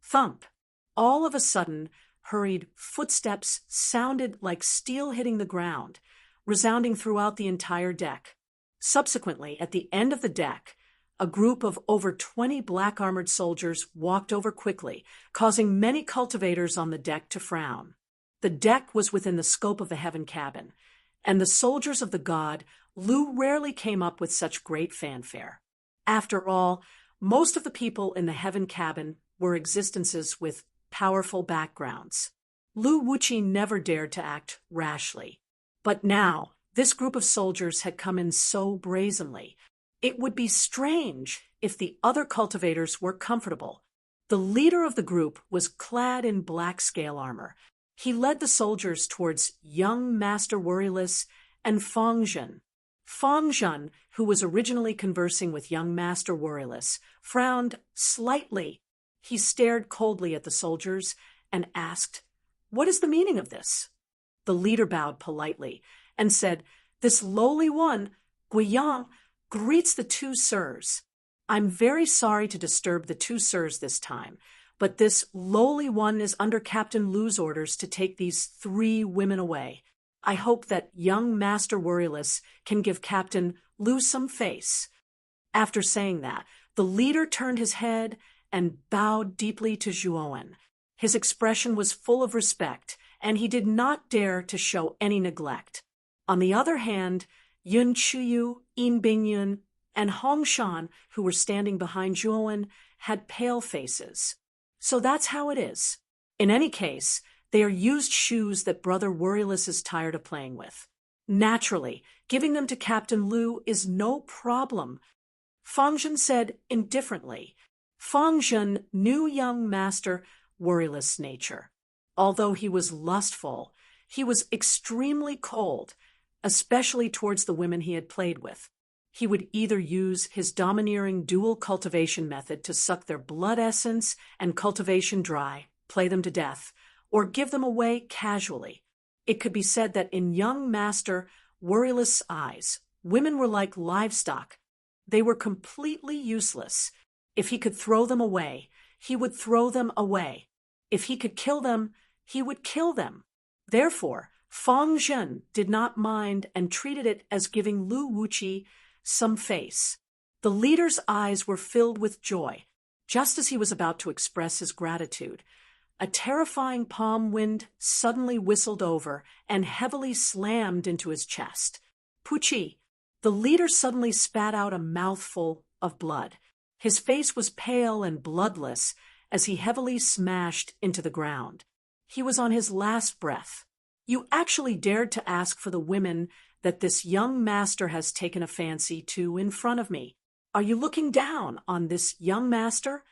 thump. All of a sudden, hurried footsteps sounded like steel hitting the ground, resounding throughout the entire deck. Subsequently, at the end of the deck, a group of over 20 black-armored soldiers walked over quickly, causing many cultivators on the deck to frown. The deck was within the scope of the heaven cabin, and the soldiers of the god Lu rarely came up with such great fanfare. After all, most of the people in the heaven cabin were existences with powerful backgrounds. Lu Wuqi never dared to act rashly. But now, this group of soldiers had come in so brazenly. It would be strange if the other cultivators were comfortable. The leader of the group was clad in black scale armor. He led the soldiers towards young Master Worryless and Fang Zhen. Fang Zhen, who was originally conversing with young Master Worryless, frowned slightly. He stared coldly at the soldiers and asked, "What is the meaning of this?" The leader bowed politely and said, "This lowly one, Guiyang, greets the two sirs. I'm very sorry to disturb the two sirs this time, but this lowly one is under Captain Lu's orders to take these 3 women away. I hope that young Master Worryless can give Captain Lu some face." After saying that, the leader turned his head and bowed deeply to Zhuowen. His expression was full of respect, and he did not dare to show any neglect. On the other hand, Yun Chuyu, Yin Bingyun, and Hong Shan, who were standing behind Zhuowen, had pale faces. So that's how it is. In any case, they are used shoes that Brother Worryless is tired of playing with. Naturally, giving them to Captain Lu is no problem. Fang Zhen said indifferently. Fang Zhen knew young Master Worryless' nature. Although he was lustful, he was extremely cold, especially towards the women he had played with. He would either use his domineering dual cultivation method to suck their blood essence and cultivation dry, play them to death, or give them away casually. It could be said that in young Master Worryless' eyes, women were like livestock. They were completely useless. If he could throw them away, he would throw them away. If he could kill them, he would kill them. Therefore, Fang Zhen did not mind and treated it as giving Lu Wuqi some face. The leader's eyes were filled with joy. Just as he was about to express his gratitude, A terrifying palm wind suddenly whistled over and heavily slammed into his chest. Pucci, the leader suddenly spat out a mouthful of blood. His face was pale and bloodless as he heavily smashed into the ground. He was on his last breath. You actually dared to ask for the women that this young master has taken a fancy to in front of me. Are you looking down on this young master?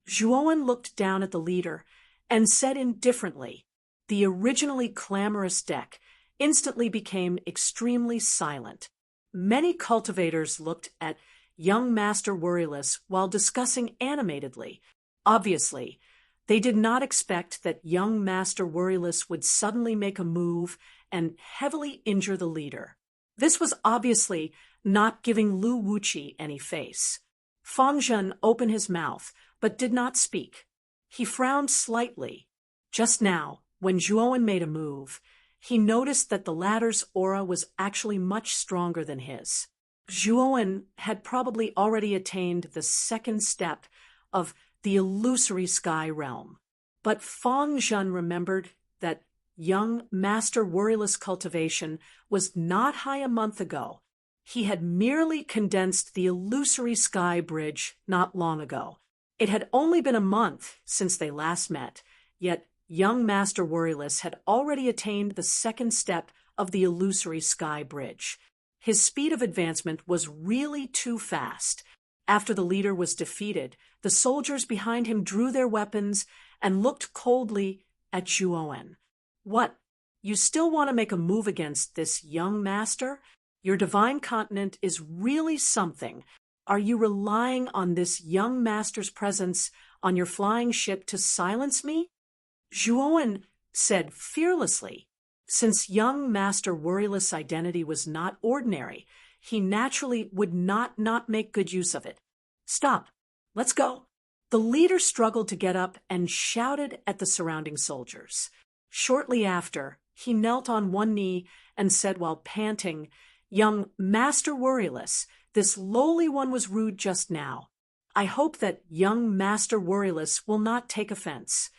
Zhuowen looked down at the leader and said indifferently. The originally clamorous deck instantly became extremely silent. Many cultivators looked at young Master Worryless while discussing animatedly. Obviously, they did not expect that young Master Worryless would suddenly make a move and heavily injure the leader. This was obviously not giving Lu Wuqi any face. Fang Zhen opened his mouth, but did not speak. He frowned slightly. Just now, when Zhuowen made a move, he noticed that the latter's aura was actually much stronger than his. Zhuowen had probably already attained the second step of the illusory sky realm. But Fang Zhen remembered that young Master Worryless cultivation was not high a month ago. He had merely condensed the illusory sky bridge not long ago. It had only been a month since they last met, yet young Master Worryless had already attained the second step of the illusory sky bridge. His speed of advancement was really too fast. After the leader was defeated, the soldiers behind him drew their weapons and looked coldly at Zhuowen. What? You still want to make a move against this young master? Your divine continent is really something. Are you relying on this young master's presence on your flying ship to silence me? Zhuowen said fearlessly. Since young Master Worryless' identity was not ordinary, he naturally would not make good use of it. Stop. Let's go. The leader struggled to get up and shouted at the surrounding soldiers. Shortly after, he knelt on one knee and said while panting, Young Master Worryless, this lowly one was rude just now. I hope that young Master Worryless will not take offense.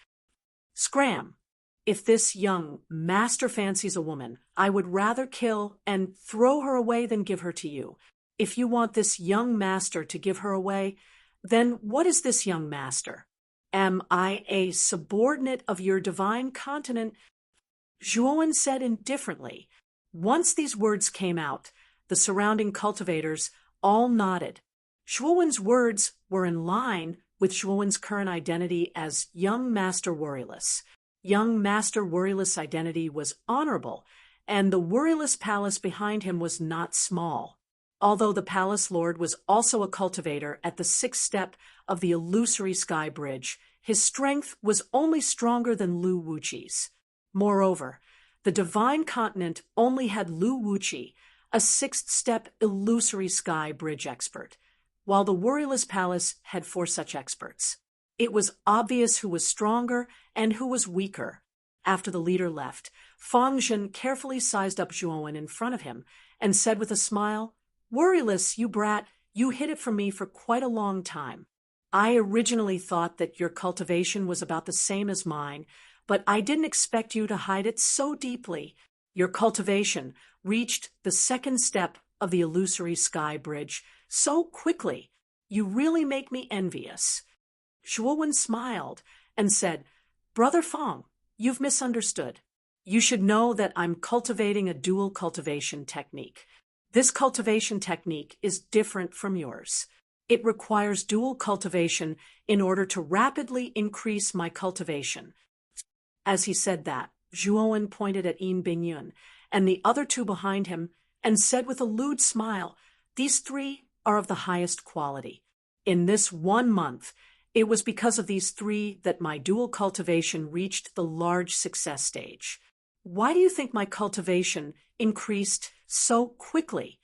Scram! If this young master fancies a woman, I would rather kill and throw her away than give her to you. If you want this young master to give her away, then what is this young master? Am I a subordinate of your divine continent? Zhuowen said indifferently. Once these words came out, the surrounding cultivators all nodded. Zhuowen's words were in line with Zhuowen's current identity as young Master Worryless. Young Master Worryless' identity was honorable, and the Worryless palace behind him was not small. Although the palace lord was also a cultivator at the sixth step of the illusory sky bridge, his strength was only stronger than Lu Wuqi's. Moreover, the divine continent only had Lu Wuqi, a sixth step illusory sky bridge expert, while the Worryless palace had 4 such experts. It was obvious who was stronger and who was weaker. After the leader left, Fang Zhen carefully sized up Zhuowen in front of him and said with a smile, Worryless, you brat, you hid it from me for quite a long time. I originally thought that your cultivation was about the same as mine, but I didn't expect you to hide it so deeply. Your cultivation reached the second step of the illusory sky bridge so quickly. You really make me envious. Zhuowen smiled and said, Brother Fang, you've misunderstood. You should know that I'm cultivating a dual cultivation technique. This cultivation technique is different from yours. It requires dual cultivation in order to rapidly increase my cultivation. As he said that, Zhuowen pointed at Yin Bingyun and the other 2 behind him and said with a lewd smile, These 3 are of the highest quality. In this 1 month, it was because of these 3 that my dual cultivation reached the large success stage. Why do you think my cultivation increased so quickly?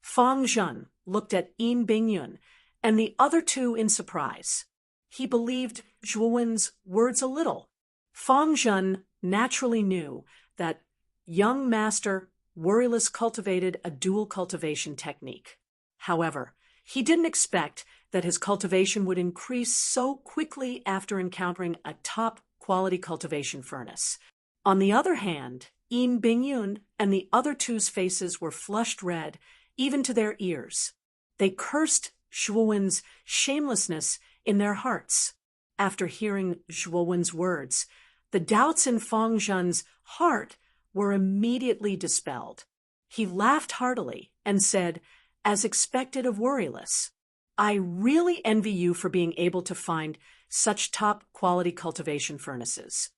Fang Zhen looked at Yin Bingyun and the other 2 in surprise. He believed Zhuowen's words a little. Fang Zhen naturally knew that young Master Worryless cultivated a dual cultivation technique. However, he didn't expect that his cultivation would increase so quickly after encountering a top quality cultivation furnace. On the other hand, Yin Bingyun and the other two's faces were flushed red, even to their ears. They cursed Zhuowen's shamelessness in their hearts. After hearing Zhuowen's words, the doubts in Fang Zhen's heart were immediately dispelled. He laughed heartily and said, as expected of Worryless, I really envy you for being able to find such top-quality cultivation furnaces.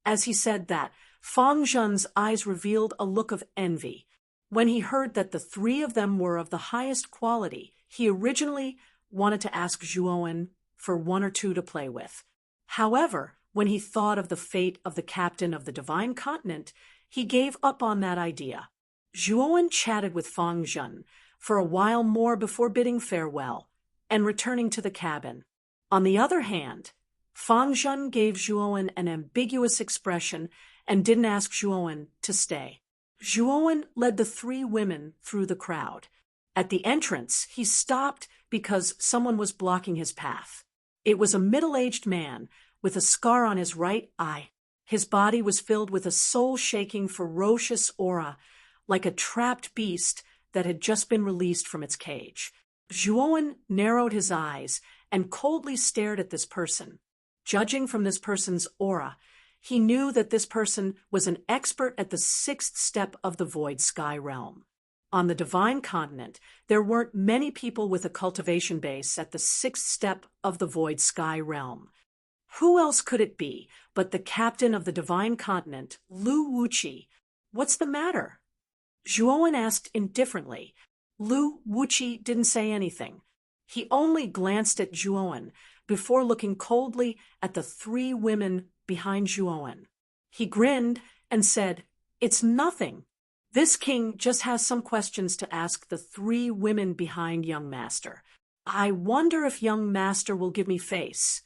As he said that, Fang Zhen's eyes revealed a look of envy. When he heard that the three of them were of the highest quality, he originally wanted to ask Zhuowen for one or two to play with. However, when he thought of the fate of the captain of the Divine Continent, he gave up on that idea. Zhuowen chatted with Fang Zhen for a while more before bidding farewell and returning to the cabin. On the other hand, Fang Zhen gave Zhuowen an ambiguous expression and didn't ask Zhuowen to stay. Zhuowen led the three women through the crowd. At the entrance, he stopped because someone was blocking his path. It was a middle-aged man with a scar on his right eye. His body was filled with a soul-shaking, ferocious aura, like a trapped beast that had just been released from its cage. Zhuowen narrowed his eyes and coldly stared at this person. Judging from this person's aura, he knew that this person was an expert at the sixth step of the Void Sky Realm. On the Divine Continent, there weren't many people with a cultivation base at the sixth step of the Void Sky Realm. Who else could it be but the captain of the Divine Continent, Lu Wuqi? What's the matter? Zhuowen asked indifferently. Lu Wuqi didn't say anything. He only glanced at Zhuowen before looking coldly at the three women behind Zhuowen. He grinned and said, It's nothing. This king just has some questions to ask the three women behind young master. I wonder if young master will give me face.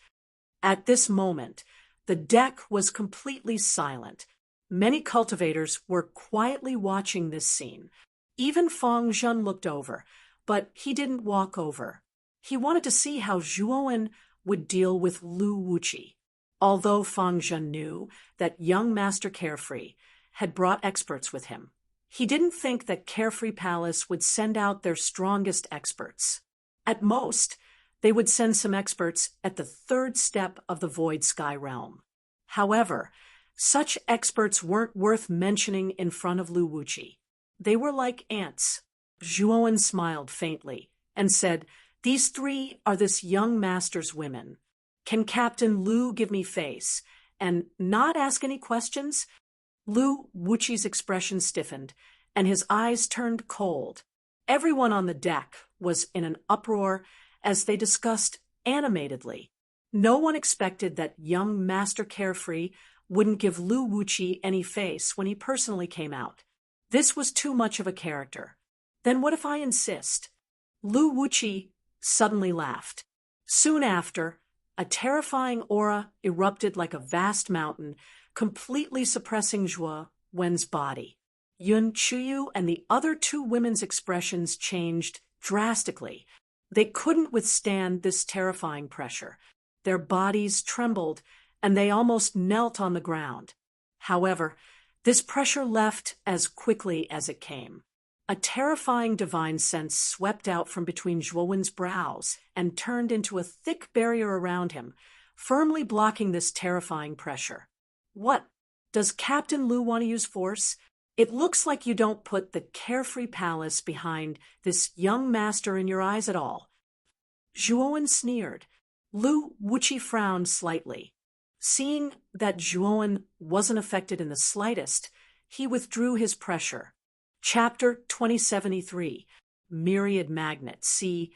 At this moment, the deck was completely silent. Many cultivators were quietly watching this scene. Even Fang Zhen looked over, but he didn't walk over. He wanted to see how Zhuowen would deal with Lu Wuqi. Although Fang Zhen knew that young Master Carefree had brought experts with him, he didn't think that Carefree Palace would send out their strongest experts. At most, they would send some experts at the third step of the Void Sky Realm. However, such experts weren't worth mentioning in front of Lu Wuqi. They were like ants. Zhuowen smiled faintly and said, These three are this young master's women. Can Captain Lu give me face and not ask any questions? Lu Wuqi's expression stiffened, and his eyes turned cold. Everyone on the deck was in an uproar as they discussed animatedly. No one expected that young Master Carefree wouldn't give Lu Wuqi any face when he personally came out. This was too much of a character. Then what if I insist? Lu Wuqi suddenly laughed. Soon after, a terrifying aura erupted like a vast mountain, completely suppressing Zhuowen's body. Yun Chuyu and the other two women's expressions changed drastically. They couldn't withstand this terrifying pressure. Their bodies trembled, and they almost knelt on the ground. However, this pressure left as quickly as it came. A terrifying divine sense swept out from between Zhuowen's brows and turned into a thick barrier around him, firmly blocking this terrifying pressure. What? Does Captain Lu want to use force? It looks like you don't put the Carefree Palace behind this young master in your eyes at all. Zhuowen sneered. Lu Wuqi frowned slightly. Seeing that Zhuowen wasn't affected in the slightest, he withdrew his pressure. Chapter 2073, Myriad Magnet. See,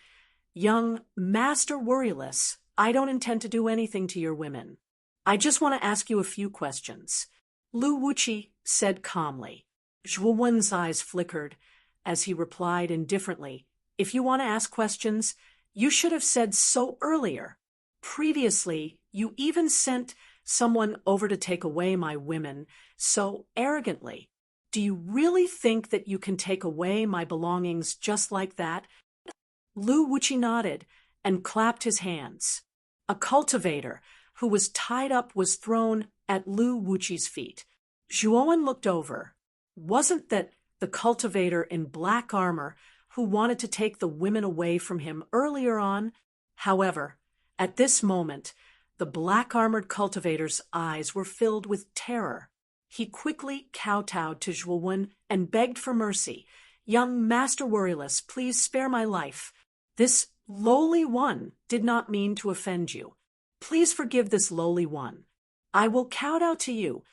Young Master Worryless, I don't intend to do anything to your women. I just want to ask you a few questions. Lu Wuqi said calmly. Zhuowen's eyes flickered as he replied indifferently, If you want to ask questions, you should have said so earlier. Previously, you even sent someone over to take away my women so arrogantly. Do you really think that you can take away my belongings just like that? Lu Wuqi nodded and clapped his hands. A cultivator, who was tied up, was thrown at Lu Wuqi's feet. Zhuowen looked over. Wasn't that the cultivator in black armor who wanted to take the women away from him earlier on? However, at this moment, the black-armored cultivator's eyes were filled with terror. He quickly kowtowed to Zhuowen and begged for mercy. "Young Master Worryless, please spare my life. This lowly one did not mean to offend you. Please forgive this lowly one. I will kowtow to you."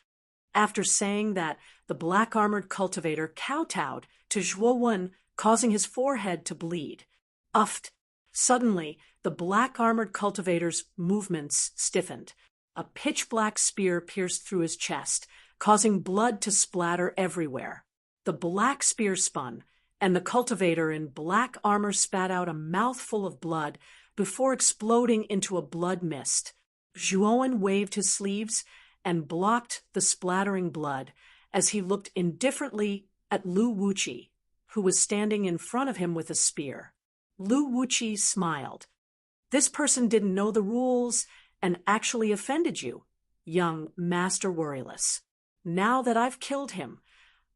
After saying that, the black-armored cultivator kowtowed to Zhuowen, causing his forehead to bleed. Uffed. Suddenly, the black-armored cultivator's movements stiffened. A pitch-black spear pierced through his chest, causing blood to splatter everywhere. The black spear spun, and the cultivator in black armor spat out a mouthful of blood before exploding into a blood mist. Zhuowen waved his sleeves and blocked the splattering blood as he looked indifferently at Lu Wuqi, who was standing in front of him with a spear. Lu Wuqi smiled. "This person didn't know the rules and actually offended you, young Master Worryless. Now that I've killed him,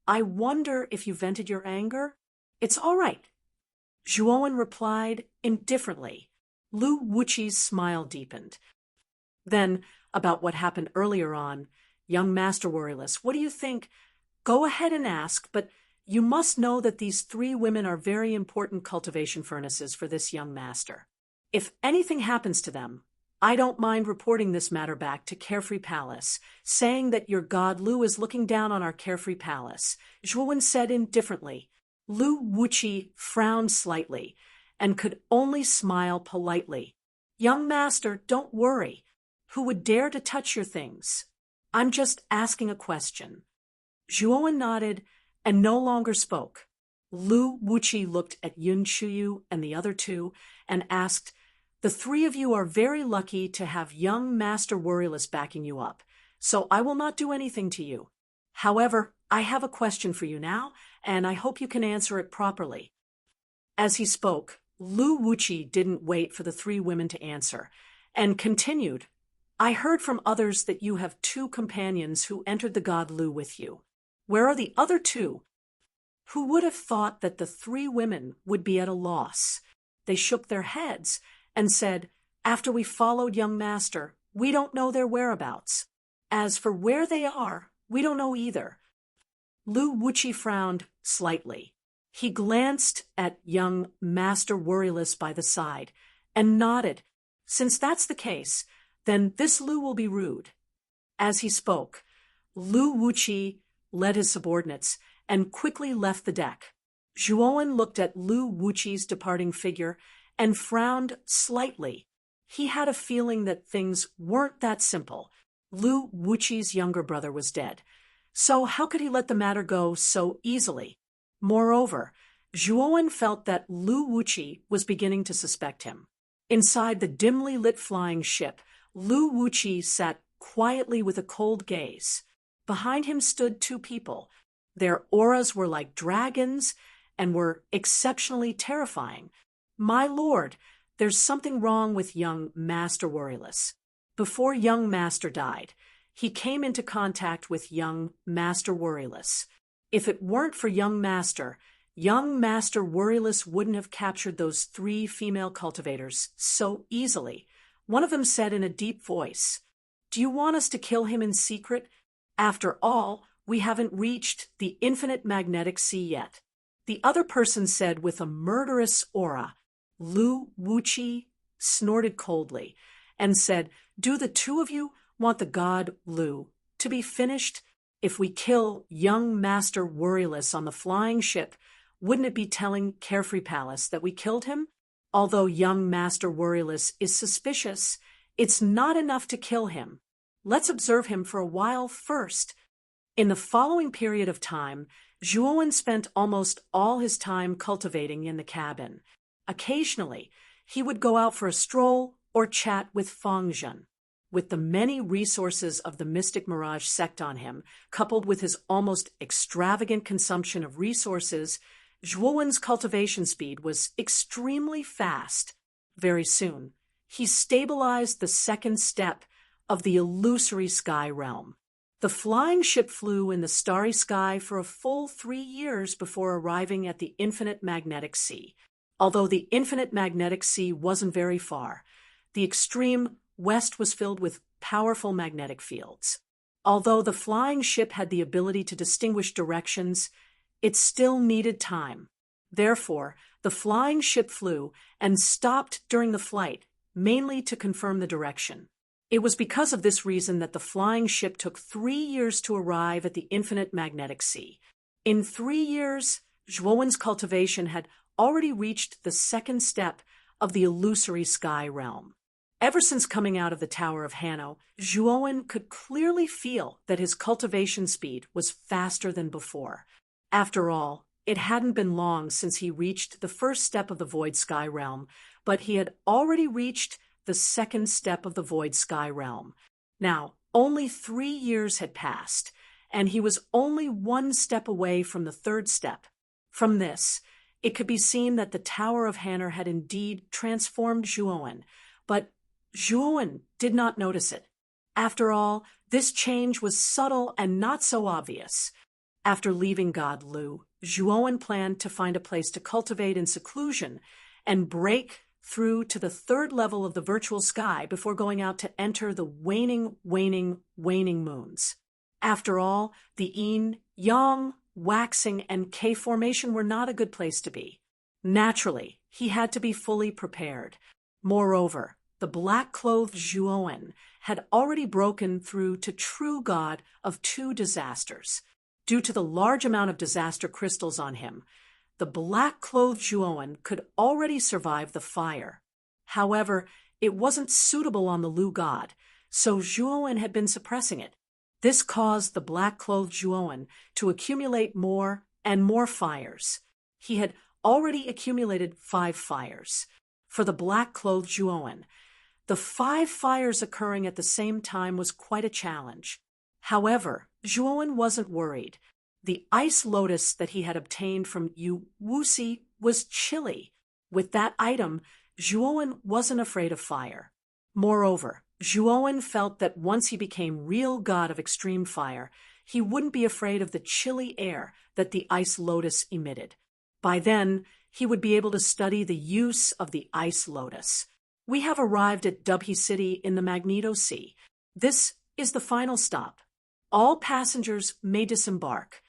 I wonder if you vented your anger?" "It's all right," Zhuowen replied indifferently. Lu Wuqi's smile deepened. Then, about what happened earlier on, "Young Master Worryless, what do you think? Go ahead and ask, but you must know that these 3 women are very important cultivation furnaces for this young master. If anything happens to them, I don't mind reporting this matter back to Carefree Palace, saying that your god Lu is looking down on our Carefree Palace," Zhuowen said indifferently. Lu Wuqi frowned slightly and could only smile politely. "Young master, don't worry. Who would dare to touch your things? I'm just asking a question." Zhuowen nodded and no longer spoke. Lu Wuqi looked at Yun Chuyu and the other 2 and asked, "The 3 of you are very lucky to have young Master Worryless backing you up, so I will not do anything to you. However, I have a question for you now, and I hope you can answer it properly." As he spoke, Lu Wuqi didn't wait for the 3 women to answer, and continued, "I heard from others that you have 2 companions who entered the god Lu with you. Where are the other 2? Who would have thought that the 3 women would be at a loss? They shook their heads and said, "After we followed young master, we don't know their whereabouts. As for where they are, we don't know either." Lu Wuqi frowned slightly. He glanced at young Master Worryless by the side and nodded. "Since that's the case, then this Lu will be rude." As he spoke, Lu Wuqi led his subordinates and quickly left the deck. Zhuowen looked at Lu Wuqi's departing figure and frowned slightly. He had a feeling that things weren't that simple. Lu Wuqi's younger brother was dead, so how could he let the matter go so easily? Moreover, Zhuowen felt that Lu Wuqi was beginning to suspect him. Inside the dimly lit flying ship, Lu Wuqi sat quietly with a cold gaze. Behind him stood 2 people. Their auras were like dragons and were exceptionally terrifying. "My lord, there's something wrong with young Master Worryless. Before young master died, he came into contact with young Master Worryless. If it weren't for young Master Worryless wouldn't have captured those 3 female cultivators so easily." One of them said in a deep voice, "Do you want us to kill him in secret? After all, we haven't reached the infinite magnetic sea yet." The other person said with a murderous aura. Lu Wuqi snorted coldly and said, "Do the 2 of you want the god Lu to be finished? If we kill young Master Worryless on the flying ship, wouldn't it be telling Carefree Palace that we killed him? Although young Master Worryless is suspicious, it's not enough to kill him. Let's observe him for a while first." In the following period of time, Zhuowen spent almost all his time cultivating in the cabin. Occasionally, he would go out for a stroll or chat with Fangzhen. With the many resources of the Mystic Mirage sect on him, coupled with his almost extravagant consumption of resources, Zhuowen's cultivation speed was extremely fast. Very soon, he stabilized the second step of the illusory sky realm. The flying ship flew in the starry sky for a full 3 years before arriving at the infinite magnetic sea. Although the infinite magnetic sea wasn't very far, the extreme west was filled with powerful magnetic fields. Although the flying ship had the ability to distinguish directions, it still needed time. Therefore, the flying ship flew and stopped during the flight, mainly to confirm the direction. It was because of this reason that the flying ship took 3 years to arrive at the infinite magnetic sea. In 3 years, Zhuowen's cultivation had already reached the second step of the illusory sky realm. Ever since coming out of the Tower of Hanno, Zhuowen could clearly feel that his cultivation speed was faster than before. After all, it hadn't been long since he reached the first step of the void sky realm, but he had already reached the second step of the void sky realm. Now, only 3 years had passed, and he was only 1 step away from the third step. From this, it could be seen that the Tower of Hanno had indeed transformed Zhuowen, but Zhuowen did not notice it. After all, this change was subtle and not so obvious. After leaving God Lu, Zhuowen planned to find a place to cultivate in seclusion and break through to the third level of the virtual sky before going out to enter the waning moons. After all, the yin, yang, waxing, and K formation were not a good place to be. Naturally, he had to be fully prepared. Moreover, the black-clothed Zhuowen had already broken through to true god of 2 disasters. Due to the large amount of disaster crystals on him, the black-clothed Zhuowen could already survive the fire. However, it wasn't suitable on the Lu god, so Zhuowen had been suppressing it. This caused the black-clothed Zhuowen to accumulate more and more fires. He had already accumulated 5 fires. For the black-clothed Zhuowen, the 5 fires occurring at the same time was quite a challenge. However, Zhuowen wasn't worried. The ice lotus that he had obtained from Yu Wuxi was chilly. With that item, Zhuowen wasn't afraid of fire. Moreover, Zhuowen felt that once he became real god of extreme fire, he wouldn't be afraid of the chilly air that the ice lotus emitted. By then, he would be able to study the use of the ice lotus. We have arrived at Dubhe City in the Magneto Sea. This is the final stop. All passengers may disembark.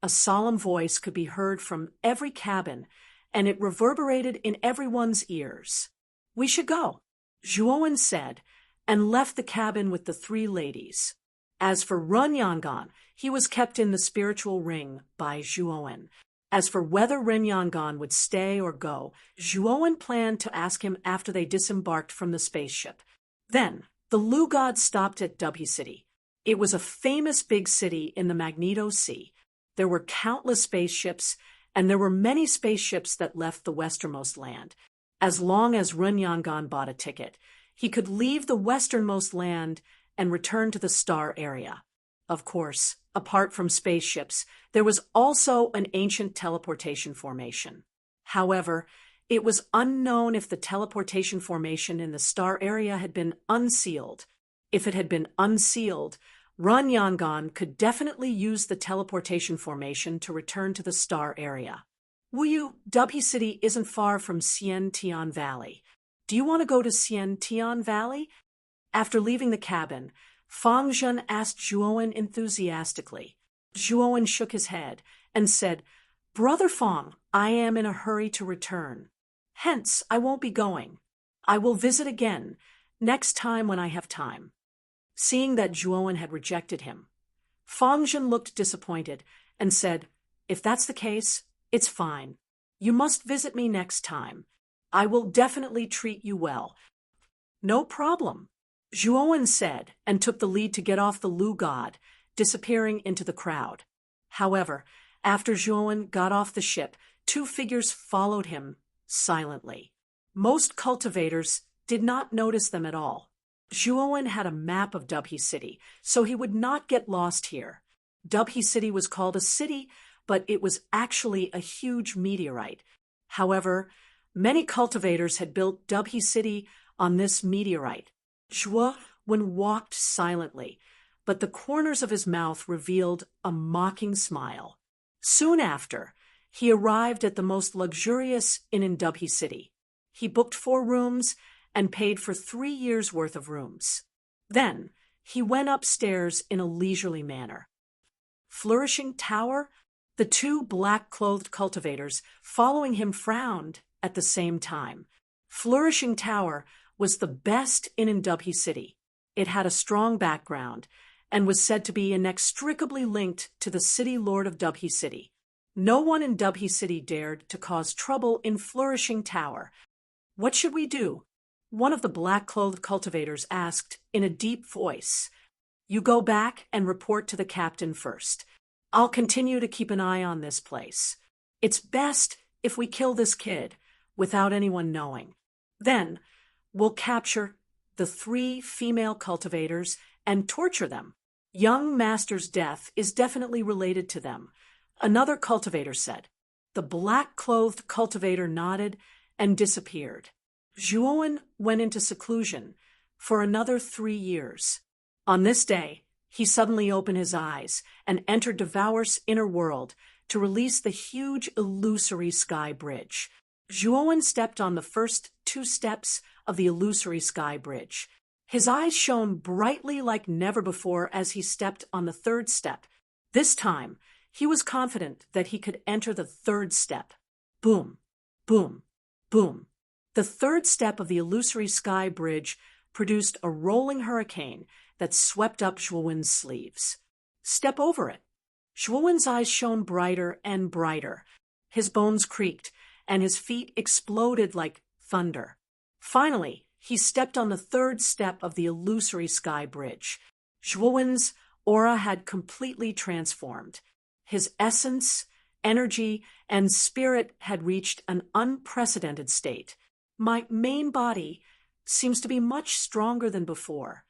A solemn voice could be heard from every cabin, and it reverberated in everyone's ears. "We should go," Zhuowen said, and left the cabin with the 3 ladies. As for Run Yangan, he was kept in the spiritual ring by Zhuowen. As for whether Ren Yangan would stay or go, Zhuowen planned to ask him after they disembarked from the spaceship. Then, the Lu god stopped at Dubhe City. It was a famous big city in the Magneto Sea. There were countless spaceships, and there were many spaceships that left the westernmost land. As long as Run Yangan bought a ticket, he could leave the westernmost land and return to the star area. Of course, apart from spaceships, there was also an ancient teleportation formation. However, it was unknown if the teleportation formation in the star area had been unsealed. If it had been unsealed, Run Yangan could definitely use the teleportation formation to return to the star area. Wuyu, Dubhe City isn't far from Xian Tian Valley. Do you want to go to Xian Tian Valley? After leaving the cabin, Fang Zhen asked Zhuowen enthusiastically. Zhuowen shook his head and said, "Brother Fang, I am in a hurry to return. Hence, I won't be going. I will visit again, next time when I have time." Seeing that Zhuowen had rejected him, Fang Zhen looked disappointed and said, "If that's the case, it's fine. You must visit me next time. I will definitely treat you well." "No problem," Zhuowen said, and took the lead to get off the Lu god, disappearing into the crowd. However, after Zhuowen got off the ship, 2 figures followed him silently. Most cultivators did not notice them at all. Zhuowen had a map of Dubhe City, so he would not get lost here. Dubhe City was called a city, but it was actually a huge meteorite. However, many cultivators had built Dubhe City on this meteorite. Zhuo Wen walked silently, but the corners of his mouth revealed a mocking smile. Soon after, he arrived at the most luxurious inn in Dubhe City. He booked 4 rooms and paid for 3 years' worth of rooms. Then, he went upstairs in a leisurely manner. Flourishing Tower? The 2 black-clothed cultivators following him frowned at the same time. Flourishing Tower was the best inn in Dubhe City. It had a strong background and was said to be inextricably linked to the city lord of Dubhe City. No one in Dubhe City dared to cause trouble in Flourishing Tower. "What should we do?" one of the black-clothed cultivators asked in a deep voice. "You go back and report to the captain first. I'll continue to keep an eye on this place. It's best if we kill this kid without anyone knowing. Then we'll capture the 3 female cultivators and torture them. Young Master's death is definitely related to them," another cultivator said. The black-clothed cultivator nodded and disappeared. Zhuowen went into seclusion for another 3 years. On this day, he suddenly opened his eyes and entered Devour's inner world to release the huge illusory sky bridge. Zhuowen stepped on the first 2 steps of the illusory sky bridge. His eyes shone brightly like never before as he stepped on the 3rd step. This time, he was confident that he could enter the 3rd step. Boom, boom, boom. The 3rd step of the illusory sky bridge produced a rolling hurricane that swept up Zhuowen's sleeves. "Step over it." Zhuowen's eyes shone brighter and brighter. His bones creaked, and his feet exploded like thunder. Finally, he stepped on the 3rd step of the illusory sky bridge. Zhuowen's aura had completely transformed. His essence, energy, and spirit had reached an unprecedented state. "My main body seems to be much stronger than before."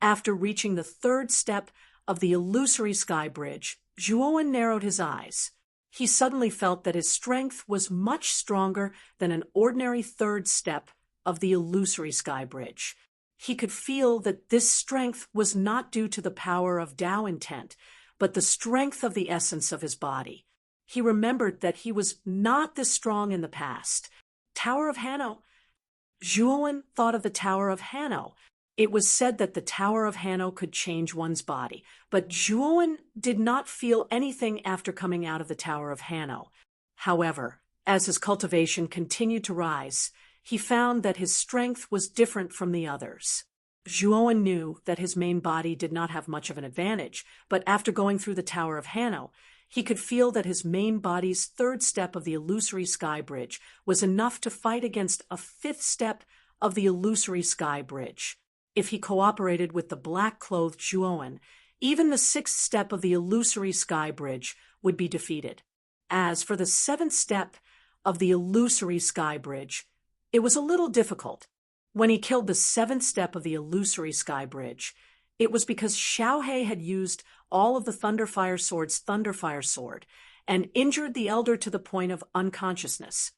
After reaching the 3rd step of the illusory sky bridge, Zhuowen narrowed his eyes. He suddenly felt that his strength was much stronger than an ordinary 3rd step of the illusory sky bridge. He could feel that this strength was not due to the power of Tao intent, but the strength of the essence of his body. He remembered that he was not this strong in the past. Tower of Hanno. Zhuowen thought of the Tower of Hanno. It was said that the Tower of Hanno could change one's body, but Zhuowen did not feel anything after coming out of the Tower of Hanno. However, as his cultivation continued to rise, he found that his strength was different from the others. Zhuowen knew that his main body did not have much of an advantage, but after going through the Tower of Hanno, he could feel that his main body's 3rd step of the illusory sky bridge was enough to fight against a 5th step of the illusory sky bridge. If he cooperated with the black-clothed Zhuowen, even the 6th step of the illusory sky bridge would be defeated. As for the 7th step of the illusory sky bridge, it was a little difficult. When he killed the 7th step of the illusory sky bridge, it was because Xiaohe had used all of the Thunderfire Sword's Thunderfire Sword and injured the elder to the point of unconsciousness.